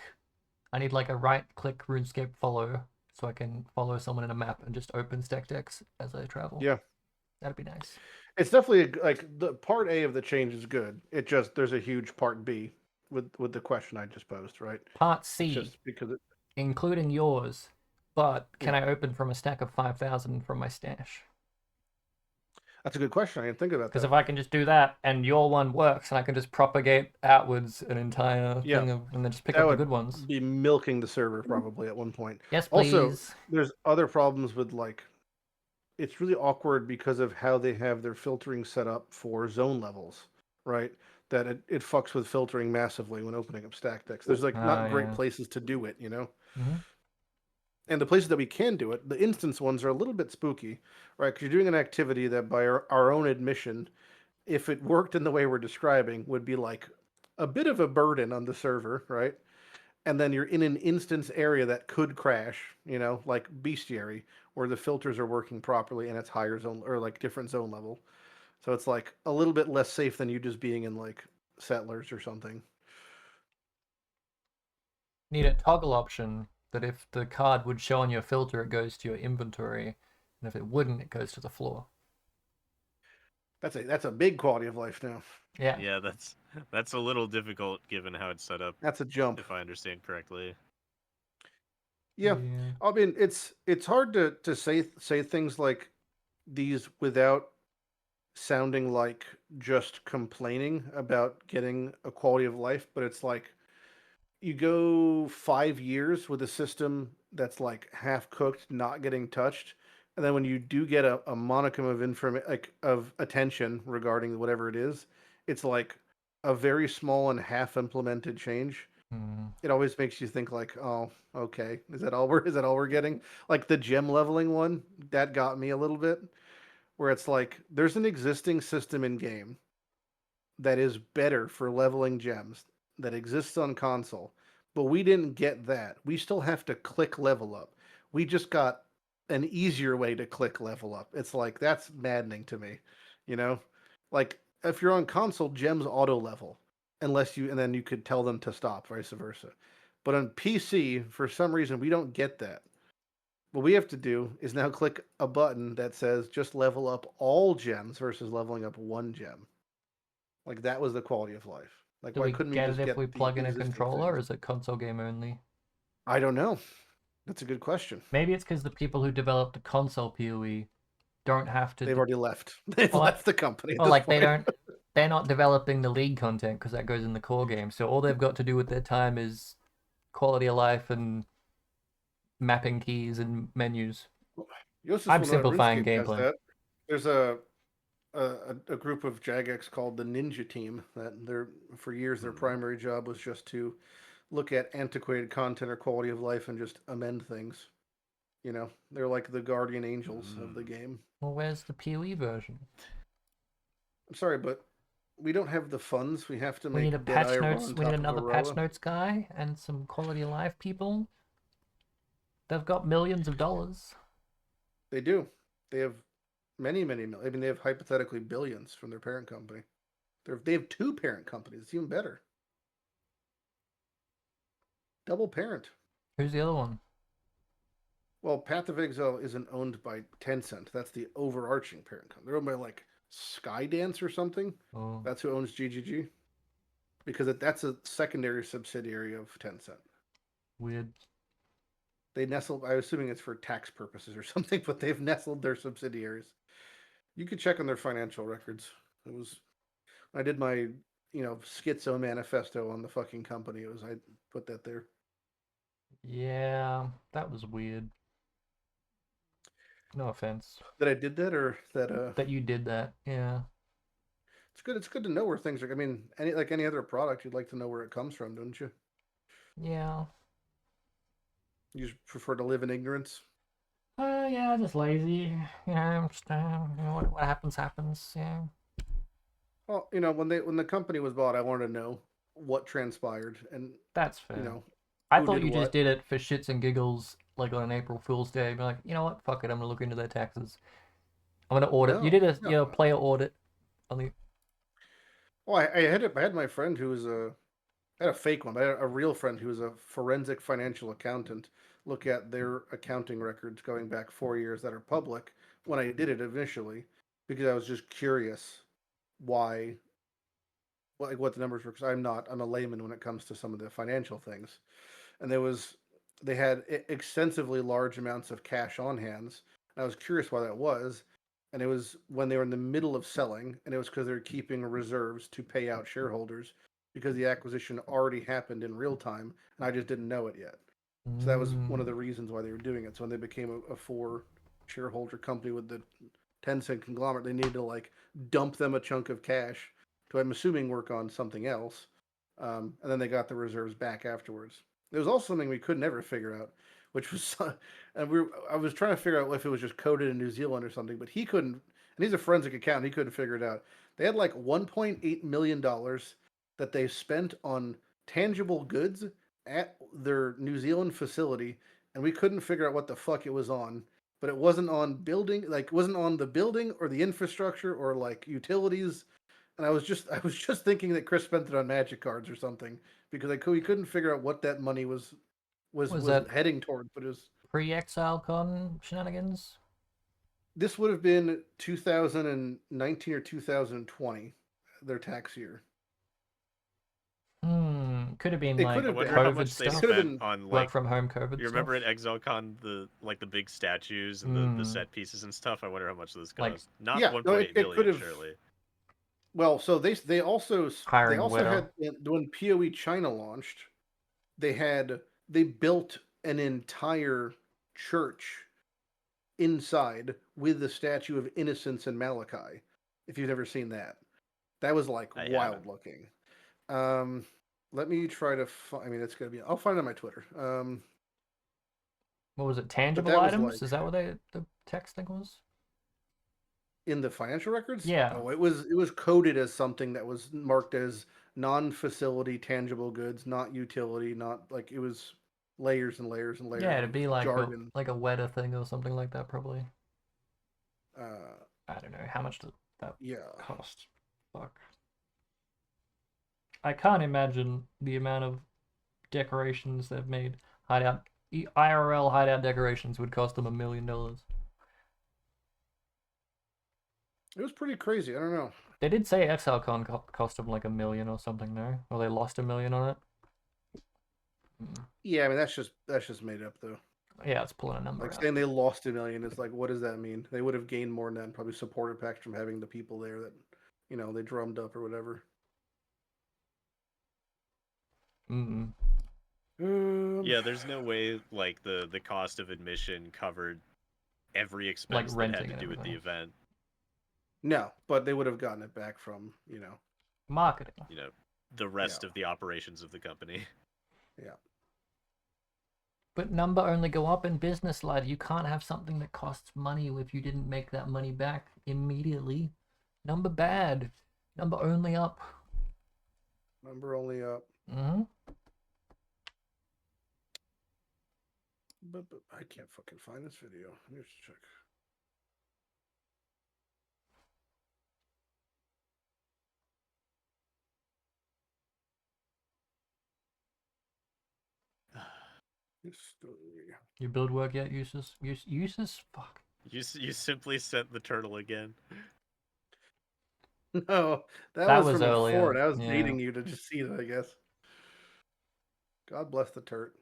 I need like a right click RuneScape follow so I can follow someone in a map and just open stack decks as I travel. Yeah. That'd be nice. It's definitely like the part A of the change is good. It just there's a huge part B with the question I just posed, right? Part C, Just because it including yours, but can Yeah. I open from a stack of 5,000 from my stash? That's a good question. I didn't think about Because that. if I can just do that and your one works and I can just propagate outwards an entire Yeah. thing of, and then just pick That up the would good ones. be milking the server probably at one point. Yes, please. Also, there's other problems with like it's really awkward because of how they have their filtering set up for zone levels, right? That it fucks with filtering massively when opening up stack decks. There's like not great yeah. places to do it, you know? Mhm. And the places that we can do it, the instance ones are a little bit spooky, right? Because you're doing an activity that, by our own admission, if it worked in the way we're describing, would be like a bit of a burden on the server, right? And then you're in an instance area that could crash, you know, like bestiary, where the filters are working properly and it's higher zone or like different zone level. So it's like a little bit less safe than you just being in like settlers or something. Need a toggle option that if the card would show on your filter, it goes to your inventory, and if it wouldn't, it goes to the floor. That's a big quality of life now. Yeah. yeah, that's a little difficult given how it's set up, That's a jump. if I understand correctly. Yeah. I mean, it's hard to say things like these without sounding like just complaining about getting a quality of life, but it's like you go 5 years with a system that's like half cooked, not getting touched, and then when you do get a monicum of like of attention regarding whatever it is, it's like a very small and half implemented change. It always makes you think like, oh, okay, is that all we're getting? Like the gem leveling one, that got me a little bit, where it's like there's an existing system in game that is better for leveling gems that exists on console, but we didn't get that. We still have to click level up. We just got an easier way to click level up. It's like that's maddening to me, you know? Like if you're on console, gems auto level and then you could tell them to stop, vice versa. But on PC, for some reason, we don't get that. What we have to do is now click a button that says just level up all gems versus leveling up one gem. Like that was the quality of life. Like Do why we couldn't we get just it if get we the plug in a existing controller, or things? is it console game only? I don't know. That's a good question. Maybe it's because the people who developed the console PoE don't have to. They've already left. They've Well, left the company. At Well, this like point. they don't. they're not developing the league content because that goes in the core game. So all they've got to do with their time is quality of life and mapping keys and menus. Jousis I'm will know that simplifying RuneScape has gameplay. that. There's a group of Jagex called the Ninja Team that for years their primary job was just to look at antiquated content or quality of life and just amend things. You know, they're like the guardian angels of the game. Well, where's the PoE version? I'm sorry, but we don't have the funds. We have to We need a make Deadeye patch run notes. on We need top of another patch Aroa. notes guy and some quality of life people. They've got millions of dollars. They do. They have many, many. I mean, they have hypothetically billions from their parent company. They have two parent companies. It's even better. Double parent. Who's the other one? Well, Path of Exile isn't owned by Tencent. That's the overarching parent company. They're owned by like Skydance or something. Oh, That's who owns GGG. Because that's a secondary subsidiary of Tencent. weird. They nestled. I'm assuming it's for tax purposes or something, but they've nestled their subsidiaries. You could check on their financial records. It was I did my schizo manifesto on the fucking company. I put that there. Yeah, that was weird. No offense. That I did that or that That you did that. Yeah. it's good. It's good to know where things are. I mean, any other product, you'd like to know where it comes from, don't you? Yeah. You just prefer to live in ignorance. Yeah, just lazy. Just, what happens, happens. Yeah. Well, when the company was bought, I wanted to know what transpired and That's fair. I who thought did you just what. did it for shits and giggles, like on an April Fool's Day. Be like, you know what? Fuck it. I'm gonna look into their taxes. I'm gonna audit. You No, did a no. player audit on the. Well, I had my friend who was I had a fake one, but I had a real friend who was a forensic financial accountant look at their accounting records going back 4 years that are public when I did it initially because I was just curious why what the numbers were because I'm a layman when it comes to some of the financial things. And they had extensively large amounts of cash on hands. And I was curious why that was. And it was when they were in the middle of selling, and it was because they were keeping reserves to pay out shareholders because the acquisition already happened in real time, and I just didn't know it yet. So that was one of the reasons why they were doing it. So when they became a four shareholder company with the Tencent conglomerate, they needed to like dump them a chunk of cash to, I'm assuming, work on something else. And then they got the reserves back afterwards. There was also something we could never figure out, which was, and I was trying to figure out if it was just coded in New Zealand or something, but he couldn't, and he's a forensic accountant, he couldn't figure it out. They had like $1.8 million that they spent on tangible goods at their New Zealand facility, and we couldn't figure out what the fuck it was on. But it wasn't on building, like it wasn't on the building or the infrastructure or like utilities. And I was just thinking that Chris spent it on magic cards or something because we couldn't figure out what that money Was was that heading toward. But it was pre-Exile Con shenanigans? this would have been 2019 or 2020, their tax year. Could have been It could like I have been. wonder how COVID much they It stuff. could have spent been. on Work like from home COVID you stuff. remember at ExileCon the big statues and the set pieces and stuff. I wonder how much those Like- cost. Not Yeah, no, 1.8 it could million, have. surely. Well, so they Hiring Widow. had when PoE China launched, they built an entire church inside with the statue of Innocence and Malachi. If you've never seen that, that was like I wild haven't. looking. Let me try to find. I mean, it's gonna be. I'll find it on my Twitter. What was it? But Tangible that was items? like Is that what the text thing was? in the financial records. Yeah. Oh, it was coded as something that was marked as non-facility tangible goods, not utility, not like it was layers and layers and layers Yeah, it'd of be like jargon. a Weta thing or something like that, probably. Uh, I don't know. How much does that yeah. cost? Fuck. I can't imagine the amount of decorations they've made. Hideout IRL hideout decorations would cost them $1 million. It was pretty crazy. I don't know. They did say ExileCon cost them like $1 million or something, though, or they lost $1 million on it. Yeah, I mean that's just made up though. Yeah, it's pulling a number Like out. saying they lost $1 million is like, what does that mean? They would have gained more than that. And probably supporter packs from having the people there that they drummed up or whatever. Mm. Yeah, there's no way like the cost of admission covered every expense that had renting to and do with the everything. event. No, but they would have gotten it back from, Marketing. The rest Yeah. of the operations of the company. Yeah. But number only go up in business, lad. You can't have something that costs money if you didn't make that money back immediately. Number bad. Number only up. Number only up. Mm-hmm. But I can't fucking find this video. Let me just check. History. You build work yet, Jousis? Jousis? Fuck. You simply sent the turtle again. No, that That was was from earlier, before. I was yeah. baiting you to just see it, I guess. God bless the turret.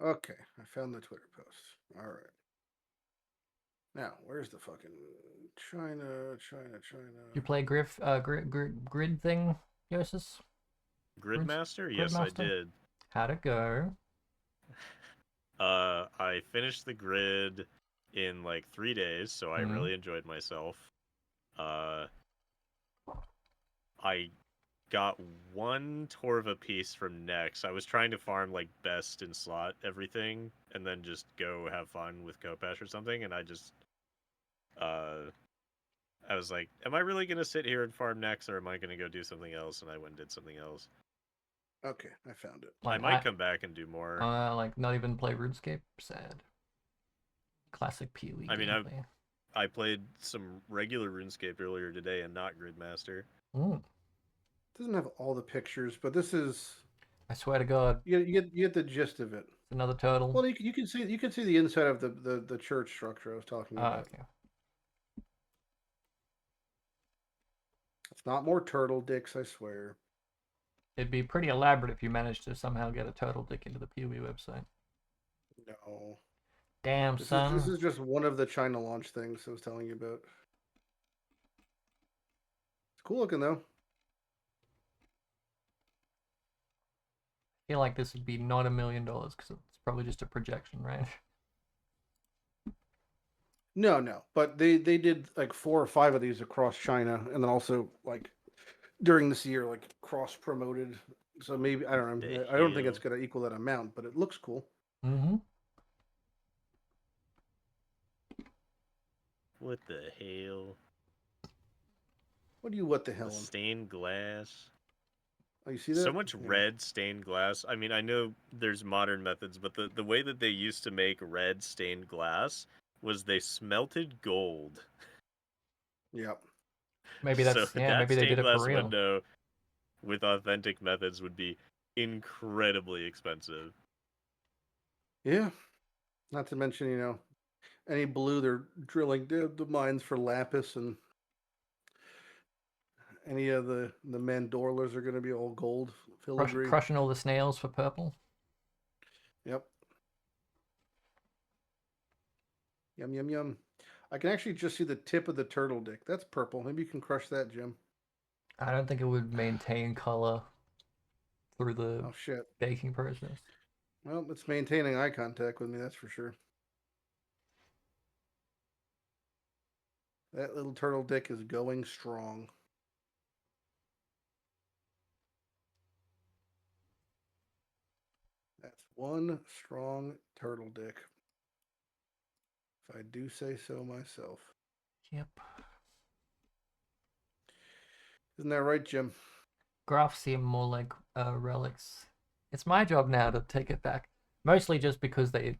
Okay, I found the Twitter post. All right. Now, where's the fucking China? You play grid thing, Jousis? Gridmaster? Yes, I Gridmaster? did. How'd it go? I finished the grid in like 3 days, so I really enjoyed myself. I got one Torva piece from Nex. I was trying to farm like best in slot everything, and then just go have fun with Kopesh or something. And I just, I was like, am I really gonna sit here and farm Nex, or am I gonna go do something else? And I went and did something else. Okay, I found it. I might come back and do more. Like not even play RuneScape? Sad. Classic PoE I mean, gameplay. I played some regular RuneScape earlier today and not Gridmaster. Mm. It doesn't have all the pictures, but this is. I swear to God. You get the gist of it. It's another turtle. Well, you can see the inside of the church structure I was talking about. Okay. It's not more turtle dicks, I swear. It'd be pretty elaborate if you managed to somehow get a turtle dick into the PoE website. No. Damn, son. This is just one of the China launch things I was telling you about. It's cool looking though. I feel like this would be not $1 million because it's probably just a projection, right? No, but they did like 4 or 5 of these across China, and then also like during this year, like cross promoted. So maybe I don't know. I don't think it's gonna equal that amount, but it looks cool. Mm-hmm. What the hell? What the hell? The stained glass. Oh, you see that? So much red stained glass. I mean, I know there's modern methods, but the way that they used to make red stained glass was they smelted gold. Yep. Maybe that's so yeah. that Maybe they did stained it for glass real. window with authentic methods would be incredibly expensive. Yeah. Not to mention, any blue they're drilling the mines for lapis, and any of the mandorlas are going to be all gold filigree. Crushing all the snails for purple. Yep. Yum yum yum. I can actually just see the tip of the turtle dick. That's purple. Maybe you can crush that, Jim. I don't think it would maintain color through the baking process. Well, it's maintaining eye contact with me, that's for sure. That little turtle dick is going strong. That's one strong turtle dick. If I do say so myself. Yep. Isn't that right, Jim? Graphs seem more like relics. It's my job now to take it back. Mostly just because they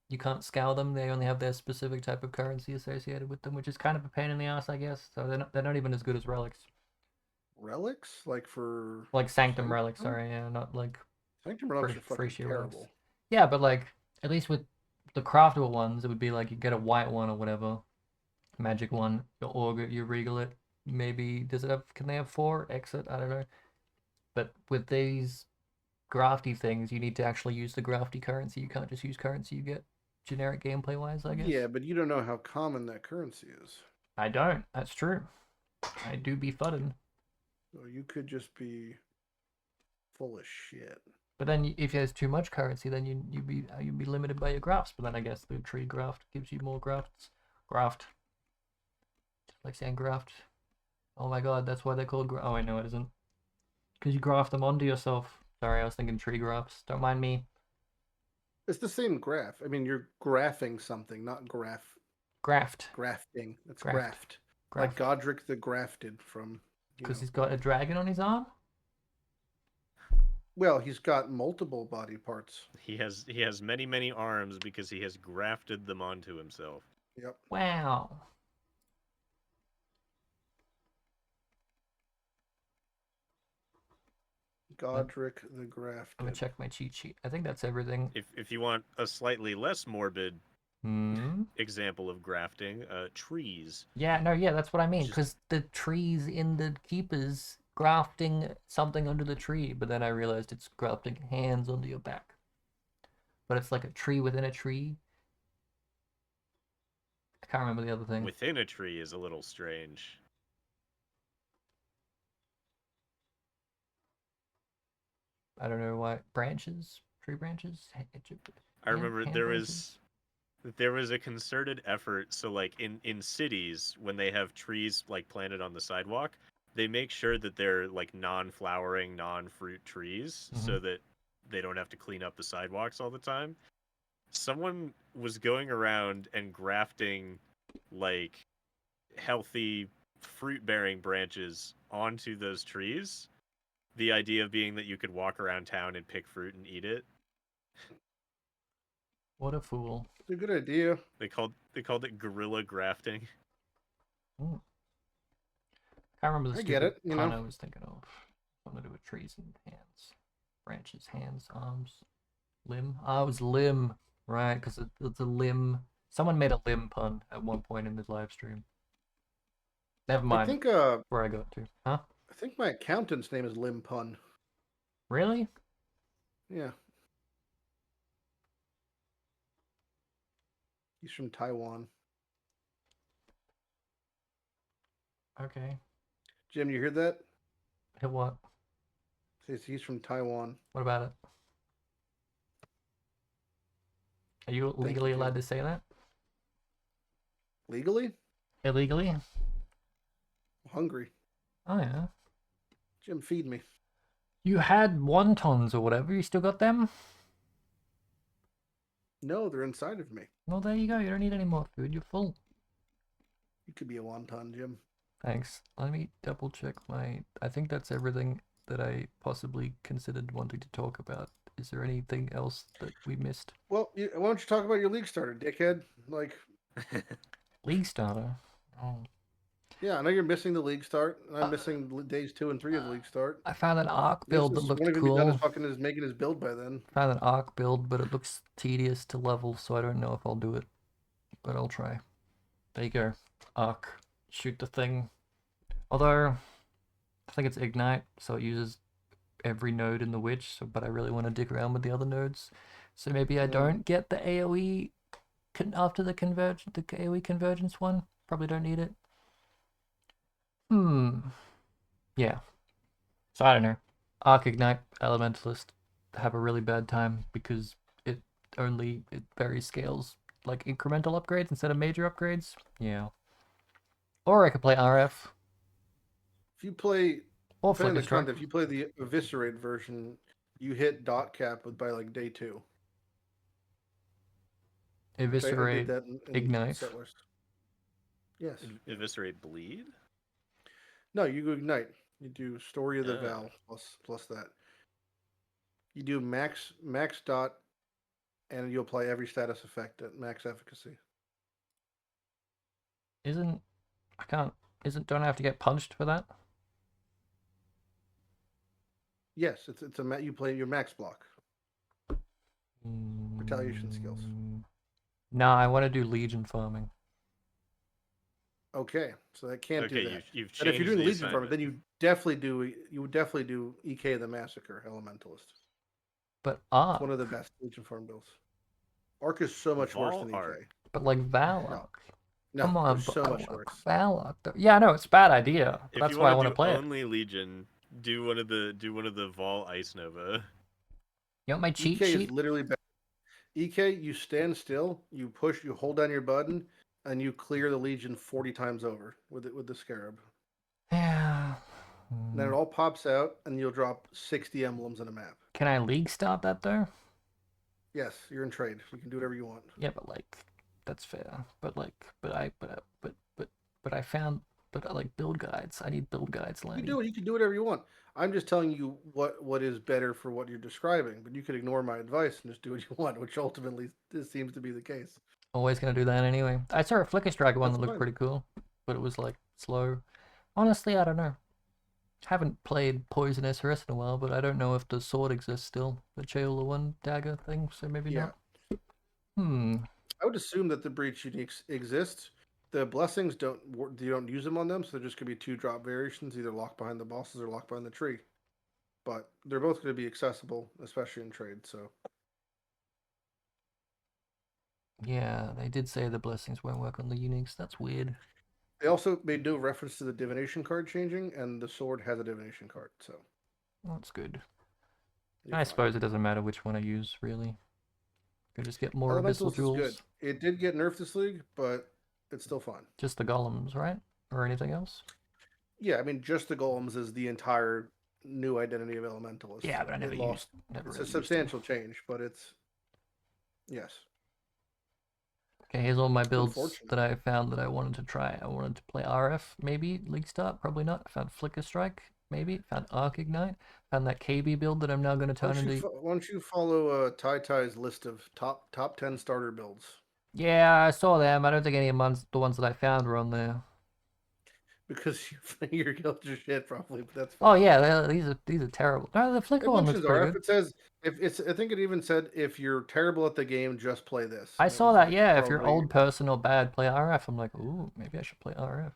you can't scour them. They only have their specific type of currency associated with them, which is kind of a pain in the ass, I guess. So they're not even as good as relics. Relics? Like for Sanctum relics, sorry, yeah, not like Sanctum relics are free fucking shield relics. terrible. Yeah, but like at least with the craftable ones, it would be like you get a white one or whatever, magic one, your augur, your regalet. Maybe does it have? Can they have 4 exit? I don't know. But with these grafty things, you need to actually use the grafty currency. You can't just use currency you get generic gameplay wise, I guess. Yeah, but you don't know how common that currency is. I don't. That's true. I do be fudding. So you could just be full of shit. But then if there's too much currency, then you'd be limited by your grafts. But then I guess the tree graft gives you more grafts. Graft. Like saying graft. Oh my god, that's why they're called oh wait, no it isn't. Because you graft them onto yourself. Sorry, I was thinking tree grafts. Don't mind me. It's the same graph. I mean, you're graphing something, not graph. Graft. Grafting. It's Graft. graft. Like Godric the Grafted from. Because he's got a dragon on his arm? Well, he's got multiple body parts. He has many arms because he has grafted them onto himself. Yep. Wow. Godric the Grafted. I'm gonna check my cheat sheet. I think that's everything. If you want a slightly less morbid example of grafting, trees. Yeah, no, yeah, that's what I mean. Because the trees in the keepers grafting something under the tree, but then I realized it's grafting hands onto your back. But it's like a tree within a tree. I can't remember the other thing. Within a tree is a little strange. I don't know why. Branches? Tree branches? I remember there was a concerted effort. So like in cities, when they have trees like planted on the sidewalk, they make sure that they're like non-flowering, non-fruit trees, so that they don't have to clean up the sidewalks all the time. Someone was going around and grafting like healthy fruit-bearing branches onto those trees. The idea being that you could walk around town and pick fruit and eat it. What a fool. It's a good idea. They called it guerrilla grafting. Ooh. I can't remember the stupid pun I was thinking of. Something to do with trees and hands. Branches, hands, arms, limb. Ah, it was limb, right? Because it's a limb. Someone made a limb pun at one point in the live stream. Never mind. I think where I got to. Huh? I think my accountant's name is Lim Pun. Really? Yeah. He's from Taiwan. Okay. Jim, you hear that? Hit what? Says he's from Taiwan. What about it? Are you legally allowed to say that? Legally? Illegally? I'm hungry. Oh yeah. Jim, feed me. You had wontons or whatever. You still got them? No, they're inside of me. Well, there you go. You don't need any more food. You're full. You could be a wonton, Jim. Thanks. Let me double check my... I think that's everything that I possibly considered wanting to talk about. Is there anything else that we missed? Well, why don't you talk about your league starter, dickhead? Like... League starter? Oh. Yeah, I know you're missing the league start. And I'm missing days 2 and 3 of the league start. I found an arc build that looked cool. One of done is making his build by then. Found an arc build, but it looks tedious to level, so I don't know if I'll do it. But I'll try. There you go. Arc. Shoot the thing. Although, I think it's Ignite, so it uses every node in the witch, but I really want to dig around with the other nodes. So maybe I don't get the AoE after the AoE convergence one. Probably don't need it. Yeah. So I don't know. Arc Ignite Elementalist have a really bad time because it very scales like incremental upgrades instead of major upgrades. Yeah. Or I could play RF. If you play or if you play the Eviscerate version, you hit dot cap by like day 2. Eviscerate Ignite. Settlers. Yes. Eviscerate bleed? No, you go Ignite. You do Story of the Val plus that. You do max dot, and you apply every status effect at max efficacy. Don't I have to get punched for that? Yes, you play your max block. Retaliation skills. No, I want to do Legion farming. Okay, so that can't do Okay, that. you've And if you're changed doing the Legion farming, assignment. then you would definitely do EK the Massacre Elementalist. But It's Arc. one of the best Legion farm builds. Arc is so much worse Vol than Arc. EK. But like No, Valak. no, Come they're on, so much worse. Valak. Yeah, I know it's a bad idea, but If you that's why want I to want to do play it. only Legion, do one of the Vol Ice Nova. You want my cheat EK is sheet? literally bad. EK, you stand still, you push, you hold down your button, and you clear the Legion 40 times over with the Scarab. Yeah. And then it all pops out, and you'll drop 60 emblems in a map. Can I league start that though? Yes, you're in trade. You can do whatever you want. Yeah, but like, that's fair. But like, but I found, but I like build guides. I need build guides, You Lighty. do it. You can do whatever you want. I'm just telling you what is better for what you're describing. But you could ignore my advice and just do what you want, which ultimately this seems to be the case. Always gonna do that anyway. I saw a Flicker Striker one That's that looked fine. pretty cool, but it was like slow. Honestly, I don't know. Haven't played Poison SRS in a while, but I don't know if the sword exists still. The Chaola one dagger thing, so maybe Yeah, not. Hmm. I would assume that the breach uniques exist. The blessings you don't use them on them, so there just could be 2-drop variations, either locked behind the bosses or locked behind the tree. But they're both going to be accessible, especially in trade. So Yeah, they did say the blessings won't work on the uniques. That's weird. they also made no reference to the divination card changing, and the sword has a divination card, so That's good. you're I fine. suppose it doesn't matter which one I use, really. Could just get more abyssal Elementalist is good. jewels. It did get nerfed this league, but it's still fine. Just the golems, right? Or anything else? Yeah, I mean, just the golems is the entire new identity of Elementalist. Yeah, but I never It lost. never It's a really used them. substantial change, but it's yes. Okay, here's all my builds Unfortunate. that I found that I wanted to try. I wanted to play RF, maybe League Start, probably not. I found Flicker Strike, maybe. Found Arc Ignite. Found that KB build that I'm now going to turn into. Why don't you follow Tai Tai's list of top 10 starter builds? Yeah, I saw them. I don't think any of the ones that I found were on there. Because your guilds are shit, probably, but that's Oh fine. yeah, these are terrible. No, the Flicker It one looks mentions pretty RF. good. It says if it's. I think it even said if you're terrible at the game, just play this. I And it saw was that. like Yeah, if you're probably old person or bad, play RF. I'm like, ooh, maybe I should play RF.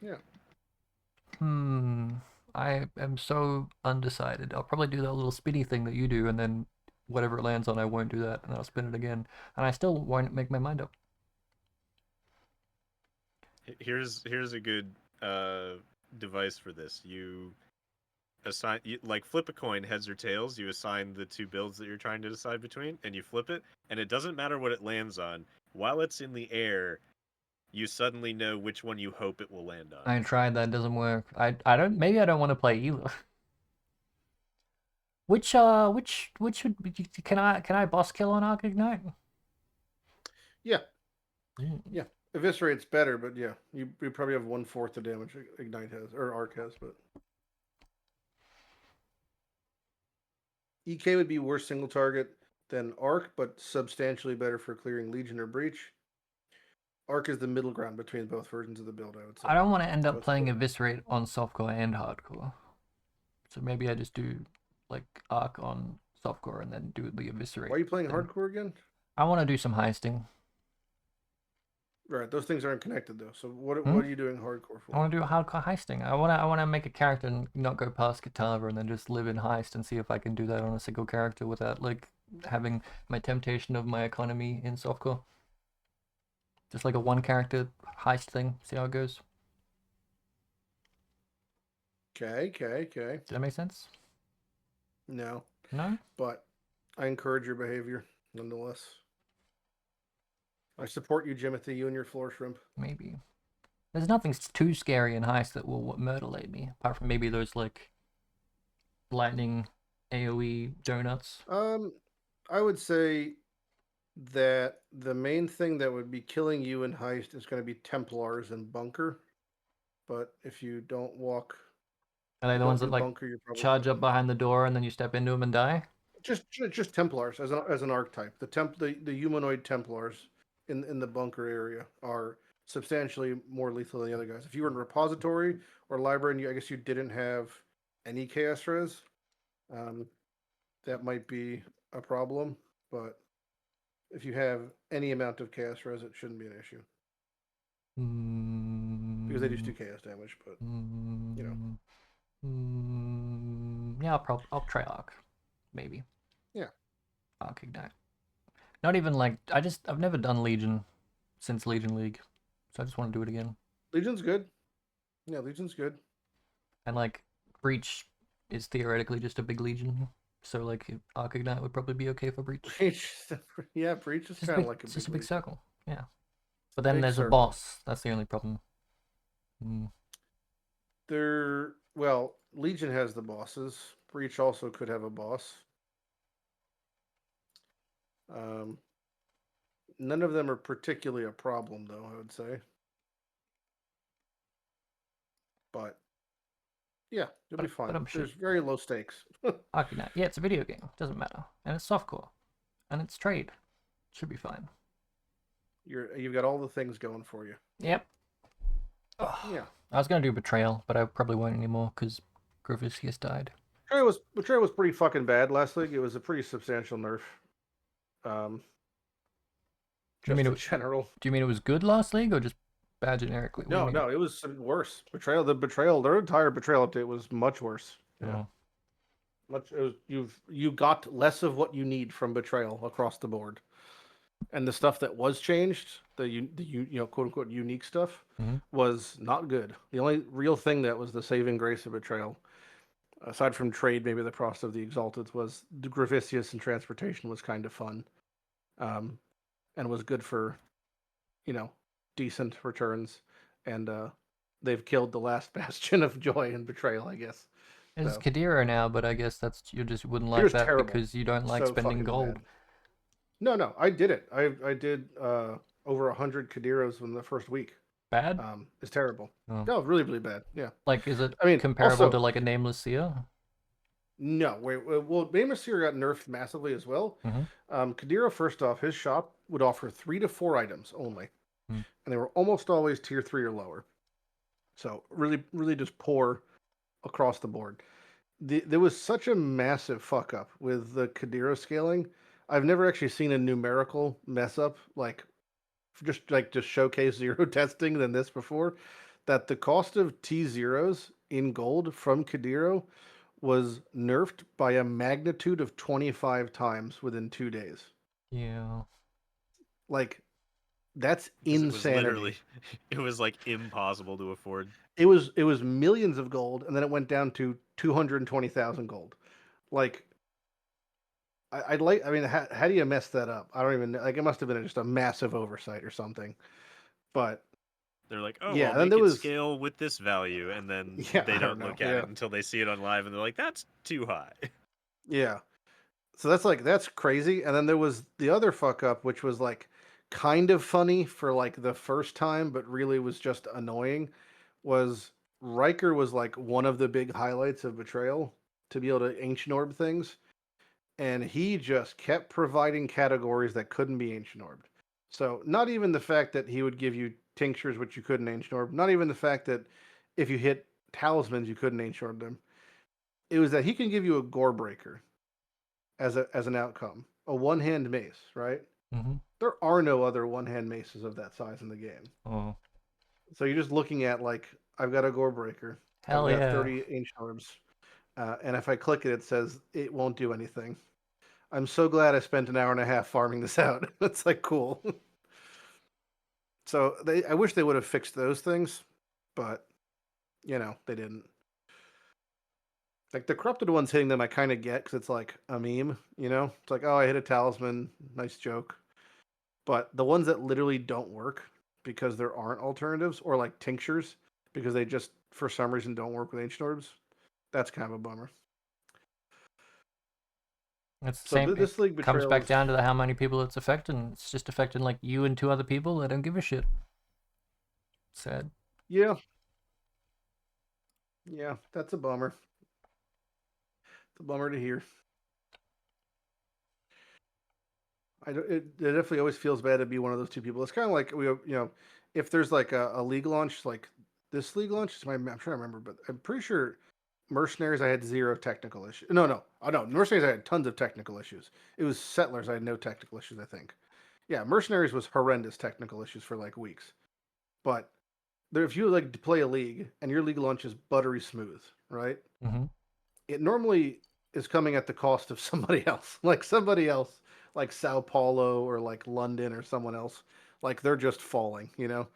yeah. I am so undecided. I'll probably do that little spinny thing that you do, and then whatever it lands on, I won't do that, and I'll spin it again, and I still won't make my mind up. Here's a good device for this. You assign like flip a coin, heads or tails. You assign the two builds that you're trying to decide between, and you flip it, and it doesn't matter what it lands on. While it's in the air, you suddenly know which one you hope it will land on. I tried that, doesn't work. I don't. Maybe I don't want to play either. Which should can I boss kill on Arc Ignite? Yeah. Mm. Yeah. Eviscerate's better, but yeah, you probably have 1/4 the damage Ignite has or Arc has, but EK would be worse single target than Arc, but substantially better for clearing Legion or Breach. Arc is the middle ground between both versions of the build, I would say. I don't want to end So up it's playing Eviscerate on softcore and hardcore. So maybe I just do like Arc on softcore and then do the Eviscerate. Why are you playing thing. hardcore again? I want to do some heisting. Right, those things aren't connected though. So what Hmm? are you doing hardcore for? I want to do a hardcore heisting. I want to make a character and not go past Katava and then just live in heist and see if I can do that on a single character without like having my temptation of my economy in softcore. Just like a one character heist thing. See how it goes. Okay. Does that make sense? No, No? but I encourage your behavior nonetheless. I support you, Jimothy, you and your floor shrimp. Maybe. There's nothing too scary in heist that will murderlate me, apart from maybe those like lightning AoE donuts. I would say that the main thing that would be killing you in heist is going to be Templars and bunker. But if you don't Are they the ones don't that do like bunker, you're probably charge up fine. behind the door and then you step into them and die? Just Templars as an archetype. The humanoid Templars in the bunker area are substantially more lethal than the other guys. If you were in repository or library, and I guess you didn't have any chaos res, that might be a problem. but if you have any amount of chaos res, it shouldn't be an issue. Because they just do chaos damage, but you know. Yeah, I'll try Arc, maybe. Yeah. Arc Ignite. Not even like I've never done Legion since Legion League, so I just want to do it again. Legion's good. Yeah, Legion's good. And like Breach is theoretically just a big Legion, so like Arc Ignite would probably be okay for Breach. Yeah, Breach is Just kind of like it's just a big Legion. circle. Yeah. But then Big there's a circle. boss. That's the only problem. Well, Legion has the bosses. Breach also could have a boss. None of them are particularly a problem, though, I would say. But yeah, you'll be fine. But There's very low stakes. Arc Ignite. Yeah, it's a video game. Doesn't matter. And it's softcore. And it's trade. Should be fine. You've got all the things going for you. Yep. Yeah. I was gonna do Betrayal, but I probably won't anymore because Gravicius died. Betrayal was pretty fucking bad last league. It was a pretty substantial nerf. Just in general. Do you mean it was good last league or just bad generically? No, it was worse. Their entire Betrayal update was much worse. Yeah. You got less of what you need from Betrayal across the board. And the stuff that was changed, the quote unquote unique stuff, was not good. The only real thing that was the saving grace of Betrayal, aside from trade, maybe the Frost of the Exalted, was the Gravicius and transportation was kind of fun, and was good for, decent returns. And they've killed the last bastion of joy and Betrayal, I guess. It's Kadira now, but I guess you just wouldn't like that terrible. Because you don't like spending gold. Bad. No, I did it. I did over 100 Kadiros in the first week. Bad? It's terrible. Oh. No, really, really bad. Yeah. Like, is it comparable to like a Nameless Seer? No, well, Nameless Seer got nerfed massively as well. Kadira, first off, his shop would offer 3 to 4 items only, and they were almost always tier 3 or lower. So really, really just poor across the board. There was such a massive fuck up with the Kadira scaling. I've never actually seen a numerical mess up just showcase zero testing than this before. That the cost of T0s in gold from Kadiro was nerfed by a magnitude of 25 times within 2 days. Yeah. That's insanity. It was like impossible to afford. It was millions of gold, and then it went down to 220,000 gold. How do you mess that up? I don't even know. It must have been just a massive oversight or something. But they're like, oh, yeah, then it scale with this value, and then they don't look at it until they see it on live, and they're like, that's too high. Yeah. So that's crazy. And then there was the other fuck up, which was kind of funny for the first time, but really was just annoying. Was Riker was one of the big highlights of Betrayal to be able to Ancient Orb things. And he just kept providing categories that couldn't be Ancient Orbed. So not even the fact that he would give you tinctures, which you couldn't Ancient Orb. Not even the fact that if you hit talismans, you couldn't Ancient Orb them. It was that he can give you a Gore Breaker as an outcome. A one-hand mace, right? There are no other one-hand maces of that size in the game. Oh. So you're just looking at I've got a Gore Breaker. Hell I've got 30 Ancient Orbs. And if I click it, it says it won't do anything. I'm so glad I spent an hour and a half farming this out. It's cool. So I wish they would have fixed those things, but they didn't. The corrupted ones hitting them, I kind of get because it's a meme. It's oh, I hit a talisman, nice joke. But the ones that literally don't work because there aren't alternatives, or tinctures because they just for some reason don't work with Ancient Orbs, that's kind of a bummer. It's the same. This league comes back down to how many people it's affecting. It's just affecting you and 2 other people that don't give a shit. Sad. Yeah, that's a bummer. It's a bummer to hear. It definitely always feels bad to be one of those 2 people. It's kind of if there's a league launch this league launch. I'm trying to remember, but I'm pretty sure Mercenaries, I had 0 technical issues. No. Oh, no. Mercenaries, I had tons of technical issues. It was Settlers, I had no technical issues, I think. Yeah, Mercenaries was horrendous technical issues for like weeks. But there, if you like to play a league and your league launch is buttery smooth, right? Mm-hmm. It normally is coming at the cost of somebody else. Like somebody else, like Sao Paulo or like London or someone else. Like they're just falling, you know?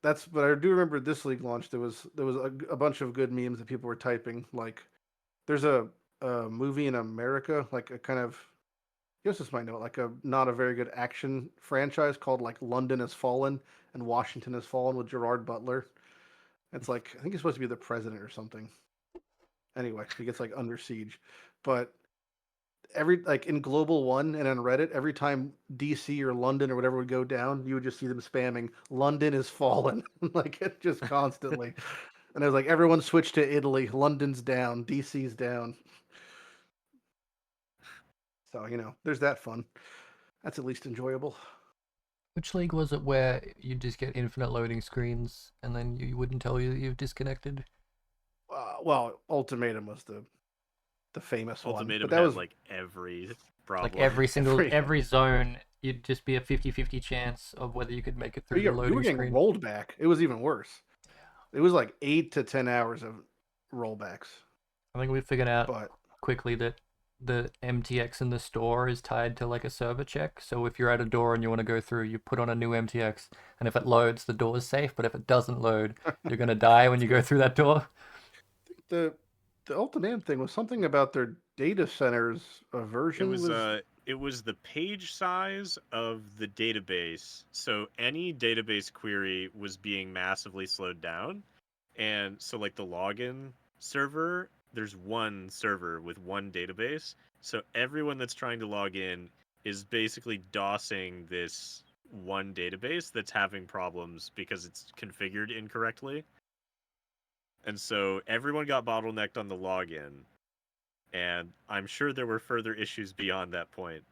That's, but I do remember this league launch. There was a bunch of good memes that people were typing. Like there's a movie in America, like a kind of Jousis might know it, like a not a very good action franchise called like London Has Fallen and Washington Has Fallen with Gerard Butler. It's like I think he's supposed to be the president or something. Anyway, he gets like under siege, but every like in Global One and on Reddit, every time DC or London or whatever would go down, you would just see them spamming "London is fallen," like it just constantly. And it was like everyone switched to Italy. London's down. DC's down. So there's that fun. That's at least enjoyable. Which league was it where you just get infinite loading screens and then you wouldn't tell you that you've disconnected? Well, Ultimatum was the famous one, Ultimatum but that had was like every Like problem. every zone, you'd just be a 50-50 chance of whether you could make it through the you loading were getting screen. rolled back. It was even worse. It was like 8 to 10 hours of rollbacks. I think we figured out But quickly that the MTX in the store is tied to like a server check. So if you're at a door and you want to go through, you put on a new MTX, and if it loads, the door is safe. But if it doesn't load, you're gonna die when you go through that door. the the Ultimatum thing was something about their data centers It version was was it was the page size of the database. So any database query was being massively slowed down. And so like the login server, there's one server with one database. So everyone that's trying to log in is basically DOSing this one database that's having problems because it's configured incorrectly. And so everyone got bottlenecked on the login. And I'm sure there were further issues beyond that point.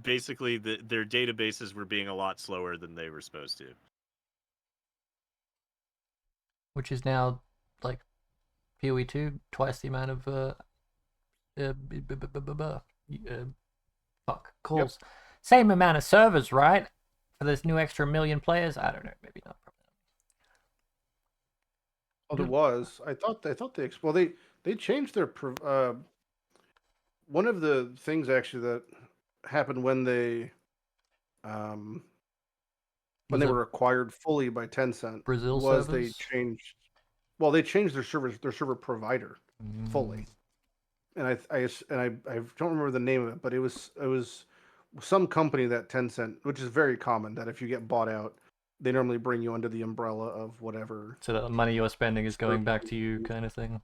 Basically, their databases were being a lot slower than they were supposed to. Which is now like PoE2, twice the amount of calls. Yep. Same amount of servers, right? For this new extra million players? I don't know, maybe not. Oh, there was. I thought they changed their one of the things actually that happened when they Was it were acquired fully by Tencent Brazil was servers? they changed their server provider fully. And I don't remember the name of it, but it was some company that Tencent, which is very common, that if you get bought out, they normally bring you under the umbrella of whatever. So that the money you're spending is going back to you, kind of thing.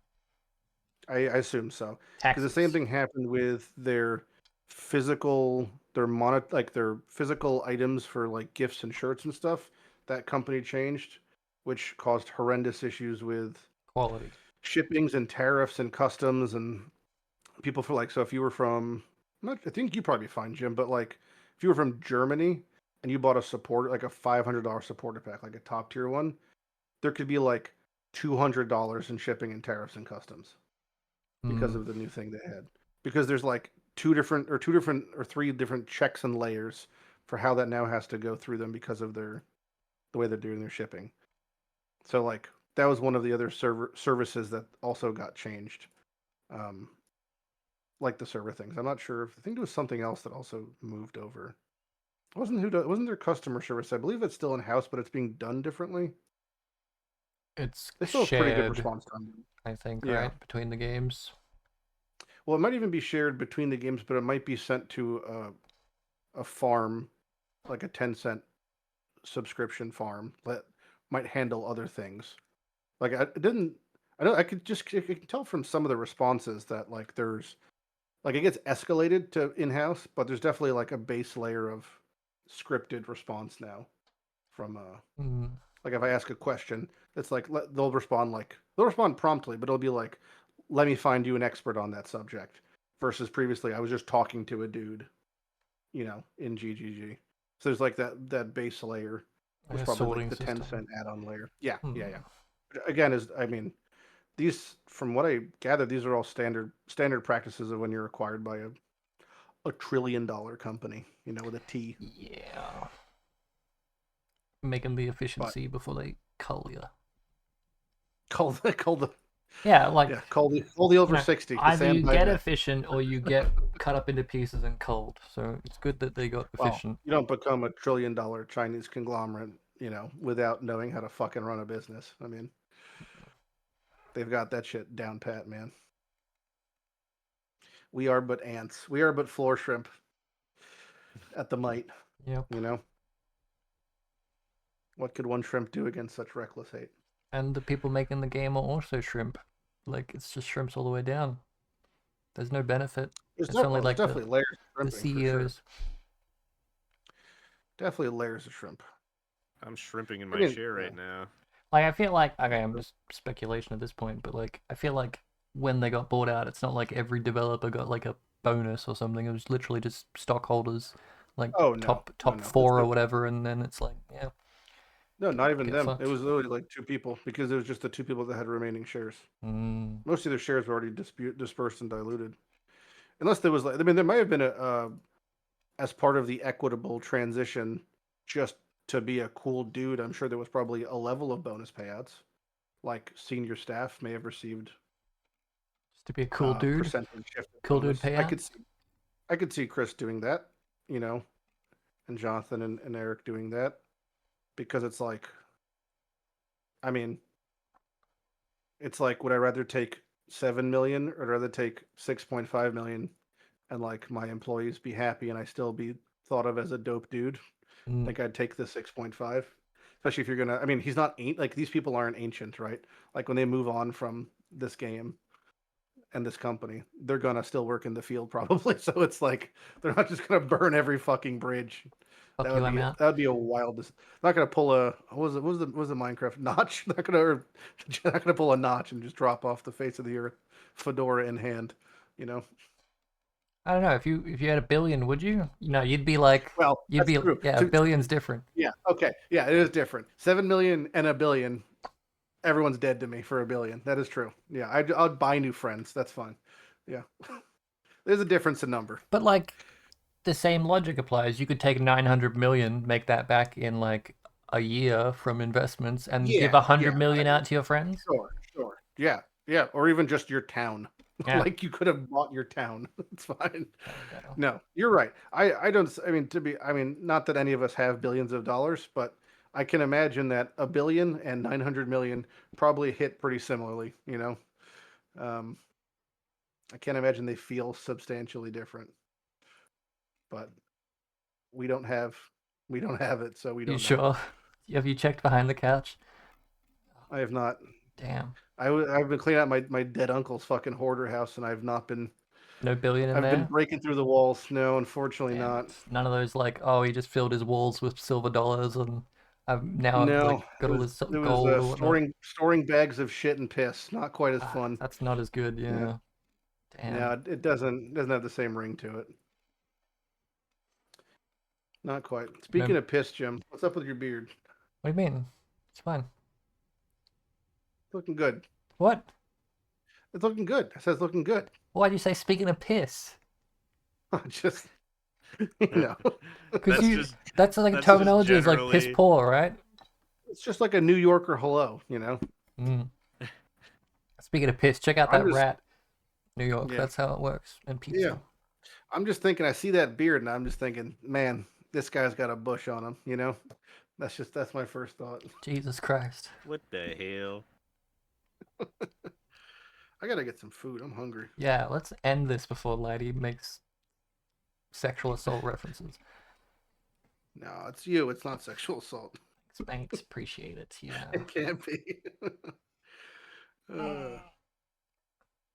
I assume so. Because the Taxes. same thing happened with their physical, their physical items for like gifts and shirts and stuff. That company changed, which caused horrendous issues with Quality. shippings and tariffs and customs and people for like. So if you were from, I think you probably fine, Jim, but like if you were from Germany and you bought a supporter, like a $500 supporter pack, like a top tier one, there could be like $200 in shipping and tariffs and customs because of the new thing they had. Because there's like two different or three different checks and layers for how that now has to go through them because of the way they're doing their shipping. So like that was one of the other services that also got changed. Like the server things. I'm not sure I think there was something else that also moved over. It wasn't their customer service. I believe it's still in house, but it's being done differently. It's They still have pretty good shared, response time. I think, Yeah. right? Between the games. Well, it might even be shared between the games, but it might be sent to a farm, like a Tencent subscription farm that might handle other things. Like I didn't, I don't, I can tell from some of the responses that like there's, like it gets escalated to in-house, but there's definitely like a base layer of scripted response now from like if I ask a question, it's like they'll respond promptly, but it'll be like, let me find you an expert on that subject. Versus previously, I was just talking to a dude, in GGG. So there's like that base layer was probably like the sorting system. 10-cent add-on layer. Yeah, yeah. Which again is, I mean, these, from what I gather, these are all standard practices of when you're acquired by a $1 trillion company, you know, with a T. Yeah. Making the But efficiency before they cull you. call the Yeah, like yeah, call the over 60. To either you stand by get that. efficient or you get cut up into pieces and culled. So it's good that they got Well, efficient. you don't become a $1 trillion Chinese conglomerate, you know, without knowing how to fucking run a business. I mean, they've got that shit down pat, man. We are but ants. We are but floor shrimp at the mite. Yep. You know, what could one shrimp do against such reckless hate? And the people making the game are also shrimp. Like, it's just shrimps all the way down. There's no benefit. There's It's only like definitely layers of the shrimping, for sure. CEOs. Definitely layers of shrimp. I'm shrimping in my chair right now. Like, I feel like, okay, I'm just speculation at this point, but like, I feel like when they got bought out, it's not like every developer got like a bonus or something. It was literally just stockholders, like top 4 or whatever, and then it's like, yeah. No, not even them. Fucked. It was literally like 2 people, because it was just the 2 people that had remaining shares. Most of their shares were already dispersed and diluted. Unless there was, like, I mean, there might have been a as part of the equitable transition, just to be a cool dude. I'm sure there was probably a level of bonus payouts, like senior staff may have received. Just to be a cool dude. Percentage shift cool bonus. dude payout. I could see Chris doing that, you know, and Jonathan and Eric doing that, because it's like, I mean, it's like, would I rather take 7 million or rather take 6.5 million and like my employees be happy and I still be thought of as a dope dude? I think I'd take the 6.5, especially if you're gonna, I mean, he's not like, these people aren't ancient, right? Like, when they move on from this game and this company, they're gonna still work in the field probably. So it's like, they're not just gonna burn every fucking bridge. Fuck you, I'm out. That would be a wild. Not gonna pull a, what was the Minecraft notch? Not gonna pull a notch and just drop off the face of the earth, fedora in hand, you know. I don't know, if you had $1 billion, would you? No, you'd be like, well, you'd be true. Yeah, $1 billion's different. Yeah, okay, yeah, it is different. 7 million and $1 billion, everyone's dead to me for $1 billion. That is true. Yeah, I'd buy new friends. That's fine. Yeah, there's a difference in number. But like, the same logic applies. You could take 900 million, make that back in like a year from investments, and give 100 million out to your friends. Sure. Yeah, or even just your town. Yeah. Like, you could have bought your town. It's fine. No, you're right. I mean, not that any of us have billions of dollars, but I can imagine that $1 billion and 900 million probably hit pretty similarly, you know. I can't imagine they feel substantially different. But we don't have it, so we don't know. Sure? Have you checked behind the couch? I have not. Damn. I've been cleaning out my dead uncle's fucking hoarder house, and I've not been. No billion in there? I've been breaking through the walls. No, unfortunately not. None of those, like, oh, he just filled his walls with silver dollars, and I've now like, got all this gold. It was storing bags of shit and piss. Not quite as fun. That's not as good, yeah. Damn. Yeah, it doesn't have the same ring to it. Not quite. Speaking of piss, Jim, what's up with your beard? What do you mean? It's fine. Looking good. What? It's looking good. I said it's looking good. Why'd you say speaking of piss? Just, you know. Because that's like terminology is like piss poor, right? It's just like a New Yorker hello, you know. Speaking of piss, check out that rat. New York. Yeah. That's how it works. And pizza. Yeah. I'm just thinking, I see that beard and I'm just thinking, man, this guy's got a bush on him, you know? That's my first thought. Jesus Christ. What the hell? I gotta get some food. I'm hungry. Yeah, let's end this before Lighty makes sexual assault references. No, it's you. It's not sexual assault. Thanks. Appreciate it. Yeah. It can't be.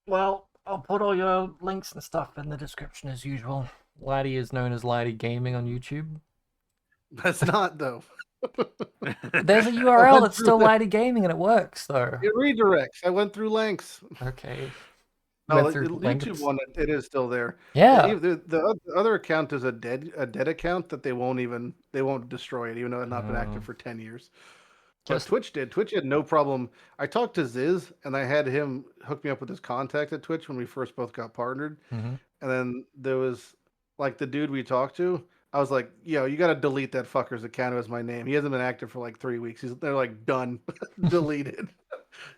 Well, I'll put all your links and stuff in the description as usual. Lighty is known as Lighty Gaming on YouTube. That's not, though. There's a URL that's still Lighty Gaming and it works, though. It redirects. I went through links. Okay. No, the YouTube one, it is still there. Yeah. The other account is a dead account that they won't destroy it, even though it's not been active for 10 years. But Just Twitch did. Twitch had no problem. I talked to Ziz, and I had him hook me up with his contact at Twitch when we first both got partnered. Mhm. And then there was like the dude we talked to. I was like, "Yo, you got to delete that fucker's account as my name. He hasn't been active for like 3 weeks. They're like done, deleted.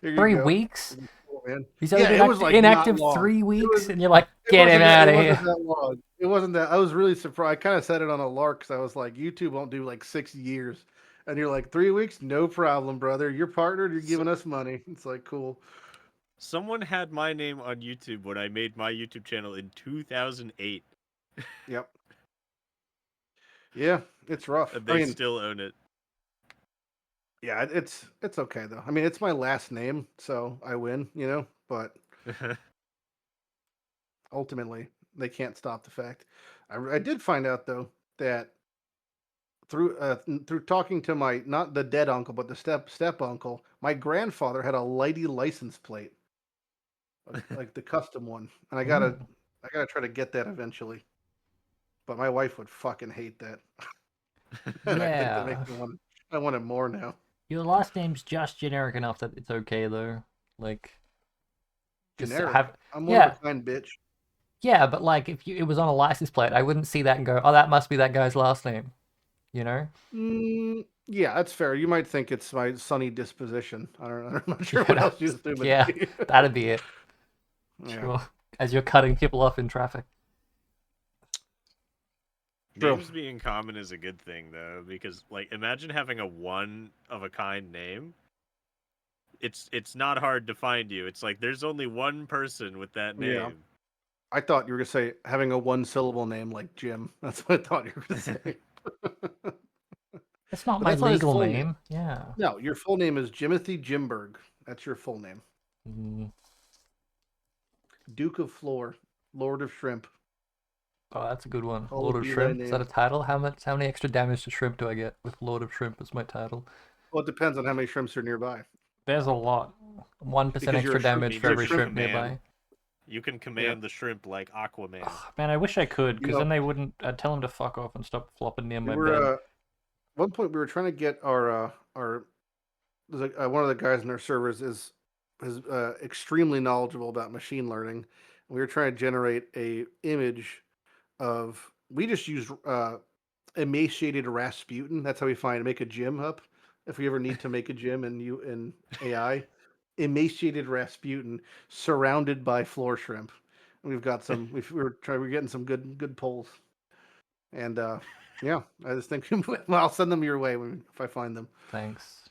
Here you 3 go." weeks. Cool, man. He's Yeah, only it been was like not inactive long. 3 weeks, and you're like, It get him wasn't that, out it of wasn't here. that long. It wasn't that. I was really surprised. I kind of said it on a lark because I was like, YouTube won't do like 6 years. And you're like, 3 weeks? No problem, brother. You're partnered. You're giving us money. It's like, cool. Someone had my name on YouTube when I made my YouTube channel in 2008. Yep. Yeah, it's rough. And I they mean, still own it. yeah, it's okay though. I mean, it's my last name, so I win, but ultimately they can't stop the fact. I did find out though that through talking to my not the dead uncle but the step uncle, my grandfather had a Lighty license plate, like the custom one, and I gotta Ooh. try to get that eventually. But my wife would fucking hate that, and I think that Yeah. makes me want I want it more now. Your last name's just generic enough that it's okay though. Like, just Generic. have. I'm one of Yeah, a kind, bitch. yeah, but like if it was on a license plate, I wouldn't see that and go, "Oh, that must be that guy's last name." You know? Yeah, that's fair. You might think it's my sunny disposition. I don't know. I'm not sure Yeah, what else you assume it yeah, to be. that'd be it. Yeah, Sure. As you're cutting people off in traffic. true. Names being common is a good thing, though, because, like, imagine having a one-of-a-kind name. It's not hard to find you. It's like there's only one person with that Yeah. name. I thought you were gonna say having a one-syllable name like Jim. That's what I thought you were gonna say. It's not But my that's not his legal full name. name. Yeah. No, your full name is Jimothy Jimberg. That's your full name. Mm. Duke of Floor, Lord of Shrimp. Oh, that's a good one. Lord Hallowed of be thy Shrimp. Is that a name. title? How many extra damage to shrimp do I get with Lord of Shrimp as my title? Well, it depends on how many shrimps are nearby. There's a lot. 1% Because you're extra a shrimp. damage Means for you every can shrimp command. nearby. You can Yeah. command the shrimp like Aquaman. Ugh, man, I wish I could, You because know, then they wouldn't. I'd tell them to fuck off and stop flopping near we my bed. were one point we were trying to get our there's one of the guys in our servers is extremely knowledgeable about machine learning. We were trying to generate a image of we just use emaciated Rasputin. That's how we make a gym up. If we ever need to make a gym in AI, emaciated Rasputin surrounded by floor shrimp. And we've got some. We're getting some good polls. And yeah, I just think well, I'll send them your way if I find them. Thanks.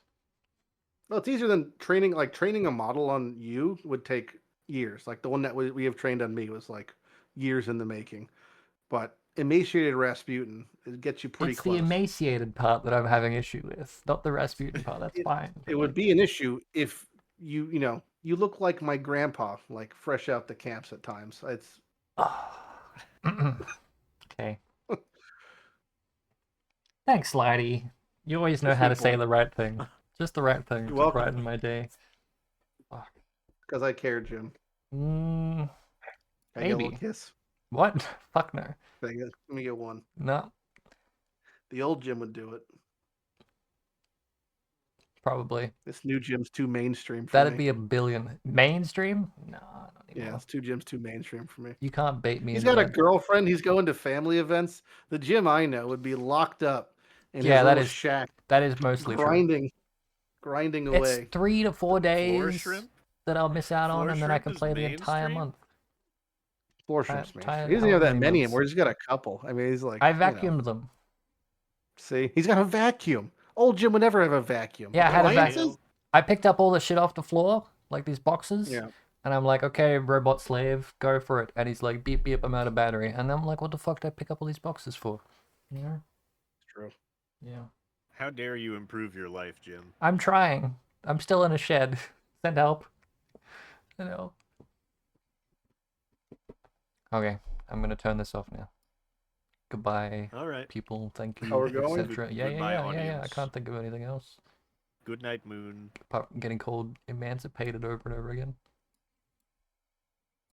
Well, it's easier than training. Like training a model on you would take years. Like the one that we have trained on me was like years in the making. But emaciated Rasputin, it gets you pretty It's the close. emaciated part that I'm having issue with, not the Rasputin part. That's fine. It would be an issue if you look like my grandpa, like fresh out the camps at times. It's Okay. Thanks, Lighty. You always know you're how sweet to say boy. the right thing. Just the right thing You're to welcome. brighten my day. Fuck. Because I care, Jim. Mm, I get a little maybe. kiss. What? Fuck no. Let me get one. No, The old Jim would do it. probably. This new Jim's too mainstream for That'd me. be a billion. Mainstream? No, not anymore. Yeah, it's two Jim's too mainstream for me. You can't bait me He's into got a that. girlfriend. He's going to family events. The Jim I know would be locked up in his Yeah, little shack, that is mostly true. grinding It's away. 3 to 4 Floor days shrimp? that I'll miss out on, Floor and then I shrimp can is play the entire mainstream? month. Floor shrimps, man. Entire He doesn't have however that many many months. anymore. He's got a couple. I mean, he's like, I vacuumed them. See, he's got a vacuum. Old Jim would never have a vacuum. Yeah, I had a Appliances? I picked up all the shit off the floor, like these boxes. Yeah. And I'm like, okay, robot slave, go for it. And he's like, beep, beep, I'm out of battery. And I'm like, what the fuck did I pick up all these boxes for? You know? True. Yeah. How dare you improve your life, Jim? I'm trying. I'm still in a shed. Send help. You know. Okay, I'm gonna turn this off now. Goodbye, All right. people. Thank you, How we're going? etc. Yeah, Goodbye, yeah. I audience. can't think of anything else. Good night, Moon. Apart from getting called emancipated over and over again.